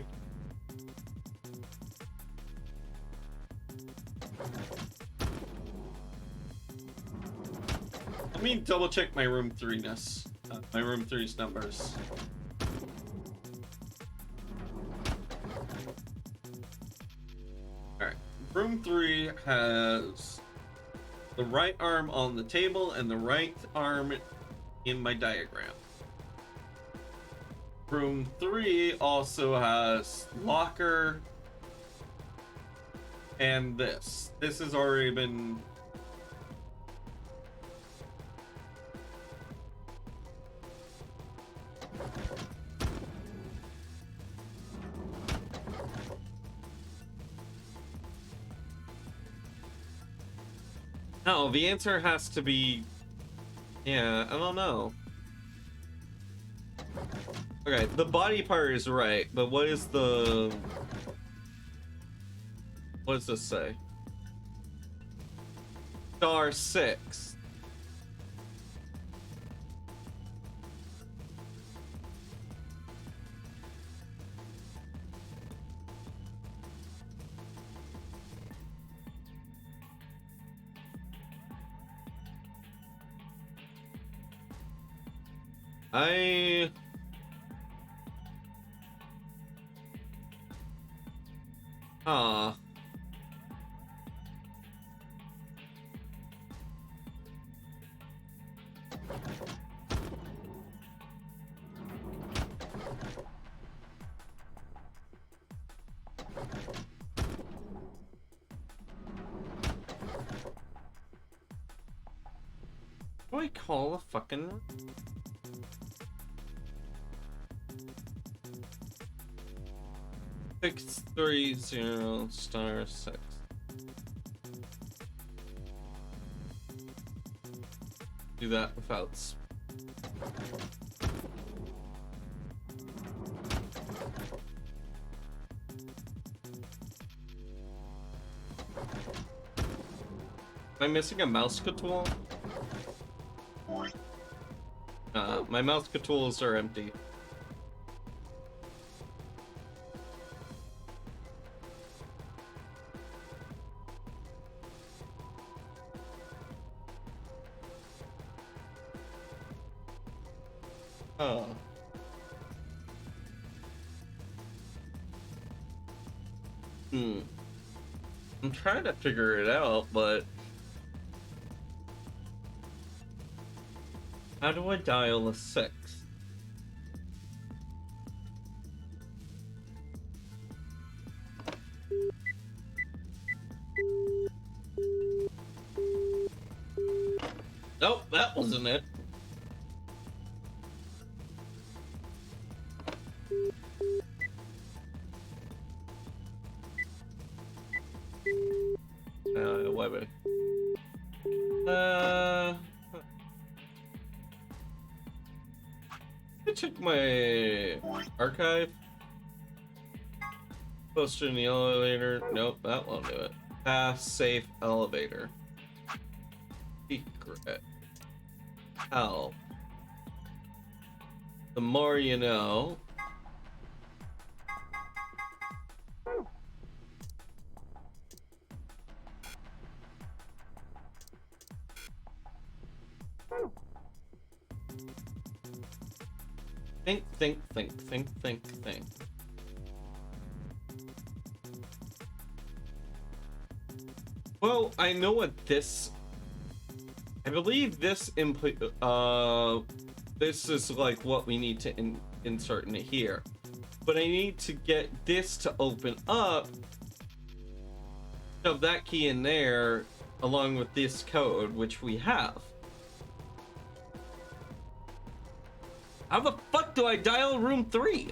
Let me double check my room 3-ness. My room 3's numbers. Alright. Room 3 has the right arm on the table and the right arm in my diagram. Room 3 also has locker and this. This has already been... No, the answer has to be... Yeah, I don't know. Okay, the body part is right, but what is the... What does this say? Star 6. Do I call a fucking... 30 star 6. Do that without. Am I missing a mouse tool? My mouse tools are empty. Oh. I'm trying to figure it out, but how do I dial a 6? Nope, that wasn't it. Wait. I check my archive. Poster in the elevator. Nope, that won't do it. Pass safe elevator. Secret. Help. The more you know. Think. Well, I know what this. I believe this input. This is like what we need to insert in here, but I need to get this to open up. Shove that key in there, along with this code, which we have. How the fuck do I dial room 3?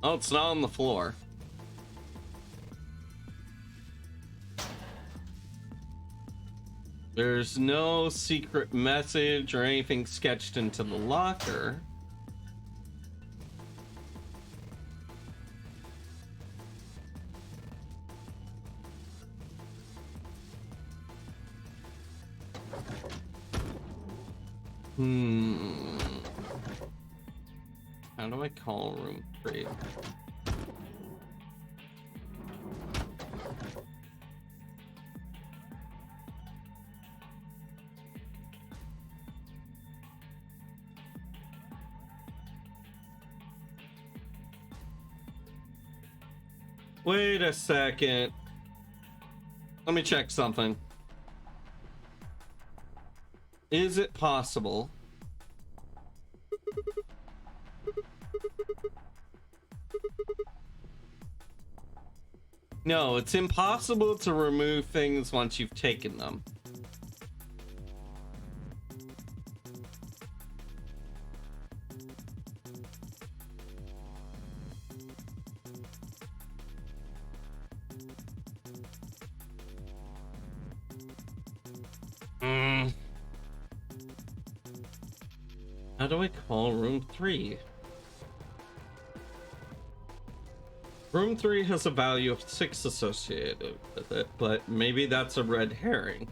Oh, it's not on the floor. There's no secret message or anything sketched into the locker. How do I call room 3? Wait a second. Let me check something. Is it possible? No, it's impossible to remove things once you've taken them. How do I call room 3? Room 3 has a value of 6 associated with it, but maybe that's a red herring.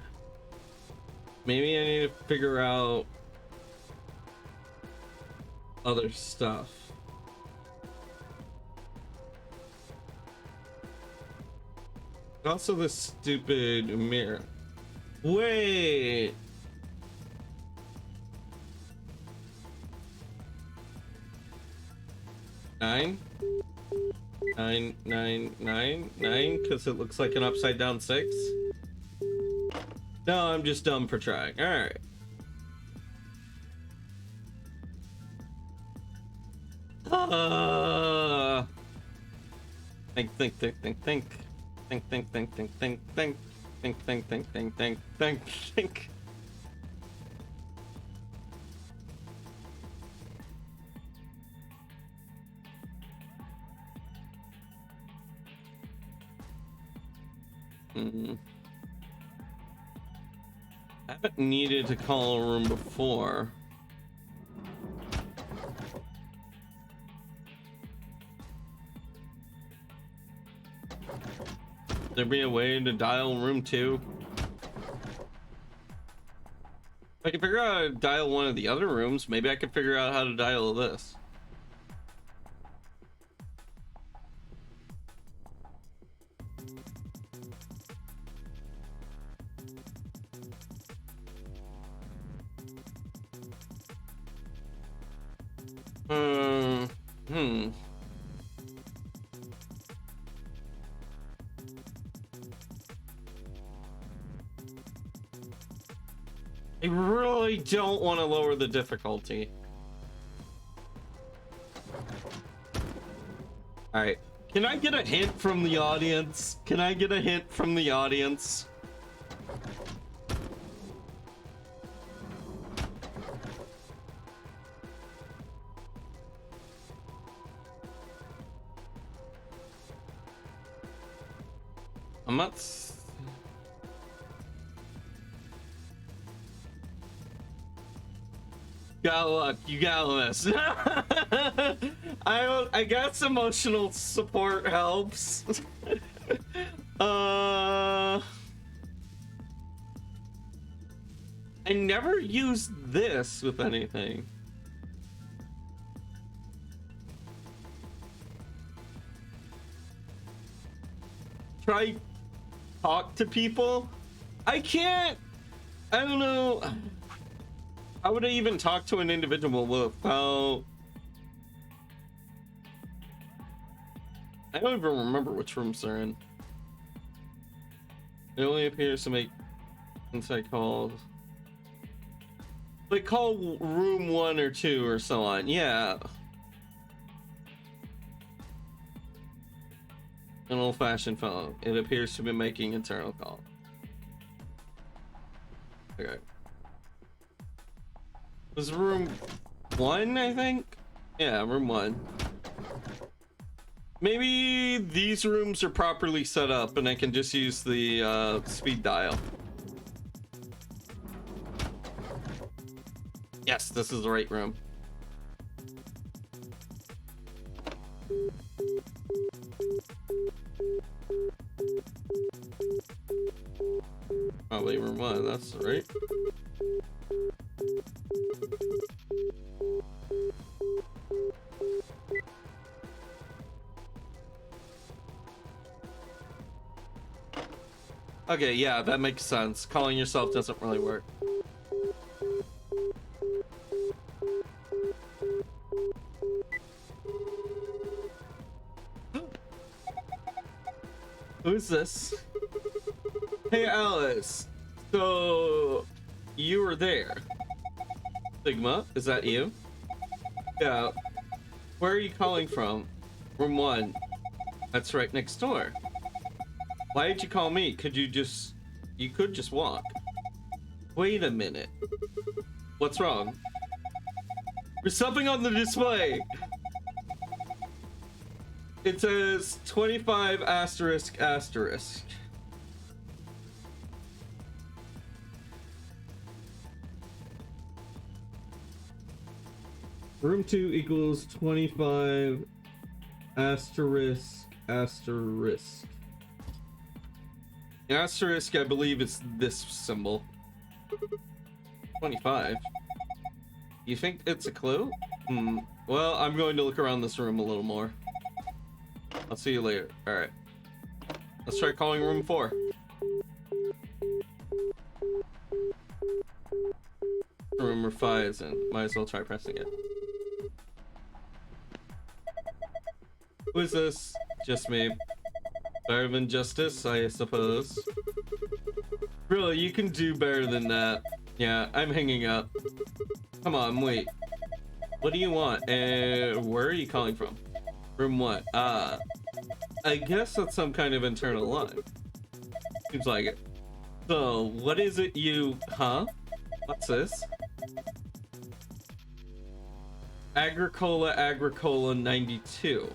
Maybe I need to figure out other stuff. Also this stupid mirror. Wait! Nine, because it looks like an upside down 6. No, I'm just dumb for trying. All right. Think. I haven't needed to call a room before. There be a way to dial room 2? If I can figure out how to dial one of the other rooms, maybe I can figure out how to dial this. I really don't want to lower the difficulty. All right. Can I get a hint from the audience? Can I get a hint from the audience? I'm not... Got luck, you got this. I guess emotional support helps. I never used this with anything. Try talk to people. I can't. I don't know. How would I even talk to an individual without... I don't even remember which rooms they're in. It only appears to make inside calls. Like call room 1 or 2 or so on. Yeah. An old-fashioned phone. It appears to be making internal call. Okay. Was room 1, I think? Yeah, room 1. Maybe these rooms are properly set up and I can just use the speed dial. Yes, this is the right room. Probably room 1, that's right. Okay, yeah, that makes sense. Calling yourself doesn't really work. Who's this? Hey, Alice. So, you were there. Sigma, is that you? Yeah. Where are you calling from? Room 1. That's right next door. Why did you call me? You could just walk. Wait a minute. What's wrong? There's something on the display. It says 25 asterisk asterisk. Room 2 equals 25 asterisk asterisk. The asterisk, I believe, is this symbol. 25. You think it's a clue? Well, I'm going to look around this room a little more. I'll see you later. Alright. Let's try calling room 4. Room 5 is in. Might as well try pressing it. Who is this? Just me. Better than justice, I suppose. Really, you can do better than that. Yeah, I'm hanging up. Come on, wait. What do you want? And where are you calling from? Room what? I guess that's some kind of internal line. Seems like it. So, what is it you... Huh? What's this? Agricola 92.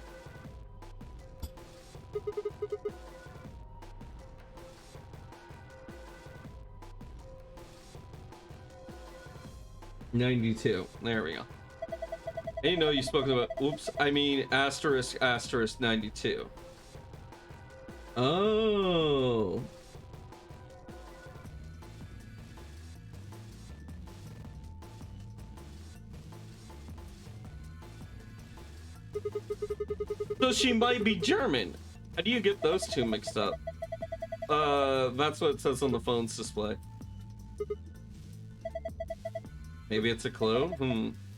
There we go. I didn't know you spoke about. Oops, I mean asterisk 92. Oh. So she might be German. How do you get those two mixed up? That's what it says on the phone's display. Maybe it's a clue?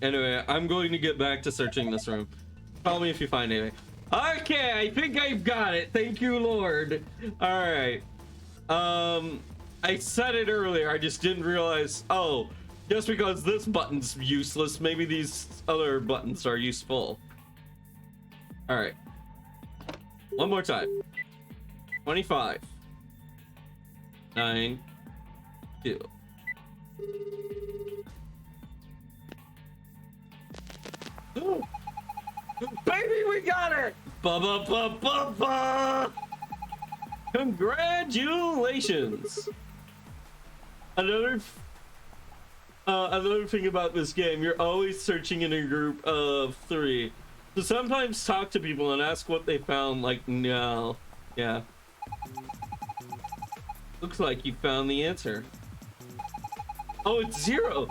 Anyway, I'm going to get back to searching this room. Call me if you find anything. Okay, I think I've got it. Thank you, Lord. Alright. I said it earlier, I just didn't realize. Oh, just because this button's useless, maybe these other buttons are useful. Alright. One more time. 25. 9. 2. Baby, we got it! Ba-ba-ba-ba-ba! Congratulations! Another thing about this game, you're always searching in a group of 3. So sometimes talk to people and ask what they found, like, no. Yeah. Looks like you found the answer. Oh, it's 0!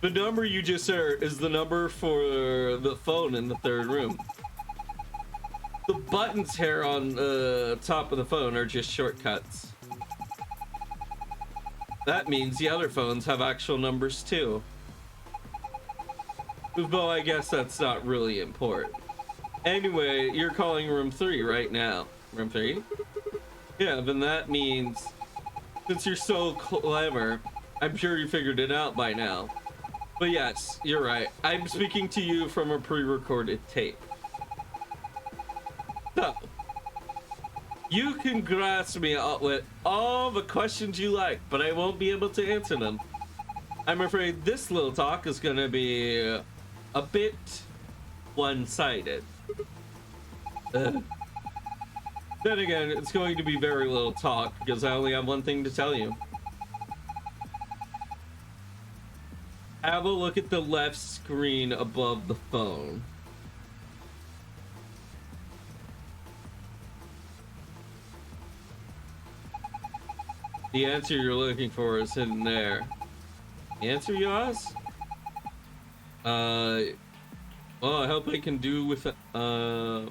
The number you just heard is the number for the phone in the 3rd room. The buttons here on the top of the phone are just shortcuts. That means the other phones have actual numbers too. Though I guess that's not really important. Anyway, you're calling room 3 right now. Room 3? Yeah, then that means, since you're so clever, I'm sure you figured it out by now. But yes, you're right. I'm speaking to you from a pre-recorded tape. So, you can grasp me with all the questions you like, but I won't be able to answer them. I'm afraid this little talk is gonna be a bit one-sided. Then again, it's going to be very little talk because I only have one thing to tell you. Have a look at the left screen above the phone. The answer you're looking for is hidden there. The answer you asked? Well, I hope I can do with well,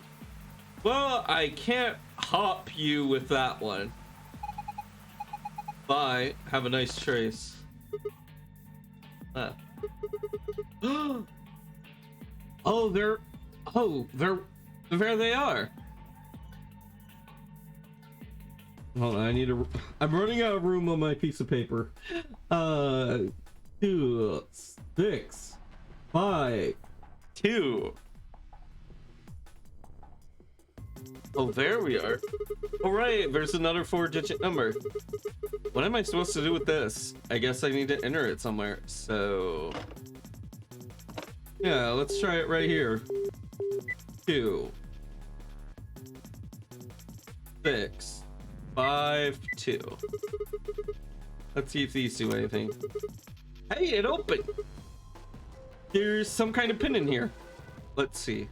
I can't hop you with that one. Bye. Have a nice trace. Oh, there they are. Hold on, I'm running out of room on my piece of paper. 2, 6, 5, 2. Oh, there we are. All right, there's another 4-digit number. What am I supposed to do with this? I guess I need to enter it somewhere. So, yeah, let's try it right here. 2, 6, 5, 2. Let's see if these do anything. Hey, it opened. There's some kind of pin in here. Let's see.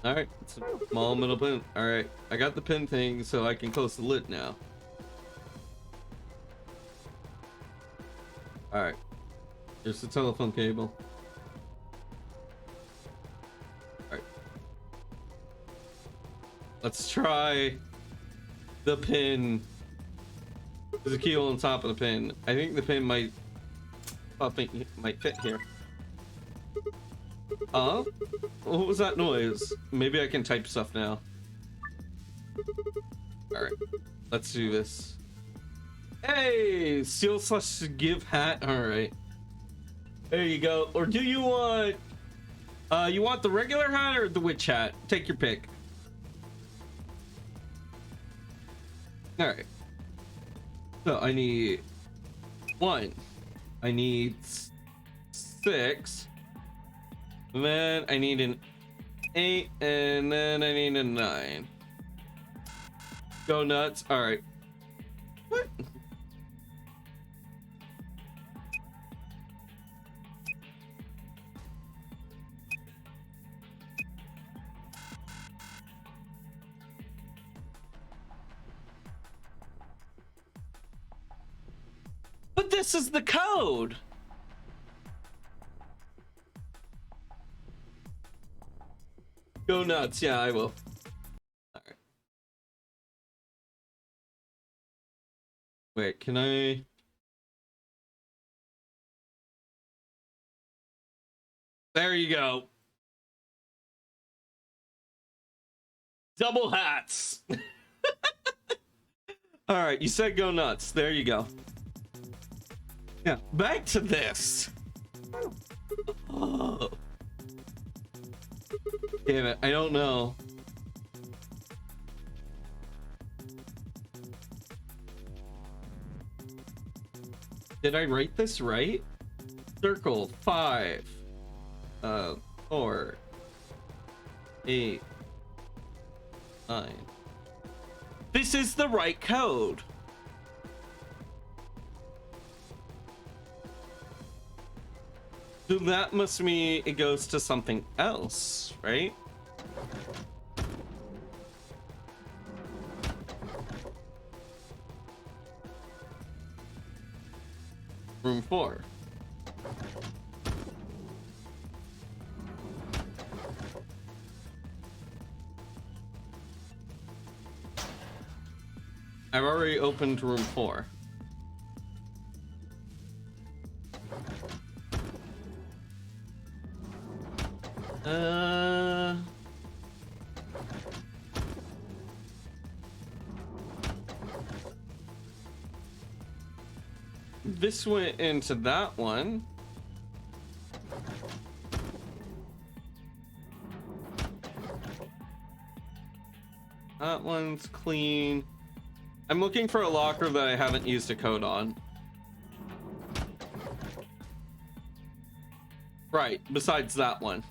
All right, it's a small middle pin. All right, I got the pin thing, so I can close the lid now. All right, here's the telephone cable. All right, let's try the pin. There's a keyhole on top of the pin. I think the pin might fit here. What was that noise? Maybe I can type stuff now. Alright, let's do this. Hey, steal slash give hat. All right. There you go. Or do you want the regular hat or the witch hat? Take your pick. All right. So I need 1. I need 6. And then I need an 8, and then I need a 9. Go nuts. All right. What? But this is the code. Go nuts. Yeah, I will. All right. Wait, can I? There you go. Double hats. All right, you said go nuts. There you go. Yeah, back to this. Oh. Damn it, I don't know. Did I write this right? Circle 5, 4, 8, 9. This is the right code. So that must mean it goes to something else, right? Room 4. I've already opened room 4. This went into that one. That one's clean. I'm looking for a locker that I haven't used a code on. Right, besides that one.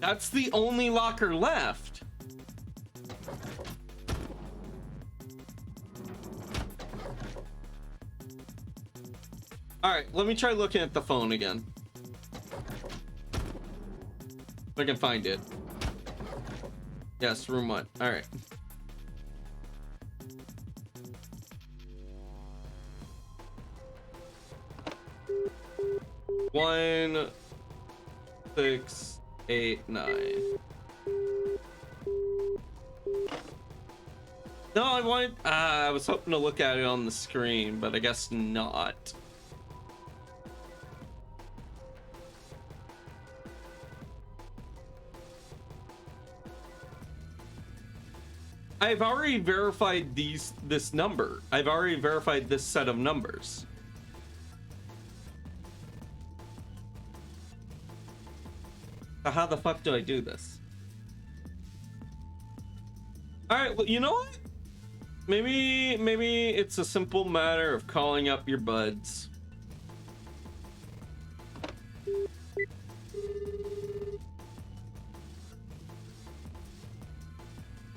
That's the only locker left. All right, let me try looking at the phone again. If I can find it. Yes, room 1. All right. One, 6, 8, 9. No, I wanted. I was hoping to look at it on the screen, but I guess not. I've already verified this number. I've already verified this set of numbers. So how the fuck do I do this? All right, well, you know what? Maybe it's a simple matter of calling up your buds.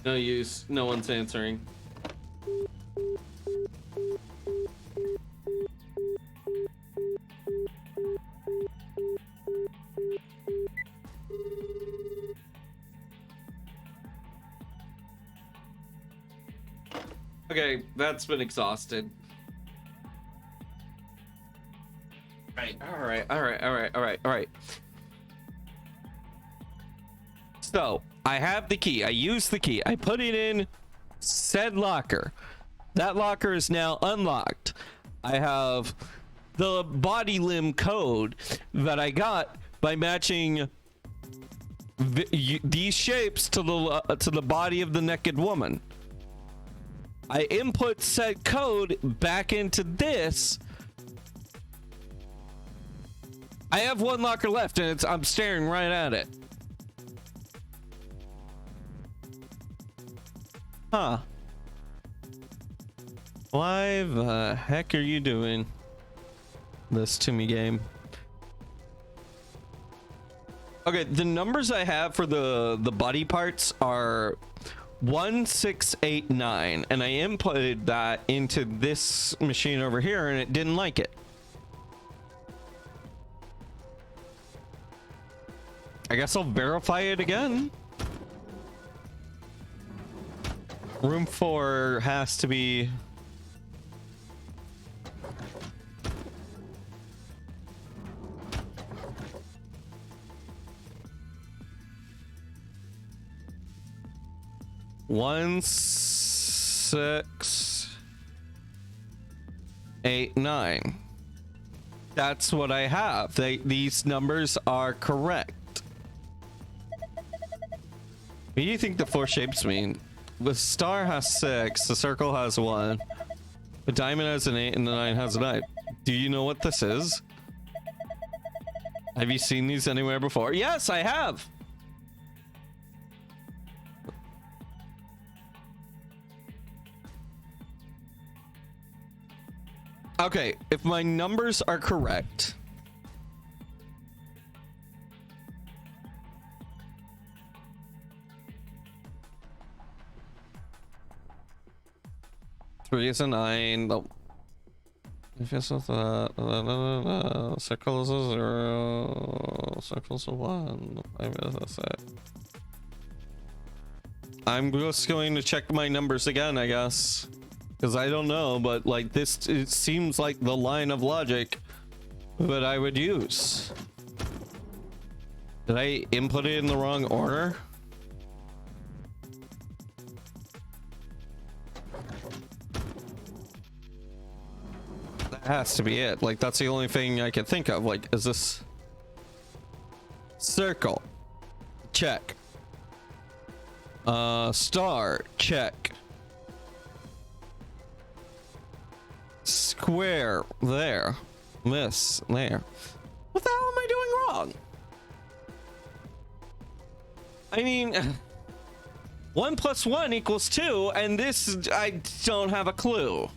No use. No one's answering. Okay, that's been exhausted. All right. So I have the key. I used the key. I put it in said locker. That locker is now unlocked. I have the body limb code that I got by matching these shapes to the body of the naked woman. I input said code back into this. I have one locker left, and I'm staring right at it. Huh. Why the heck are you doing this to me, game? Okay, the numbers I have for the body parts are 1689, and I inputted that into this machine over here, and it didn't like it. I guess I'll verify it again. Room 4 has to be... One, 6, 8, 9. That's what I have. These numbers are correct. What do you think the 4 shapes mean? The star has 6, the circle has 1, the diamond has an 8, and the 9 has a 9. Do you know what this is? Have you seen these anywhere before? Yes, I have. Okay, if my numbers are correct, three is a 9. No. If it's a circle is a 0. Circle is a 1. 5 is a 6. I'm just going to check my numbers again, I guess. Because I don't know, but like this, it seems like the line of logic that I would use. Did I input it in the wrong order? That has to be it. Like, that's the only thing I can think of. Like, is this circle? Check. Star, check. Square, there. This, there. What the hell am I doing wrong? I mean, 1 + 1 = 2, and this, I don't have a clue.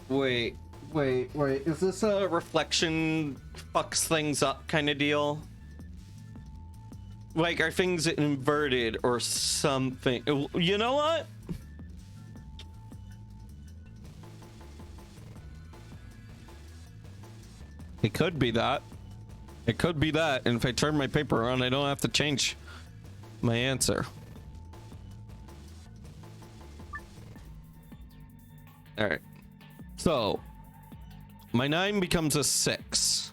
Wait, is this a reflection fucks things up kind of deal? Like, are things inverted or something? You know what? It could be that. It could be that. And if I turn my paper around, I don't have to change my answer. All right. So, my 9 becomes a 6.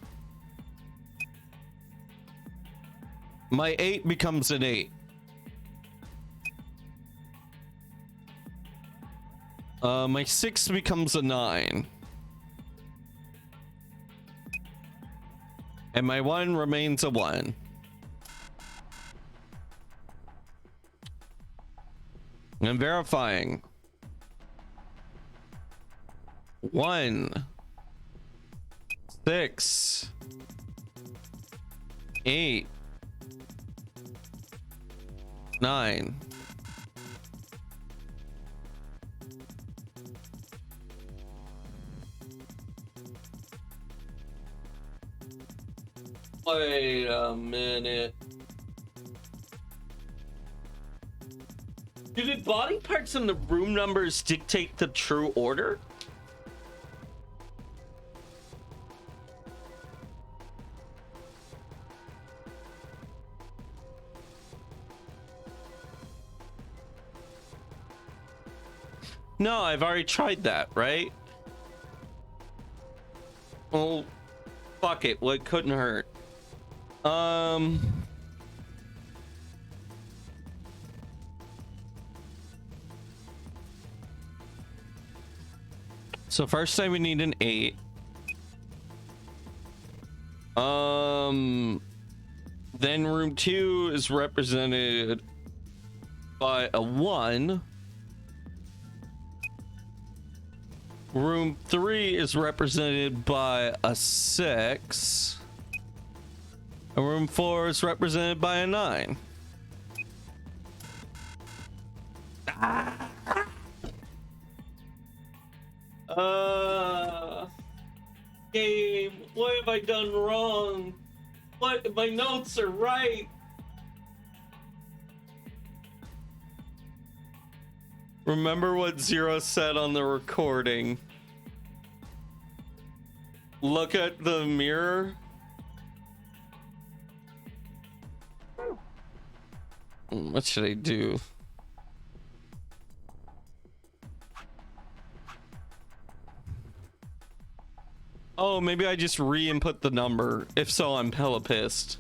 My 8 becomes an 8. My 6 becomes a 9. And my 1 remains a 1. I'm verifying. 1, 6, 8, 9. Wait a minute. Do the body parts and the room numbers dictate the true order? No, I've already tried that, right? Well, fuck it. What couldn't hurt? So first time we need an 8. Then room 2 is represented by a 1. Room 3 is represented by a 6. And room 4 is represented by a 9. Game, what have I done wrong? What, my notes are right. Remember what Zero said on the recording. Look at the mirror. What should I do? Oh, maybe I just re-input the number. If so, I'm hella pissed.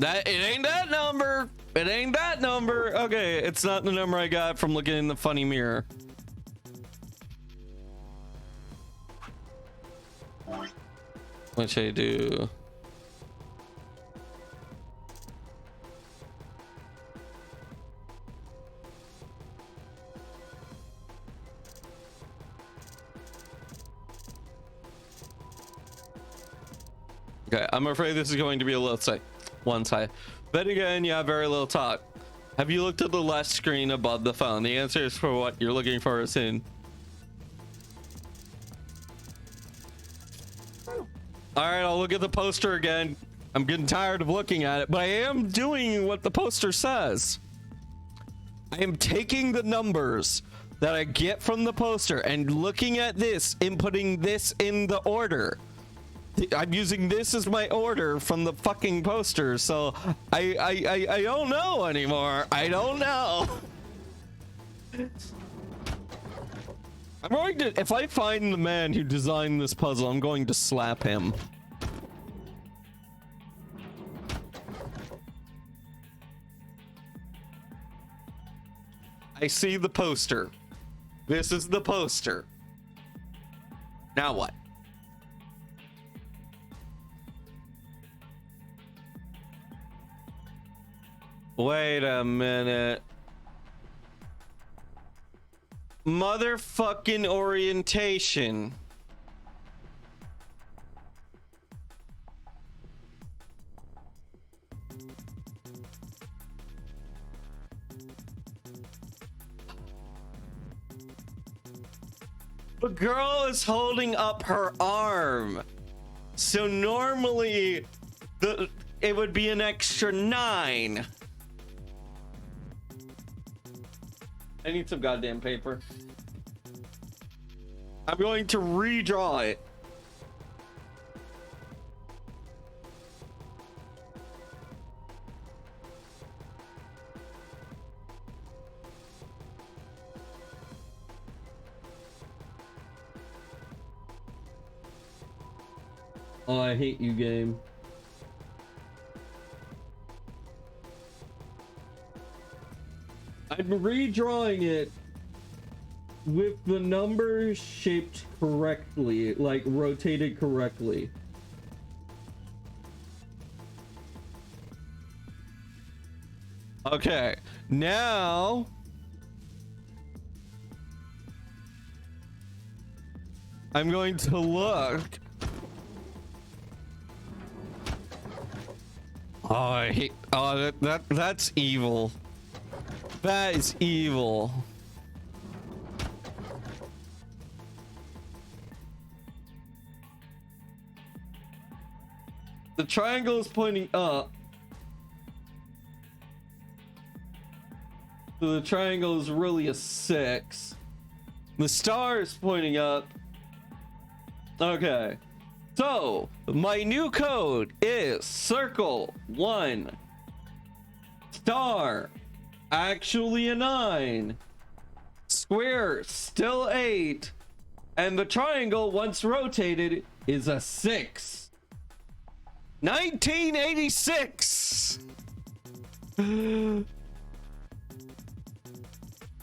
It ain't that number. It ain't that number. Okay, it's not the number I got from looking in the funny mirror. What should I do? Okay, I'm afraid this is going to be a little one-sided. But again, you have very little talk. Have you looked at the left screen above the phone? The answer is for what you're looking for is in. All right, I'll look at the poster again. I'm getting tired of looking at it, but I am doing what the poster says. I am taking the numbers that I get from the poster and looking at this and putting this in the order. I'm using this as my order from the fucking poster, so I don't know anymore. I don't know. I'm going to, if I find the man who designed this puzzle, I'm going to slap him. I see the poster. This is the poster. Now what? Wait a minute. Motherfucking orientation. The girl is holding up her arm. So normally it would be an extra 9. I need some goddamn paper. I'm going to redraw it. Oh, I hate you, game. I'm redrawing it with the numbers shaped correctly, like rotated correctly. Okay, now I'm going to look. Oh, I hate. Oh, that's evil. That is evil. The triangle is pointing up. So the triangle is really a 6. The star is pointing up. Okay. So my new code is circle 1, Star, actually a 9. Square, still 8. And the triangle, once rotated, is a 6. 1986.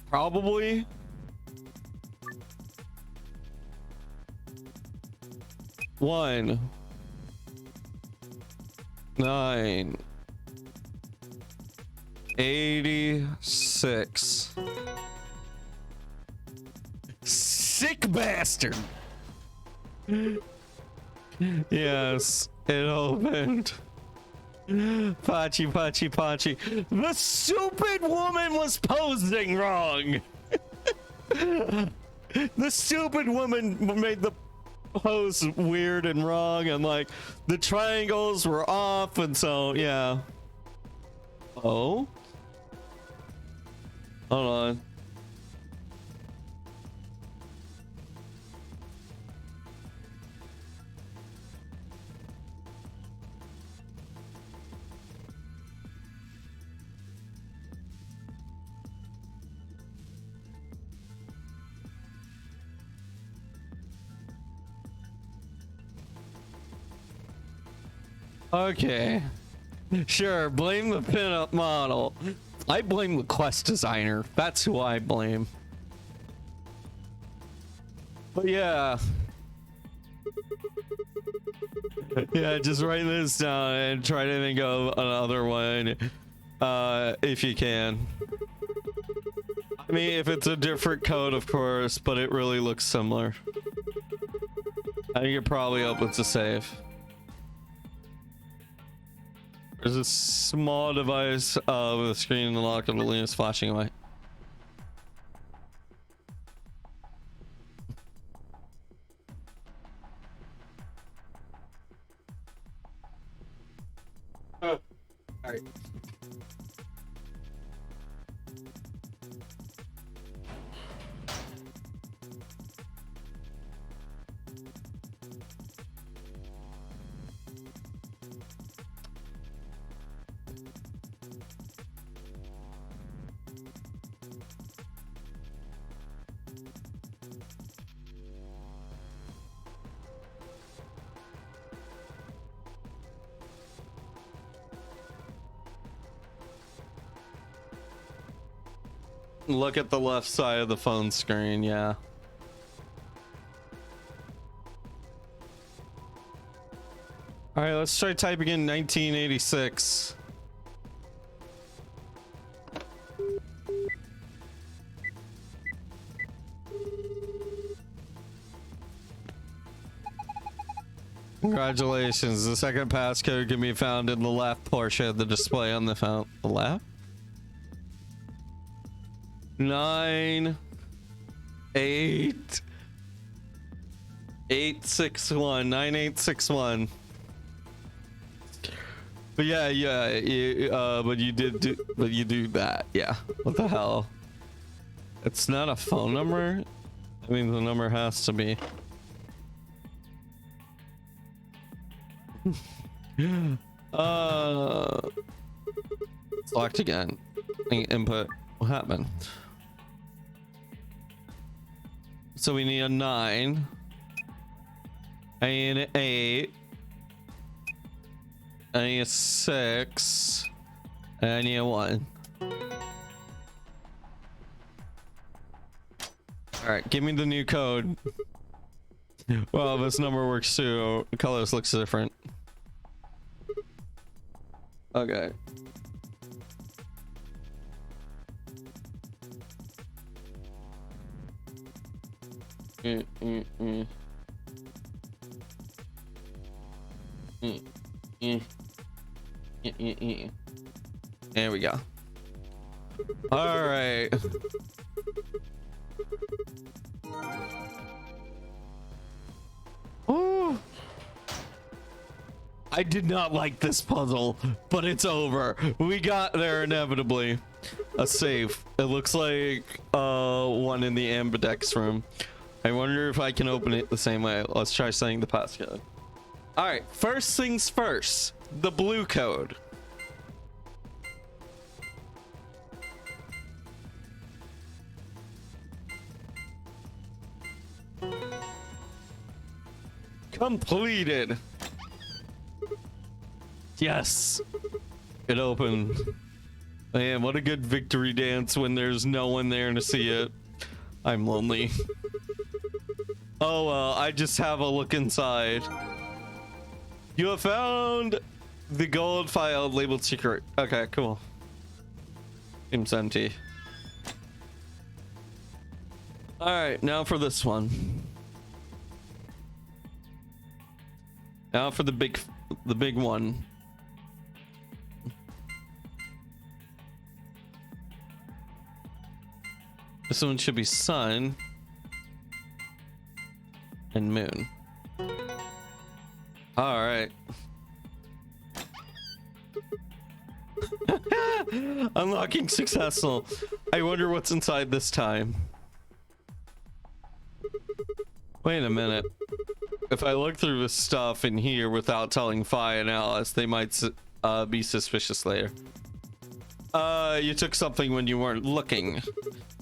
Probably. One. 9. 86. Sick bastard. Yes, it opened. Pachi. The stupid woman was posing wrong. The stupid woman made the pose weird and wrong, and like the triangles were off, and so yeah. Oh, hold on. Okay, sure, blame the pinup model. I blame the quest designer. That's who I blame. But yeah. Yeah, just write this down and try to think of another one if you can. I mean, if it's a different code, of course, but it really looks similar. I think it probably opens a save. There's a small device with a screen unlocked and the balloon is flashing away. Oh, all right. Look at the left side of the phone screen, yeah. All right, let's try typing in 1986. Congratulations, the second passcode can be found in the left portion of the display on the left. 9 8 861 9861. But yeah, but you do that. Yeah, what the hell? It's not a phone number. I mean, the number has to be. It's locked again. Input. What happened? So we need a 9. I need an 8. I need a 6. And I need a 1. Alright, give me the new code. Well, this number works too. The colors looks different. Okay. There we go. All right. Ooh. I did not like this puzzle, but it's over. We got there inevitably. A safe. It looks like one in the ambidex room. I wonder if I can open it the same way. Let's try saying the passcode. All right, first things first, the blue code. Completed. Yes. It opened. Man, what a good victory dance when there's no one there to see it. I'm lonely. Oh well, I just have a look inside. You have found the gold file labeled secret. Okay, cool. Seems empty. All right, now for this one. Now for the big one. This one should be sun and moon. All right. Unlocking successful. I wonder what's inside this time. Wait a minute. If I look through this stuff in here without telling Fi and Alice, they might be suspicious later. You took something when you weren't looking.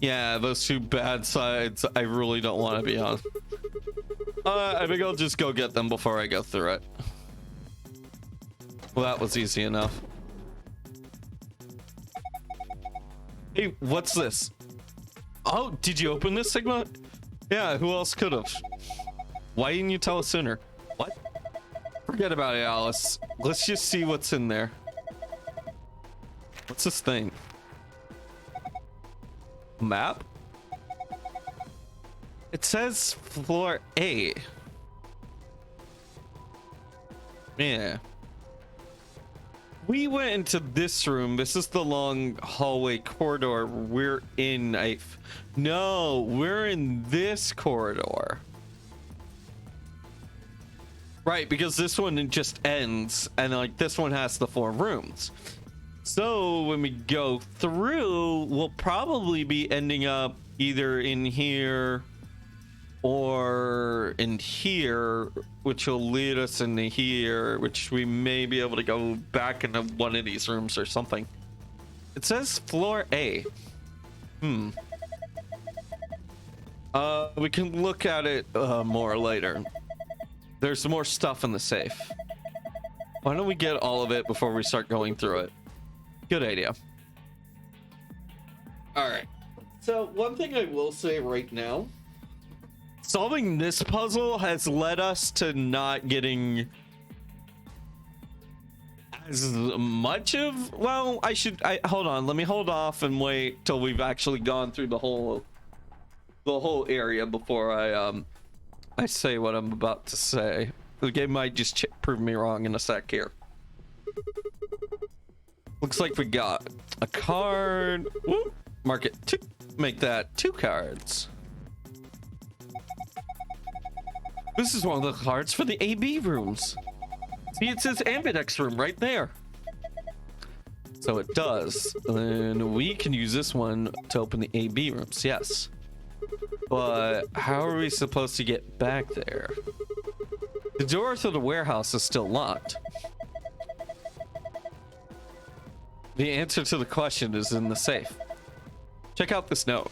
Yeah, those two bad sides I really don't want to be on. I think I'll just go get them before I go through it. Well, that was easy enough. Hey, what's this? Oh, did you open this, Sigma? Yeah, who else could have? Why didn't you tell us sooner? What? Forget about it, Alice. Let's just see what's in there. What's this thing? Map? It says floor A. Yeah. We went into this room. This is the long hallway corridor we're in. No, we're in this corridor. Right, because this one just ends, and like this one has the 4 rooms. So when we go through, we'll probably be ending up either in here or in here, which will lead us into here, which we may be able to go back into one of these rooms or something. It says floor A. We can look at it more later. There's more stuff in the safe. Why don't we get all of it before we start going through it? Good idea. All right. So one thing I will say right now, solving this puzzle has led us to not getting as much of, well, hold on. Let me hold off and wait till we've actually gone through the whole area before I say what I'm about to say. The game might just prove me wrong in a sec here. Looks like we got a card. Whoop. Mark it 2. Make that 2 cards. This is one of the cards for the AB rooms. See, it says Ambidex room right there. So it does. And we can use this one to open the AB rooms, yes. But how are we supposed to get back there? The door to the warehouse is still locked. The answer to the question is in the safe. Check out this note.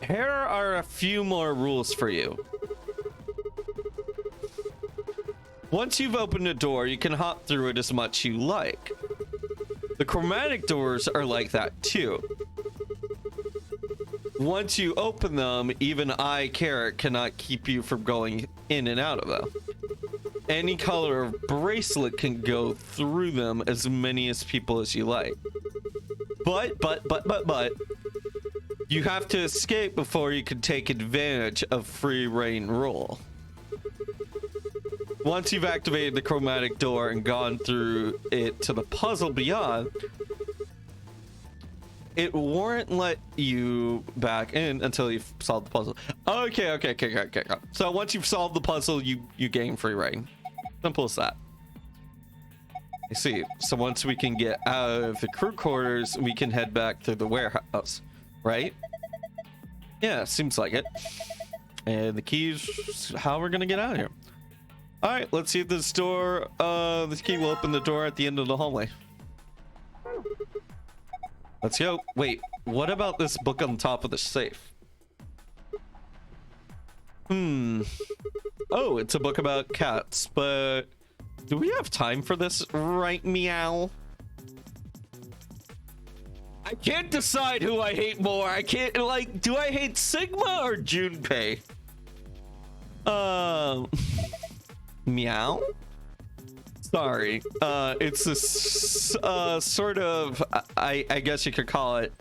Here are a few more rules for you. Once you've opened a door, you can hop through it as much you like. The chromatic doors are like that too. Once you open them, even I, Carrot, cannot keep you from going in and out of them. Any color of bracelet can go through them, as many as people as you like. But, you have to escape before you can take advantage of free reign rule. Once you've activated the chromatic door and gone through it to the puzzle beyond, it won't let you back in until you've solved the puzzle. Okay. So once you've solved the puzzle, you gain free reign. Simple as that. I see. So once we can get out of the crew quarters, we can head back to the warehouse, right? Yeah, seems like it. And the key's how we're gonna get out of here. All right, let's see if this door, this key will open the door at the end of the hallway. Let's go. Wait, what about this book on top of the safe? Oh, it's a book about cats, but do we have time for this right meow? I can't decide who I hate more. I can't, like, do I hate Sigma or Junpei? Meow? Sorry. It's this sort of, I guess you could call it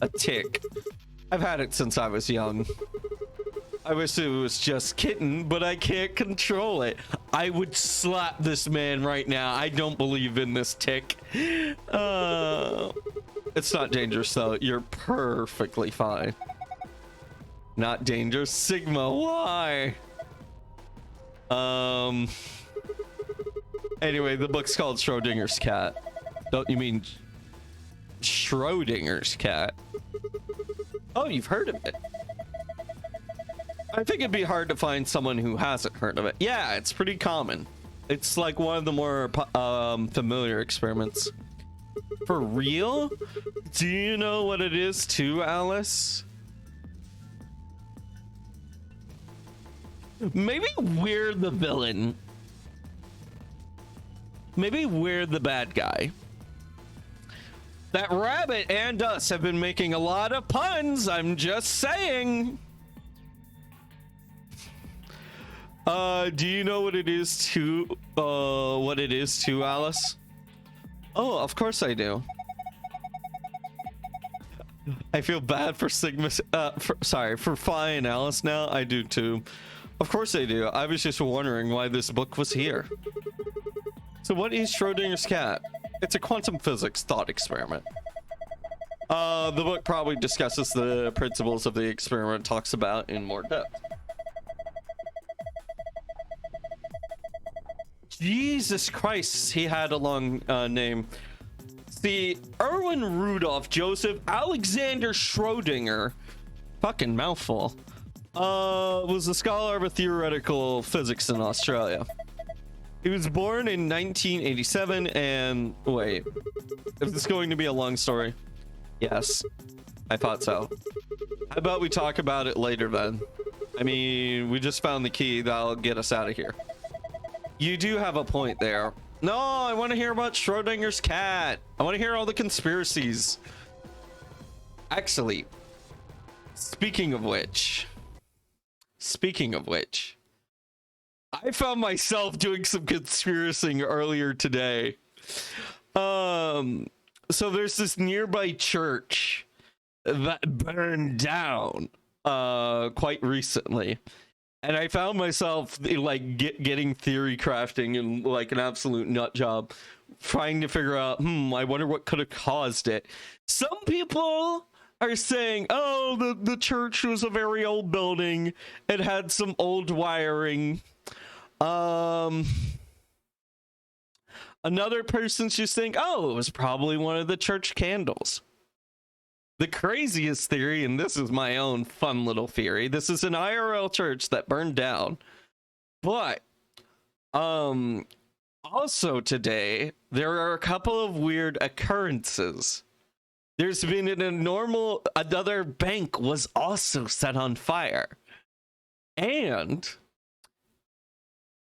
a tick. I've had it since I was young. I wish it was just kitten, but I can't control it. I would slap this man right now. I don't believe in this tick. It's not dangerous though. You're perfectly fine. Not dangerous. Sigma, why? Anyway, the book's called Schrodinger's Cat. Don't you mean Schrodinger's cat? Oh, you've heard of it. I think it'd be hard to find someone who hasn't heard of it. Yeah, it's pretty common. It's like one of the more familiar experiments. For real? Do you know what it is too, Alice? Maybe we're the villain. Maybe we're the bad guy. That rabbit and us have been making a lot of puns. I'm just saying. Do you know what it is to Alice? Oh, of course I do. I feel bad for Sigma, for Phi and Alice now. I do too. Of course I do. I was just wondering why this book was here. So what is Schrodinger's cat? It's a quantum physics thought experiment. The book probably discusses the principles of the experiment, talks about in more depth. Jesus Christ, he had a long name. See, Erwin Rudolph Joseph Alexander Schrodinger, fucking mouthful, was a scholar of theoretical physics in Australia. He was born in 1987 and wait, is this going to be a long story? Yes, I thought so. How about we talk about it later then? I mean, we just found the key that'll get us out of here. You do have a point there. No, I want to hear about Schrodinger's cat. I want to hear all the conspiracies. Actually, speaking of which, I found myself doing some conspiracy earlier today. So there's this nearby church that burned down quite recently. And I found myself like getting theory crafting and like an absolute nut job trying to figure out, I wonder what could have caused it. Some people are saying, oh, the church was a very old building. It had some old wiring. Another person's just saying, oh, it was probably one of the church candles. The craziest theory, and this is my own fun little theory, this is an IRL church that burned down. But also today, there are a couple of weird occurrences. There's been another bank was also set on fire. And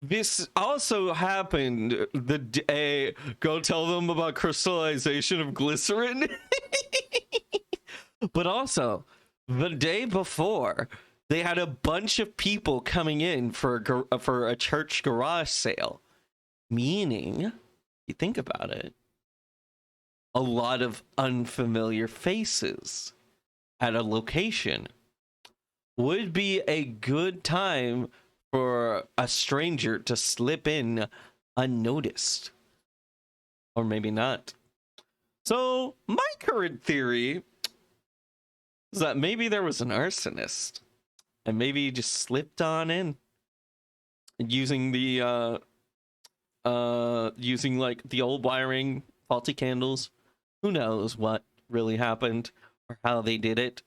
this also happened the day, go tell them about crystallization of glycerin. But also, the day before, they had a bunch of people coming in for a church garage sale. Meaning, you think about it, a lot of unfamiliar faces at a location would be a good time for a stranger to slip in unnoticed. Or maybe not. So, my current theory is that maybe there was an arsonist and maybe he just slipped on in using the using like the old wiring, faulty candles. Who knows what really happened or how they did it,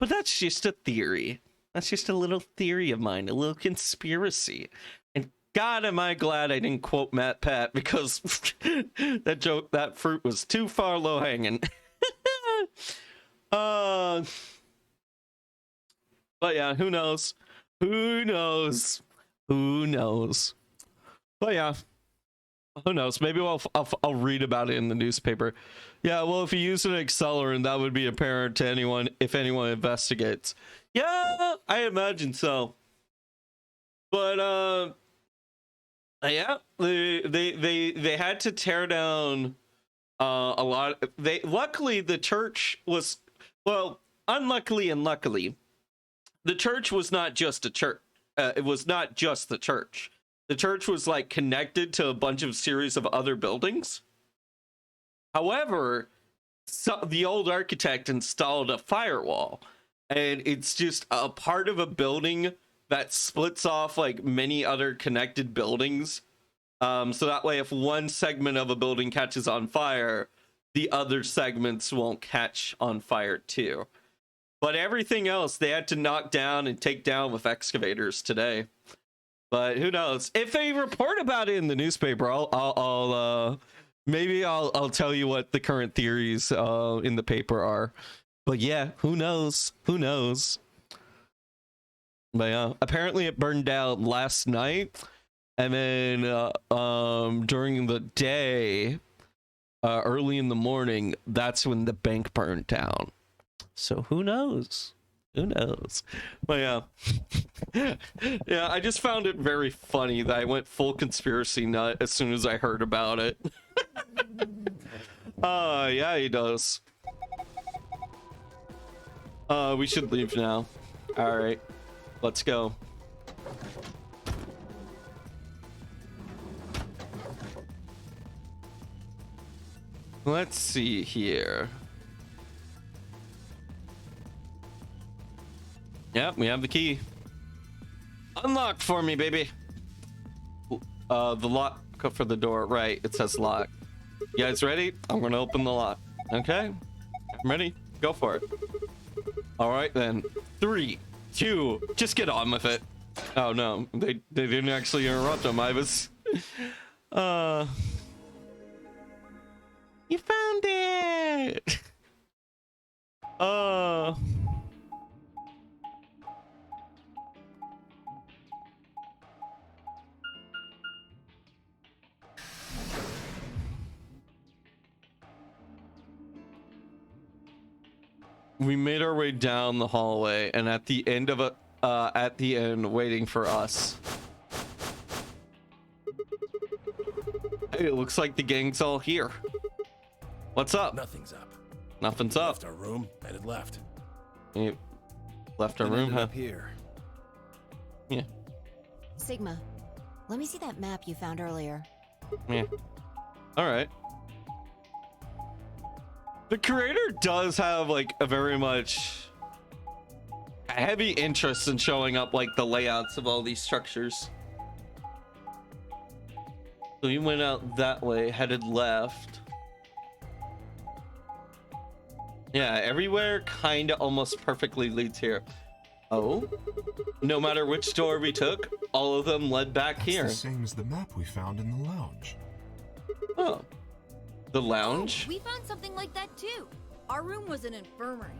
but that's just a theory. That's just a little theory of mine, a little conspiracy. And God, am I glad I didn't quote Matt Pat, because that fruit was too far low hanging. But yeah, who knows? Who knows? Who knows? But yeah, who knows? Maybe I'll read about it in the newspaper. Yeah, well, if you use an accelerant, that would be apparent to anyone if anyone investigates. Yeah, I imagine so. But yeah, they had to tear down a lot. Luckily the church was, well, unluckily and luckily, the church was not just a church. It was not just the church. The church was like connected to a bunch of series of other buildings. However, the old architect installed a firewall, and it's just a part of a building that splits off like many other connected buildings. So that way, if one segment of a building catches on fire, the other segments won't catch on fire too. But everything else they had to knock down and take down with excavators today. But who knows? If they report about it in the newspaper, I'll tell you what the current theories in the paper are. But yeah, who knows? Who knows? But yeah, apparently it burned down last night, and then during the day, early in the morning, that's when the bank burned down. So who knows? Who knows? But yeah. Yeah, I just found it very funny that I went full conspiracy nut as soon as I heard about it. Yeah, he does. We should leave now. All right, let's go. Let's see here. Yep, we have the key. Unlock for me, baby. The lock for the door, right? It says lock. You guys ready? I'm gonna open the lock. Okay, I'm ready. Go for it. All right then. 3, 2. Just get on with it. Oh no, they didn't actually interrupt him. I was. You found it. We made our way down the hallway, and at the end of waiting for us. Hey, it looks like the gang's all here. What's up? Nothing's up. Nothing's up. Left our room and it left. You left our room, huh? Up here. Yeah. Sigma, let me see that map you found earlier. Yeah. All right. The creator does have like a very much heavy interest in showing up like the layouts of all these structures. So he went out that way, headed left. Yeah, everywhere kind of almost perfectly leads here. Oh, no matter which door we took, all of them led back here. That's the same as the map we found in the lounge. Oh, the lounge? Oh, we found something like that too. Our room was an infirmary.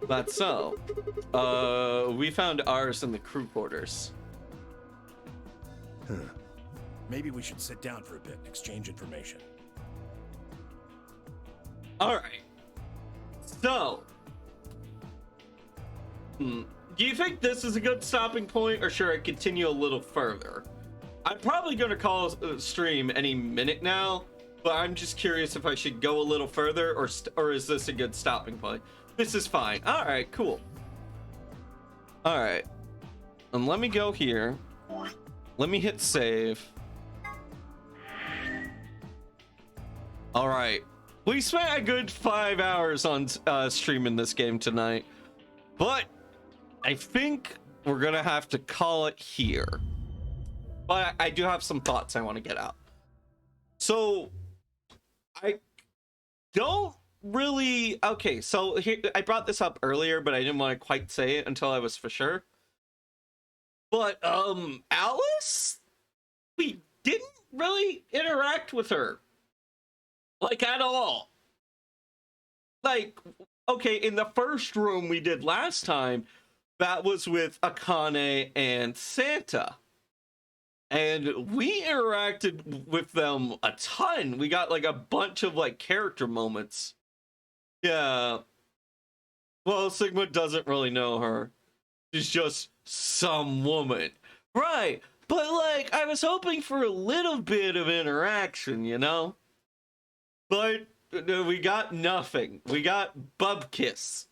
That's so. We found ours in the crew quarters. Huh. Maybe we should sit down for a bit and exchange information. All right. So, do you think this is a good stopping point, or should I continue a little further? I'm probably going to call a stream any minute now, but I'm just curious if I should go a little further, or is this a good stopping point? This is fine. All right, cool. All right. And let me go here. Let me hit save. All right. We spent a good 5 hours on streaming this game tonight, but I think we're going to have to call it here. But I do have some thoughts I want to get out. So I don't really... Okay, so here, I brought this up earlier, but I didn't want to quite say it until I was for sure. But Alice, we didn't really interact with her. Like, at all. Like, okay, in the first room we did last time, that was with Akane and Santa. And we interacted with them a ton. We got like a bunch of like character moments. Yeah. Well, Sigma doesn't really know her. She's just some woman. Right. But like, I was hoping for a little bit of interaction, you know? But we got nothing. We got Bubkiss.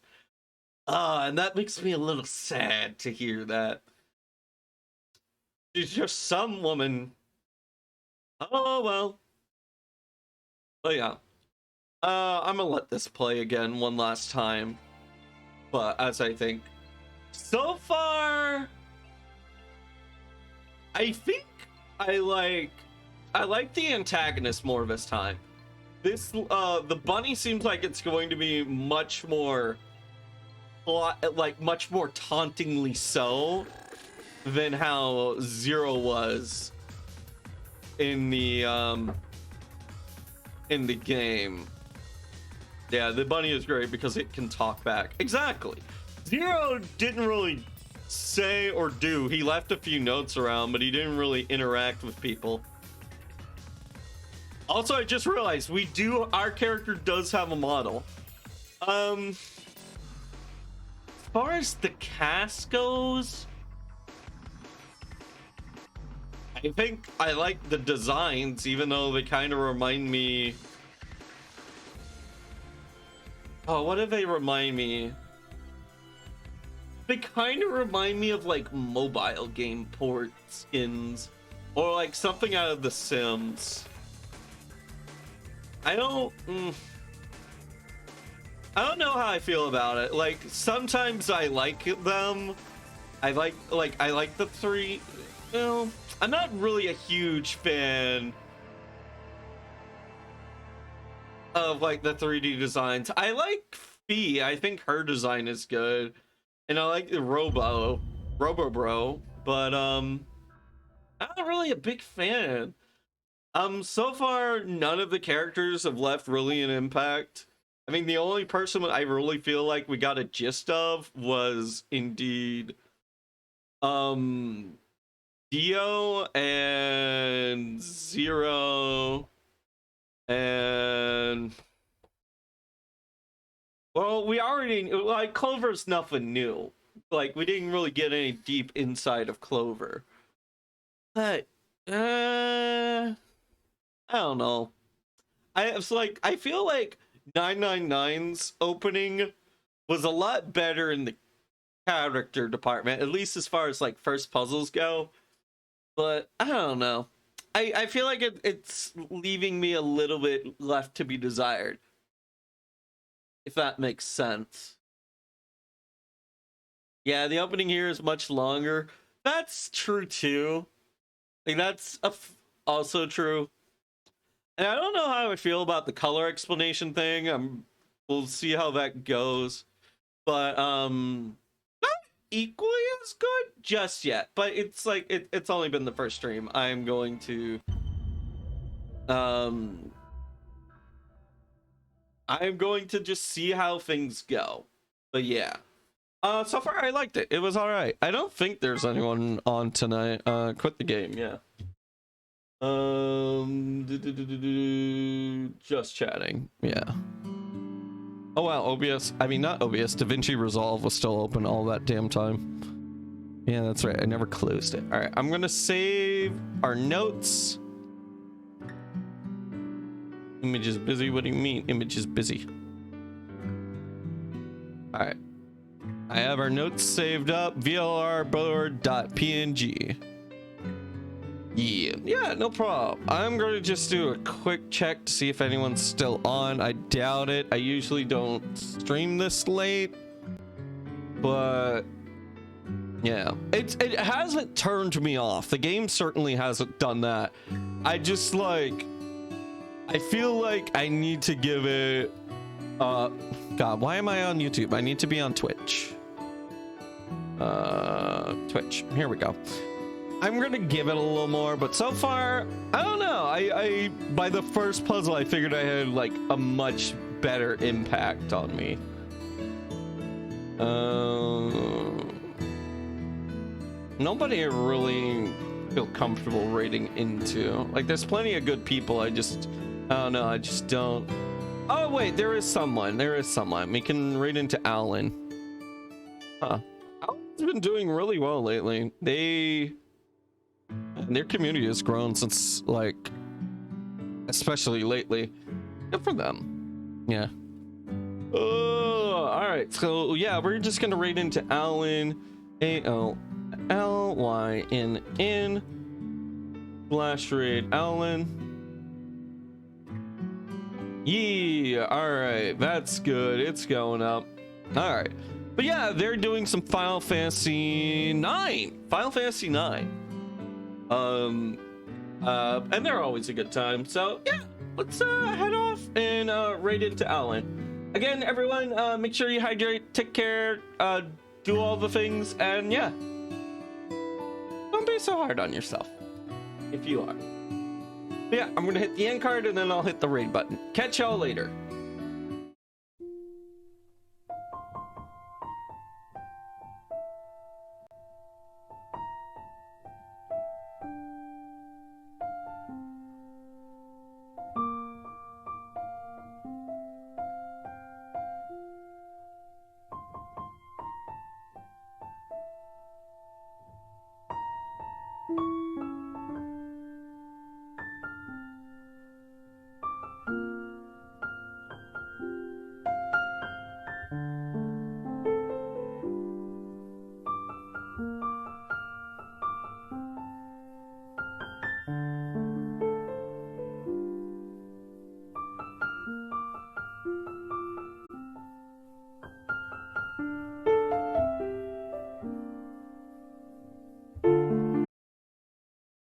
And that makes me a little sad to hear that. She's just some woman. Oh, well. But yeah. I'm gonna let this play again one last time. But as I think, so far, I think I like the antagonist more this time. This the bunny seems like it's going to be much more much more tauntingly so than how Zero was in the game. Yeah, the bunny is great because it can talk back. Exactly. Zero didn't really say or do. He left a few notes around, but he didn't really interact with people. Also, I just realized our character does have a model. As far as the cast goes, I think I like the designs, even though they kind of remind me. Oh, what do they remind me? They kind of remind me of like mobile game port skins, or like something out of The Sims. I don't know how I feel about it. Like sometimes I like them. I like the three. You know, I'm not really a huge fan of like the 3D designs. I like Fee. I think her design is good, and I like the Robo Bro. But I'm not really a big fan. So far, none of the characters have left really an impact. I mean, the only person I really feel like we got a gist of was indeed Dio and Zero, and well, we already like Clover's nothing new. Like we didn't really get any deep insight of Clover, but I don't know. I feel like 999's opening was a lot better in the character department, at least as far as like first puzzles go. But I don't know. I feel like it's leaving me a little bit left to be desired, if that makes sense. Yeah, the opening here is much longer. That's true too. Like that's also true. And I don't know how I feel about the color explanation thing. We'll see how that goes. But not equally as good just yet. But it's like it's only been the first stream. I'm going to just see how things go. But yeah. So far I liked it. It was alright. I don't think there's anyone on tonight. Quit the game, yeah. Just chatting, yeah. Oh wow, OBS, I mean not OBS, DaVinci Resolve was still open all that damn time. Yeah, that's right, I never closed it. Alright, I'm gonna save our notes. Image is busy, what do you mean image is busy? Alright. I have our notes saved up, vlrboard.png. Yeah, no problem. I'm going to just do a quick check to see if anyone's still on. I doubt it. I usually don't stream this late, but yeah, it hasn't turned me off. The game certainly hasn't done that. I feel like I need to give it God, why am I on YouTube? I need to be on Twitch. Twitch, here we go. I'm gonna give it a little more, but so far, I don't know. I by the first puzzle, I figured I had like a much better impact on me. nobody I really feel comfortable raiding into. Like, there's plenty of good people. I don't know. I just don't. Oh wait, there is someone. We can raid into Alan. Huh. Alan's been doing really well lately. Their community has grown since, like, especially lately. Good for them. Yeah. All right. So yeah, we're just gonna raid into Alan. ALLYNN / raid Alan. Yeah. All right. That's good. It's going up. All right. But yeah, they're doing some Final Fantasy 9. And they're always a good time. So yeah, let's head off and raid into Alan. Again, everyone, make sure you hydrate, take care, do all the things, and yeah, don't be so hard on yourself if you are. But yeah, I'm gonna hit the end card and then I'll hit the raid button. Catch y'all later.